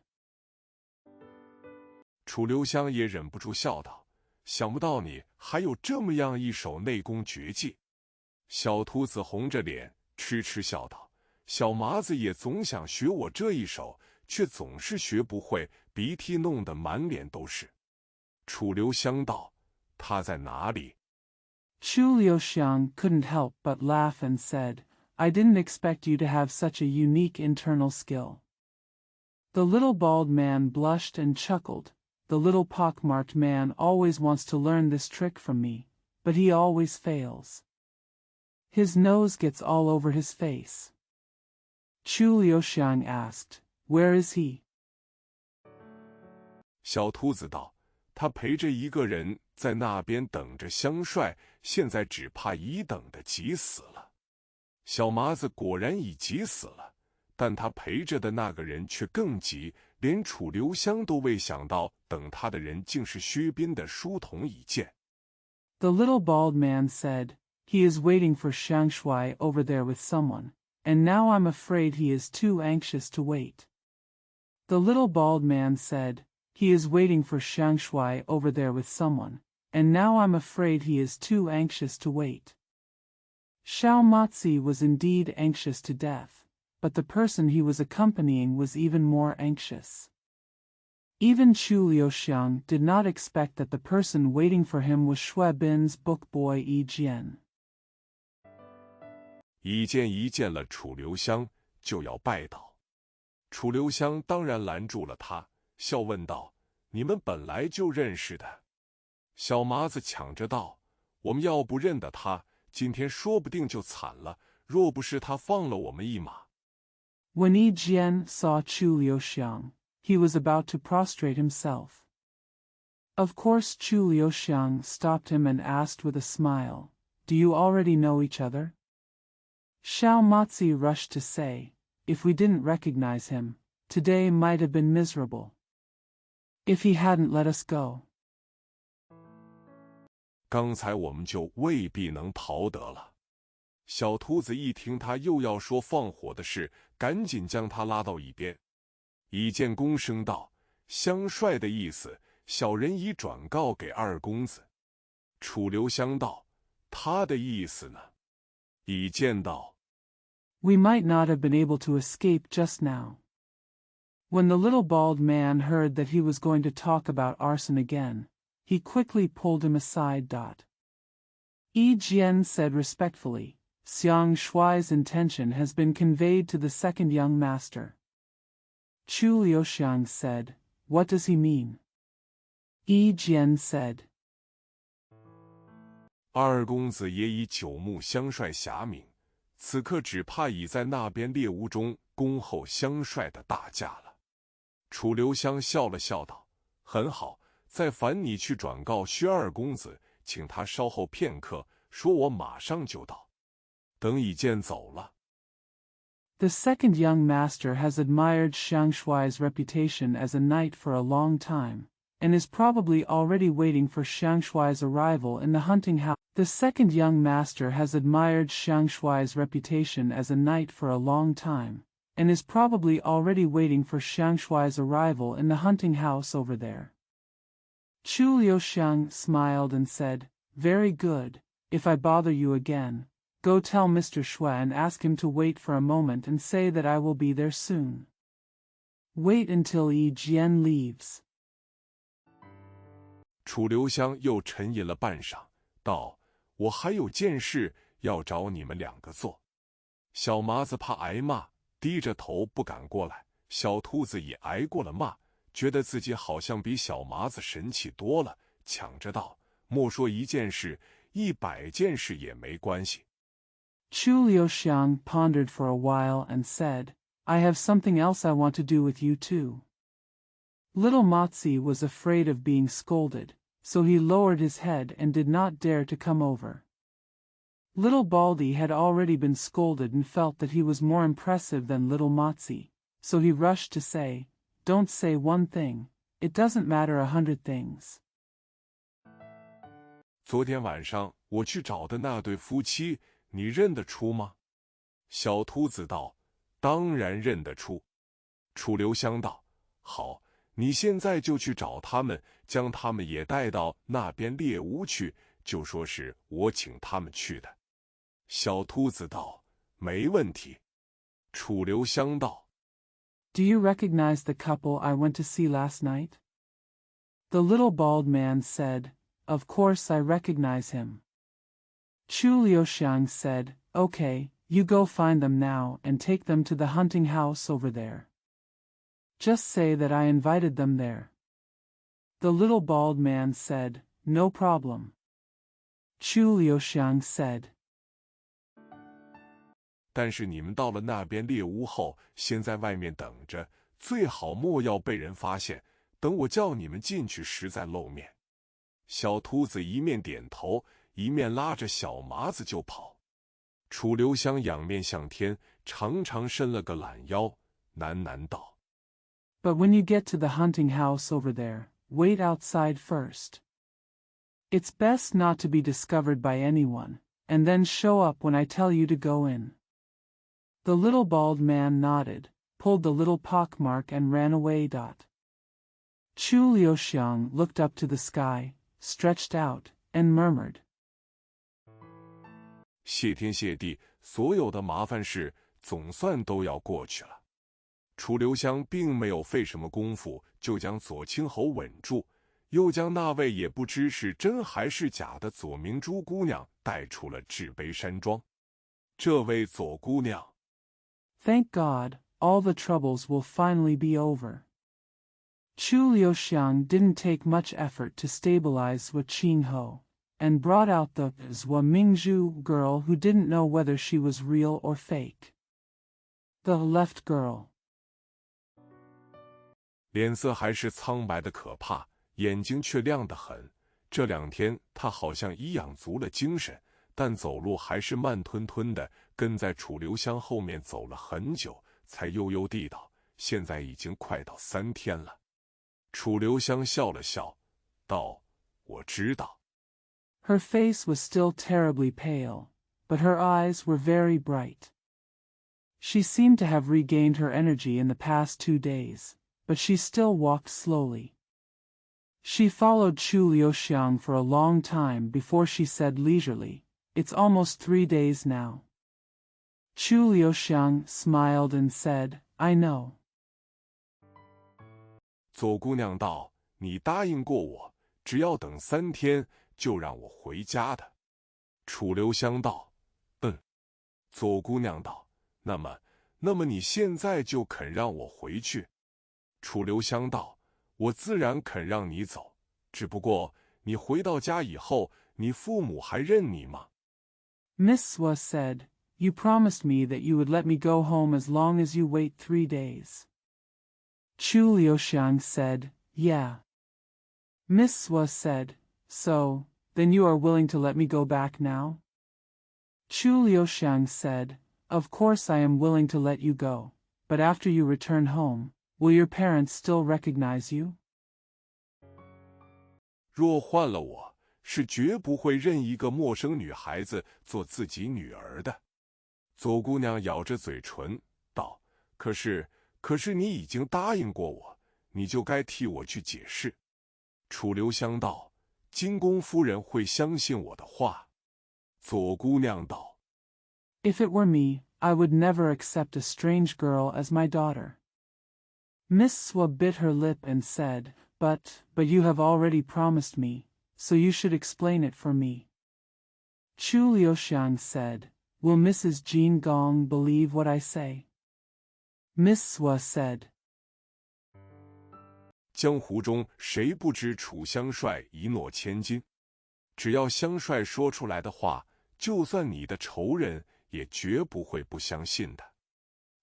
楚留香也忍不住笑道：“想不到你还有这么样一手内功绝技。”小兔子红着脸痴痴笑道：“小麻子也总想学我这一手，却总是学不会，鼻涕弄得满脸都是。”楚留香道：“他在哪里？” Chu Liuxiang couldn't help but laugh and said, "I didn't expect you to have such a unique internal skill." The little bald man blushed and chuckled. The little pockmarked man always wants to learn this trick from me, but he always fails. His nose gets all over his face. Chu Liuxiang asked, "Where is he?" 小兔子道：“他陪着一个人在那边等着香帅，现在只怕已等得急死了。”小麻子果然已急死了，但他陪着的那个人却更急，连楚留香都未想到等他的人竟是薛斌的书童一剑。The little bald man said, "He is waiting for Xiang Shui over there with someone, and now I'm afraid he is too anxious to wait." The little bald man said, "He is waiting for Xiang Shui over there with someone, and now I'm afraid he is too anxious to wait." Xiao Matzi was indeed anxious to death, but the person he was accompanying was even more anxious. Even Chu Liuxiang did not expect that the person waiting for him was Shui Bin's book boy Yi Jian. 一见一见了楚留香，就要拜倒。楚留香当然拦住了他，笑问道：“你们本来就认识的？”小麻子抢着道：“我们要不认得他，今天说不定就惨了，若不是他放了我们一马。” When Yi Jian saw Chu Liuxiang, he was about to prostrate himself. Of course Chu Liuxiang stopped him and asked with a smile, "Do you already know each other?" Xiao Matzi rushed to say, "If we didn't recognize him, today might have been miserable. If he hadn't let us go." 刚才我们就未必能逃得了。小兔子一听他又要说放火的事，赶紧将他拉到一边。一见躬声道：“香帅的意思，小人已转告给二公子。”楚留香道：“他的意思呢？”一见道：“ "We might not have been able to escape just now." When the little bald man heard that he was going to talk about arson again, he quickly pulled him aside. Yi Jian said respectfully, "Xiang Shui's intention has been conveyed to the second young master." Chu Liuxiang said, "What does he mean?" Yi Jian said, 二公子也已久慕香帅侠名，此刻只怕已在那边猎屋中恭候香帅的大驾了。”楚留香笑了笑道：“很好，再烦你去转告薛二公子，请他稍后片刻，说我马上就到。”等一见走了。"The second young master has admired Xiang Shui's reputation as a knight for a long time, and is probably already waiting for Xiang Shui's arrival in the hunting house." The second young master has admired Xiang Shui's reputation as a knight for a long time, and is probably already waiting for Xiang Shui's arrival in the hunting house over there. Chu Liuxiang smiled and said, "Very good. If I bother you again, go tell Mr. Shui and ask him to wait for a moment and say that I will be there soon. Wait until Yi Jian leaves." 楚留香又沉吟了半晌，道：“我还有件事要找你们两个做。”小麻子怕挨骂，低着头不敢过来。小兔子也挨过了骂，觉得自己好像比小麻子神气多了，抢着道：“莫说一件事，100件事也没关系。” Chu Liuxiang pondered for a while and said, "I have something else I want to do with you too." Little Matzi was afraid of being scolded, so he lowered his head and did not dare to come over. Little Baldy had already been scolded and felt that he was more impressive than Little Matzi, so he rushed to say, "Don't say one thing, it doesn't matter 100 things." 昨天晚上我去找的那对夫妻，你认得出吗？小秃子道：“当然认得出。”楚留香道：“好，你现在就去找他们，将他们也带到那边猎屋去，就说是我请他们去的。”小秃子道：“没问题。”楚留香道 Do you recognize the couple I went to see last night? The little bald man said, Of course I recognize him. Chu Liuxiang said, Okay, you go find them now and take them to the hunting house over there. Just say that I invited them there. The little bald man said, No problem. Chu Liuxiang said, 但是你们到了那边猎屋后，先在外面等着，最好莫要被人发现。等我叫你们进去时再露面。小秃子一面点头，一面拉着小麻子就跑。楚留香仰面向天，长长伸了个懒腰，喃喃道 But when you get to the hunting house over there, wait outside first. It's best not to be discovered by anyone, and then show up when I tell you to go in. The little bald man nodded, pulled the little pockmark and ran away. Chu Liuxiang looked up to the sky, stretched out, and murmured, 谢天谢地，所有的麻烦事总算都要过去了。楚留香并没有费什么功夫，就将左青侯稳住，又将那位也不知是真还是假的左明珠姑娘带出了智杯山庄。这位左姑娘 Thank God, all the troubles will finally be over. Chu Liuxiang didn't take much effort to stabilize Hua Qingho, and brought out the Hua Mingzhu girl who didn't know whether she was real or fake. The left girl. 脸色还是苍白的可怕，眼睛却亮得很。这2天她好像已养足了精神，但走路还是慢吞吞的，跟在楚留香后面走了很久，才悠悠地道：“现在已经快到3天了。”楚留香笑了笑，道：“我知道。” Her face was still terribly pale, but her eyes were very bright. She seemed to have regained her energy in the past 2 days, but she still walked slowly. She followed Chu Liuxiang for a long time before she said leisurely, It's almost 3 days now. Chu Liuxiang smiled and said, I know. 左姑娘道：“你答应过我，只要等3天，就让我回家的。”楚留香道：“嗯。”左姑娘道：“那么你现在就肯让我回去？”楚留香道：“我自然肯让你走，只不过你回到家以后，你父母还认你吗？” Miss Hua said, You promised me that you would let me go home as long as you wait 3 days. Chu Liuxiang said, Yeah. Miss Hua said, So, then you are willing to let me go back now? Chu Liuxiang said, Of course I am willing to let you go, but after you return home, will your parents still recognize you? 若换了我，是绝不会认一个陌生女孩子做自己女儿的。左姑娘咬着嘴唇道：“可是你已经答应过我，你就该替我去解释。”楚留香道：“金宫夫人会相信我的话。”左姑娘道 If it were me, I would never accept a strange girl as my daughter. Miss Hua bit her lip and said, But you have already promised me, so you should explain it for me. Chu Liuxiang said, Will Mrs. Jin Gong believe what I say? Miss Hua said, 江湖中谁不知楚香帅一诺千金？只要香帅说出来的话，就算你的仇人也绝不会不相信的。”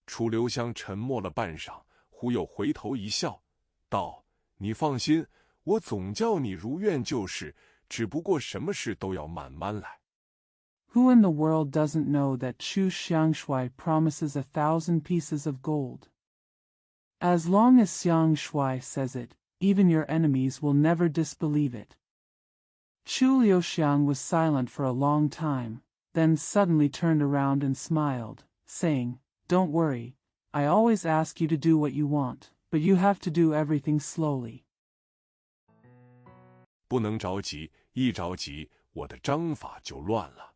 楚留香沉默了半晌，忽又回头一笑，道：“你放心，我总叫你如愿就是，只不过什么事都要慢慢来。” Who in the world doesn't know that Chu Xiangshui promises 1,000 pieces of gold? As long as Xiangshui says it, even your enemies will never disbelieve it. Chu Liuxiang was silent for a long time, then suddenly turned around and smiled, saying, "Don't worry, I always ask you to do what you want, but you have to do everything slowly." 不能着急，一着急，我的章法就乱了。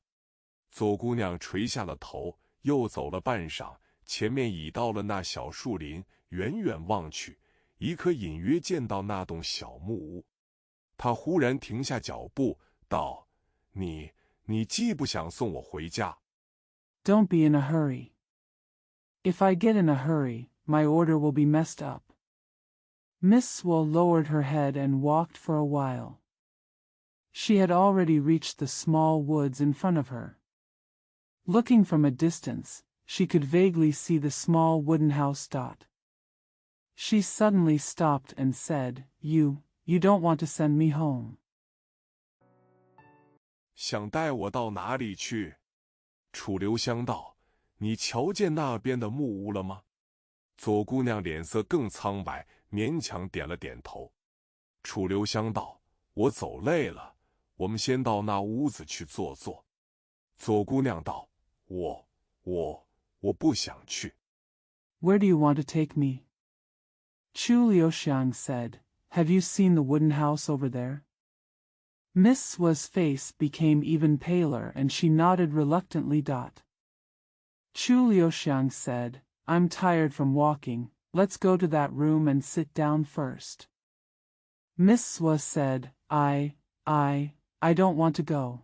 左姑娘垂下了头，又走了半晌，前面已到了那小树林，远远望去，已可隐约见到那栋小木屋。她忽然停下脚步，道：“你既不想送我回家 Don't be in a hurry. If I get in a hurry, my order will be messed up. Miss Swell lowered her head and walked for a while. She had already reached the small woods in front of her. Looking from a distance, she could vaguely see the small wooden house dot. She suddenly stopped and said, You don't want to send me home. 想带我到哪里去？”楚留香道：“你瞧见那边的木屋了吗？”左姑娘脸色更苍白，勉强点了点头。楚留香道：“我走累了，我们先到那屋子去坐坐。”左姑娘道：“我不想去。” Where do you want to take me? Chu Liuxiang said, Have you seen the wooden house over there? Miss Swa's face became even paler and she nodded reluctantly. Chu Liuxiang said, I'm tired from walking, let's go to that room and sit down first. Miss Swa said, I don't want to go.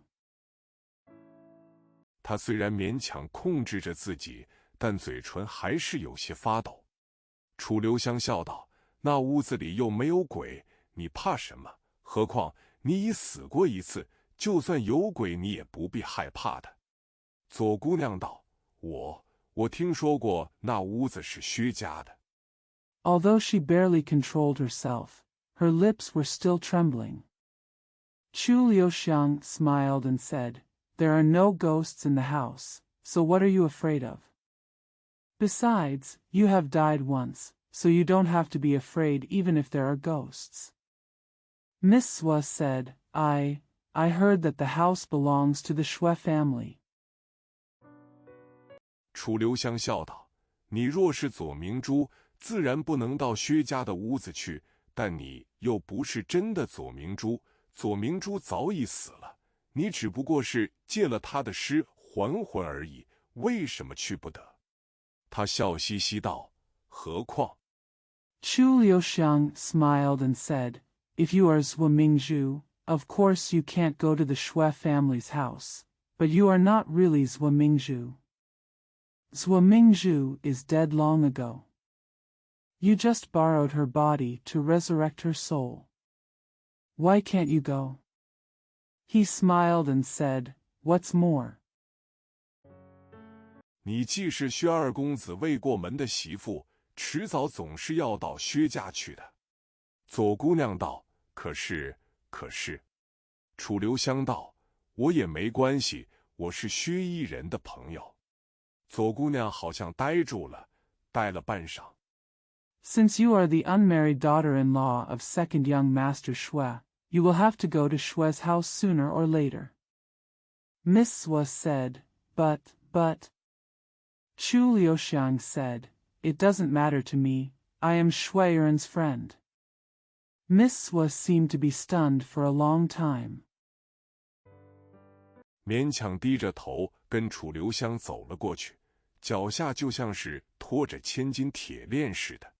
她虽然勉强控制着自己，但嘴唇还是有些发抖。楚留香笑道：“那屋子里又没有鬼，你怕什么？何况你已死过一次，就算有鬼，你也不必害怕的。”左姑娘道：“我听说过那屋子是薛家的。” Although she barely controlled herself, her lips were still trembling. Chu Liuxiang smiled and said, There are no ghosts in the house, so what are you afraid of? Besides, you have died once, so you don't have to be afraid even if there are ghosts. Miss Swa said, I heard that the house belongs to the Shui family. 楚留香笑道：“你若是左明珠，自然不能到薛家的屋子去，但你又不是真的左明珠，左明珠早已死了，你只不过是借了他的尸还魂而已，为什么去不得？”他笑嘻嘻道：“何况。” Chu Liuxiang smiled and said, If you are Zhuo Mingzhu, of course you can't go to the Shui family's house, but you are not really Zhuo Mingzhu. Zhuo Mingzhu is dead long ago. You just borrowed her body to resurrect her soul. Why can't you go? He smiled and said, What's more? 你既是薛二公子未过门的媳妇，迟早总是要到薛家去的。左姑娘道：“可是。”楚留香道：“我也没关系，我是薛一人的朋友。”左姑娘好像呆住了，呆了半晌。Since you are the unmarried daughter-in-law of second young master Shui, you will have to go to Shui's house sooner or later. Miss Swa said, But. Chu Liuxiang said, It doesn't matter to me, I am Shui Erin's friend. Miss Swa seemed to be stunned for a long time. 勉强低着头跟楚留香走了过去，脚下就像是拖着千斤铁链似的。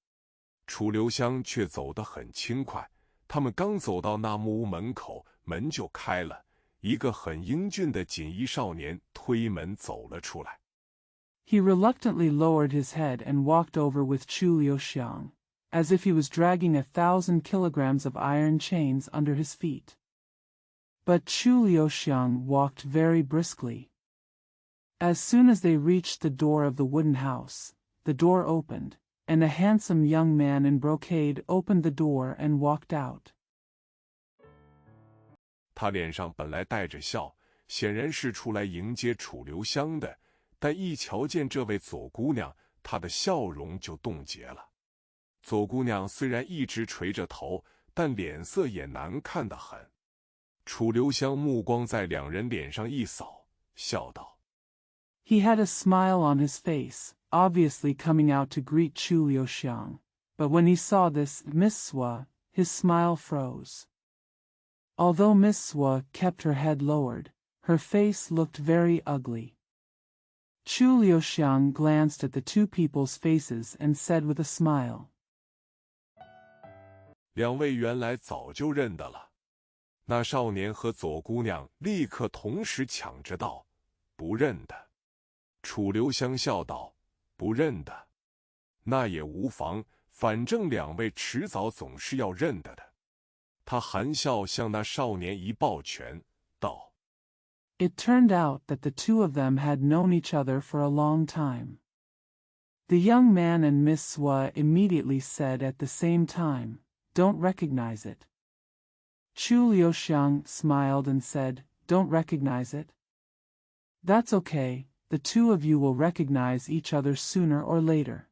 楚留香却走得很轻快，他们刚走到那木屋门口，门就开了，一个很英俊的锦衣少年推门走了出来。He reluctantly lowered his head and walked over with Chu Liuxiang, as if he was dragging 1,000 kilograms of iron chains under his feet. But Chu Liuxiang walked very briskly. As soon as they reached the door of the wooden house, the door opened, and a handsome young man in brocade opened the door and walked out. 他脸上本来带着笑，显然是出来迎接楚留香的，但一瞧见这位左姑娘，他的笑容就冻结了。左姑娘虽然一直垂着头，但脸色也难看得很。楚留香目光在两人脸上一扫，笑道：“ He had a smile on his face, obviously coming out to greet Chu Liuxiang, but when he saw this Miss Sua, his smile froze. Although Miss Sua kept her head lowered, her face looked very ugly. Chu Liuxiang glanced at the two people's faces and said with a smile, 两位原来早就认得了。那少年和左姑娘立刻同时抢着道：“不认得。”楚留香笑道：“不认得，那也无妨，反正两位迟早总是要认得的。”他含笑向那少年一抱拳，道 It turned out that the two of them had known each other for a long time. The young man and Miss Sua immediately said at the same time, "Don't recognize it." Chu Liuxiang smiled and said, "Don't recognize it? That's okay, the two of you will recognize each other sooner or later."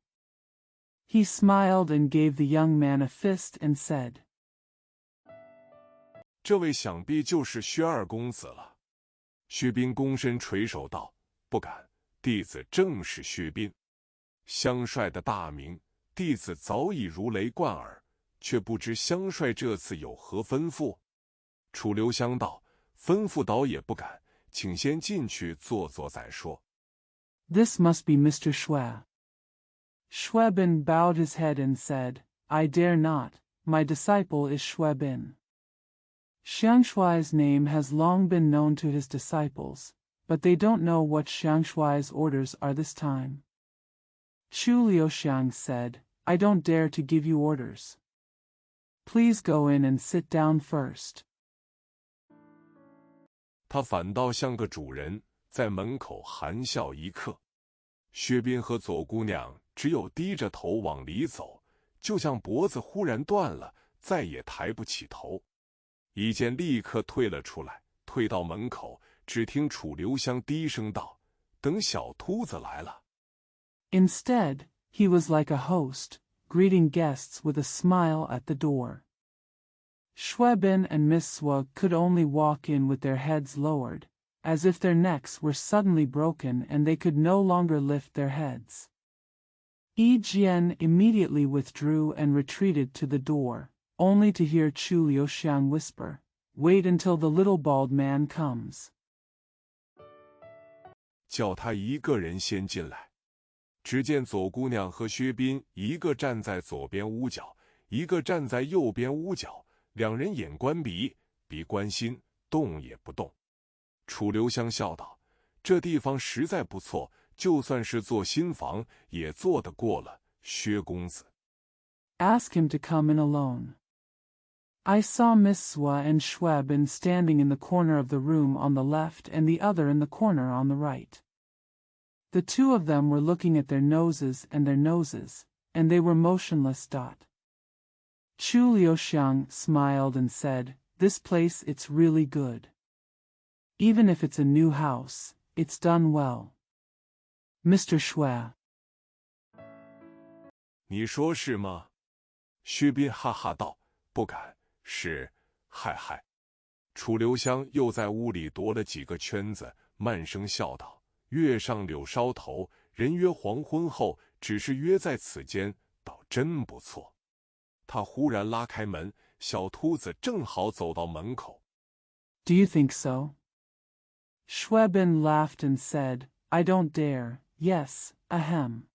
He smiled and gave the young man a fist and said, 这位想必就是薛二公子了。薛斌躬身垂首道：“不敢，弟子正是薛斌。香帅的大名，弟子早已如雷贯耳，却不知香帅这次有何吩咐？”楚留香道：“吩咐倒也不敢，请先进去坐坐再说。” "This must be Mr. Xue." Xuebin bowed his head and said, "I dare not, my disciple is Xuebin." Xiangshui's name has long been known to his disciples, but they don't know what Xiangshui's orders are this time. Chu Liuxiang said, "I don't dare to give you orders. Please go in and sit down first." 他反倒像个主人，在门口含笑一客。薛斌和左姑娘只有低着头往里走，就像脖子忽然断了，再也抬不起头。一见立刻退了出来，退到门口，只听楚留香低声道：“等小秃子来了。” Instead, he was like a host, greeting guests with a smile at the door. Xuebin and Miss Sua could only walk in with their heads lowered, as if their necks were suddenly broken and they could no longer lift their heads. Yi Jian immediately withdrew and retreated to the door, only to hear Chu Liuxiang whisper, "Wait until the little bald man comes." 叫他一个人先进来。只见左姑娘和薛斌一个站在左边屋角，一个站在右边屋角，两人眼观鼻，鼻观心，动也不动。楚留香笑道：“这地方实在不错，就算是做新房，也做得过了，薛公子。” Ask him to come in alone. I saw Miss Sua and Xuebin standing in the corner of the room on the left and the other in the corner on the right. The two of them were looking at their noses, and they were motionless. Chu Liuxiang smiled and said, "This place, it's really good. Even if it's a new house, it's done well. Mr. Xue." 你说是吗？薛斌哈哈道：“不敢，是，嗨。”楚留香又在屋里踱了几个圈子，慢声笑道：“月上柳梢头，人约黄昏后，只是约在此间，倒真不错。”他忽然拉开门，小秃子正好走到门口。"Do you think so?" Xuebin laughed and said, "I don't dare, yes, ahem."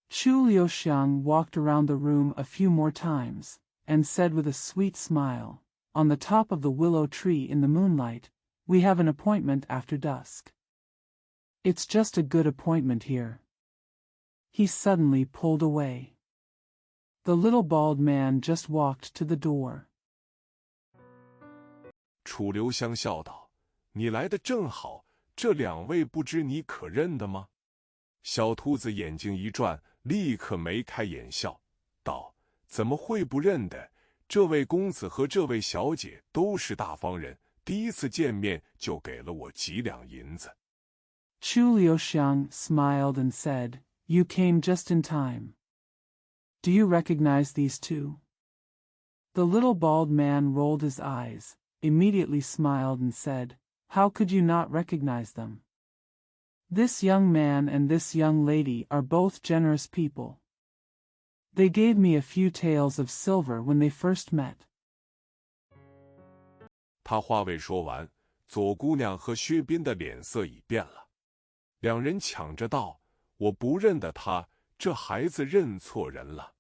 Chu Liuxiang walked around the room a few more times, and said with a sweet smile, "On the top of the willow tree in the moonlight, we have an appointment after dusk. It's just a good appointment here." He suddenly pulled away. The little bald man just walked to the door. 楚留香笑道：“你来的正好，这两位不知你可认得吗？”小秃子眼睛一转，立刻眉开眼笑，道：“怎么会不认得？这位公子和这位小姐都是大方人，第一次见面就给了我几两银子。” Chu Liuxiang smiled and said, "You came just in time. Do you recognize these two?" The little bald man rolled his eyes, immediately smiled and said, "How could you not recognize them? This young man and this young lady are both generous people. They gave me a few taels of silver when they first met. 他话未说完，左姑娘和薛斌的脸色已变了，两人抢着道：“我不认得他，这孩子认错人了。”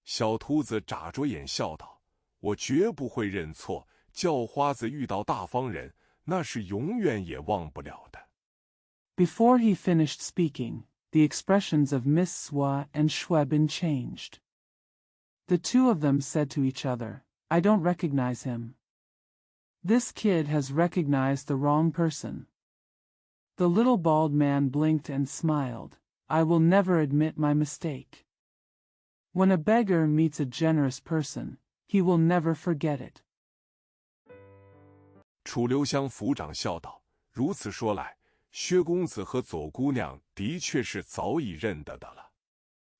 小秃子眨着眼笑道：“我绝不会认错，叫花子遇到大方人，那是永远也忘不了的。” Before he finished speaking, the expressions of Miss Swa and Schweben changed. The two of them said to each other, "I don't recognize him. This kid has recognized the wrong person." The little bald man blinked and smiled. "I will never admit my mistake. When a beggar meets a generous person, he will never forget it." 楚留香府长笑道：“如此说来，薛公子和左姑娘的确是早已认得的了。”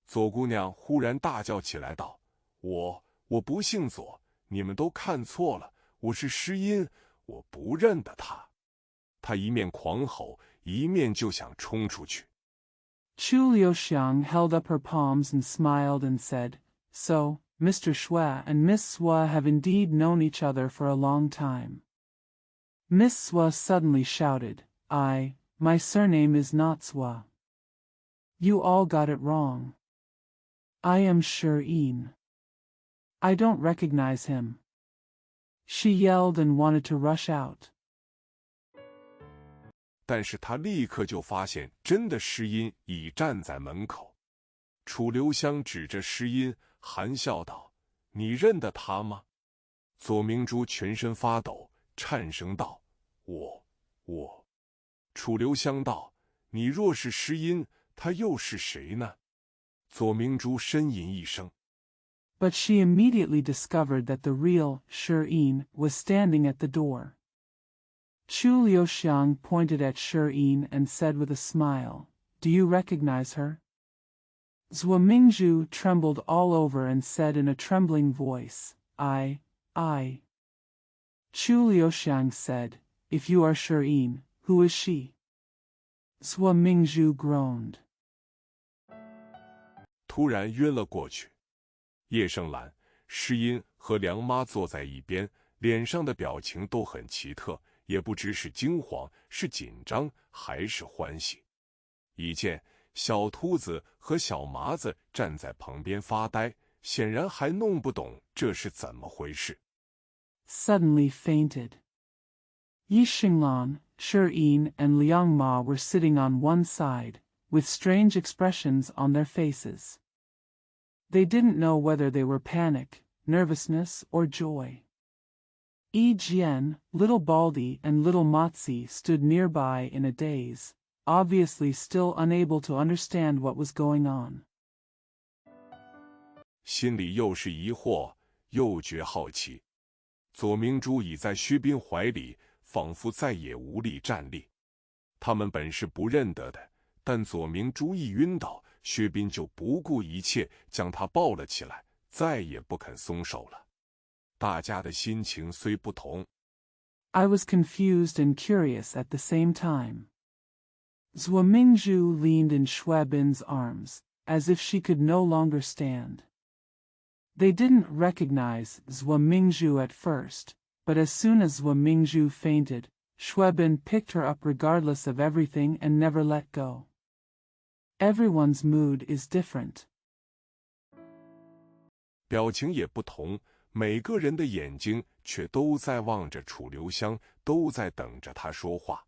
左姑娘忽然大叫起来道：“我不姓左，你们都看错了，我是诗音，我不认得他。”她一面狂吼，一面就想冲出去。Chu Liuxiang held up her palms and smiled and said, "So, Mr. Shua and Miss Swa have indeed known each other for a long time." Miss Swa suddenly shouted, My surname is not Swa. You all got it wrong. I am Shireen. I don't recognize him." She yelled and wanted to rush out. 但是他立刻就发现真的诗音已站在门口。楚留香指着诗音，含笑道：“你认得他吗？”左明珠全身发抖，颤声道：“我。”楚留香道：“你若是诗音，他又是谁呢？”左明珠呻吟一声。But she immediately discovered that the real Shireen was standing at the door. Chu Liuxiang pointed at Shireen and said with a smile, "Do you recognize her?" Zhuo Mingzhu trembled all over and said in a trembling voice, I. Chu Liuxiang said, "If you are Shireen, who is she?" Zhuo Mingzhu groaned. 突然晕了过去。叶盛兰、诗音和梁妈坐在一边，脸上的表情都很奇特，也不知是惊慌、是紧张还是欢喜。已见小秃子和小麻子站在旁边发呆，显然还弄不懂这是怎么回事。Suddenly fainted. Yi Xinglan, Shireen and Liang Ma were sitting on one side, with strange expressions on their faces. They didn't know whether they were panic, nervousness, or joy. Yi Jian, little Baldy and little Motzi stood nearby in a daze, obviously still unable to understand what was going on. 心里又是疑惑，又觉好奇。左明珠倚在薛斌怀里，仿佛再也无力站立。他们本是不认得的，但左明珠一晕倒，薛斌就不顾一切将他抱了起来，再也不肯松手了。大家的心情虽不同。I was confused and curious at the same time. Zhuo Mingzhu leaned in Schwabin's arms, as if she could no longer stand. They didn't recognize Zhuo Mingzhu at first, but as soon as Zhuo Mingzhu fainted, Schwabin picked her up regardless of everything and never let go. Everyone's mood is different. 表情也不同，每个人的眼睛却都在望着楚留香，都在等着他说话。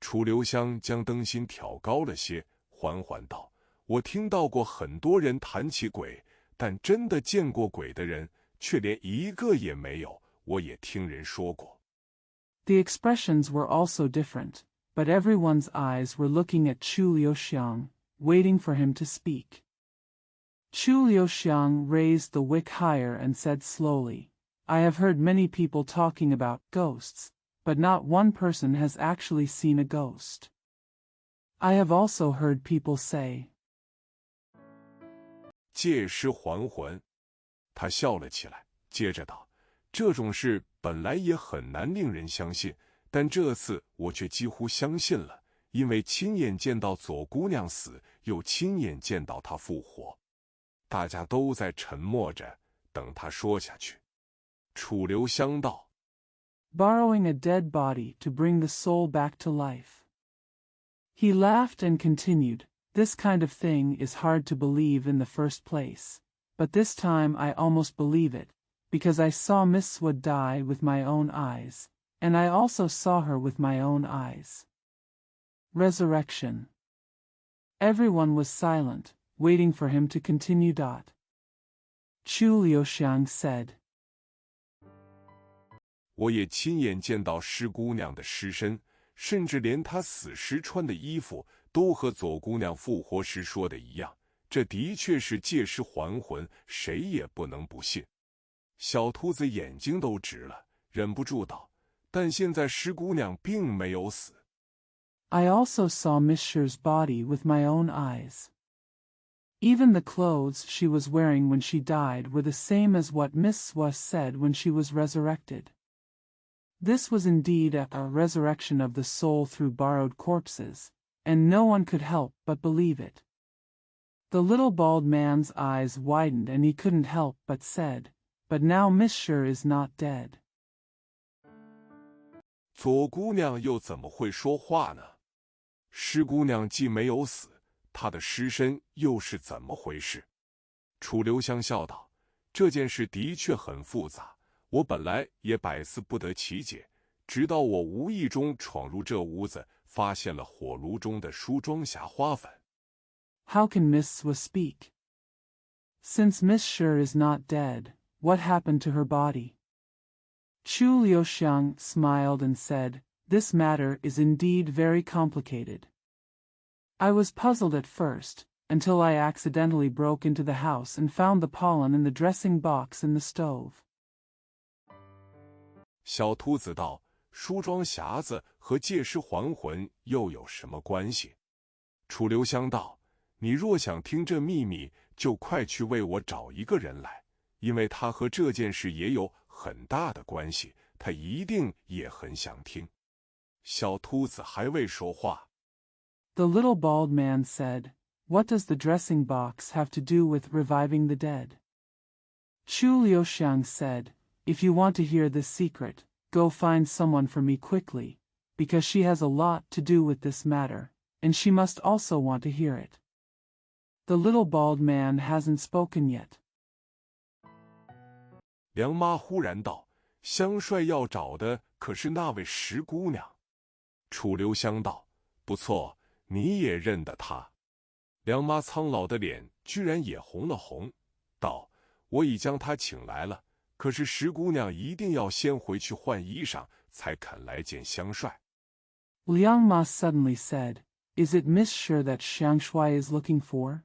楚留香将灯芯挑高了些，缓缓道：“我听到过很多人谈起鬼，但真的见过鬼的人却连一个也没有。我也听人说过。” The expressions were also different, but everyone's eyes were looking at Chu Liuxiang, waiting for him to speak. Chu Liuxiang raised the wick higher and said slowly, "I have heard many people talking about ghosts, but not one person has actually seen a ghost. I have also heard people say, 借尸还魂。”他笑了起来，接着道：“这种事本来也很难令人相信，但这次我却几乎相信了，因为亲眼见到左姑娘死，又亲眼见到她复活。大家都在沉默着，等他说下去。楚留香道 Borrowing a dead body to bring the soul back to life. He laughed and continued, This kind of thing is hard to believe in the first place, but this time I almost believe it, because I saw Miss Wood die with my own eyes, and I also saw her with my own eyes. Resurrection. Everyone was silent, waiting for him to continue. Chu Liuxiang said, 我也亲眼见到施姑娘的尸身，甚至连她死时穿的衣服都和左姑娘复活时说的一样，这的确是借尸还魂，谁也不能不信。小兔子眼睛都直了，忍不住道，但现在施姑娘并没有死。I also saw Miss Sher's body with my own eyes. Even the clothes she was wearing when she died were the same as what Miss Swa said when she was resurrected. This was indeed a resurrection of the soul through borrowed corpses, and no one could help but believe it. The little bald man's eyes widened and he couldn't help but said, But now Miss Sher is not dead. 左姑娘又怎么会说话呢？施姑娘既没有死，她的尸身又是怎么回事？楚留香笑道，这件事的确很复杂，我本来也百思不得其解，直到我无意中闯入这屋子，发现了火炉中的梳妆匣花粉。How can Miss Swa speak? Since Miss Sher is not dead, what happened to her body? Chu Liuxiang smiled and said, This matter is indeed very complicated. I was puzzled at first, until I accidentally broke into the house and found the pollen in the dressing box in the stove. 小兔子道，梳妆匣子和借尸还魂又有什么关系？楚留香道，你若想听这秘密，就快去为我找一个人来，因为他和这件事也有很大的关系，他一定也很想听。小兔子还未说话。The little bald man said, What does the dressing box have to do with reviving the dead? Chu Liuxiang said, If you want to hear this secret, go find someone for me quickly, because she has a lot to do with this matter, and she must also want to hear it. The little bald man hasn't spoken yet. 梁妈忽然道，香帅要找的可是那位石姑娘。楚留香道，不错，你也认得她。梁妈苍老的脸居然也红了红，道，我已将她请来了，可是石姑娘一定要先回去换衣裳，才肯来见香帅。Liang Ma suddenly said, Is it Miss Sher that Xiang Shui is looking for?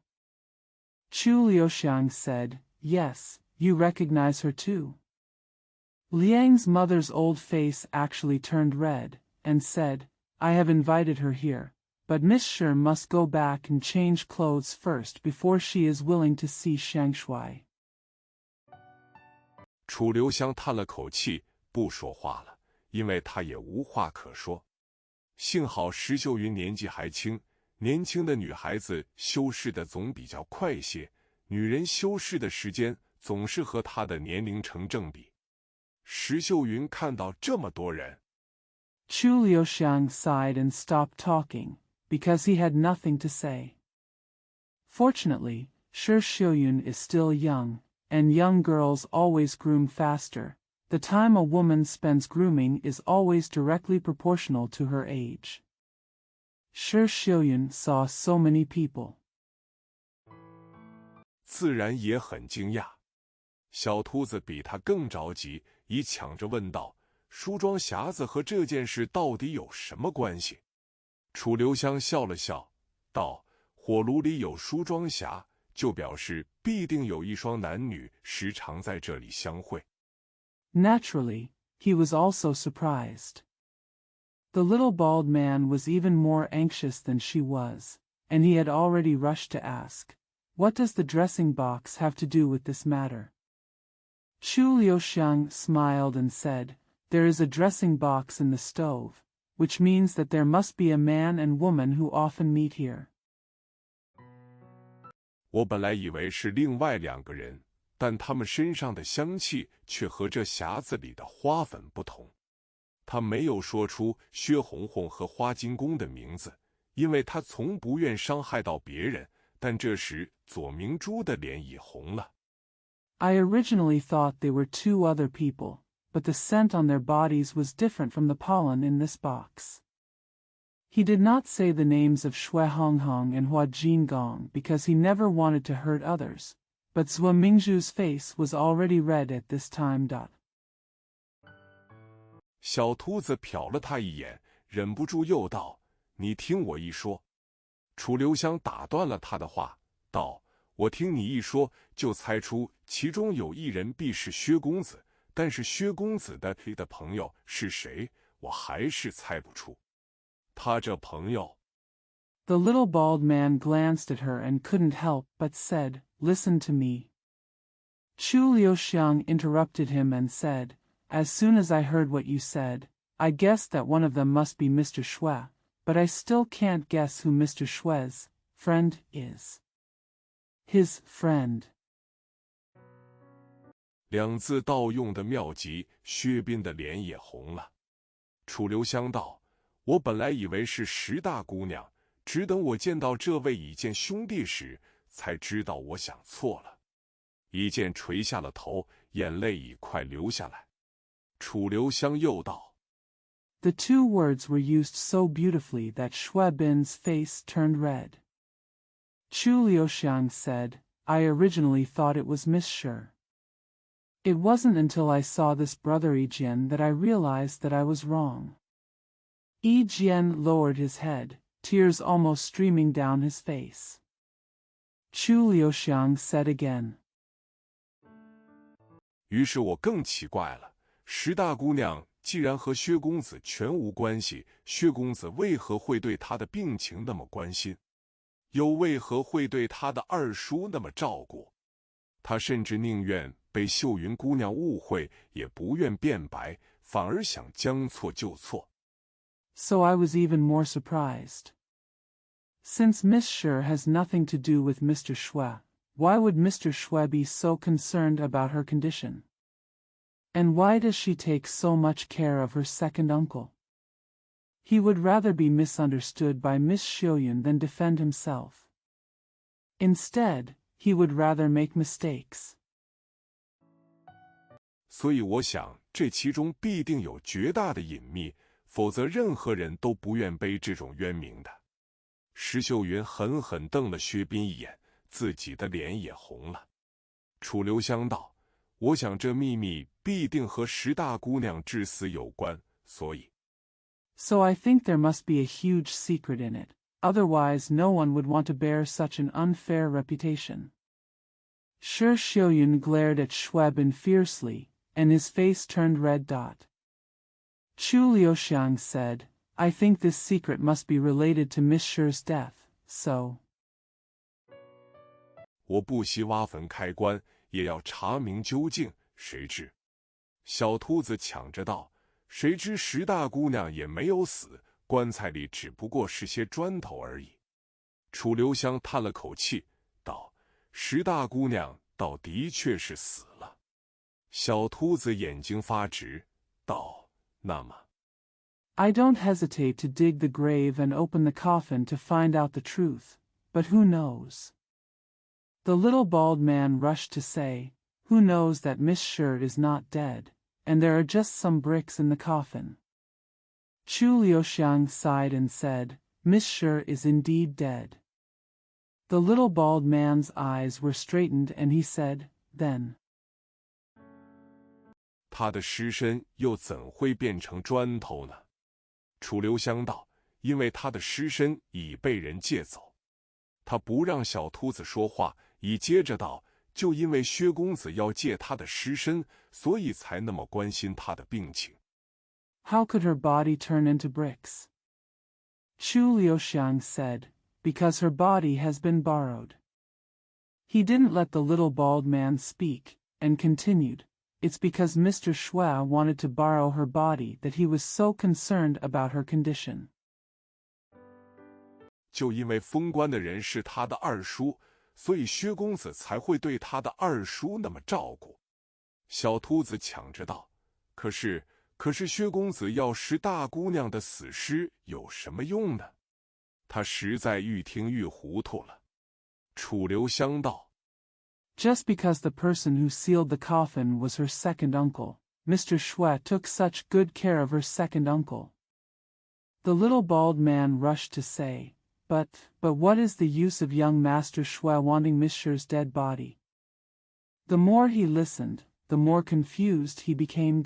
Chu Liuxiang said, Yes, you recognize her too. Liang's mother's old face actually turned red, and said, I have invited her here, but Miss Sher must go back and change clothes first before she is willing to see Xiang Shui. 楚留香叹了口气，不说话了，因为他也无话可说。幸好石秀云年纪还轻，年轻的女孩子修饰的总比较快些，女人修饰的时间总是和她的年龄成正比。石秀云看到这么多人， Chu Liuxiang sighed and stopped talking, because he had nothing to say. Fortunately, Shi Xiuyun is still young, and young girls always groom faster. The time a woman spends grooming is always directly proportional to her age. Shi Xiuyun saw so many people. 自然也很惊讶。小兔子比他更着急，已抢着问道，梳妆匣子和这件事到底有什么关系？楚留香笑了笑，道，火炉里有梳妆匣，就表示必定有一双男女时常在这里相会。Naturally, he was also surprised. The little bald man was even more anxious than she was, and he had already rushed to ask, What does the dressing box have to do with this matter? Chu Liuxiang smiled and said, There is a dressing box in the stove, which means that there must be a man and woman who often meet here. 我本来以为是另外2个人，但他们身上的香气却和这匣子里的花粉不同。他没有说出薛红红和花金公的名字，因为他从不愿伤害到别人。但这时左明珠的脸已红了。I originally thought they were 2 other people, but the scent on their bodies was different from the pollen in this box. He did not say the names of Shui Honghong and Hua Jingong because he never wanted to hurt others, but Zhuo Mingzhu's face was already red at this time. 小秃子瞟了他一眼，忍不住又道：“你听我一说。”楚留香打断了他的话，道：“我听你一说，就猜出其中有一人必是薛公子，但是薛公子的朋友是谁，我还是猜不出。他这朋友…… The little bald man glanced at her and couldn't help but said, "Listen to me." Chu Liuxiang interrupted him and said, "As soon as I heard what you said, I guessed that one of them must be Mr. Shui, but I still can't guess who Mr. Shui's friend is." His friend. 2字盗用的妙极，薛斌的脸也红了。楚留香道：“我本来以为是石大姑娘，只等我见到这位已见兄弟时，才知道我想错了。”一剑垂下了头，眼泪已快流下来。楚留香又道：“ The 2 words were used so beautifully that Shui Bin's face turned red. Chu Liuxiang said, "I originally thought it was Miss Shi. It wasn't until I saw this brother Yijian that I realized that I was wrong." Yijian lowered his head, tears almost streaming down his face. Chu Liuxiang said again. 于是我更奇怪了，石大姑娘既然和薛公子全无关系，薛公子为何会对她的病情那么关心？又为何会对她的二叔那么照顾？他甚至宁愿被秀云姑娘误会，也不愿辩白，反而想将错就错。So I was even more surprised. Since Miss Shi has nothing to do with Mr. Shui, why would Mr. Shui be so concerned about her condition? And why does she take so much care of her second uncle? He would rather be misunderstood by Miss Xiuyun than defend himself. Instead, he would rather make mistakes. 所以我想，这其中必定有绝大的隐秘，否则任何人都不愿背这种冤名的。石秀云狠狠瞪了薛斌一眼，自己的脸也红了。楚留香道：“我想这秘密必定和石大姑娘至死有关，所以…… So I think there must be a huge secret in it, otherwise no one would want to bear such an unfair reputation." Shi Xiuyun glared at Shui Bin fiercely, and his face turned red. Chu Liuxiang said, "I think this secret must be related to Miss Shi's death, so…… 我不惜挖坟开棺，也要查明究竟。谁知……”小秃子抢着道：“谁知石大姑娘也没有死，棺材里只不过是些砖头而已。”楚留香叹了口气，道：“石大姑娘倒的确是死了。”小秃子眼睛发直，道：“那么…… I don't hesitate to dig the grave and open the coffin to find out the truth, but who knows?" The little bald man rushed to say, "Who knows that Miss Shi is not dead, and there are just some bricks in the coffin?" Chu Liuxiang sighed and said, "Miss Shi is indeed dead." The little bald man's eyes were straightened and he said, "Then…… 他的尸身又怎会变成砖头呢？”楚留香道：“因为他的尸身已被人借走。”他不让小秃子说话，已接着道：“就因为薛公子要借他的尸身，所以才那么关心他的病情。” How could her body turn into bricks? Chu Liuxiang said, "Because her body has been borrowed." He didn't let the little bald man speak, and continued, it's because Mr. Xue wanted to borrow her body that he was so concerned about her condition. 就因为封官的人是他的二叔，所以薛公子才会对他的二叔那么照顾。小秃子抢着道：“可是薛公子要识大姑娘的死尸有什么用呢？”他实在愈听愈糊涂了。楚留香道 Just because the person who sealed the coffin was her second uncle, Mr. Xue took such good care of her second uncle. The little bald man rushed to say, But what is the use of young Master Xue wanting Monsieur's dead body? The more he listened, the more confused he became.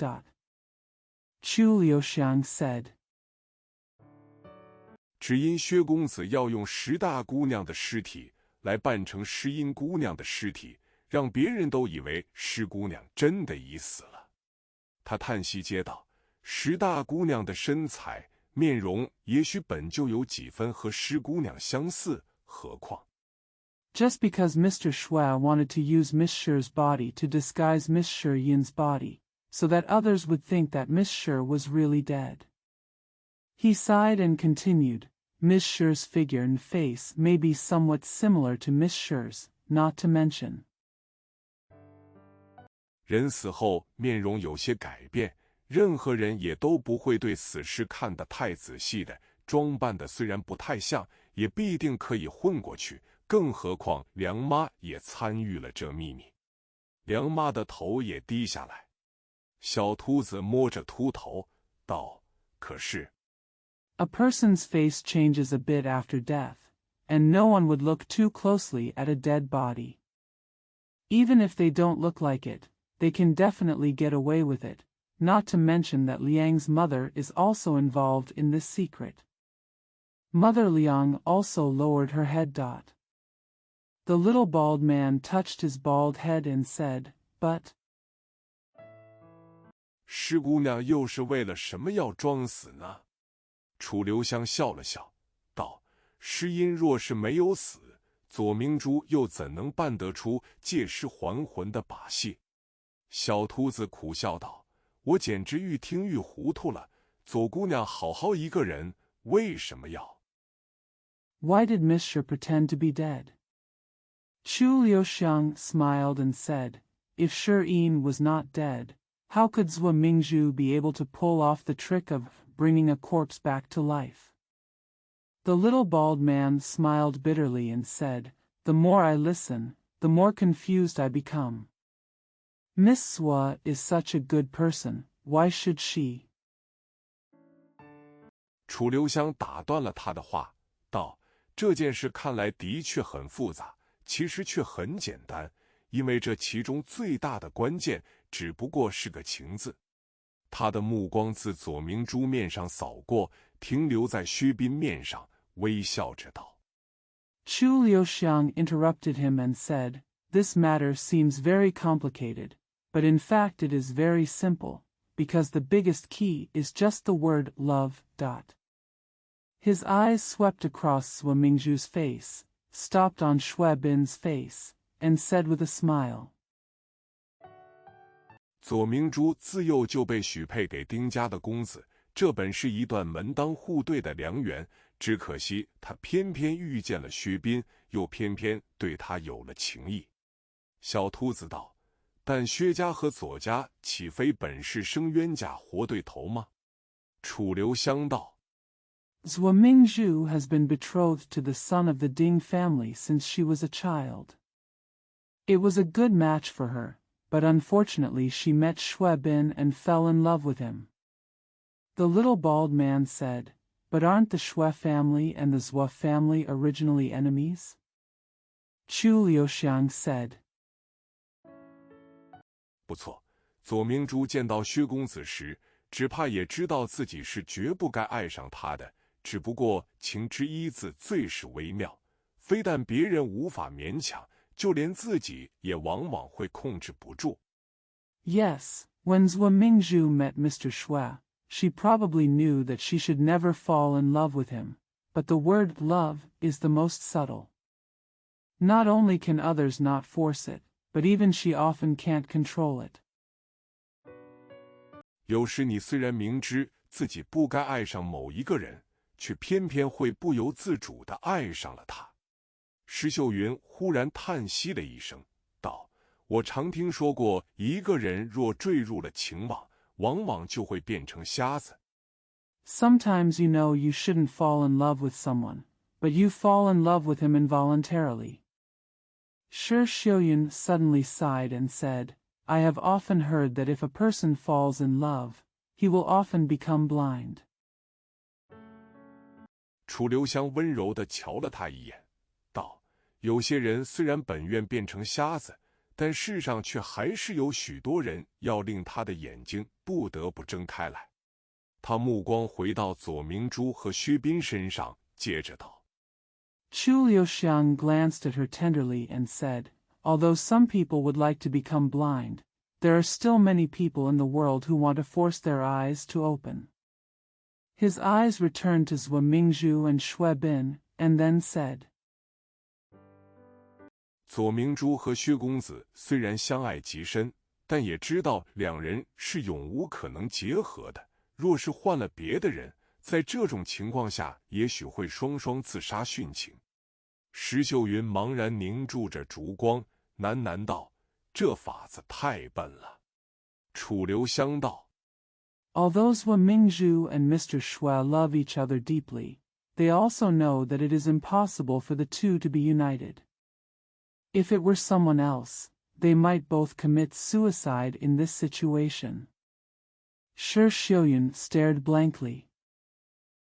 Chu Liuxiang said, 只因薛公子要用石大姑娘的尸体来扮成诗音姑娘的尸体，让别人都以为施姑娘真的已死了。他叹息接道：“石大姑娘的身材、面容也许本就有几分和施姑娘相似，何况 Just because Mr. Xue wanted to use Monsieur's body to disguise Monsieur Yin's body, so that others would think that Monsieur was really dead. He sighed and continued, Monsieur's figure and face may be somewhat similar to Monsieur's, not to mention. 人死后面容有些改变，任何人也都不会对死尸看得太仔细的，装扮的虽然不太像，也必定可以混过去，更何况梁妈也参与了这秘密。”梁妈的头也低下来。小秃子摸着秃头道：“可是 A person's face changes a bit after death, and no one would look too closely at a dead body. Even if they don't look like it, they can definitely get away with it, not to mention that Liang's mother is also involved in this secret. Mother Liang also lowered her head. The little bald man touched his bald head and said, But 施姑娘又是为了什么要装死呢？”楚留香笑了笑，道：“诗音若是没有死，左明珠又怎能办得出借尸还魂的把戏？”小秃子苦笑道：“我简直愈听愈糊涂了。左姑娘好好一个人，为什么要 Why did Monsieur pretend to be dead? Chu Liuxiang smiled and said, If Shi Yin was not dead, how could Zhuo Mingzhu be able to pull off the trick of bringing a corpse back to life? The little bald man smiled bitterly and said, The more I listen, the more confused I become. Miss Zhuo is such a good person, why should she? 楚留香打断了他的话，道：“这件事看来的确很复杂，其实却很简单，因为这其中最大的关键只不过是个情字。”他的目光自左明珠面上扫过，停留在薛斌面上，微笑着道。Chu Liuxiang interrupted him and said, This matter seems very complicated, but in fact it is very simple, because the biggest key is just the word love. His eyes swept across Zhuo Mingzhu's face, stopped on Xue Bin's face, and said with a smile, 左明珠自幼就被许配给丁家的公子，这本是一段门当户对的良缘，只可惜他偏偏遇见了薛斌，又偏偏对他有了情意。小秃子道：“但薛家和左家岂非本是生冤家活对头吗？”楚留香道： Zhuo Mingzhu has been betrothed to the son of the Ding family since she was a child. It was a good match for her, but unfortunately she met Xue Bin and fell in love with him. The little bald man said, But aren't the Xue family and the Zhuo family originally enemies? Chu Liuxiang said. 不错，左明珠见到薛公子时，只怕也知道自己是绝不该爱上他的，只不过情之一字最是微妙，非但别人无法勉强，就连自己也往往会控制不住。 Yes, when Zhuo Mingzhu met Mr. Xue, she probably knew that she should never fall in love with him, but the word love is the most subtle. Not only can others not force it, but even she often can't control it. 有时你虽然明知自己不该爱上某一个人，却偏偏会不由自主地爱上了他。石秀云忽然叹息了一声，道：“我常听说过，一个人若坠入了情网，往往就会变成瞎子。” Sometimes you know you shouldn't fall in love with someone, but you fall in love with him involuntarily. Shi Xiuyun suddenly sighed and said, I have often heard that if a person falls in love, he will often become blind. 楚留香温柔地瞧了他一眼，道：“有些人虽然本愿变成瞎子，但世上却还是有许多人要令他的眼睛不得不睁开来。”他目光回到左明珠和薛斌身上，接着道：“ Chu Liuxiang glanced at her tenderly and said, Although some people would like to become blind, there are still many people in the world who want to force their eyes to open. His eyes returned to Zhou Mingzhu and Xue Bin, and then said, 左明珠和薛公子虽然相爱极深，但也知道两人是永无可能结合的。若是换了别的人，在这种情况下，也许会双双自杀殉情。”石秀云茫然凝住着烛光，喃喃道：“这法子太笨了。”楚留香道：“ Although Zhou Mingzhu and Mr. Xue love each other deeply, they also know that it is impossible for the two to be united. If it were someone else, they might both commit suicide in this situation. ” Shi Xiuyun stared blankly.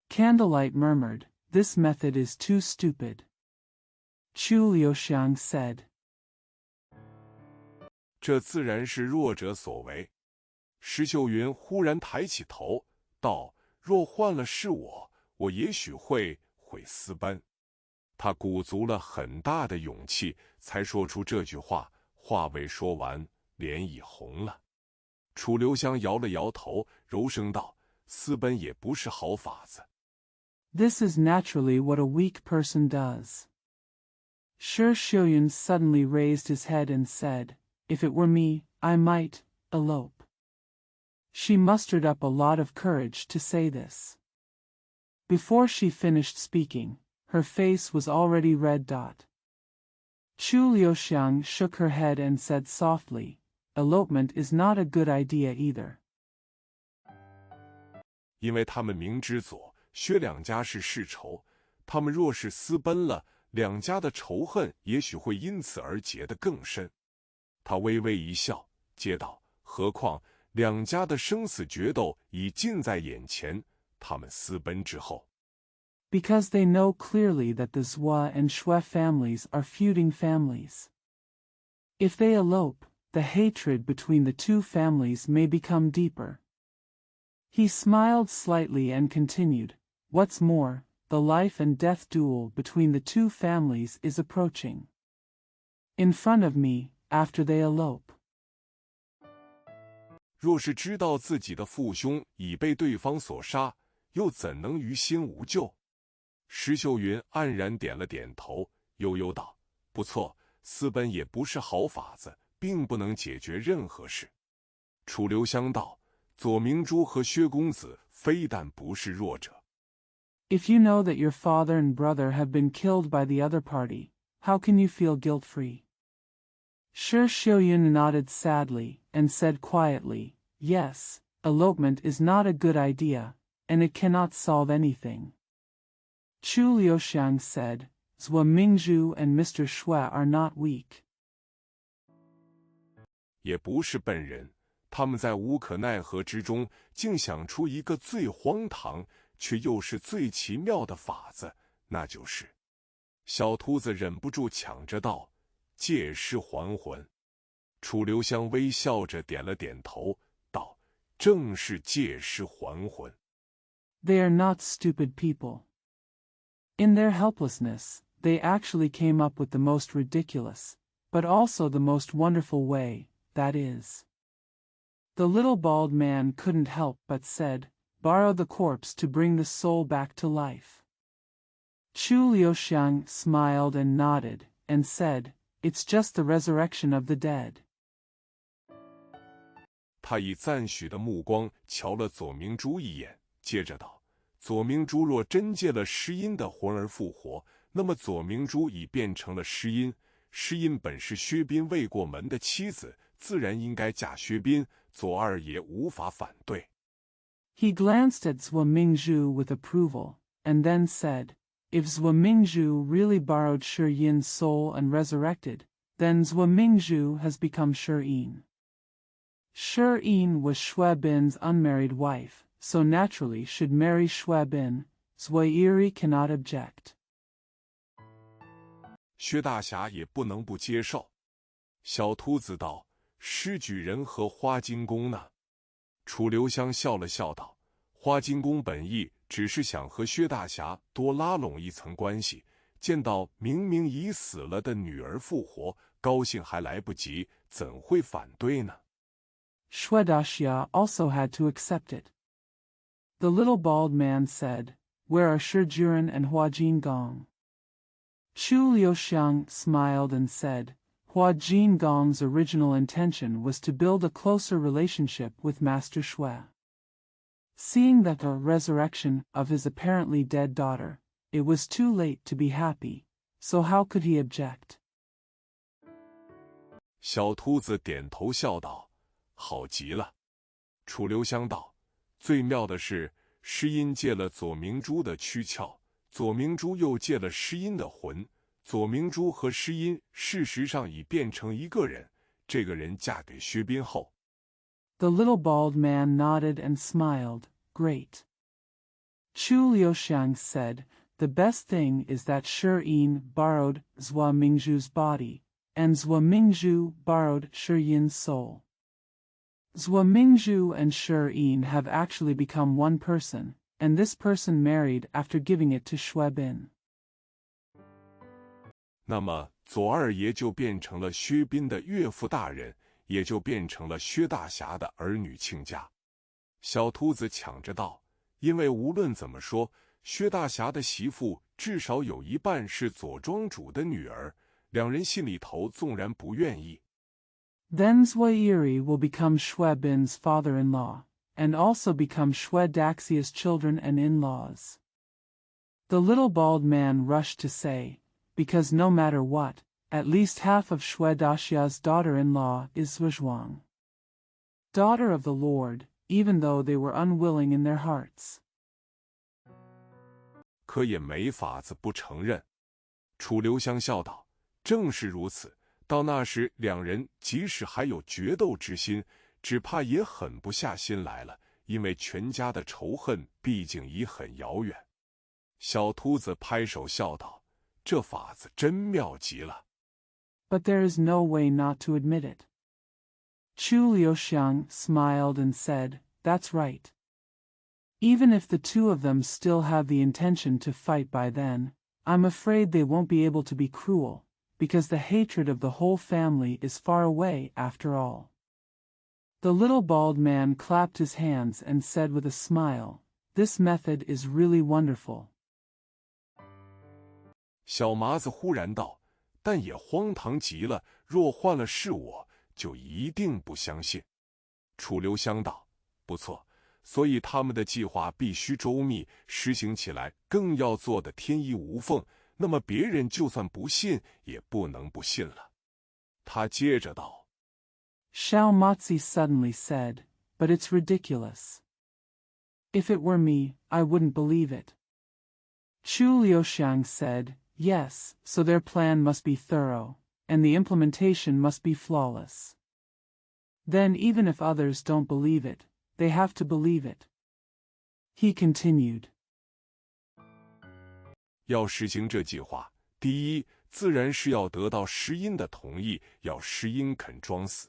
Candlelight murmured, This method is too stupid. Chu Liuxiang said, 这自然是弱者所为。石秀云忽然抬起头，道：“若换了是我，我也许会私奔。”他鼓足了很大的勇气，才说出这句话，话未说完，脸已红了。楚留香摇了摇头，柔声道：“私奔也不是好法子。” This is naturally what a weak person does. Shi Xiuyun suddenly raised his head and said, If it were me, I might elope. She mustered up a lot of courage to say this. Before she finished speaking, her face was already red. Chu Liuxiang shook her head and said softly, Elopement is not a good idea either. 因为他们明知左、薛两家是世仇，他们若是私奔了，两家的仇恨也许会因此而结得更深。他微微一笑，接道：“何况两家的生死决斗已近在眼前，他们私奔之后。” Because they know clearly that the Zhua and Xue families are feuding families. If they elope, the hatred between the two families may become deeper. He smiled slightly and continued, What's more, the life and death duel between the two families is approaching. In front of me, after they elope. 若是知道自己的父兄已被对方所杀，又怎能于心无救？石秀云黯然点了点头，悠悠道：“不错，私奔也不是好法子，并不能解决任何事。”楚留香道：“左明珠和薛公子非但不是弱者。” If you know that your father and brother have been killed by the other party, how can you feel guilt-free? Shi Xiuyun nodded sadly, and said quietly, Yes, elopement is not a good idea, and it cannot solve anything. Chu Liuxiang said, Zhou Mingzhu and Mr. Xue are not weak. 也不是笨人，他们在无可奈何之中，竟想出一个最荒唐却又是最奇妙的法子，那就是……小秃子忍不住抢着道：“借尸还魂。”楚留香微笑着点了点头，道：“正是借尸还魂。” They are not stupid people. In their helplessness, they actually came up with the most ridiculous, but also the most wonderful way, that is. The little bald man couldn't help but said, Borrow the corpse to bring the soul back to life. Chu Liuxiang smiled and nodded, and said, It's just the resurrection of the dead. 他以赞许的目光瞧了左明珠一眼，接着道：“左明珠若真借了诗音的魂而复活，那么左明珠已变成了诗音。诗音本是薛斌未过门的妻子，自然应该嫁薛斌，左二爷无法反对。” He glanced at Zhuo Mingzhu with approval, and then said, "If Zhuo Mingzhu really borrowed Shi Yin's soul and resurrected, then Zhuo Mingzhu has become Shi Yin." Shi Yin was Xue Bin's unmarried wife, so naturally should marry Xue Bin. Zhuo Yiri cannot object. 薛大侠也不能不接受。小秃子道：“施举人和花金公呢？”楚留香笑了笑道：“花金公本意只是想和薛大侠多拉拢一层关系，见到明明已死了的女儿复活，高兴还来不及，怎会反对呢？” Xue Daxia also had to accept it. The little bald man said, "Where are Shi Juren and Hua Jingong?" Chu Liuxiang smiled and said, Hua Jingong's original intention was to build a closer relationship with Master Xue. Seeing the resurrection of his apparently dead daughter, it was too late to be happy, so how could he object? 小秃子点头笑道：“好极了。”楚留香道：“最妙的是，诗音借了左明珠的躯壳，左明珠又借了诗音的魂。左明珠和诗音事实上已变成一个人，这个人嫁给薛斌后。” The little bald man nodded and smiled. Great. Chu Liuxiang said, "The best thing is that Shi Yin borrowed Zhuo Mingzhu's body, and Zhuo Mingzhu borrowed Shi Yin's soul. Zhuo Mingzhu and Shi Yin have actually become one person, and this person married after giving it to Xue Bin." 那么左二爷就变成了薛斌的岳父大人，也就变成了薛大侠的儿女亲家。小秃子抢着道：“因为无论怎么说，薛大侠的媳妇至少有一半是左庄主的女儿，两人心里头纵然不愿意。” Then Zhuo Yiri will become Xue Bin's father-in-law, and also become Xue Daxia's children and in-laws. The little bald man rushed to say, "Because no matter what, at least half of Xue Daxia's daughter-in-law is Zhuang, daughter of the Lord, even though they were unwilling in their hearts." 可也没法子不承认。楚留香笑道：“正是如此，到那时两人即使还有决斗之心，只怕也狠不下心来了，因为全家的仇恨毕竟已很遥远。”小秃子拍手笑道：“这法子真妙极了。” But there is no way not to admit it. Chu Liuxiang smiled and said, "That's right. Even if the two of them still have the intention to fight by then, I'm afraid they won't be able to be cruel, because the hatred of the whole family is far away after all." The little bald man clapped his hands and said with a smile, "This method is really wonderful." 小麻子忽然道：“但也荒唐极了，若换了是我，就一定不相信。”楚留香道：“不错，所以他们的计划必须周密，实行起来更要做得天衣无缝，那么别人就算不信，也不能不信了。”他接着道： Xiao Mozi suddenly said, "But it's ridiculous. If it were me, I wouldn't believe it." Chu Liuxiang said, "Yes, so their plan must be thorough, and the implementation must be flawless. Then even if others don't believe it, they have to believe it." He continued. 要实行这计划，第一，自然是要得到石英的同意，要石英肯装死。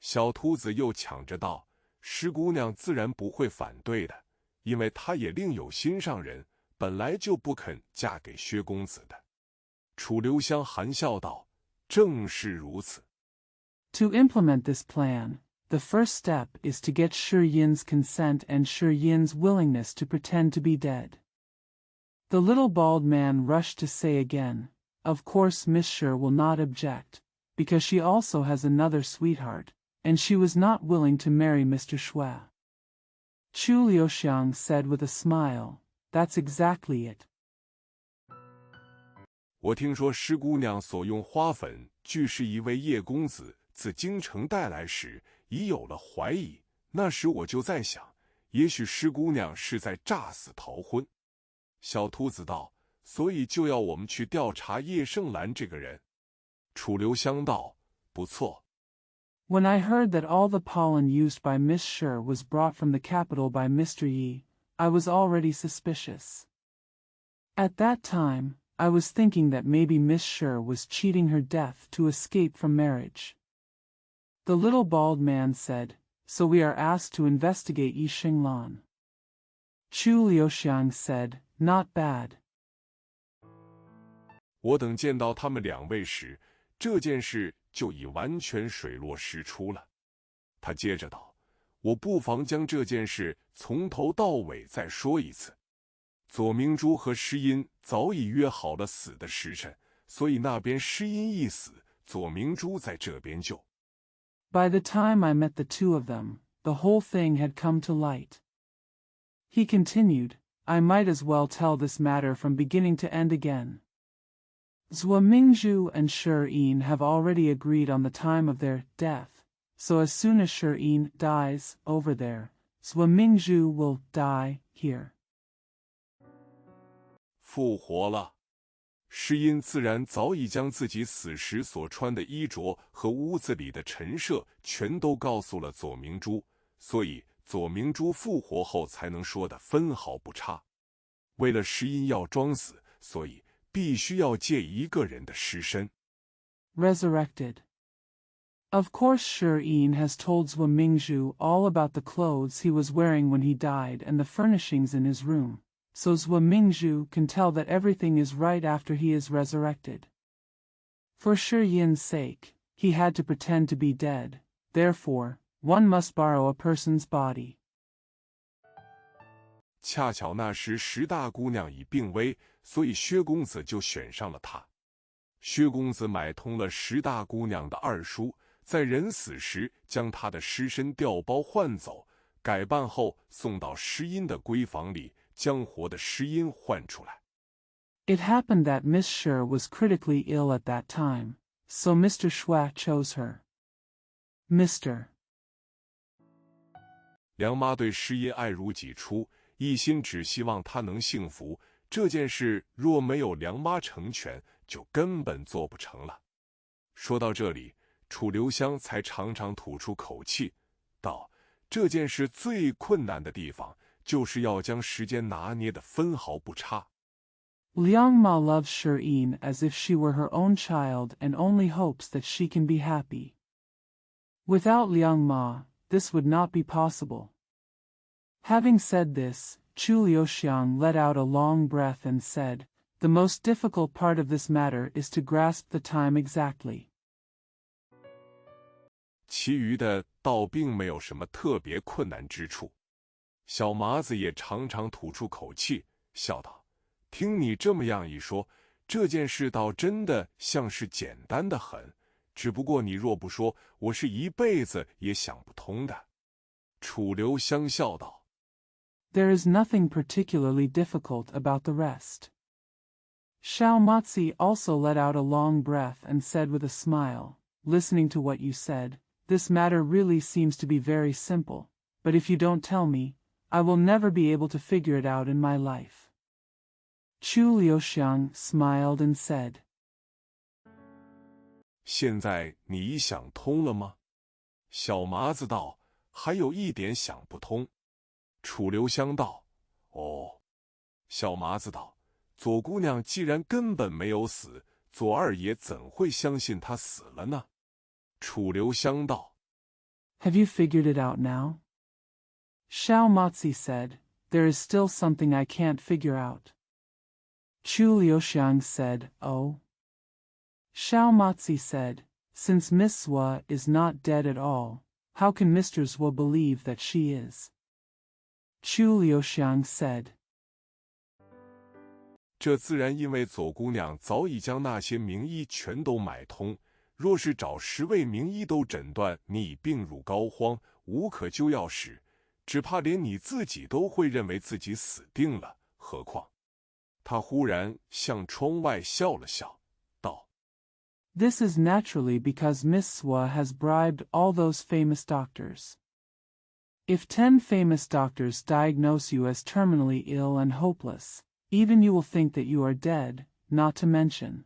小秃子又抢着道：“石姑娘自然不会反对的，因为她也另有心上人，本来就不肯嫁给薛公子的。”楚留香含笑道：“正是如此。” To implement this plan, the first step is to get Shi Yin's consent and Shi Yin's willingness to pretend to be dead. The little bald man rushed to say again, "Of course Miss Shi will not object, because she also has another sweetheart, and she was not willing to marry Mr. Shui. Chu Liuxiang said with a smile, "That's exactly it." 我听说施姑娘所用花粉，据是一位叶公子自京城带来时，已有了怀疑。那时我就在想，也许施姑娘是在诈死逃婚。小兔子道：“所以就要我们去调查叶盛兰这个人。”楚留香道：“不错。” When I heard that all the pollen used by Miss Sher was brought from the capital by Mr. Yi, I was already suspicious. At that time, I was thinking that maybe Miss Sher was cheating her death to escape from marriage. The little bald man said, "So we are asked to investigate Yi Xinglan." Chu Liuxiang said, "Not bad." 我等见到他们两位时，这件事就已完全水落石出了。他接着道：“我不妨将这件事从头到尾再说一次。左明珠和诗音早已约好了死的时辰，所以那边诗音一死，左明珠在这边救。” By the time I met the two of them, the whole thing had come to light. He continued, "I might as well tell this matter from beginning to end again. Zhou Mingzhu and Shi Yin have already agreed on the time of their death, so as soon as Shi Yin dies over there, Zhou Mingzhu will die here. 复活了。诗音自然早已将自己死时所穿的衣着和屋子里的陈设全都告诉了左明珠，所以左明珠复活后才能说得分毫不差。为了诗音要装死，所以必须要借一个人的尸身。Resurrected. Of course Shi Yin has told Zhou Mingzhu all about the clothes he was wearing when he died and the furnishings in his room, so Zhou Mingzhu can tell that everything is right after he is resurrected. For Shi Yin's sake, he had to pretend to be dead, therefore, one must borrow a person's body. 恰巧那时石大姑娘已病危，所以薛公子就选上了她。薛公子买通了石大姑娘的二叔，在人死时将她的尸身调包换走，改办后送到诗音的闺房里，将活的诗音换出来。It happened that Miss Sher was critically ill at that time, so Mr. Shui chose her. Mr. 梁妈对诗音爱如己出，一心只希望她能幸福。这件事若没有梁妈成全，就根本做不成了。说到这里，楚留香才长长吐出口气，道：“这件事最困难的地方，就是要将时间拿捏得分毫不差。” Liang Ma loves Shi Yin as if she were her own child and only hopes that she can be happy. Without Liang Ma, this would not be possible. Having said this, Chu Liuxiang let out a long breath and said, "The most difficult part of this matter is to grasp the time exactly." 其余的倒并没有什么特别困难之处。小麻子也常常吐出口气，笑道：“听你这么样一说，这件事倒真的像是简单的很。只不过你若不说，我是一辈子也想不通的。”楚留香笑道。There is nothing particularly difficult about the rest. Xiao Matzi also let out a long breath and said with a smile, "Listening to what you said, this matter really seems to be very simple, but if you don't tell me, I will never be able to figure it out in my life." Chu Liuxiang smiled and said, 现在你已想通了吗？小麻子道：“还有一点想不通。”楚留香道：“哦。”小麻子道：“左姑娘既然根本没有死，左二爷怎会相信她死了呢？”楚留香道：“ Have you figured it out now? Xiao Matzi said, "There is still something I can't figure out." Chu Liuxiang said, "Oh." Xiao Matzi said, "Since Miss Zhua is not dead at all, how can Mr. Zhua believe that she is?" Chu Liuxiang said, 这自然因为左姑娘早已将那些名医全都买通，若是找10位名医都诊断你病入膏肓，无可救药时，只怕连你自己都会认为自己死定了，何况……他忽然向窗外笑了笑，道 This is naturally because Miss Swa has bribed all those famous doctors. If 10 famous doctors diagnose you as terminally ill and hopeless, even you will think that you are dead, not to mention.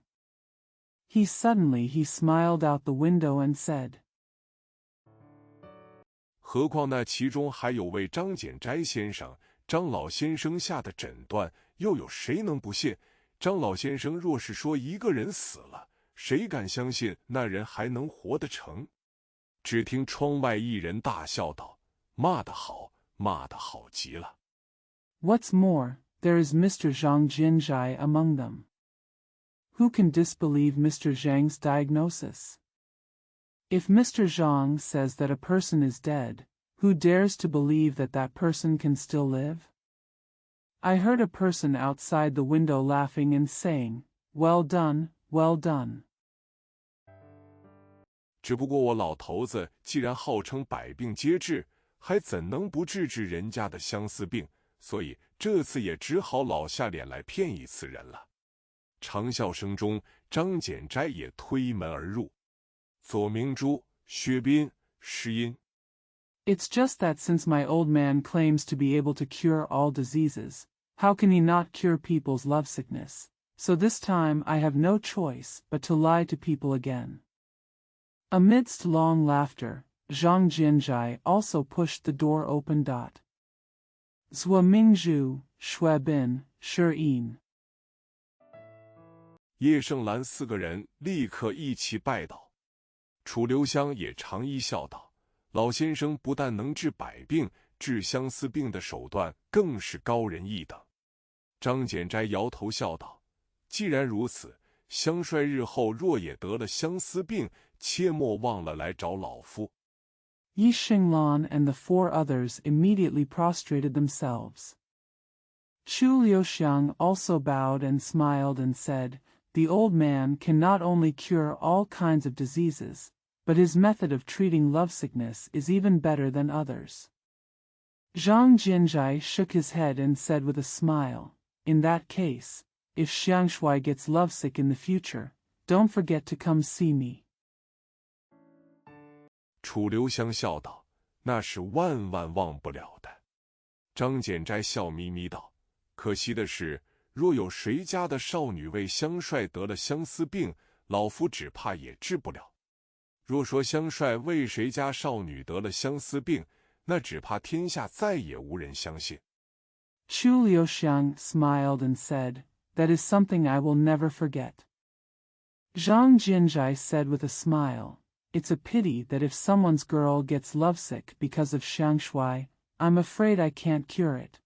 He smiled out the window and said, 何况那其中还有位张简斋先生，张老先生下的诊断，又有谁能不信？张老先生若是说一个人死了，谁敢相信那人还能活得成？只听窗外一人大笑道：“骂得好，骂得好极了。” What's more, there is Mr. Zhang Jinzhai among them. Who can disbelieve Mr. Zhang's diagnosis? If Mr. Zhang says that a person is dead, who dares to believe that that person can still live? I heard a person outside the window laughing and saying, "Well done, well done." 只不过我老头子既然号称百病皆治，还怎能不治人家的相思病？所以这次也只好老下脸来骗一次人了。长笑声中，张简斋也推门而入。左明珠、薛斌、诗音。It's just that since my old man claims to be able to cure all diseases, how can he not cure people's lovesickness? So this time I have no choice but to lie to people again. Amidst long laughter, Zhang Jinzhai also pushed the door open. Zhua Mingzhu, Shui Bin, Shi. 叶盛兰4个人立刻一起拜倒。楚留香也长揖笑道：“老先生不但能治百病，治相思病的手段更是高人一等。”张简斋摇头笑道：“既然如此，香帅日后若也得了相思病，切莫忘了来找老夫。” Yi Xinglan and the 4 others immediately prostrated themselves. Chu Liuxiang also bowed and smiled and said, "The old man can not only cure all kinds of diseases, but his method of treating lovesickness is even better than others." Zhang Jinzhai shook his head and said with a smile, "In that case, if Xiangshui gets lovesick in the future, don't forget to come see me." 楚留香笑道：“那是万万忘不了的。”张简斋笑眯眯道：“可惜的是，若有谁家的少女为香帅得了相思病，老夫只怕也治不了。若说香帅为谁家少女得了相思病，那只怕天下再也无人相信。” Chu Liuxiang smiled and said, "That is something I will never forget." Zhang Jinzhai said with a smile, "It's a pity that if someone's girl gets lovesick because of Xiangshui, I'm afraid I can't cure it.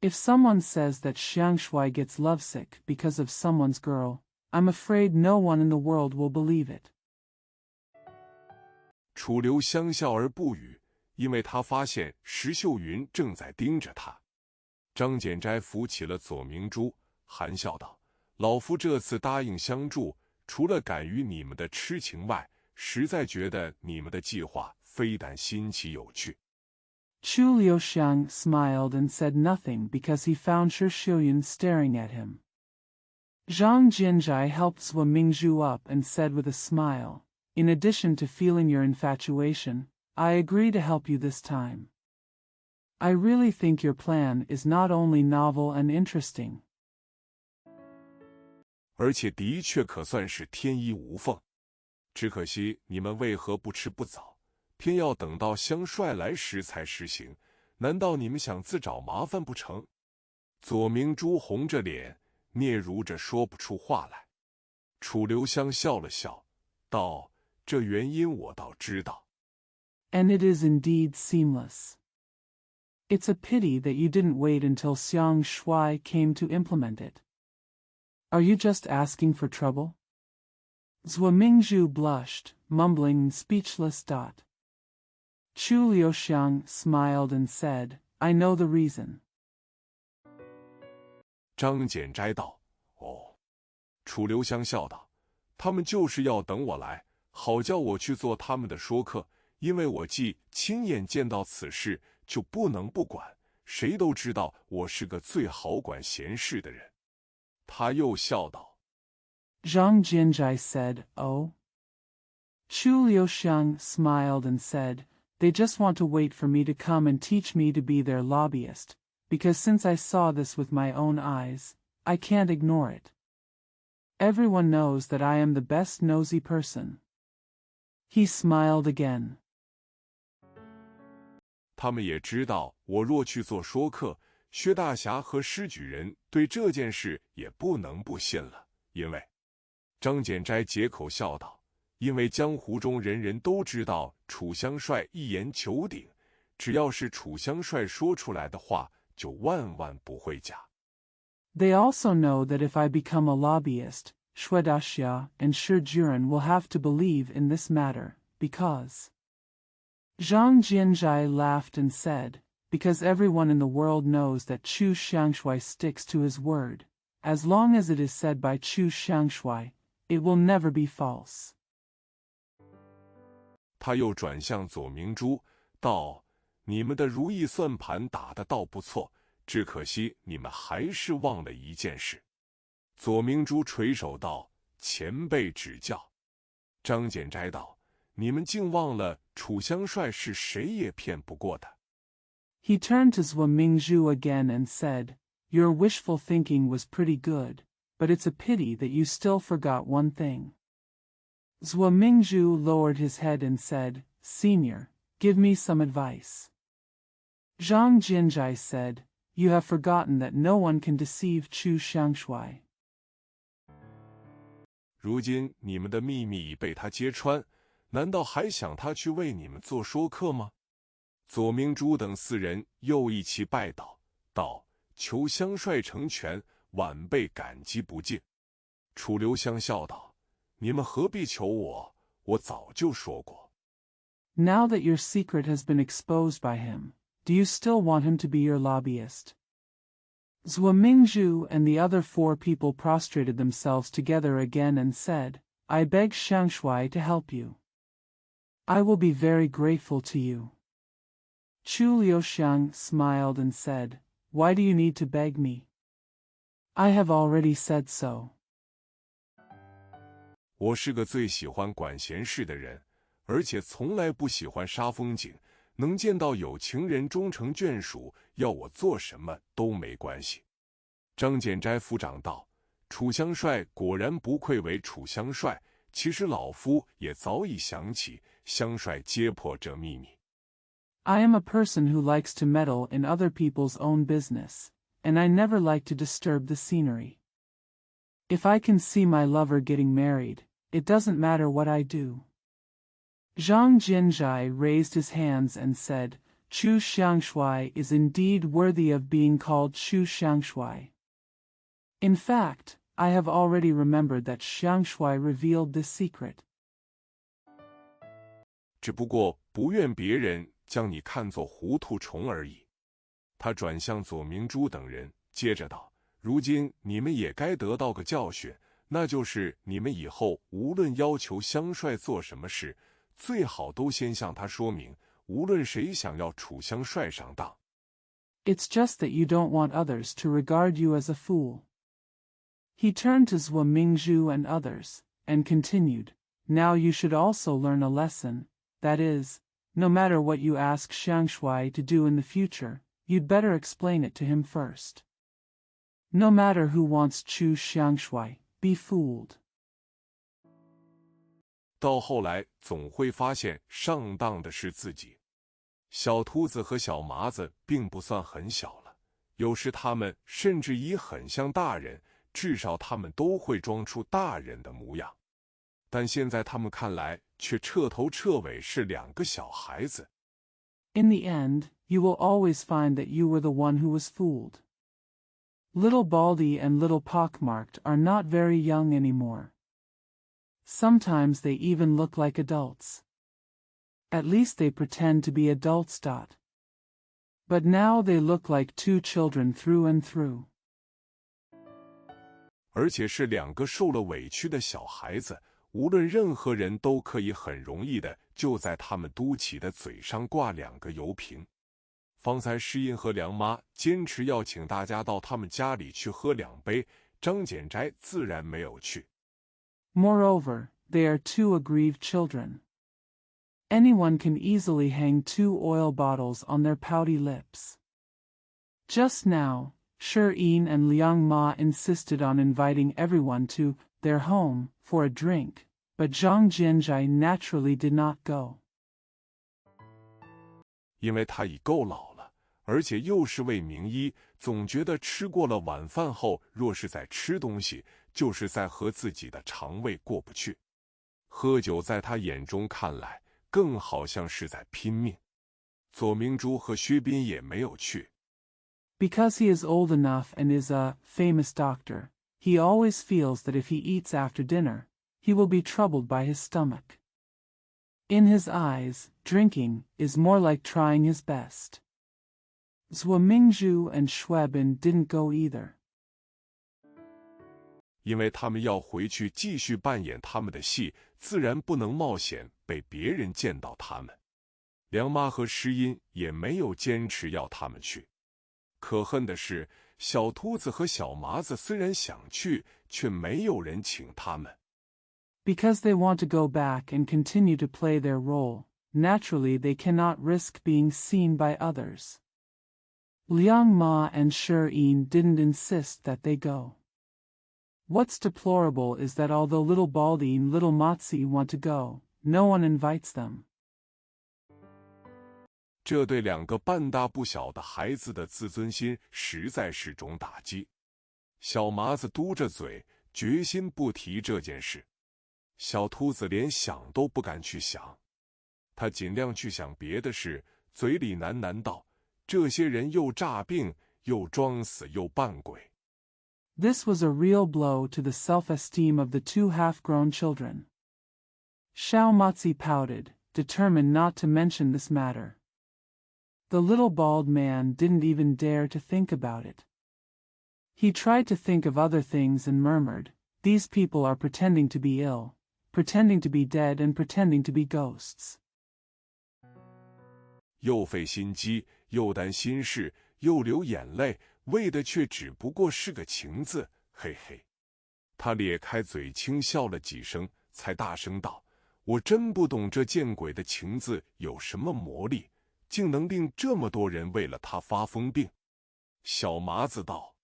If someone says that Xiangshui gets lovesick because of someone's girl, I'm afraid no one in the world will believe it." 楚留香笑而不语，因为他发现石秀云正在盯着他。张简斋扶起了左明珠，含笑道：“老夫这次答应相助，除了感于你们的痴情外，实在觉得你们的计划非但新奇有趣。” Chu Liuxiang smiled and said nothing because he found Shi Xiuyun staring at him. Zhang Jinzhai helped Zhua Mingzhu up and said with a smile, "In addition to feeling your infatuation, I agree to help you this time. I really think your plan is not only novel and interesting, 而且的确可算是天衣无缝。只可惜你们为何不迟不早，偏要等到香帅来时才实行？难道你们想自找麻烦不成？”左明珠红着脸，嗫嚅着说不出话来。楚留香笑了笑，道：“这原因我倒知道。” and it is indeed seamless. It's a pity that you didn't wait until Xiang Shui came to implement it. Are you just asking for trouble? Zhua Mingzhu blushed, mumbling speechless. Chu Liuxiang smiled and said, "I know the reason." 张简斋道：“哦。”楚留香笑道：“他们就是要等我来，好叫我去做他们的说客，因为我既亲眼见到此事，就不能不管。谁都知道我是个最好管闲事的人。他又笑道 Zhang Jinzhai said, Oh. Chu Liuxiang smiled and said, They just want to wait for me to come and teach me to be their lobbyist, because since I saw this with my own eyes, I can't ignore it. Everyone knows that I am the best nosy person. He smiled again. 他们也知道，我若去做说客，薛大侠和施举人对这件事也不能不信了。因为张简斋解口笑道：“因为江湖中人人都知道楚香帅一言九鼎，只要是楚香帅说出来的话，就万万不会假。” They also know that if I become a lobbyist, Shui Daxia and Shi Juren will have to believe in this matter, because... Zhang Jianzhai laughed and said, Because everyone in the world knows that Chu Xiangshui sticks to his word. As long as it is said by Chu Xiangshui, it will never be false. 他又转向左明珠道：“你们的如意算盘打得倒不错，只可惜你们还是忘了一件事。”左明珠垂手道：“前辈指教。”张简斋道：“你们竟忘了楚香帅是谁也骗不过的。” He turned to Zhuo Mingzhu again and said, Your wishful thinking was pretty good, but it's a pity that you still forgot one thing. Zhuo Mingzhu lowered his head and said, Senior, give me some advice. Zhang Jinzhai said, You have forgotten that no one can deceive Chu Xiangshui. 如今你们的秘密已被他揭穿，难道还想他去为你们做说客吗？左明珠等四人又一起拜倒，道：“求香帅成全，晚辈感激不尽。”楚留香笑道：“你们何必求我？我早就说过。” Now that your secret has been exposed by him, do you still want him to be your lobbyist? Zhuo Mingzhu and the other 4 people prostrated themselves together again and said, I beg Xiangshui to help you. I will be very grateful to you. Chu Liuxiang smiled and said, Why do you need to beg me? I have already said so. 我是个最喜欢管闲事的人，而且从来不喜欢杀风景。能见到有情人终成眷属，要我做什么都没关系。张简斋抚掌道：“楚香帅果然不愧为楚香帅，其实老夫也早已想起香帅揭破这秘密。” I am a person who likes to meddle in other people's own business, and I never like to disturb the scenery. If I can see my lover getting married, it doesn't matter what I do. Zhang Jinzhai raised his hands and said, Chu Xiangshui is indeed worthy of being called Chu Xiangshui. In fact, I have already remembered that Xiangshui revealed this secret. 只不过不愿别人将你看作糊涂虫而已。他转向左明珠等人，接着道：“如今你们也该得到个教训，那就是你们以后无论要求香帅做什么事，最好都先向他说明，无论谁想要楚香帅上当。” It's just that you don't want others to regard you as a fool. He turned to Zhuo Mingzhu and others, and continued, Now you should also learn a lesson, that is, no matter what you ask Xiangshui to do in the future, you'd better explain it to him first. No matter who wants Chu Xiangshui, be fooled. 到后来总会发现上当的是自己。小秃子和小麻子并不算很小了，有时他们甚至已很像大人，至少他们都会装出大人的模样。但现在他们看来却彻头彻尾是2个小孩子。In the end, you will always find that you were the one who was fooled. Little Baldy and Little Pockmarked are not very young anymore. Sometimes they even look like adults. At least they pretend to be adults. But now they look like 2 children through and through. 而且是2个受了委屈的小孩子，无论任何人都可以很容易的就在他们嘟起的嘴上挂2个油瓶。方才诗音和梁妈坚持要请大家到他们家里去喝2杯，张简斋自然没有去。Moreover, they are 2 aggrieved children. Anyone can easily hang 2 oil bottles on their pouty lips. Just now, Shi-in and Liang Ma insisted on inviting everyone to their home for a drink, but Zhang Jianzhai naturally did not go. 因为他已够老了，而且又是位名医，总觉得吃过了晚饭后，若是再吃东西，就是在和自己的肠胃过不去。喝酒在他眼中看来，更好像是在拼命。左明珠和薛斌也没有去。Because he is old enough and is a famous doctor, he always feels that if he eats after dinner, he will be troubled by his stomach. In his eyes, drinking is more like trying his best. Zhuo Mingzhu and Schweben didn't go either. 因为他们要回去继续扮演他们的戏，自然不能冒险被别人见到他们。梁妈和诗音也没有坚持要他们去。可恨的是，小秃子和小麻子虽然想去，却没有人请他们。Because they want to go back and continue to play their role, naturally they cannot risk being seen by others. Liang Ma and Shi-in didn't insist that they go. What's deplorable is that although little Baldi and little Matzi want to go, no one invites them. 这对2个半大不小的孩子的自尊心实在是种打击。小麻子嘟着嘴，决心不提这件事。小秃子连想都不敢去想，他尽量去想别的事，嘴里喃喃道：“这些人又诈病，又装死，又扮鬼。” This was a real blow to the self-esteem of the 2 half-grown children. Xiao Matzi pouted, determined not to mention this matter. The little bald man didn't even dare to think about it. He tried to think of other things and murmured, "These people are pretending to be ill, pretending to be dead and pretending to be ghosts." 又费心机，又担心事，又流眼泪，为的却只不过是个情字，嘿嘿。他咧开嘴轻笑了几声，才大声道：“我真不懂这见鬼的情字有什么魔力，竟能令这么多人为了他发疯病。”小麻子道：“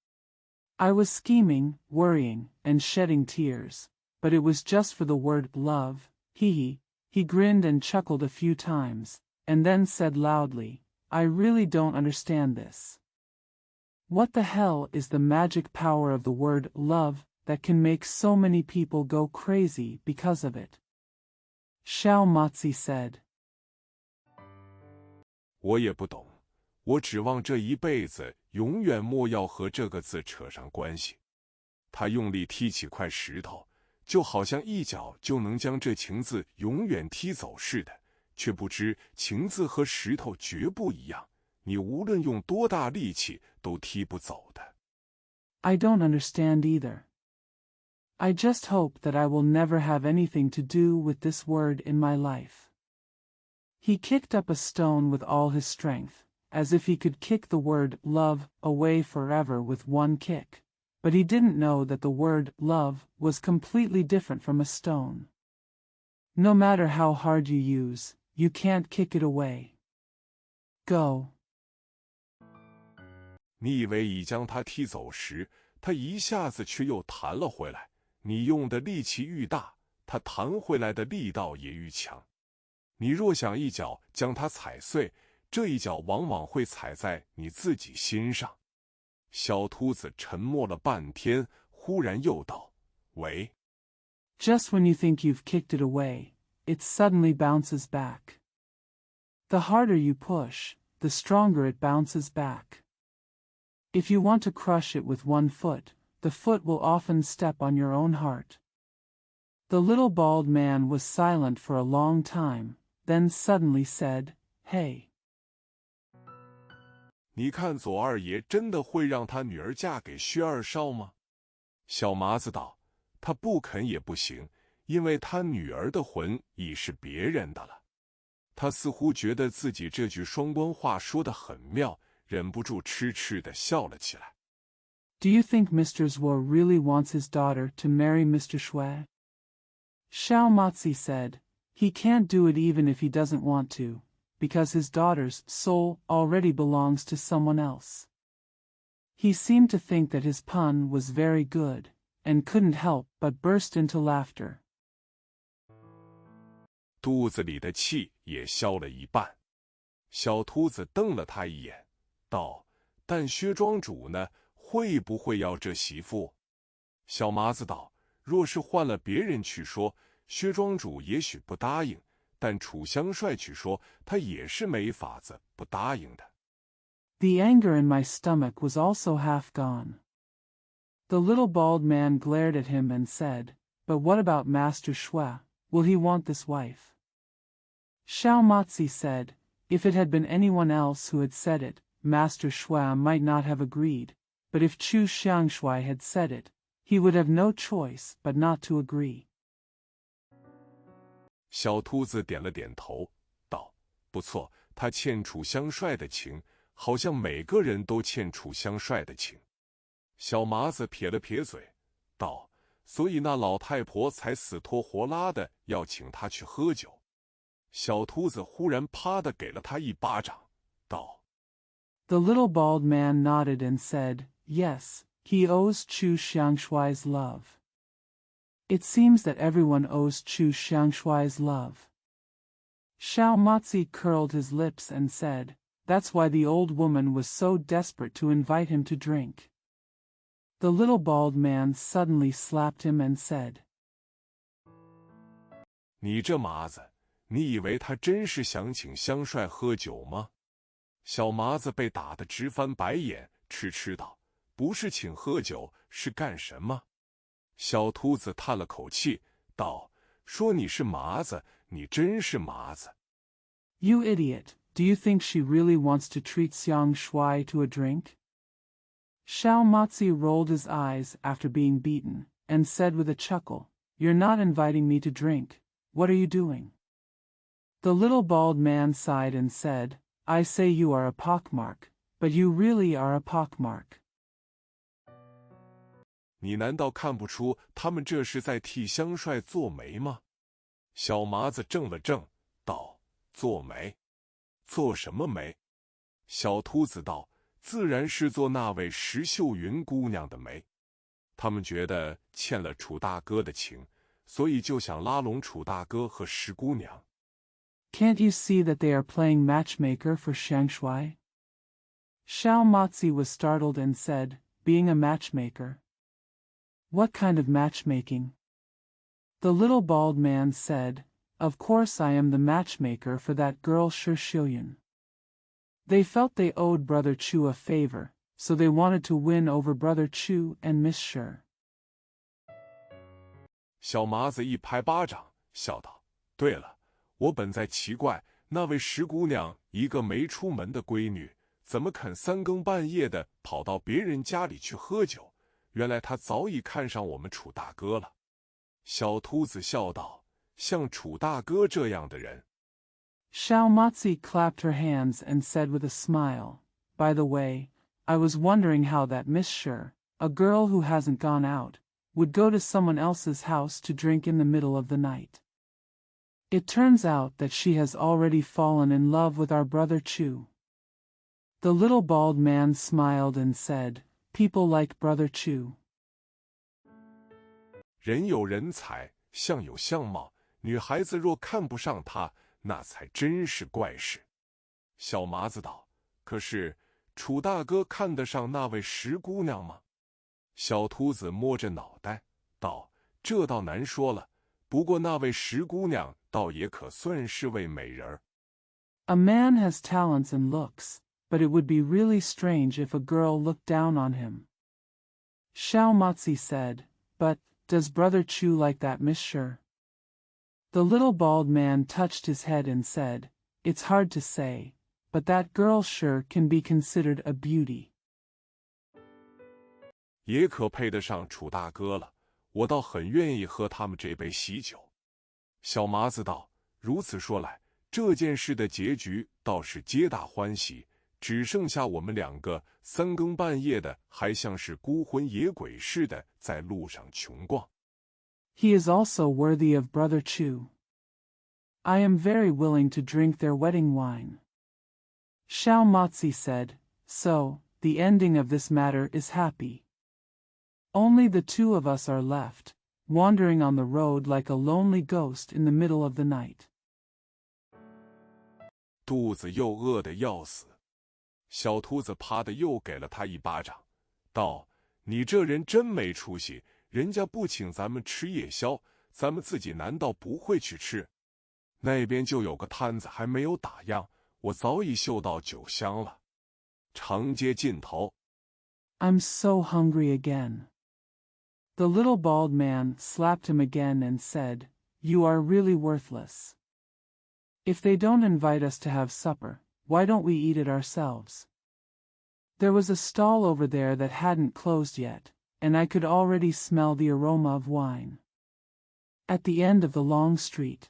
I was scheming, worrying, and shedding tears, but it was just for the word love, he grinned and chuckled a few times, and then said loudly, "I really don't understand this. What the hell is the magic power of the word love that can make so many people go crazy because of it?" Xiao Matzi said. 我也不懂，我指望这一辈子永远莫要和这个字扯上关系。他用力踢起块石头，就好像一脚就能将这情字永远踢走似的，却不知情字和石头绝不一样，你无论用多大力气都踢不走的。I don't understand either. I just hope that I will never have anything to do with this word in my life. He kicked up a stone with all his strength, as if he could kick the word love away forever with one kick, but he didn't know that the word love was completely different from a stone. No matter how hard you use, you can't kick it away. Go. 你以为已将它踢走时，它一下子却又弹了回来。你用的力气愈大，它弹回来的力道也愈强。你若想一脚将它踩碎，这一脚往往会踩在你自己心上。小秃子沉默了半天，忽然又道：“喂。” Just when you think you've kicked it away, it suddenly bounces back. The harder you push, the stronger it bounces back. If you want to crush it with one foot, the foot will often step on your own heart. The little bald man was silent for a long time, then suddenly said, "Hey." 你看左二爷真的会让他女儿嫁给薛二少吗？小麻子道：“他不肯也不行，因为他女儿的魂已是别人的了。他似乎觉得自己这句双关话说得很妙，忍不住痴痴地笑了起来。Do you think Mr. Zhuo really wants his daughter to marry Mr. Shui? Xiao Matzi said, he can't do it even if he doesn't want to, because his daughter's soul already belongs to someone else. He seemed to think that his pun was very good, and couldn't help but burst into laughter. 肚子里的气也消了一半。小秃子瞪了他一眼，道：“但薛庄主呢？会不会要这媳妇？”小麻子道：“若是换了别人去说，薛庄主也许不答应，但楚香帅去说，他也是没法子不答应的。” The anger in my stomach was also half gone. The little bald man glared at him and said, "But what about Master Shui? Will he want this wife?" Xiao Matzi said, if it had been anyone else who had said it, Master Shui might not have agreed, but if Chu Xiangshui had said it, he would have no choice but not to agree. 小秃子点了点头，道：“不错，他欠楚香帅的情，好像每个人都欠楚香帅的情。”小麻子撇了撇嘴，道：“所以那老太婆才死拖活拉的要请他去喝酒。”小秃子忽然啪地给了他一巴掌，道：“ The little bald man nodded and said, yes, he owes Chu Xiangshui's love. It seems that everyone owes Chu Xiangshui's love. Xiao Matzi curled his lips and said, that's why the old woman was so desperate to invite him to drink. The little bald man suddenly slapped him and said, 你这麻子，你以为他真是想请香帅喝酒吗？”小麻子被打得直翻白眼，痴痴道：“不是请喝酒，是干什么？”小秃子叹了口气，道：“说你是麻子，你真是麻子。” You idiot, do you think she really wants to treat Xiang Shui to a drink? Xiao Matzi rolled his eyes after being beaten, and said with a chuckle, You're not inviting me to drink, what are you doing? The little bald man sighed and said, I say you are a pockmark, but you really are a pockmark. 你难道看不出他们这是在替香帅做媒吗？小麻子怔了怔，道：“做媒？做什么媒？”小秃子道：“自然是做那位石秀云姑娘的媒。他们觉得欠了楚大哥的情，所以就想拉拢楚大哥和石姑娘。” Can't you see that they are playing matchmaker for Xiangshui? Xiao Matzi was startled and said, being a matchmaker? What kind of matchmaking? The little bald man said, Of course I am the matchmaker for that girl Shi Xiuyun. They felt they owed Brother Chu a favor, so they wanted to win over Brother Chu and Miss Shi. 小麻子一拍巴掌，笑道：“对了。我本在奇怪，那位石姑娘一个没出门的闺女，怎么肯三更半夜的跑到别人家里去喝酒？原来她早已看上我们楚大哥了。”小秃子笑道：“像楚大哥这样的人。” Xiao Matzi clapped her hands and said with a smile, By the way, I was wondering how that Miss Shi, a girl who hasn't gone out, would go to someone else's house to drink in the middle of the night. It turns out that she has already fallen in love with our brother Chu. The little bald man smiled and said, People like brother Chu. 人有人才，相有相貌，女孩子若看不上他，那才真是怪事。小麻子道：“可是楚大哥看得上那位石姑娘吗？”小秃子摸着脑袋道：“这倒难说了。不过那位石姑娘倒也可算是位美人儿。” A man has talents and looks, but it would be really strange if a girl looked down on him. Xiao Matzi said, But, does Brother Chu like that Miss Shi? The little bald man touched his head and said, It's hard to say, but that girl Shi can be considered a beauty. 也可配得上楚大哥了。我倒很愿意喝他们这杯喜酒。小麻子道：如此说来，这件事的结局倒是皆大欢喜，只剩下我们两个三更半夜的，还像是孤魂野鬼似的在路上穷逛。He is also worthy of Brother Chu. I am very willing to drink their wedding wine. Xiao Matzi said, so, the ending of this matter is happy. Only the two of us are left, wandering on the road like a lonely ghost in the middle of the night. 肚子又饿得要死，小秃子啪的又给了他一巴掌，道：你这人真没出息，人家不请咱们吃夜宵，咱们自己难道不会去吃？那边就有个摊子还没有打烊，我早已嗅到酒香了。长街尽头。I'm so hungry again. The little bald man slapped him again and said, You are really worthless. If they don't invite us to have supper, why don't we eat it ourselves? There was a stall over there that hadn't closed yet, and I could already smell the aroma of wine. At the end of the long street.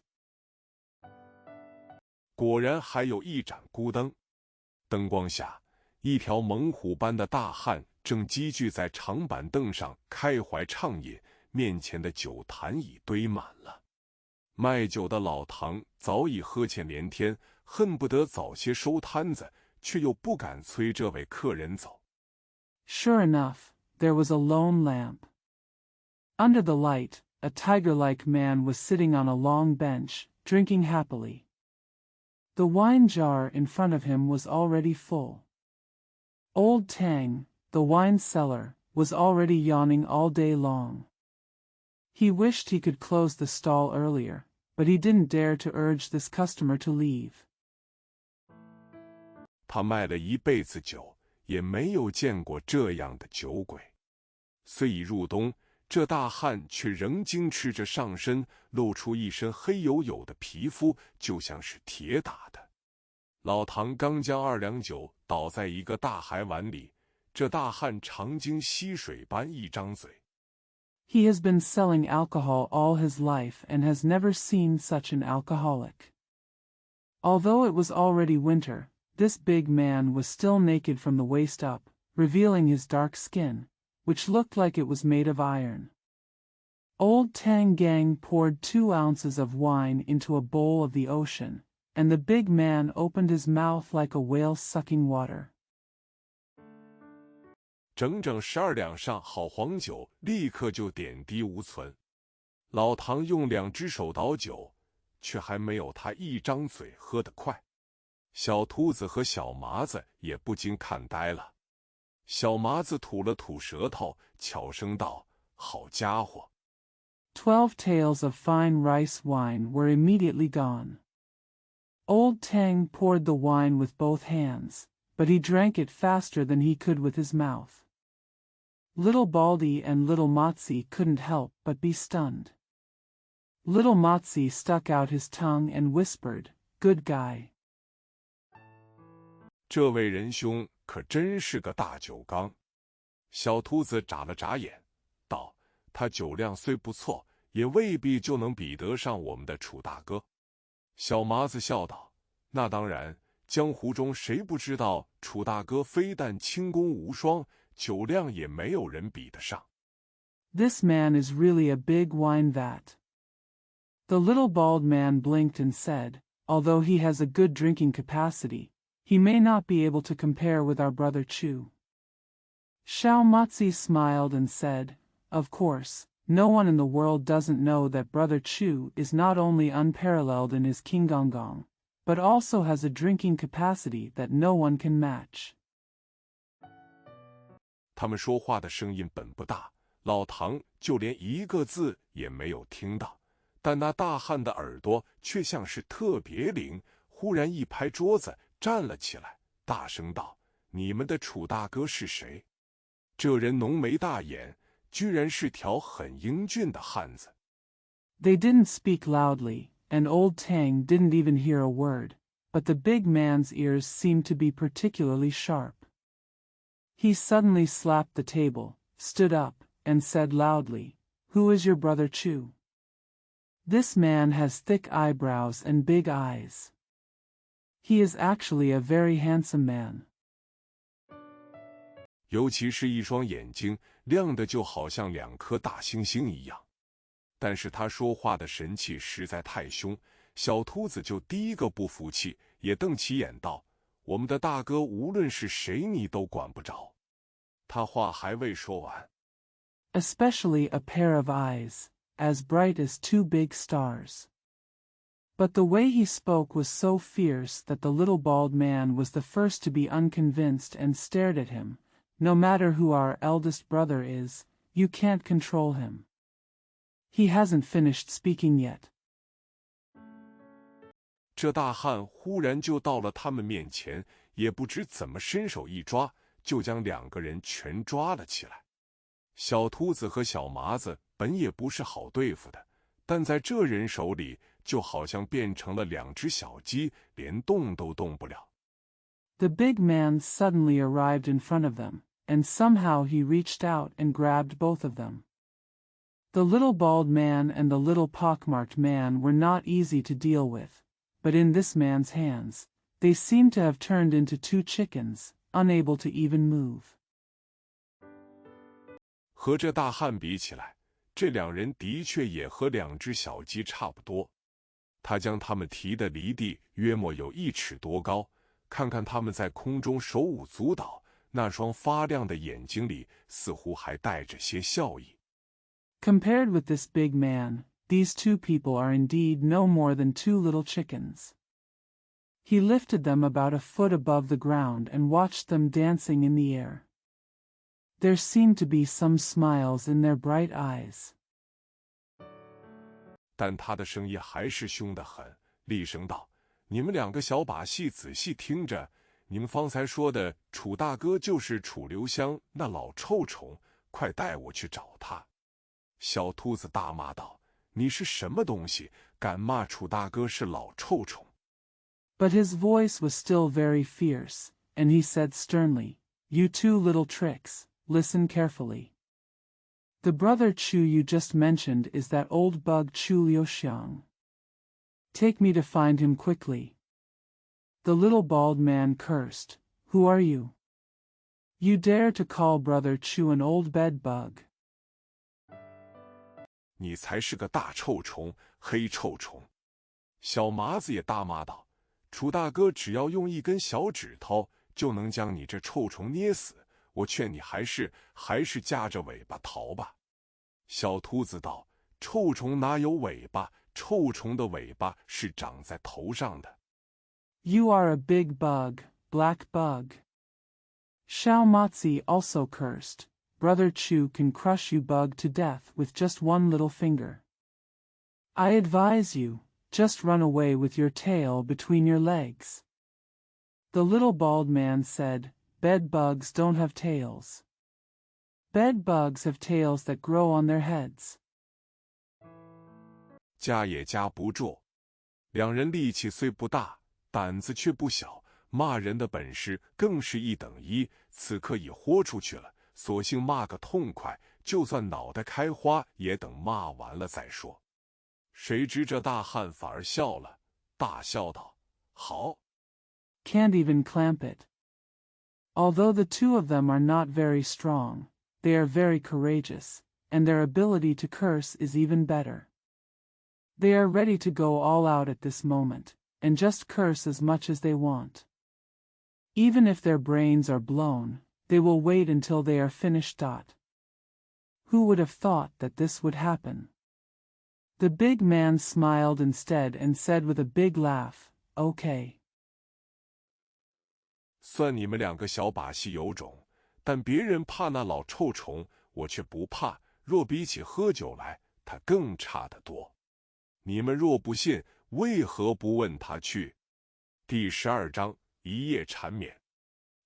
果然还有一盏孤灯，灯光下，一条猛虎般的大汉正积聚在长板凳上开怀畅饮，面前的酒坛已堆满了。卖酒的老唐早已喝欠连天，恨不得早些收摊子，却又不敢催这位客人走。Sure enough, there was a lone lamp. Under the light, a tiger-like man was sitting on a long bench, drinking happily. The wine jar in front of him was already full. Old Tang, the wine seller, was already yawning all day long. He wished he could close the stall earlier, but he didn't dare to urge this customer to leave. 他卖了一辈子酒，也没有见过这样的酒鬼。虽已入冬，这大汉却仍矜持着上身，露出一身黑黝黝的皮肤，就像是铁打的。老唐刚将2两酒倒在一个大海碗里，这大汉长经溪水般一张嘴。He has been selling alcohol all his life and has never seen such an alcoholic. Although it was already winter, this big man was still naked from the waist up, revealing his dark skin, which looked like it was made of iron. Old Tang Gang poured 2 ounces of wine into a bowl of the ocean, and the big man opened his mouth like a whale sucking water. 整整12两上好黄酒立刻就点滴无存。老唐用2只手倒酒，却还没有他一张嘴喝得快。小秃子和小麻子也不禁看呆了。小麻子吐了吐舌头，悄声道：好家伙！ 12 taels of fine rice wine were immediately gone. Old Tang poured the wine with both hands, but he drank it faster than he could with his mouth. Little Baldy and Little Motzi couldn't help but be stunned. Little Motzi stuck out his tongue and whispered, Good guy. 这位仁兄可真是个大酒缸。小秃子眨了眨眼，道：他酒量虽不错，也未必就能比得上我们的楚大哥。小麻子笑道：那当然，江湖中谁不知道楚大哥非但轻功无双，酒量也没有人比得上。 This man is really a big wine vat. The little bald man blinked and said, although he has a good drinking capacity, he may not be able to compare with our brother Chu. Xiao Matzi smiled and said, Of course, no one in the world doesn't know that brother Chu is not only unparalleled in his Qinggong, but also has a drinking capacity that no one can match. 他们说话的声音本不大，老唐就连一个字也没有听到，但那大汉的耳朵却像是特别灵，忽然一拍桌子站了起来，大声道：你们的楚大哥是谁？这人浓眉大眼，居然是条很英俊的汉子。 They didn't speak loudly, and old Tang didn't even hear a word, but the big man's ears seemed to be particularly sharp. He suddenly slapped the table, stood up, and said loudly, Who is your brother Chu? This man has thick eyebrows and big eyes. He is actually a very handsome man. 尤其是一双眼睛亮得就好像两颗大星星一样。但是他说话的神气实在太凶，小秃子就第一个不服气，也瞪起眼道：“我们的大哥无论是谁你都管不着。”他话还未说完。Especially a pair of eyes, as bright as two big stars. But the way he spoke was so fierce that the little bald man was the first to be unconvinced and stared at him. No matter who our eldest brother is, you can't control him. He hasn't finished speaking yet. 这大汉忽然就到了他们面前，也不知怎么伸手一抓，就将两个人全抓了起来。小秃子和小麻子本也不是好对付的，但在这人手里就好像变成了两只小鸡，连动都动不了。The big man suddenly arrived in front of them, and somehow he reached out and grabbed both of them. The little bald man and the little pockmarked man were not easy to deal with, but in this man's hands, they seemed to have turned into two chickens, unable to even move. 和这大汉比起来，这两人的确也和两只小鸡差不多。他将他们提得离地约莫有1尺多高，看看他们在空中手舞足蹈，那双发亮的眼睛里似乎还带着些笑意。Compared with this big man, these two people are indeed no more than two little chickens. He lifted them about a foot above the ground and watched them dancing in the air. There seemed to be some smiles in their bright eyes. 但他的声音还是凶得很，厉声道：“你们两个小把戏，仔细听着！你们方才说的楚大哥就是楚留香那老臭虫，快带我去找他！”小秃子大骂道：“你是什么东西，敢骂楚大哥是老臭虫？” But his voice was still very fierce, and he said sternly, "You two little tricks, listen carefully. The brother Chu you just mentioned is that old bug Chu Liuxiang. Take me to find him quickly." The little bald man cursed. "Who are you? You dare to call brother Chu an old bed bug?" 你才是个大臭虫，黑臭虫！小麻子也大骂道：“楚大哥只要用一根小指头，就能将你这臭虫捏死。我劝你还是夹着尾巴逃吧。”小秃子道：“臭虫哪有尾巴？臭虫的尾巴是长在头上的。” You are a big bug, black bug. Xiao Matzi also cursed. Brother Chu can crush you bug to death with just one little finger. I advise you, just run away with your tail between your legs. The little bald man said, "Bed bugs don't have tails. Bed bugs have tails that grow on their heads." 夹也夹不住，两人力气虽不大，胆子却不小，骂人的本事更是一等一。此刻已豁出去了，索性骂个痛快，就算脑袋开花，也等骂完了再说。谁知这大汉反而笑了，大笑道：“好。” Can't even clamp it. Although the two of them are not very strong, they are very courageous, and their ability to curse is even better. They are ready to go all out at this moment, and just curse as much as they want. Even if their brains are blown, they will wait until they are finished. Who would have thought that this would happen? The big man smiled instead and said with a big laugh, "Okay." 算你们两个小把戏有种，但别人怕那老臭虫，我却不怕。若比起喝酒来，他更差得多。你们若不信，为何不问他去？第12章一夜缠绵。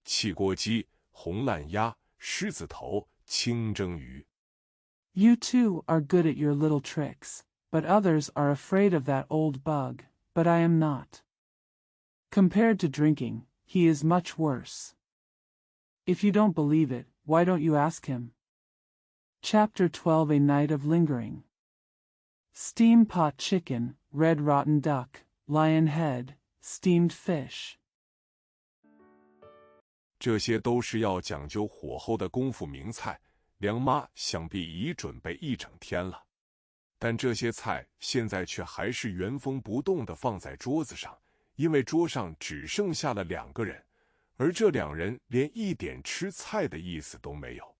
汽锅鸡、红烂鸭、狮子头、清蒸鱼。You two are good at your little tricks, but others are afraid of that old bug, but I am not. Compared to drinking, he is much worse. If you don't believe it, why don't you ask him? Chapter 12 A Night of Lingering. Steam pot chicken, red rotten duck, lion head, steamed fish. 这些都是要讲究火候的功夫名菜，梁妈想必已准备一整天了。但这些菜现在却还是原封不动地放在桌子上，因为桌上只剩下了2个人，而这2人连一点吃菜的意思都没有。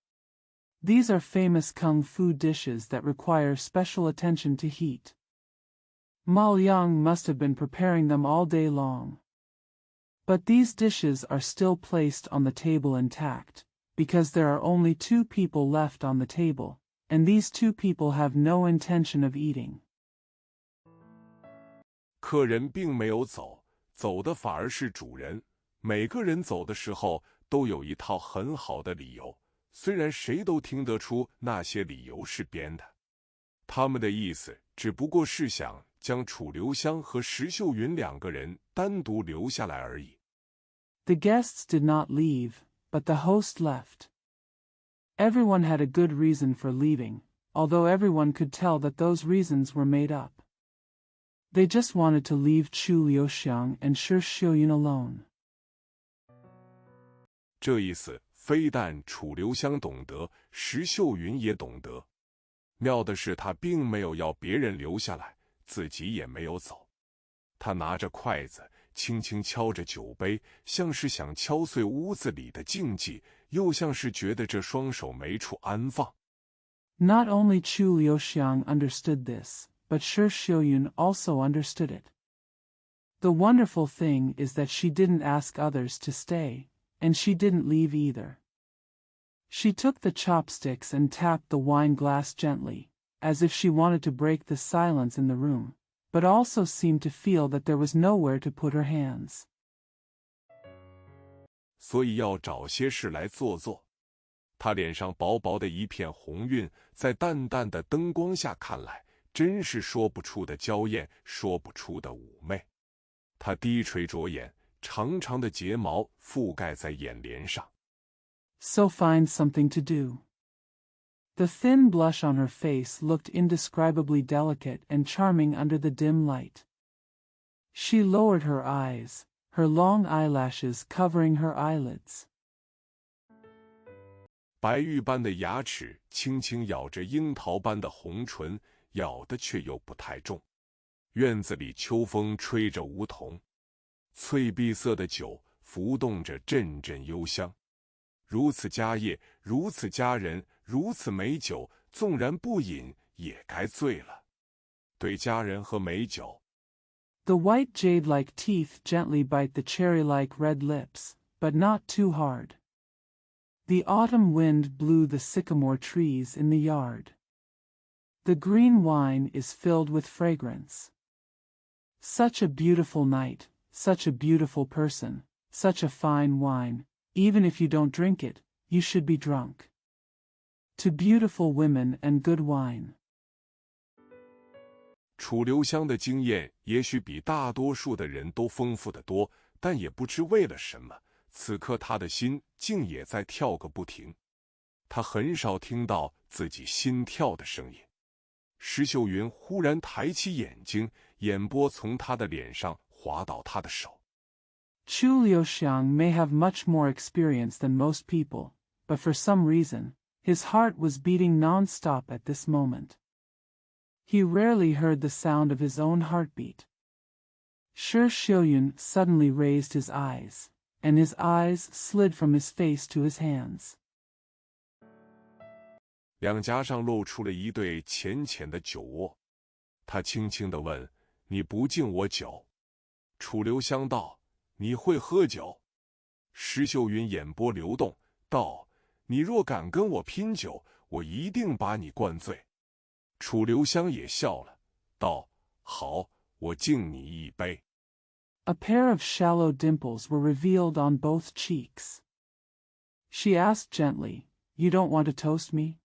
These are famous kung fu dishes that require special attention to heat. Ma Liang must have been preparing them all day long. But these dishes are still placed on the table intact, because there are only 2 people left on the table, and these 2 people have no intention of eating. 客人并没有走，走的反而是主人。每个人走的时候都有一套很好的理由。虽然谁都听得出那些理由是编的，他们的意思只不过是想将楚留香和石秀云2个人单独留下来而已。The guests did not leave, but the host left. Everyone had a good reason for leaving, although everyone could tell that those reasons were made up. They just wanted to leave Chu Liuxiang and Shi Xiuyun alone. 这意思非但楚留香懂得，石秀云也懂得。妙的是，他并没有要别人留下来，自己也没有走。他拿着筷子，轻轻敲着酒杯，像是想敲碎屋子里的静寂，又像是觉得这双手没处安放。Not only Chu Liuxiang understood this, but Shi Xiuyun also understood it. The wonderful thing is that she didn't ask others to stay, and she didn't leave either. She took the chopsticks and tapped the wine glass gently, as if she wanted to break the silence in the room, but also seemed to feel that there was nowhere to put her hands. 所以要找些事来做做。她脸上薄薄的一片红晕，在淡淡的灯光下看来，真是说不出的娇艳，说不出的妩媚。她低垂着眼，长长的睫毛覆盖在眼帘上。So find something to do. The thin blush on her face looked indescribably delicate and charming under the dim light. She lowered her eyes, her long eyelashes covering her eyelids. 白玉般的牙齿轻轻咬着樱桃般的红唇，咬的却又不太重。院子里秋风吹着梧桐，翠碧色的酒浮动着阵阵幽香。如此家业，如此佳人，如此美酒，纵然不饮，也该醉了。对佳人和美酒， The white jade-like teeth gently bite the cherry-like red lips, but not too hard. The autumn wind blew the sycamore trees in the yard. The green wine is filled with fragrance. Such a beautiful night, such a beautiful person, such a fine wine. Even if you don't drink it, you should be drunk. To beautiful women and good wine. 楚留香的经验也许比大多数的人都丰富得多，但也不知为了什么，此刻他的心竟也在跳个不停。他很少听到自己心跳的声音。石秀云忽然抬起眼睛，眼波从他的脸上滑到他的手。Chu Liuxiang may have much more experience than most people, but for some reason, his heart was beating non-stop at this moment. He rarely heard the sound of his own heartbeat. Shi Xiuyun suddenly raised his eyes, and his eyes slid from his face to his hands. 两颊上露出了一对浅浅的酒窝。他轻轻地问：“你不敬我酒？”楚留香道：“你会喝酒？”石秀云眼波流动，道：“你若敢跟我拼酒，我一定把你灌醉。”楚留香也笑了，道：“好，我敬你一杯。” A pair of shallow dimples were revealed on both cheeks. She asked gently, "You don't want to toast me?"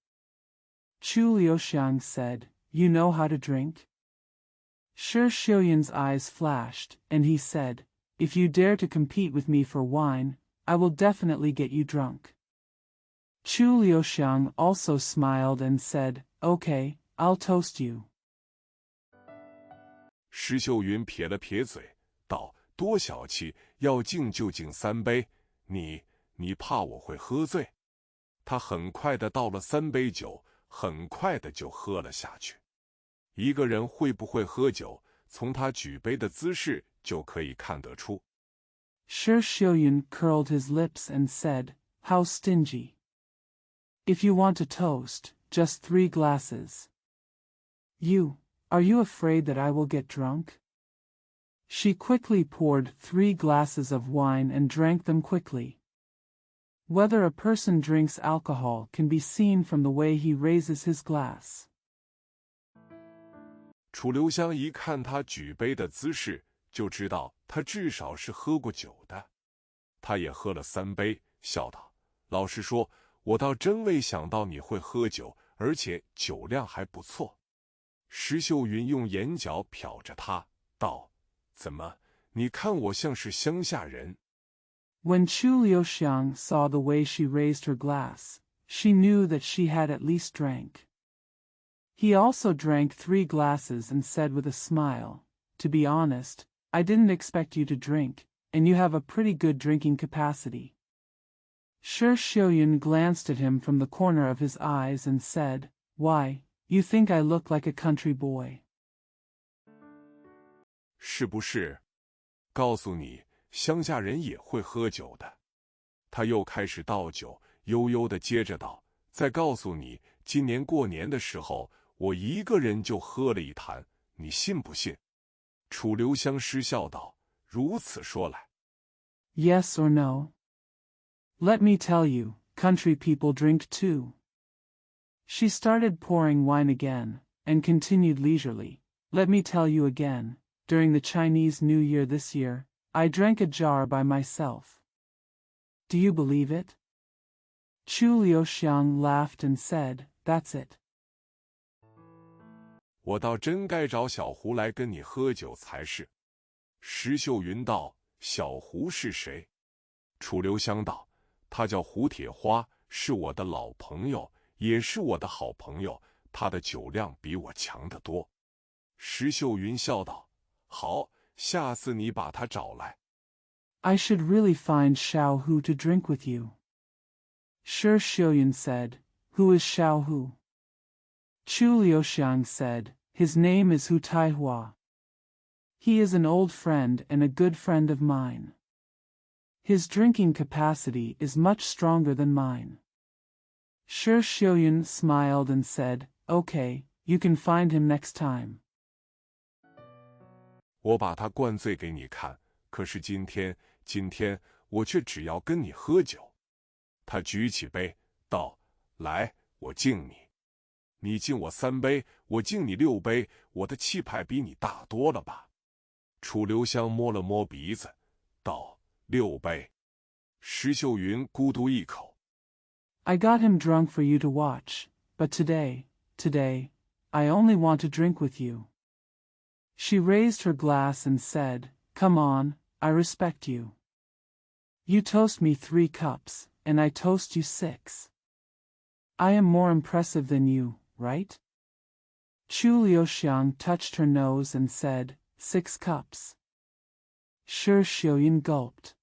Chu Liuxiang said, "You know how to drink?" Shi Xiuyun's eyes flashed, and he said, "If you dare to compete with me for wine, I will definitely get you drunk." Chu Liuxiang also smiled and said, "Okay, I'll toast you." 石秀云撇了撇嘴，道：“多小气，要敬就敬3杯，你怕我会喝醉？”他很快的倒了3杯酒，很快的就喝了下去。一个人会不会喝酒，从他举杯的姿势就可以看得出。Shi Xiuyun curled his lips and said, "How stingy. If you want a toast, just 3 glasses. Are you afraid that I will get drunk?" She quickly poured 3 glasses of wine and drank them quickly. Whether a person drinks alcohol can be seen from the way he raises his glass. 楚留香一看他举杯的姿势，就知道他至少是喝过酒的。他也喝了3杯，笑道：“老实说，我倒真未想到你会喝酒，而且酒量还不错。”石秀云用眼角瞟着他，道：“怎么，你看我像是乡下人？” When Chu Liuxiang saw the way she raised her glass, she knew that she had at least drank. He also drank 3 glasses and said with a smile, "To be honest, I didn't expect you to drink, and you have a pretty good drinking capacity." Shi Xiuyun glanced at him from the corner of his eyes and said, "Why, you think I look like a country boy?" 是不是？告诉你，乡下人也会喝酒的。他又开始倒酒，悠悠地接着道：“再告诉你，今年过年的时候，我一个人就喝了1坛，你信不信？”楚留香失笑道：“如此说来 Yes or no? Let me tell you, country people drink too." She started pouring wine again, and continued leisurely, "Let me tell you again, during the Chinese New Year this year, I drank a jar by myself. Do you believe it?" Chu Liuxiang laughed and said, "That's it." 我倒真该找小胡来跟你喝酒才是。石秀云道：“小胡是谁？”楚留香道：“他叫胡铁花，是我的老朋友，也是我的好朋友，他的酒量比我强得多。”石秀云笑道：“好，下次你把他找来。” "I should really find Xiao Hu to drink with you." Shi Xiuyun said, "Who is Xiao Hu?" Chu Liuxiang said, "His name is Hu Taihua. He is an old friend and a good friend of mine. His drinking capacity is much stronger than mine." Shi Xiuyun smiled and said, "Okay, you can find him next time." 我把他灌醉给你看，可是今天我却只要跟你喝酒。他举起杯，道：“来，我敬你。你敬我3杯，我敬你6杯，我的气派比你大多了吧？”楚留香摸了摸鼻子，道：“6杯。”石秀云咕嘟一口。"I got him drunk for you to watch, but today, I only want to drink with you." She raised her glass and said, "Come on, I respect you. You toast me 3 cups, and I toast you 6. I am more impressive than you, right?" Chu Liuxiang touched her nose and said, "6 cups." Shi Xiuyun gulped.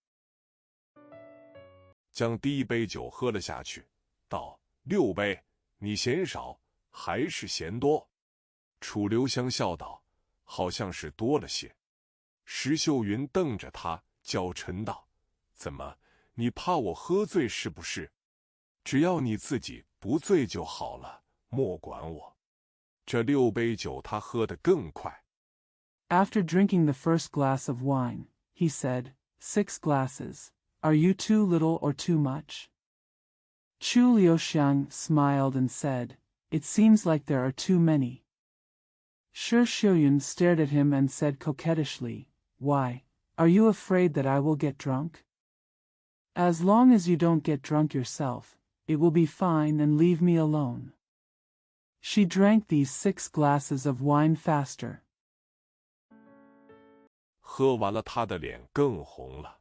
将第1杯酒喝了下去，道：“6杯，你嫌少还是嫌多？”楚留香笑道：“好像是多了些。”石秀云瞪着他，娇嗔道：“怎么，你怕我喝醉是不是？只要你自己不醉就好了，莫管我。”这6杯酒他喝得更快。After drinking the first glass of wine, he said, "6 glasses. Are you too little or too much?" Chu Liuxiang smiled and said, "It seems like there are too many." Shi Xiuyun stared at him and said coquettishly, "Why, are you afraid that I will get drunk? As long as you don't get drunk yourself, it will be fine and leave me alone." She drank these 6 glasses of wine faster. 喝完了，他的脸更红了。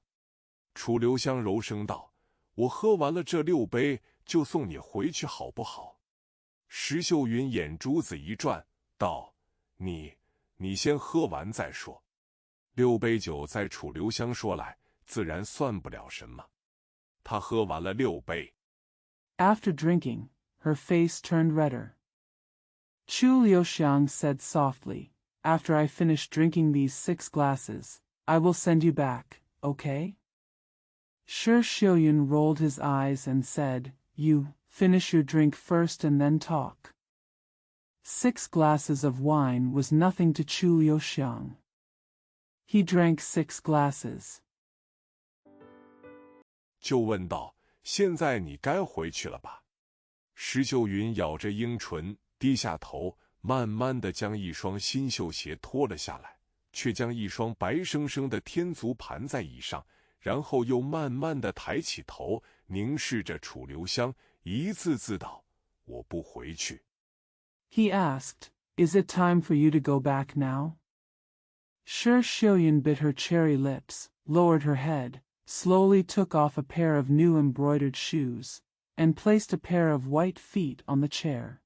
楚留香柔声道：“我喝完了这6杯，就送你回去好不好？石秀云眼珠子一转，道：你先喝完再说。6杯酒在楚留香说来，自然算不了什么。他喝完了6杯。After drinking, her face turned redder. Chu Liuxiang said softly, After I finish drinking these 6 glasses, I will send you back, okay? Shi Xiuyun rolled his eyes and said, You, finish your drink first and then talk. 6 glasses of wine was nothing to Chu Liuxiang. He drank 6 glasses. 就问道：现在你该回去了吧？石秀云咬着樱唇，低下头，慢慢地将一双新绣鞋脱了下来，却将一双白生生的天足盘在椅上，然后又慢慢地抬起头，凝视着楚留香，一字字道：我不回去。He asked, Is it time for you to go back now? Shi Xiuyun bit her cherry lips, lowered her head, slowly took off a pair of new embroidered shoes, and placed a pair of white feet on the chair.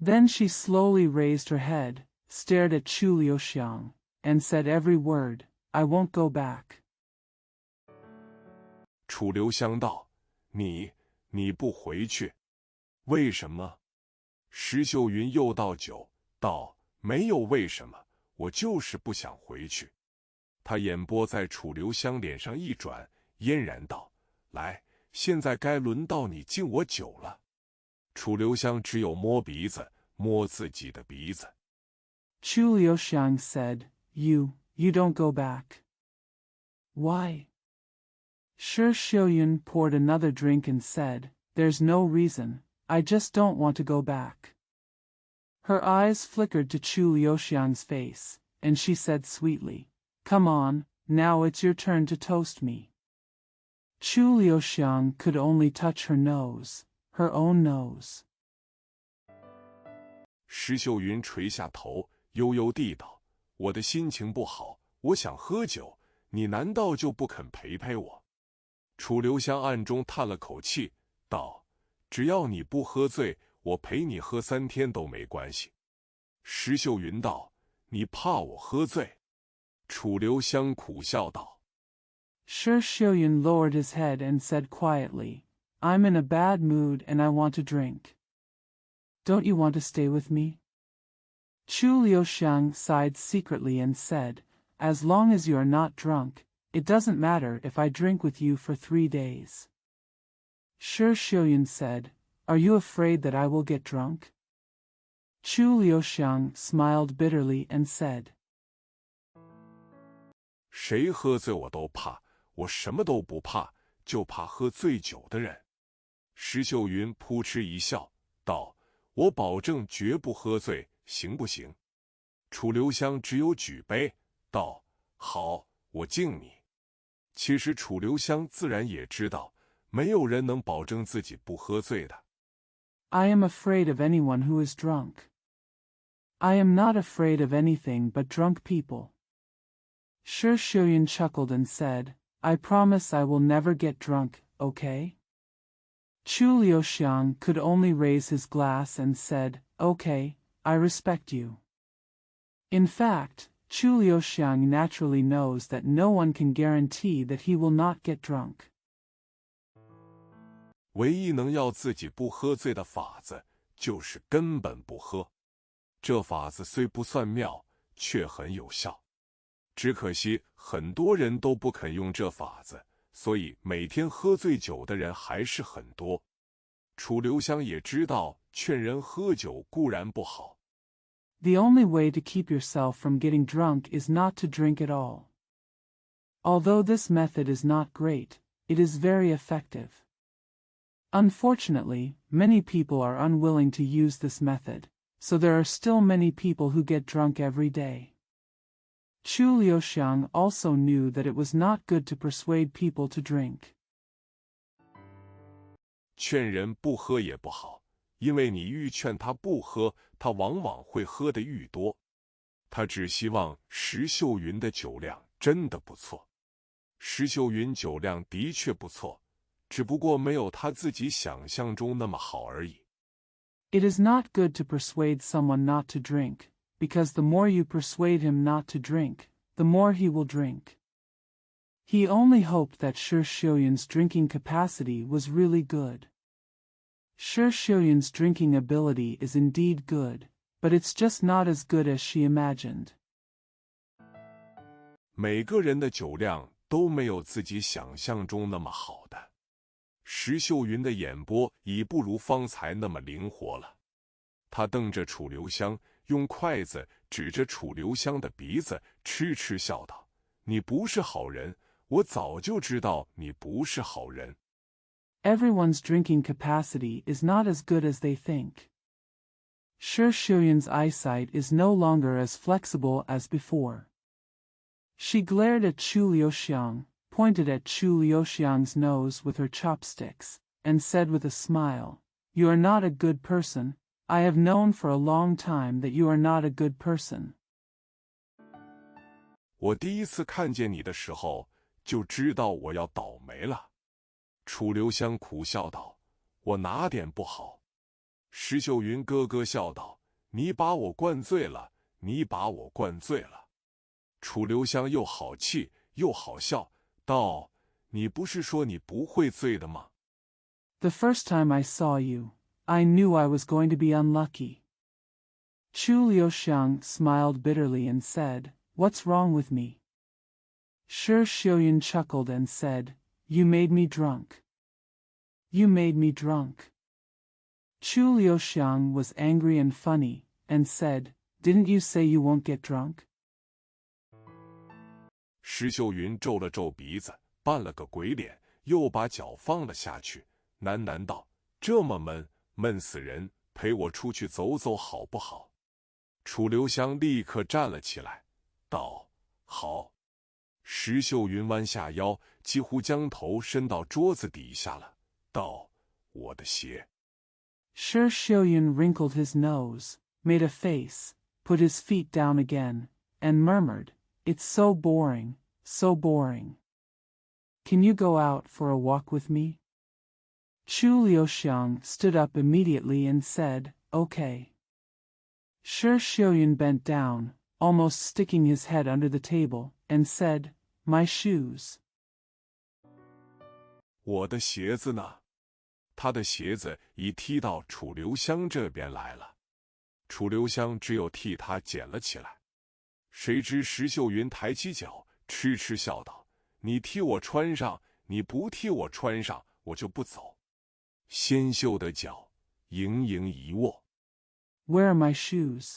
Then she slowly raised her head, stared at Chu Liuxiang, and said every word, I won't go back. 楚留香道：你不回去，为什么？石秀云又倒酒，道：没有为什么，我就是不想回去。他眼波在楚留香脸上一转，嫣然道：来，现在该轮到你敬我酒了。楚留香只有摸鼻子，摸自己的鼻子。Chu Liuxiang said, You don't go back. Why? Shi Xiuyun poured another drink and said, There's no reason, I just don't want to go back. Her eyes flickered to Chu Liuxiang's face, and she said sweetly, Come on, now it's your turn to toast me. Chu Liuxiang could only touch her nose, her own nose. 石秀云垂下头，悠悠地道：我的心情不好，我想喝酒，你难道就不肯陪陪我？楚留香暗中叹了口气，道：只要你不喝醉，我陪你喝3天都没关系。石秀云道：你怕我喝醉？楚留香苦笑道。Shi Xiuyun lowered his head and said quietly, I'm in a bad mood and I want to drink. Don't you want to stay with me? Chu Liuxiang sighed secretly and said, As long as you are not drunk, it doesn't matter if I drink with you for 3 days. Shi Xiuyun said, Are you afraid that I will get drunk? Chu Liuxiang smiled bitterly and said, 谁喝醉我都怕，我什么都不怕，就怕喝醉酒的人。石秀云扑哧一笑，道：我保证绝不喝醉，行不行？楚留香只有举杯，道：好，我敬你。其实楚留香自然也知道，没有人能保证自己不喝醉的。I am afraid of anyone who is drunk. I am not afraid of anything but drunk people. Shi Xiuyun chuckled and said, I promise I will never get drunk, okay? Chu Liuxiang could only raise his glass and said, Okay, I respect you. In fact, Chu Liuxiang naturally knows that no one can guarantee that he will not get drunk. 唯一能要自己不喝醉的法子，就是根本不喝。这法子虽不算妙，却很有效。只可惜很多人都不肯用这法子，所以每天喝醉酒的人还是很多。楚留香也知道，劝人喝酒固然不好。The only way to keep yourself from getting drunk is not to drink at all. Although this method is not great, it is very effective. Unfortunately, many people are unwilling to use this method, so there are still many people who get drunk every day. Chu Liuxiang also knew that it was not good to persuade people to drink. 劝人不喝也不好，因为你愈劝他不喝，他往往会喝得愈多。他只希望石秀云的酒量真的不错。石秀云酒量的确不错，只不过没有他自己想象中那么好而已。It is not good to persuade someone not to drink, because the more you persuade him not to drink, the more he will drink. He only hoped that Shi Xiuyuan's drinking capacity was really good. Shi Xiuyuan's drinking ability is indeed good, but it's just not as good as she imagined. 每个人的酒量都没有自己想象中那么好的。石秀云的眼波已不如方才那么灵活了。他瞪着楚留香，用筷子指着楚留香的鼻子，痴痴笑道：“你不是好人，我早就知道你不是好人。” Everyone's drinking capacity is not as good as they think. Shi Xiuyuan's eyesight is no longer as flexible as before. She glared at Chu Liuxiang, pointed at Chu Liuxiang's nose with her chopsticks, and said with a smile, "You are not a good person. I have known for a long time that you are not a good person." 我第一次看见你的时候，就知道我要倒霉了。楚留香苦笑道：“我哪点不好？”石秀云咯咯笑道：“你把我灌醉了，你把我灌醉了。”楚留香又好气又好笑，道：“你不是说你不会醉的吗？” The first time I saw you, I knew I was going to be unlucky. Chu Liuxiang smiled bitterly and said, "What's wrong with me?" Shi Xiuyuan chuckled and said, "You made me drunk. You made me drunk." Chu Liuxiang was angry and funny, and said, "Didn't you say you won't get drunk?" 石秀云皱了皱鼻子，扮了个鬼脸，又把脚放了下去，喃喃道：“这么闷，闷死人，陪我出去走走好不好？”楚留香立刻站了起来，道：“好。”石秀云弯下腰，几乎将头伸到桌子底下了，道：“我的鞋。” Shi Xiuyuan wrinkled his nose, made a face, put his feet down again, and murmured, "It's so boring, so boring. Can you go out for a walk with me?" Chu Liuxiang stood up immediately and said, "Okay." Shi Xiuyuan bent down, almost sticking his head under the table, and said, "My shoes." 我的鞋子呢？他的鞋子已踢到楚留香这边来了，楚留香只有替他捡了起来。谁知石秀云抬起脚，痴痴笑道：“你替我穿上，你不替我穿上，我就不走。”纤秀的脚盈盈一握。Where are my shoes?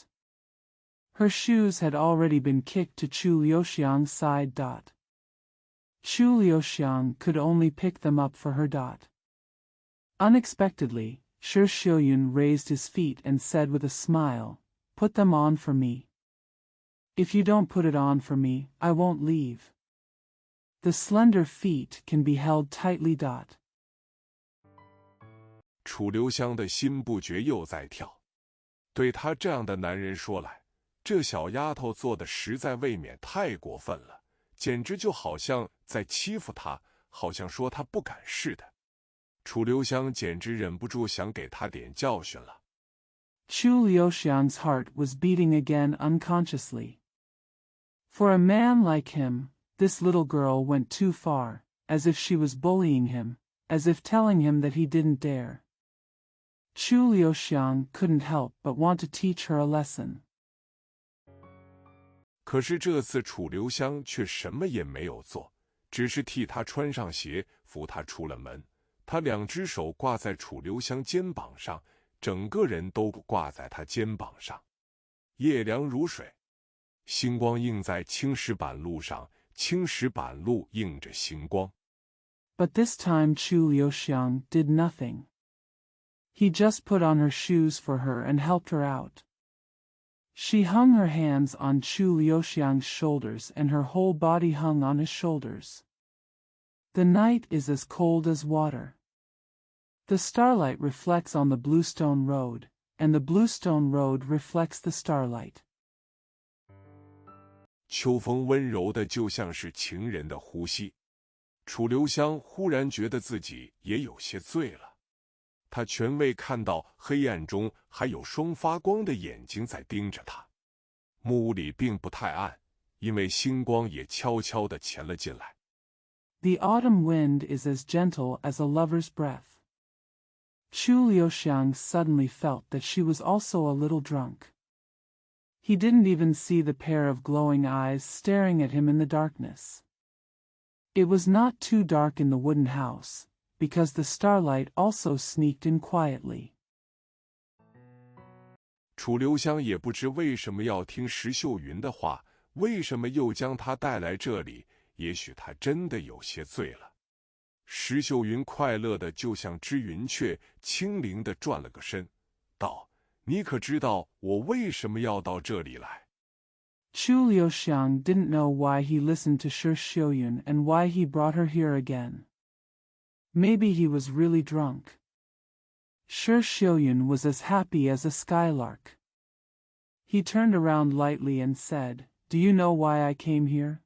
Her shoes had already been kicked to Chu Liuxiang's side. Chu Liuxiang could only pick them up for her. Unexpectedly, Shi Xiuyuan raised his feet and said with a smile, "Put them on for me. If you don't put it on for me, I won't leave." The slender feet can be held tightly. 楚留香的心不觉又在跳。对他这样的男人说来，这小丫头做的实在未免太过分了，简直就好像在欺负他，好像说他不敢似的。楚留香简直忍不住想给他点教训了。Chu Liuxiang's heart was beating again unconsciously. For a man like him, this little girl went too far, as if she was bullying him, as if telling him that he didn't dare. Chu Liuxiang couldn't help but want to teach her a lesson. 可是这次楚留香却什么也没有做，只是替他穿上鞋，扶他出了门。他两只手挂在楚留香肩膀上，整个人都挂在他肩膀上。夜凉如水，星光映在青石板路上，青石板路映着星光。But this time Chu Liuxiang did nothing. He just put on her shoes for her and helped her out. She hung her hands on Chu Liuxiang's shoulders and her whole body hung on his shoulders. The night is as cold as water. The starlight reflects on the bluestone road, and the bluestone road reflects the starlight. 秋风温柔的就像是情人的呼吸。楚留香忽然觉得自己也有些醉了。他全未看到黑暗中还有双发光的眼睛在盯着他。木屋里并不太暗，因为星光也悄悄地潜了进来。The autumn wind is as gentle as a lover's breath. Chu Liuxiang suddenly felt that she was also a little drunk. He didn't even see the pair of glowing eyes staring at him in the darkness. It was not too dark in the wooden house, because the starlight also sneaked in quietly. 楚留香也不知为什么要听石秀云的话，为什么又将她带来这里，也许她真的有些醉了。石秀云快乐的就像只云雀，轻灵的转了个身，道：“你可知道我为什么要到这里来？” Chu Liuxiang didn't know why he listened to Shi Xiuyun and why he brought her here again. Maybe he was really drunk. Shi Xiuyun was as happy as a skylark. He turned around lightly and said, "Do you know why I came here?"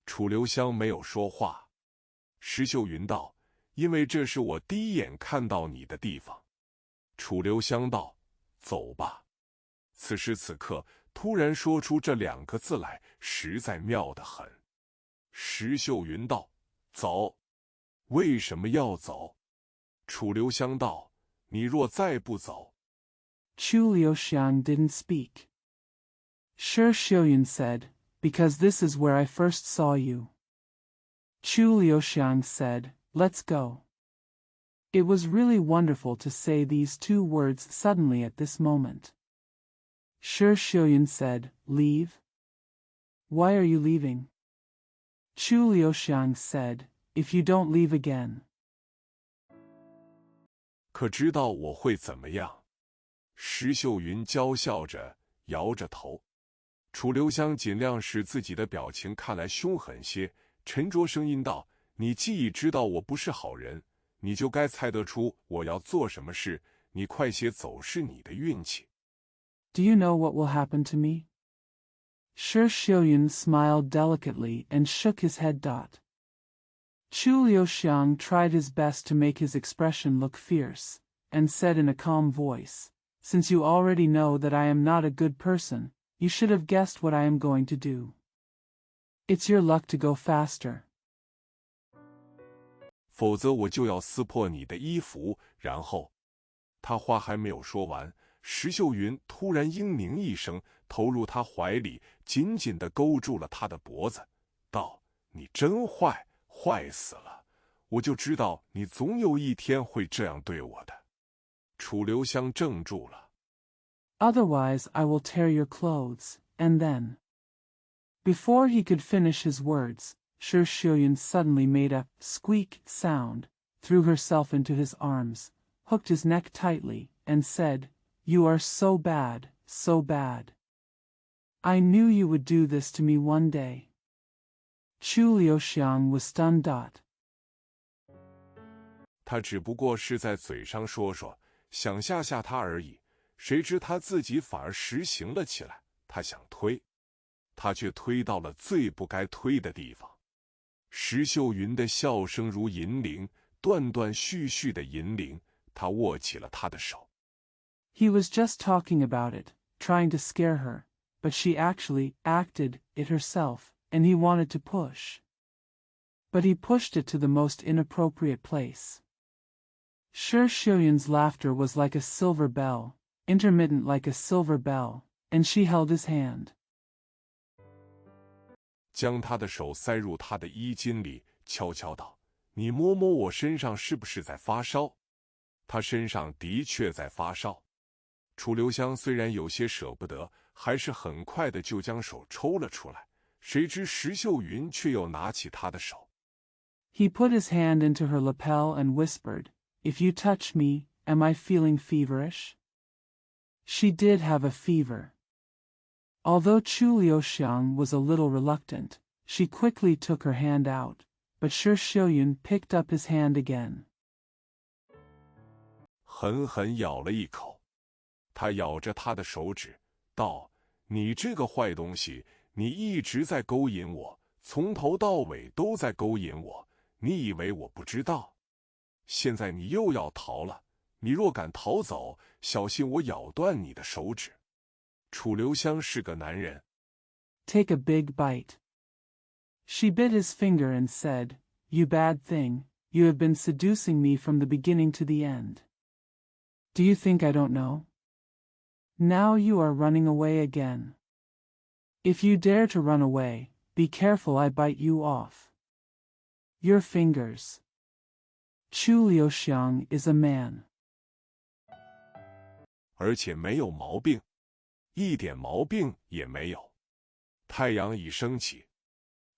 楚留香没有说话。石秀云道：“因为这是我第一眼看到你的地方。”楚留香道：“走吧。”此时此刻，突然说出这2个字来，实在妙得很。石秀云道：“走。”为什么要走？楚留香道：“你若再不走。” Chu Liuxiang didn't speak. Shi Xiuyun said, "Because this is where I first saw you." Chu Liuxiang said, "Let's go." It was really wonderful to say these 2 words suddenly at this moment. Shi Xiuyun said, "Leave? Why are you leaving?" Chu Liuxiang said, "If you don't leave again." 可知道我会怎么样？石秀云娇笑着，摇着头。楚留香尽量使自己的表情看来凶狠些，沉着声音道：“你既已知道我不是好人，你就该猜得出我要做什么事。你快些走，是你的运气。” Do you know what will happen to me? Shi Xiuyun smiled delicately and shook his head. Chu Liuxiang tried his best to make his expression look fierce, and said in a calm voice, "Since you already know that I am not a good person, you should have guessed what I am going to do. It's your luck to go faster. 否则我就要撕破你的衣服。然后，他话还没有说完，石秀云突然嘤咛一声，投入他怀里，紧紧地勾住了他的脖子，道：“你真坏，坏死了！我就知道你总有一天会这样对我的。”楚留香怔住了。Otherwise I will tear your clothes, and then. Before he could finish his words, Shi Xiuyun suddenly made a squeak sound, threw herself into his arms, hooked his neck tightly, and said, "You are so bad, so bad. I knew you would do this to me one day." Chu Liuxiang was stunned. 他只不过是在嘴上说说，想吓吓他而已，谁知他自己反而实行了起来。他想推，他却推到了最不该推的地方。石秀云的笑声如银铃，断断续续的银铃。他握起了他的手。He was just talking about it, trying to scare her, but she actually acted it herself, and he wanted to push. But he pushed it to the most inappropriate place. Shi Xiuyun's laughter was like a silver bell, intermittent like a silver bell, and she held his hand. 将他的手塞入他的衣襟里，悄悄道：“你摸摸我身上是不是在发烧？”他身上的确在发烧。楚留香虽然有些舍不得，还是很快的就将手抽了出来。谁知石秀云却又拿起他的手。He put his hand into her lapel and whispered, "If you touch me, am I feeling feverish?" She did have a fever. Although Chu Liuxiang was a little reluctant, she quickly took her hand out, but Shi Xiuyun picked up his hand again. 狠狠咬了一口，他咬着他的手指，道：“你这个坏东西，你一直在勾引我，从头到尾都在勾引我，你以为我不知道？现在你又要逃了，你若敢逃走，小心我咬断你的手指。楚留香是个男人。Take a big bite. She bit his finger and said, You bad thing, you have been seducing me from the beginning to the end. Do you think I don't know? Now you are running away again. If you dare to run away, be careful I bite you off. Your fingers. Chu Liuxiang is a man. 而且没有毛病，一点毛病也没有。太阳已升起，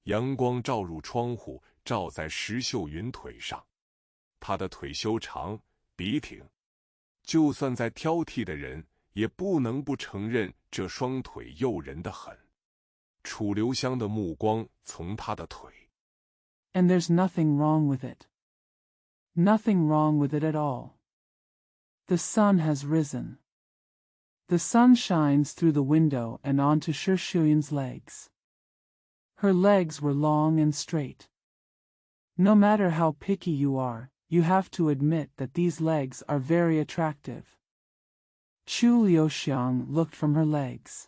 阳光照入窗户，照在石秀云腿上。她的腿修长，笔挺，就算再挑剔的人，也不能不承认这双腿诱人的很。楚留香的目光从她的腿。And there's nothing wrong with it. Nothing wrong with it at all. The sun has risen. The sun shines through the window and onto Shi Shuyan's legs. Her legs were long and straight. No matter how picky you are, you have to admit that these legs are very attractive. Chu Liuxiang looked from her legs.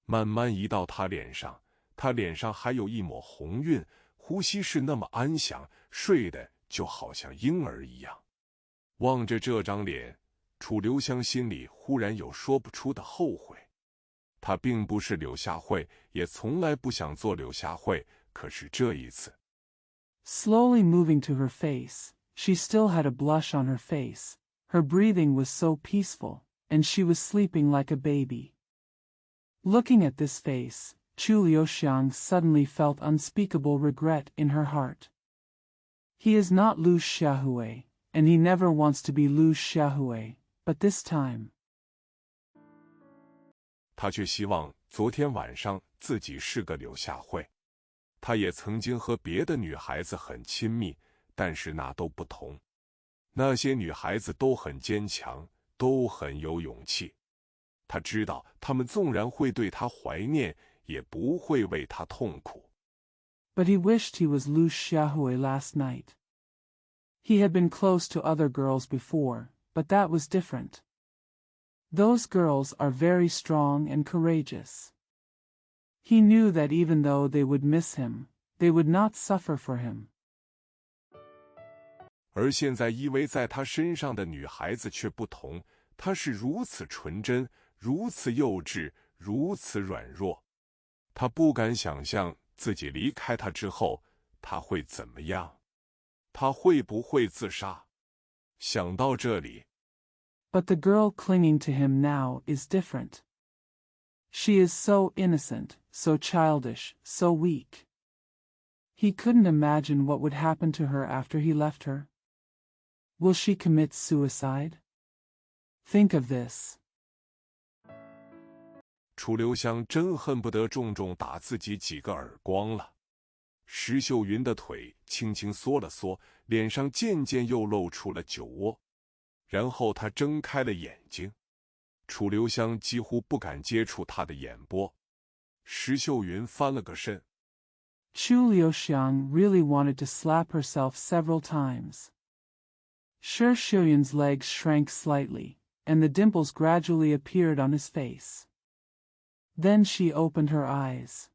慢慢移到她脸上，她脸上还有一抹红晕，呼吸是那么安详，睡得就好像婴儿一样。望着这张脸，楚留香心里忽然有说不出的后悔。她并不是柳下惠，也从来不想做柳下惠，可是这一次。Slowly moving to her face, she still had a blush on her face. Her breathing was so peaceful, and she was sleeping like a baby. Looking at this face, Chu Liuxiang suddenly felt unspeakable regret in her heart. He is not Lu Xiaohui, and he never wants to be Lu Xiaohui, but this time. 他却希望昨天晚上自己是个柳下惠。他也曾经和别的女孩子很亲密，但是那都不同。那些女孩子都很坚强，都很有勇气。他知道她们纵然会对他怀念，也不会为他痛苦。But he wished he was Lu Xiaohui last night. He had been close to other girls before, but that was different. Those girls are very strong and courageous. He knew that even though they would miss him, they would not suffer for him. 而现在依偎在他身上的女孩子却不同，她是如此纯真，如此幼稚，如此软弱。他不敢想象自己离开她之后，他会怎么样？他会不会自杀？想到这里。But the girl clinging to him now is different. She is so innocent, so childish, so weak. He couldn't imagine what would happen to her after he left her. Will she commit suicide? Think of this. 楚留香真恨不得重重打自己几个耳光了。石秀云的腿轻轻缩了缩，脸上渐渐又露出了酒窝。然后他睁开了眼睛，楚留香几乎不敢接触他的眼波。石秀云翻了个身。Chu Liuxiang really wanted to slap herself several times. Shi Shuyan's legs shrank slightly, and the dimples gradually appeared on his face. Then she opened her eyes.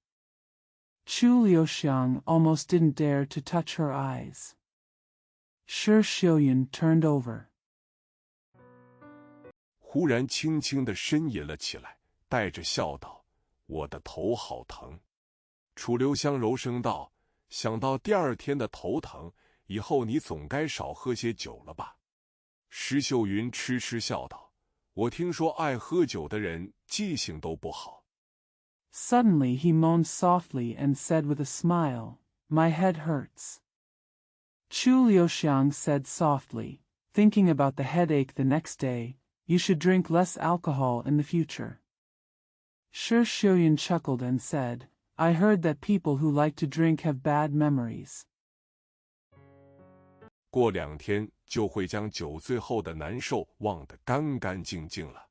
Chu Liuxiang almost didn't dare to touch her eyes. Shi Shuyan turned over. 忽然轻轻地呻吟了起来，带着笑道：“我的头好疼。”楚留香柔声道：“想到第二天的头疼，以后你总该少喝些酒了吧？”石秀云痴痴笑道：“我听说爱喝酒的人记性都不好。” Suddenly he moaned softly and said with a smile, "My head hurts." Chu Liuxiang said softly, thinking about the headache the next day, "You should drink less alcohol in the future." Shi Shuyan chuckled and said, "I heard that people who like to drink have bad memories." 过2天就会将酒醉后的难受忘得干干净净了。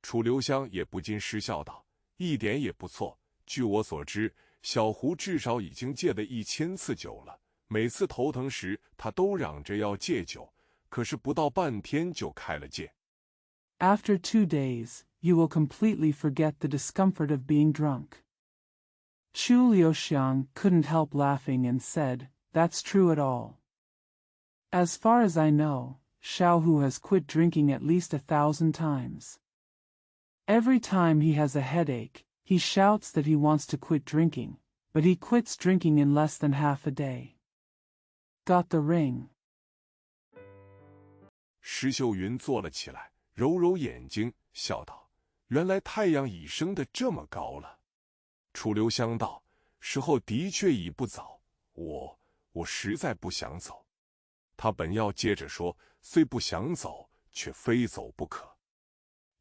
楚留香也不禁失笑道：“一点也不错，据我所知，小胡至少已经戒了1000次酒了。每次头疼时，他都嚷着要戒酒，可是不到半天就开了戒。After 2 days, you will completely forget the discomfort of being drunk. Chu Liuxiang couldn't help laughing and said, "That's true at all. As far as I know, Xiaohu has quit drinking at least 1,000 times. Every time he has a headache, he shouts that he wants to quit drinking, but he quits drinking in less than half a day." Got the ring? 石秀云坐了起来，揉揉眼睛，笑道：“原来太阳已升得这么高了。”楚留香道：“时候的确已不早，我实在不想走。”他本要接着说，虽不想走，却非走不可。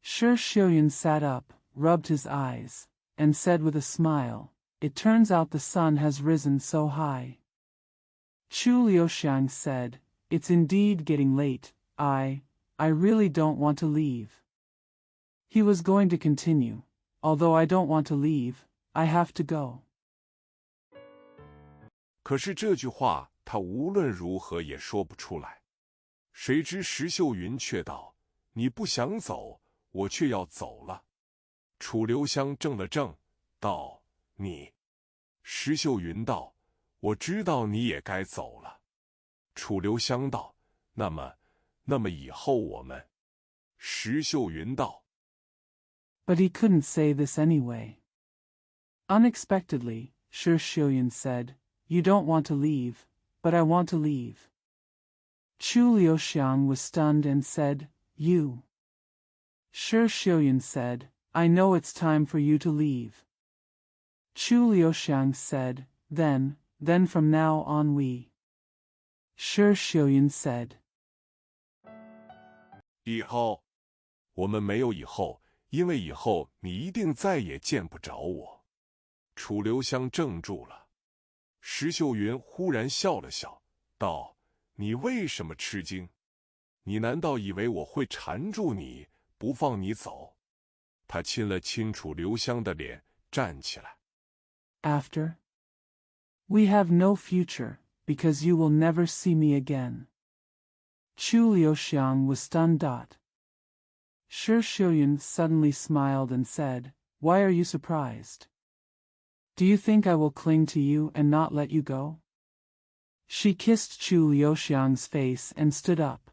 Shi Xiuyun sat up, rubbed his eyes, and said with a smile, "It turns out the sun has risen so high." Chu Liuxiang said, "It's indeed getting late. I really don't want to leave." He was going to continue, "Although I don't want to leave, I have to go." 可是这句话他无论如何也说不出来。谁知石秀云却道：“你不想走，我却要走了。”楚留香怔了怔，道：“你。”石秀云道：“我知道你也该走了。”楚留香道：“那么以后我们……”石秀云道。 But he couldn't say this anyway. Unexpectedly, Shi Xiuyun said, "You don't want to leave, but I want to leave." Chu Liuxiang was stunned and said, "You?" Shi Xiuyun said, "I know it's time for you to leave." Chu Liuxiang said, Then from now on we." Shi Xiuyun said. 以后，我们没有以后，因为以后你一定再也见不着我。楚留香怔住了。石秀云忽然笑了笑，道：“你为什么吃惊？你难道以为我会缠住你，不放你走？”他亲了亲楚留香的脸，站起来。After? We have no future, because you will never see me again. Chu Liuxiang was stunned. Shi Xiuyun suddenly smiled and said, "Why are you surprised? Do you think I will cling to you and not let you go?" She kissed Chu Liuxiang's face and stood up.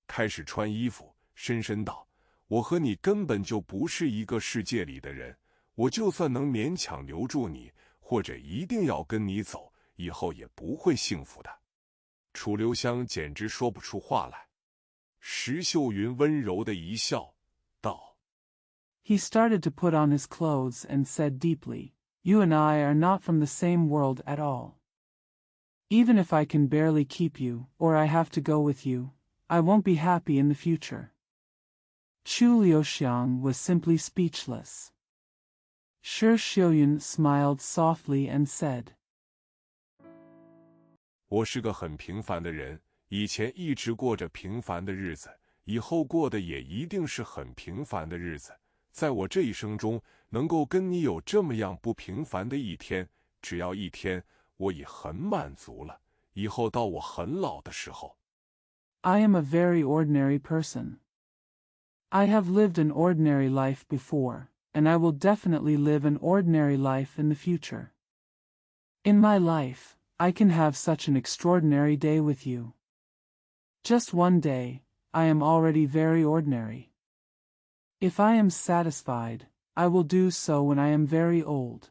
开始穿衣服，深深道：“我和你根本就不是一个世界里的人。我就算能勉强留住你，或者一定要跟你走，以后也不会幸福的。”楚留香简直说不出话来。石秀云温柔的一笑，道 He started to put on his clothes and said deeply, "You and I are not from the same world at all. Even if I can barely keep you, or I have to go with you, I won't be happy in the future." Chu Liuxiang was simply speechless. Shi Xiuyun smiled softly and said, 我是个很平凡的人，以前一直过着平凡的日子，以后过的也一定是很平凡的日子。在我这一生中，能够跟你有这么样不平凡的一天，只要一天，我已很满足了。以后到我很老的时候， I am a very ordinary person. I have lived an ordinary life before, and I will definitely live an ordinary life in the future. In my life, I can have such an extraordinary day with you. Just one day, I am already very ordinary. If I am satisfied, I will do so when I am very old.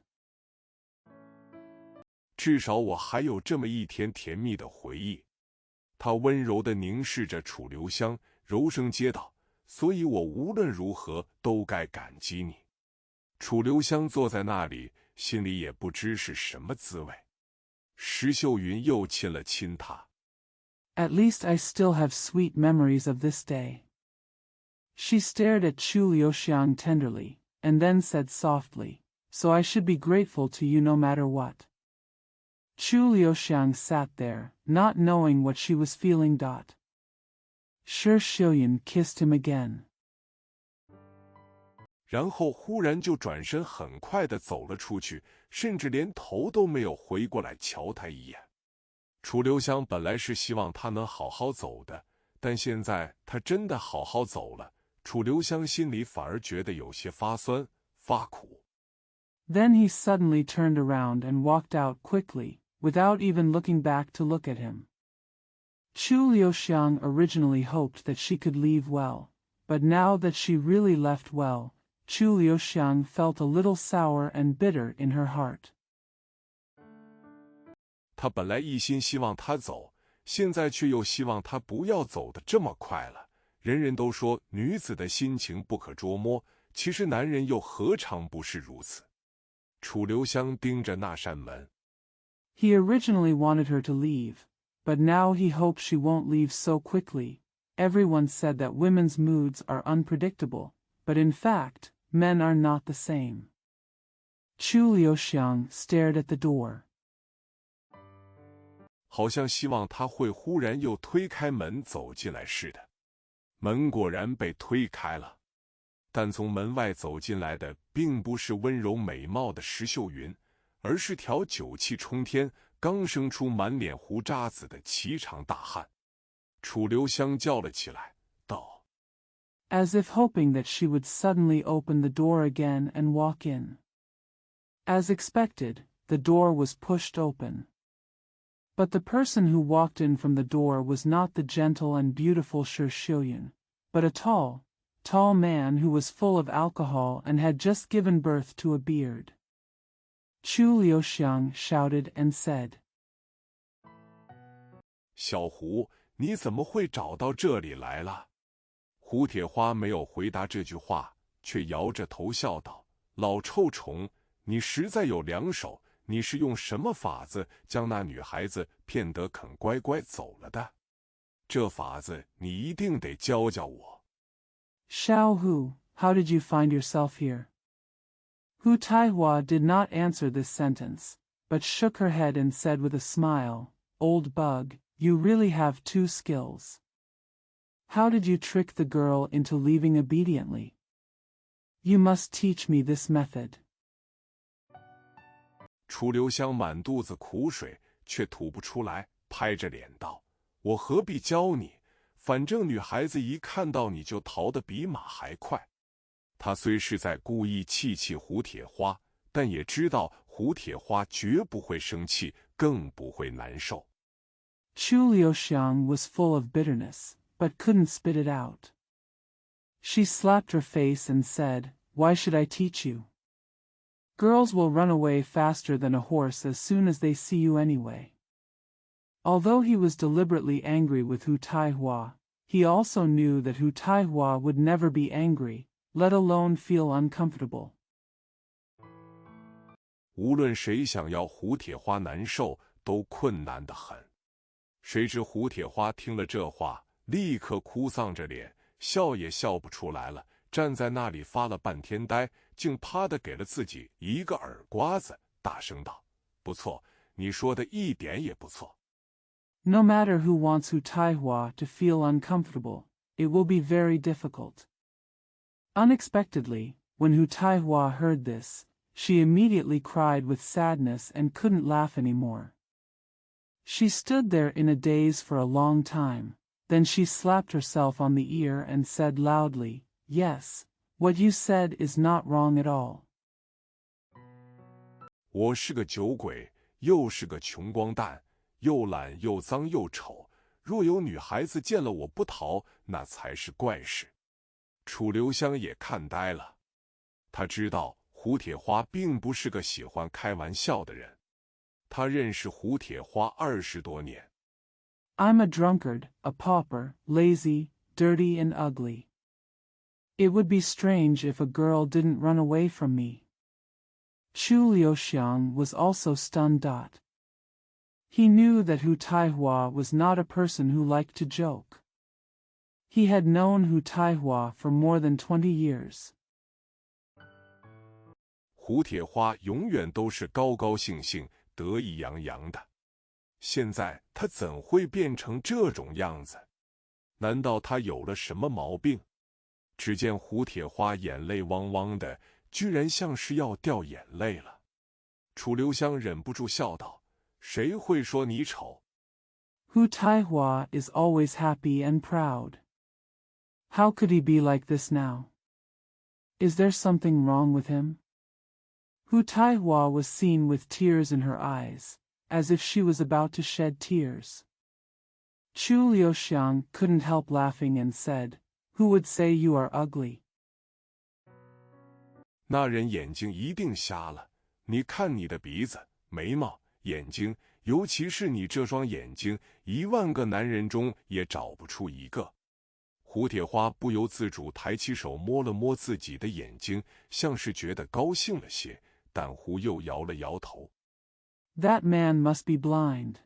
至少我还有这么一天甜蜜的回忆。他温柔地凝视着楚留香，柔声接道：“所以我无论如何都该感激你。”楚留香坐在那里，心里也不知是什么滋味。石秀云又亲了亲他。 At least I still have sweet memories of this day. She stared at Chu Liuxiang tenderly, and then said softly, "So I should be grateful to you no matter what." Chu Liuxiang sat there, not knowing what she was feeling. Shi Xiuyun kissed him again. 然后忽然就转身很快地走了出去，甚至连头都没有回过来瞧他一眼。楚留香本来是希望他能好好走的，但现在他真的好好走了，楚留香心里反而觉得有些发酸发苦。Then he suddenly turned around and walked out quickly, without even looking back to look at him. Chu Liuxiang originally hoped that she could leave well, but now that she really left well, Chu Liuxiang felt a little sour and bitter in her heart. 他本来一心希望他走，现在却又希望他不要走得这么快了。人人都说女子的心情不可捉摸，其实男人又何尝不是如此？楚留香盯着那扇门。He originally wanted her to leave, but now he hopes she won't leave so quickly. Everyone said that women's moods are unpredictable, but in fact, men are not the same. Chu Liuxiang stared at the door. 好像希望他会忽然又推开门走进来似的。门果然被推开了，但从门外走进来的并不是温柔美貌的石秀云，而是条酒气冲天、刚生出满脸胡渣子的颀长大汉。楚留香叫了起来，道 As if hoping that she would suddenly open the door again and walk in. As expected, the door was pushed open. But the person who walked in from the door was not the gentle and beautiful Shi Xiuyun, but a tall man who was full of alcohol and had just given birth to a beard. Chu Liuxiang shouted and said, 小胡，你怎么会找到这里来了？胡铁花没有回答这句话，却摇着头笑道，老臭虫，你实在有两手，你是用什么法子将那女孩子骗得肯乖乖走了的？这法子你一定得教教我。Xiao Hu, how did you find yourself here? Hu Taihua did not answer this sentence, but shook her head and said with a smile, Old bug, you really have two skills. How did you trick the girl into leaving obediently? You must teach me this method. 楚留香满肚子苦水，却吐不出来，拍着脸道：“我何必教你？反正女孩子一看到你就逃得比马还快。”他虽是在故意气胡铁花，但也知道胡铁花绝不会生气，更不会难受。Chu Liuxiang was full of bitterness, but couldn't spit it out. She slapped her face and said, Why should I teach you? Girls will run away faster than a horse as soon as they see you anyway. Although he was deliberately angry with Hu Taihua, he also knew that Hu Taihua would never be angry, let alone feel uncomfortable. 无论谁想要胡铁花难受，都困难得很。谁知胡铁花听了这话，立刻哭丧着脸，笑也笑不出来了，站在那里发了半天呆，竟啪地给了自己一个耳刮子，大声道：“不错，你说的一点也不错。” No matter who wants Hu Taihua to feel uncomfortable, it will be very difficult. Unexpectedly, when Hu Taihua heard this, she immediately cried with sadness and couldn't laugh anymore. She stood there in a daze for a long time, then she slapped herself on the ear and said loudly, Yes, what you said is not wrong at all. 我是个酒鬼，又是个穷光蛋，又懒又脏又丑，若有女孩子见了我不逃，那才是怪事。楚留香也看呆了，他知道胡铁花并不是个喜欢开玩笑的人。他认识胡铁花20多年。I'm a drunkard, a pauper, lazy, dirty and ugly. It would be strange if a girl didn't run away from me. Chu Liuxiang was also stunned. He knew that Hu Taihua was not a person who liked to joke. He had known Hu Taihua for more than 20 years. 胡铁花永远都是高高兴兴、得意洋洋的，现在他怎会变成这种样子？难道他有了什么毛病？只见胡铁花眼泪汪汪的，居然像是要掉眼泪了。楚留香忍不住笑道：“谁会说你丑？” Hu Taihua is always happy and proud. How could he be like this now? Is there something wrong with him? Hu Taihua was seen with tears in her eyes, as if she was about to shed tears. Chu Liuxiang couldn't help laughing and said, "Who would say you are ugly?" 那人眼睛一定瞎了，你看你的鼻子、眉毛、眼睛，尤其是你这双眼睛，10000个男人中也找不出一个。胡铁花不由自主抬起手摸了摸自己的眼睛，像是觉得高兴了些，但胡又摇了摇头。That man must be blind.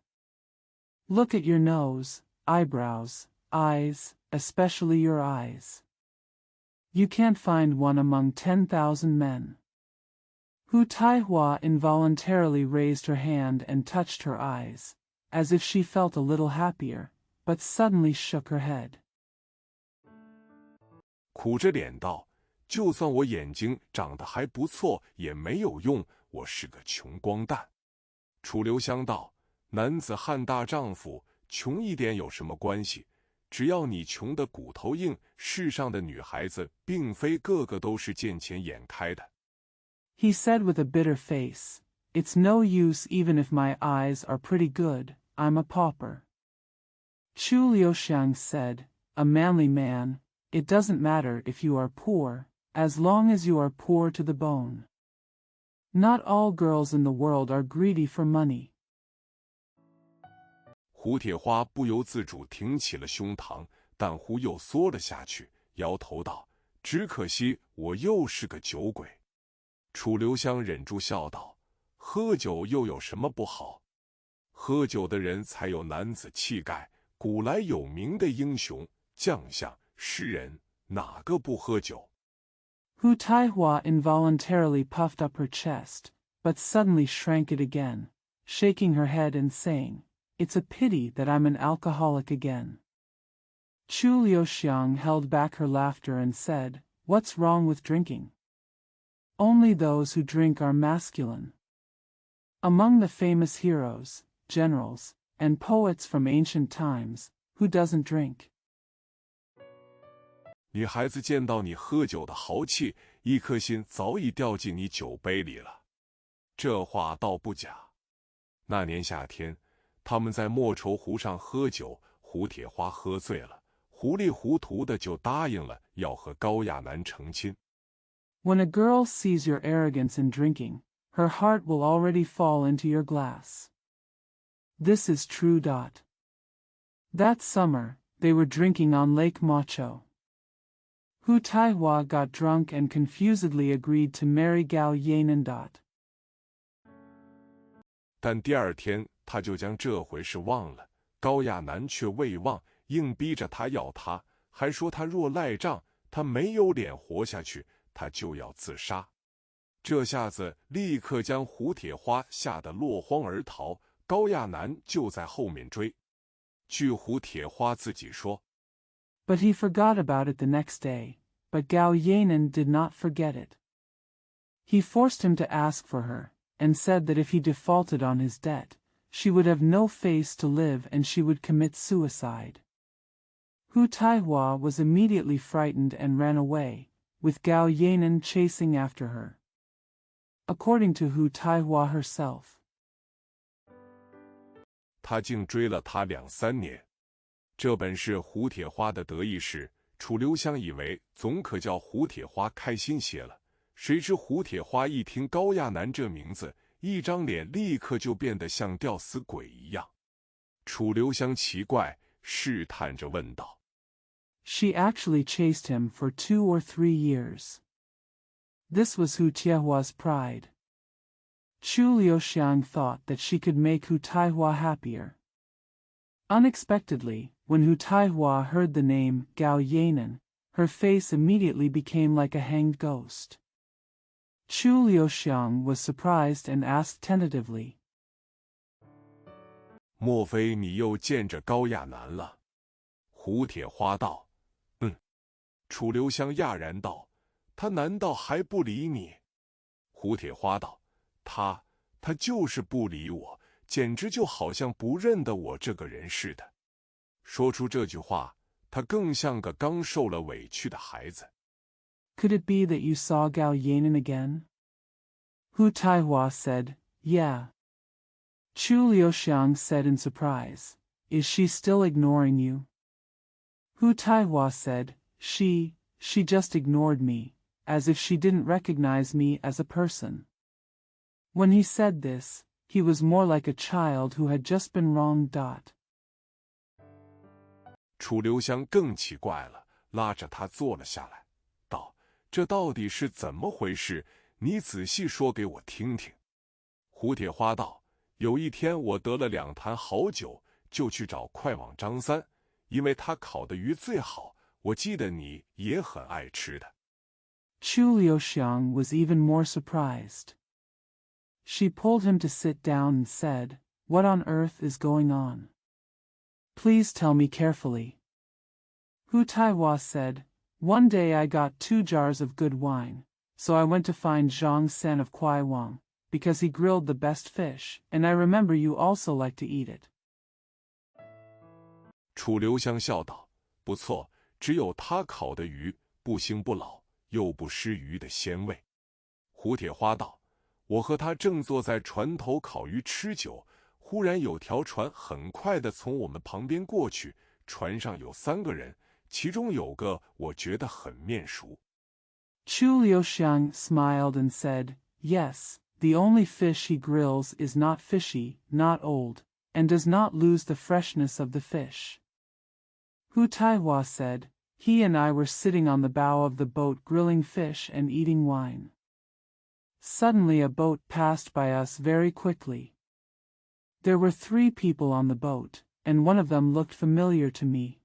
Look at your nose, eyebrows, eyes, especially your eyes. You can't find one among 10,000 men. Hu Taihua involuntarily raised her hand and touched her eyes, as if she felt a little happier, but suddenly shook her head. 苦着脸道：“就算我眼睛长得还不错，也没有用，我是个穷光蛋。”楚留香道：“男子汉大丈夫，穷一点有什么关系？只要你穷得骨头硬，世上的女孩子并非个个都是见钱眼开的。” He said with a bitter face, "It's no use even if my eyes are pretty good, I'm a pauper." Chu Liuxiang said, "A manly man, it doesn't matter if you are poor, as long as you are poor to the bone. Not all girls in the world are greedy for money." 胡铁花不由自主挺起了胸膛，但胡又缩了下去，摇头道：“只可惜我又是个酒鬼。”楚留香忍住笑道：“喝酒又有什么不好？喝酒的人才有男子气概，古来有名的英雄、将相、诗人，哪个不喝酒？” Hu Taihua involuntarily puffed up her chest, but suddenly shrank it again, shaking her head and saying, "It's a pity that I'm an alcoholic again." Chu Liuxiang held back her laughter and said, "What's wrong with drinking? Only those who drink are masculine. Among the famous heroes, generals, and poets from ancient times, who doesn't drink?" 女孩子见到你喝酒的豪气，一颗心早已掉进你酒杯里了。这话倒不假。那年夏天，他们在莫愁湖上喝酒，胡铁花喝醉了，糊里糊涂的就答应了要和高亚男成亲。When a girl sees your arrogance in drinking, her heart will already fall into your glass. This is true. That summer, they were drinking on Lake Macho. Hu Taihua got drunk and confusedly agreed to marry Gao Yanan. 但第二天，他就将这回事忘了。高亚男却未忘，硬逼着他要她，还说他若赖账，他没有脸活下去，他就要自杀。这下子立刻将胡铁花吓得落荒而逃，高亚男就在后面追。据胡铁花自己说， But he forgot about it the next day, but Gao Yanan did not forget it. He forced him to ask for her, and said that if he defaulted on his debt, she would have no face to live and she would commit suicide. Hu Taihua was immediately frightened and ran away, with Gao Yanan chasing after her. According to Hu Taihua herself, 他竟追了他2、3年。这本是胡铁花的得意事，楚留香以为总可叫胡铁花开心些了，谁知胡铁花一听高亚男这名字，一张脸立刻就变得像吊死鬼一样。楚留香奇怪，试探着问道： She actually chased him for 2 or 3 years. This was Hu Tiehua's pride. Chu Liuxiang thought that she could make Hu Taihua happier. Unexpectedly, when Hu Taihua heard the name Gao Yanan, her face immediately became like a hanged ghost. Chu Liuxiang was surprised and asked tentatively, 莫非你又见着高亚男了？胡铁花道：楚留香讶然道：“他难道还不理你？”胡铁花道：“他就是不理我，简直就好像不认得我这个人似的。”说出这句话，他更像个刚受了委屈的孩子。Could it be that you saw Gao Yanin again? Hu Taihua said, Yeah. Chu Liuxiang said in surprise, Is she still ignoring you? Hu Taihua said, She just ignored me, as if she didn't recognize me as a person. When he said this, he was more like a child who had just been wronged. 楚留香更奇怪了，拉着他坐了下来，道：“这到底是怎么回事？你仔细说给我听听。”胡铁花道：“有一天我得了2坛好酒，就去找快网张三，因为他烤的鱼最好，我记得你也很爱吃的。” Chu Liuxiang was even more surprised. She pulled him to sit down and said, What on earth is going on? Please tell me carefully. Hu Taihua said, One day I got 2 jars of good wine, so I went to find Zhang San of Kuaiwang, because he grilled the best fish, and I remember you also like to eat it. 楚留香笑道：“不错，只有他烤的鱼不腥不老，又不失鱼的鲜味。”胡铁花道：“我和他正坐在船头烤鱼吃酒，忽然有条船很快地从我们旁边过去，船上有3个人，其中有个我觉得很面熟。” Chu Liuxiang smiled and said, Yes, the only fish he grills is not fishy, not old, and does not lose the freshness of the fish. Hu Taihua said, He and I were sitting on the bow of the boat grilling fish and eating wine. Suddenly a boat passed by us very quickly. There were 3 people on the boat, and one of them looked familiar to me.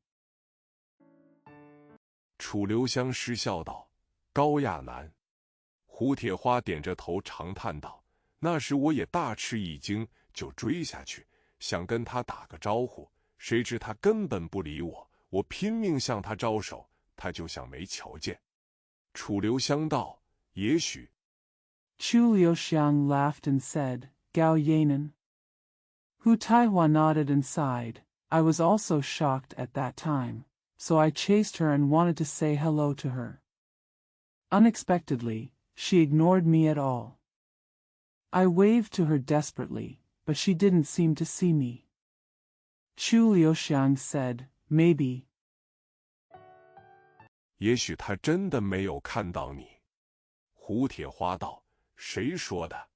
楚留香失笑道：“高亚楠。”胡铁花点着头长叹道：“那时我也大吃一惊，就追下去，想跟他打个招呼，谁知他根本不理我，我拼命向他招手，他就像没瞧见。”楚留香道：“也许。” Chu Liuxiang laughed and said, Gao Yanin. Hu Taihua nodded and sighed. I was also shocked at that time, so I chased her and wanted to say hello to her. Unexpectedly, she ignored me at all. I waved to her desperately, but she didn't seem to see me. Chu Liuxiang said, Maybe. 也许他真的没有看到你。胡铁花道：“谁说的？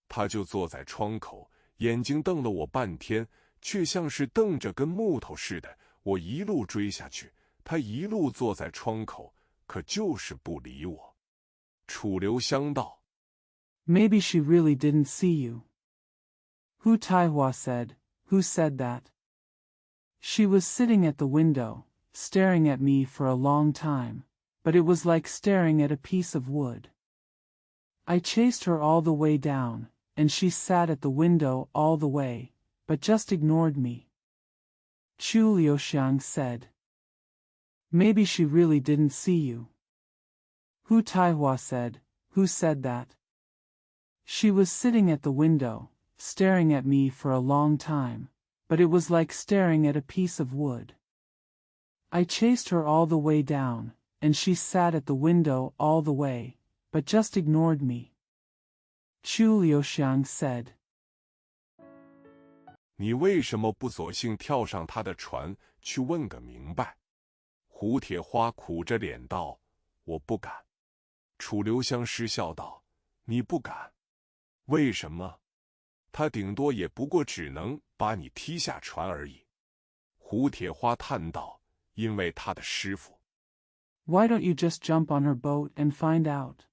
他就坐在窗口，眼睛瞪了我半天，却像是瞪着根木头似的。我一路追下去，他一路坐在窗口，可就是不理我。”楚留香道：“ Maybe she really didn't see you. Hu Taihua said, Who said that? She was sitting at the window, staring at me for a long time, but it was like staring at a piece of wood. I chased her all the way down, and she sat at the window all the way, but just ignored me. Chu Liuxiang said, Maybe she really didn't see you. Hu Taihua said, Who said that? She was sitting at the window, staring at me for a long time, but it was like staring at a piece of wood. I chased her all the way down, and she sat at the window all the way, but just ignored me. Chu Liuxiang said, 你为什么不索性跳上他的船去问个明白？”胡铁花苦着脸道：“我不敢。”楚留香失笑道：“你不敢？为什么？他顶多也不过只能把你踢下船而已。”胡铁花叹道：“因为他的师傅。” Why don't you just jump on her boat and find out?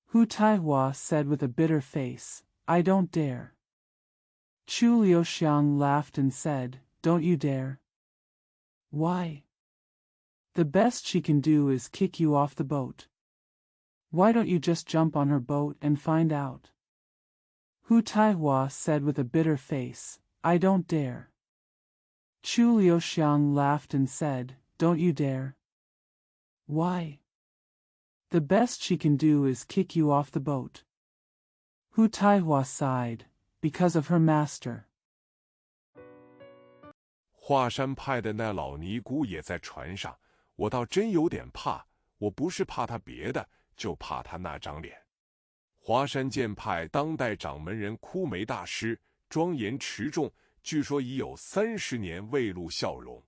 Hu Taihua said with a bitter face, I don't dare. Chu Liuxiang laughed and said, Don't you dare? Why? The best she can do is kick you off the boat. Why don't you just jump on her boat and find out? Hu Taihua said with a bitter face, I don't dare. Chu Liuxiang laughed and said, Don't you dare? Why? The best she can do is kick you off the boat. Hu Taihua sighed, because of her master. 华山派的那老尼姑也在船上，我倒真有点怕。我不是怕她别的，就怕她那张脸。华山剑派当代掌门人枯梅大师庄严持重，据说已有30年未露笑容。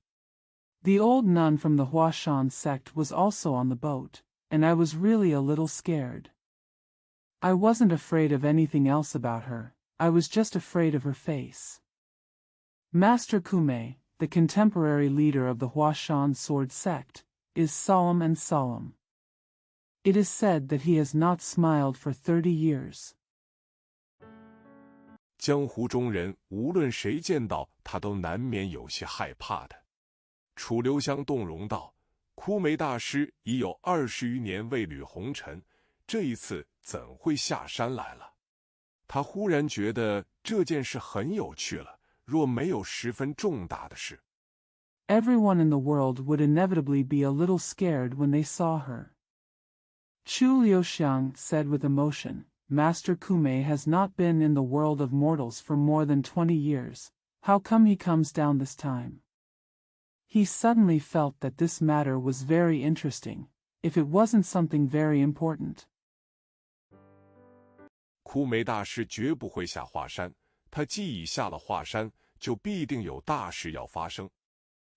The old nun from the Huashan sect was also on the boat, and I was really a little scared. I wasn't afraid of anything else about her, I was just afraid of her face. Master Kume, the contemporary leader of the Huashan sword sect, is solemn and solemn. It is said that he has not smiled for 30 years. 江湖中人无论谁见到他都难免有些害怕的。楚留香动容道：“枯梅大师已有20余年未履红尘，这一次怎会下山来了？”他忽然觉得这件事很有趣了，若没有十分重大的事。Everyone in the world would inevitably be a little scared when they saw her. Chu Liuxiang said with emotion, Master Kume has not been in the world of mortals for more than 20 years. How come he comes down this time? He suddenly felt that this matter was very interesting, if it wasn't something very important. 枯梅大师绝不会下华山，他既已下了华山，就必定有大事要发生。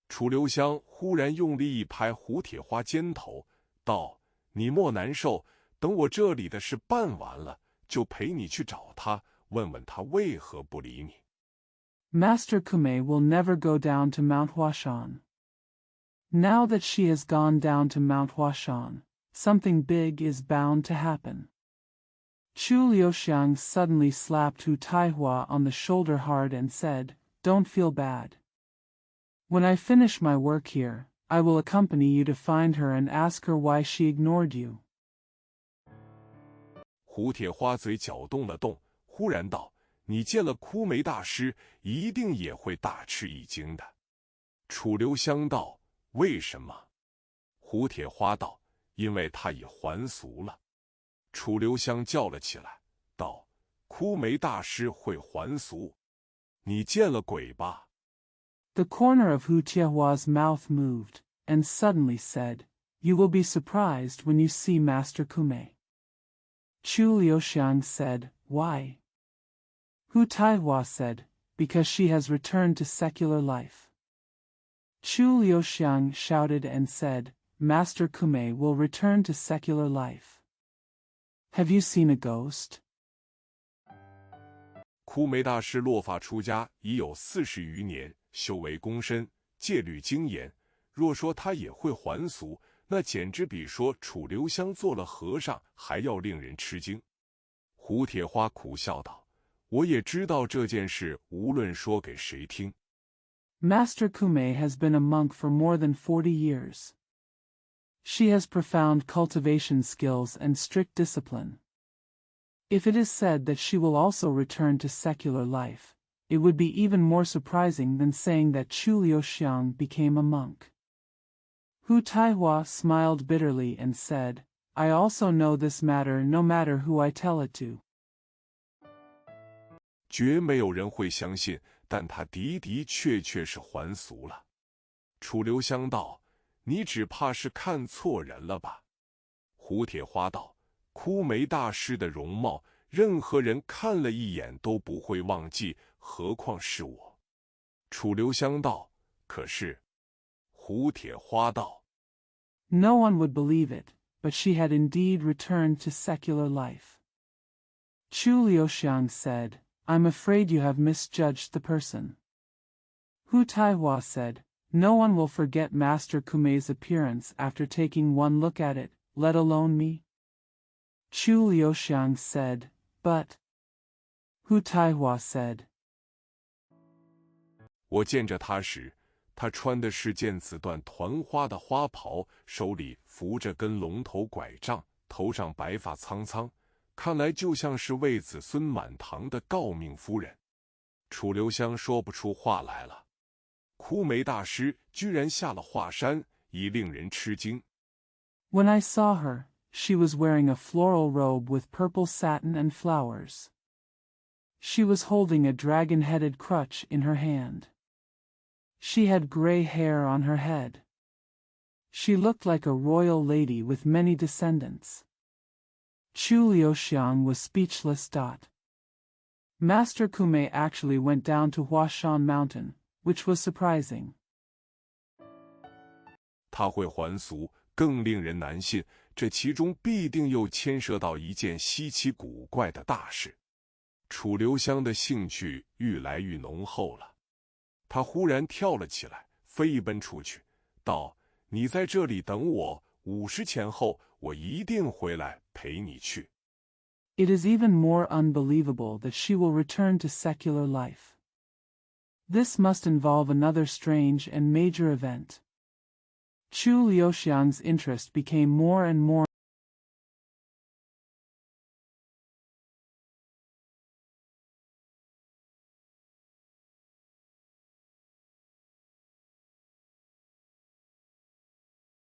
楚留香忽然用力一拍胡铁花肩头，道：“你莫难受，等我这里的事办完了，就陪你去找他，问问他为何不理你。” Master Kume will never go down to Mount Huashan. Now that she has gone down to Mount Huashan, something big is bound to happen. Chu Liuxiang suddenly slapped Hu Taihua on the shoulder hard and said, "Don't feel bad. When I finish my work here, I will accompany you to find her and ask her why she ignored you." 胡铁花嘴搅动了动，忽然道：“你见了枯梅大师，一定也会大吃一惊的。”楚留香道：“为什么？”胡铁花道：“因为他已还俗了。”楚留香叫了起来，道：“枯梅大师会还俗？你见了鬼吧？” The corner of Hu Tiehua's mouth moved, and suddenly said, "You will be surprised when you see Master Kume." Chu Liuxiang said, "Why?" Hu Taihua said, "Because she has returned to secular life." Chu Liuxiang shouted and said, "Master Kume will return to secular life. Have you seen a ghost?" 枯梅大师落发出家已有40余年，修为功深，戒律精严。若说他也会还俗，那简直比说楚留香做了和尚还要令人吃惊。胡铁花苦笑道：“我也知道这件事，无论说给谁听。” Master Kume has been a monk for more than 40 years. She has profound cultivation skills and strict discipline. If it is said that she will also return to secular life, it would be even more surprising than saying that Chu Liuxiang became a monk. Hu Taihua smiled bitterly and said, "I also know this matter no matter who I tell it to." 绝没有人会相信，但他的的确确是还俗了。楚留香道：“你只怕是看错人了吧？”胡铁花道：“枯梅大师的容貌，任何人看了一眼都不会忘记，何况是我。”楚留香道：“可是……”胡铁花道：“ No one would believe it, but she had indeed returned to secular life. Chu Liuxiang said, "I'm afraid you have misjudged the person." Hu Taihua said, "No one will forget Master Kume's appearance after taking one look at it, let alone me." Chu Liuxiang said, "But..." Hu Taihua said, 我见着他时，他穿的是件紫缎团花的花袍，手里扶着根龙头拐杖，头上白发苍苍，看来就像是为子孙满堂的诰命夫人。”楚留香说不出话来了。枯梅大师居然下了华山，已令人吃惊。When I saw her, she was wearing a floral robe with purple satin and flowers. She was holding a dragon-headed crutch in her hand. She had gray hair on her head. She looked like a royal lady with many descendants. Chu Liuxiang was speechless. Master Kume actually went down to Huashan Mountain, which was surprising. 他会还俗，更令人难信，这其中必定又牵涉到一件稀奇古怪的大事。楚留香的兴趣愈来愈浓厚了，他忽然跳了起来，飞奔出去，道：“你在这里等我，50前后，我一定回来陪你去。” It is even more unbelievable that she will return to secular life. This must involve another strange and major event. Chu Liuxiang's interest became more and more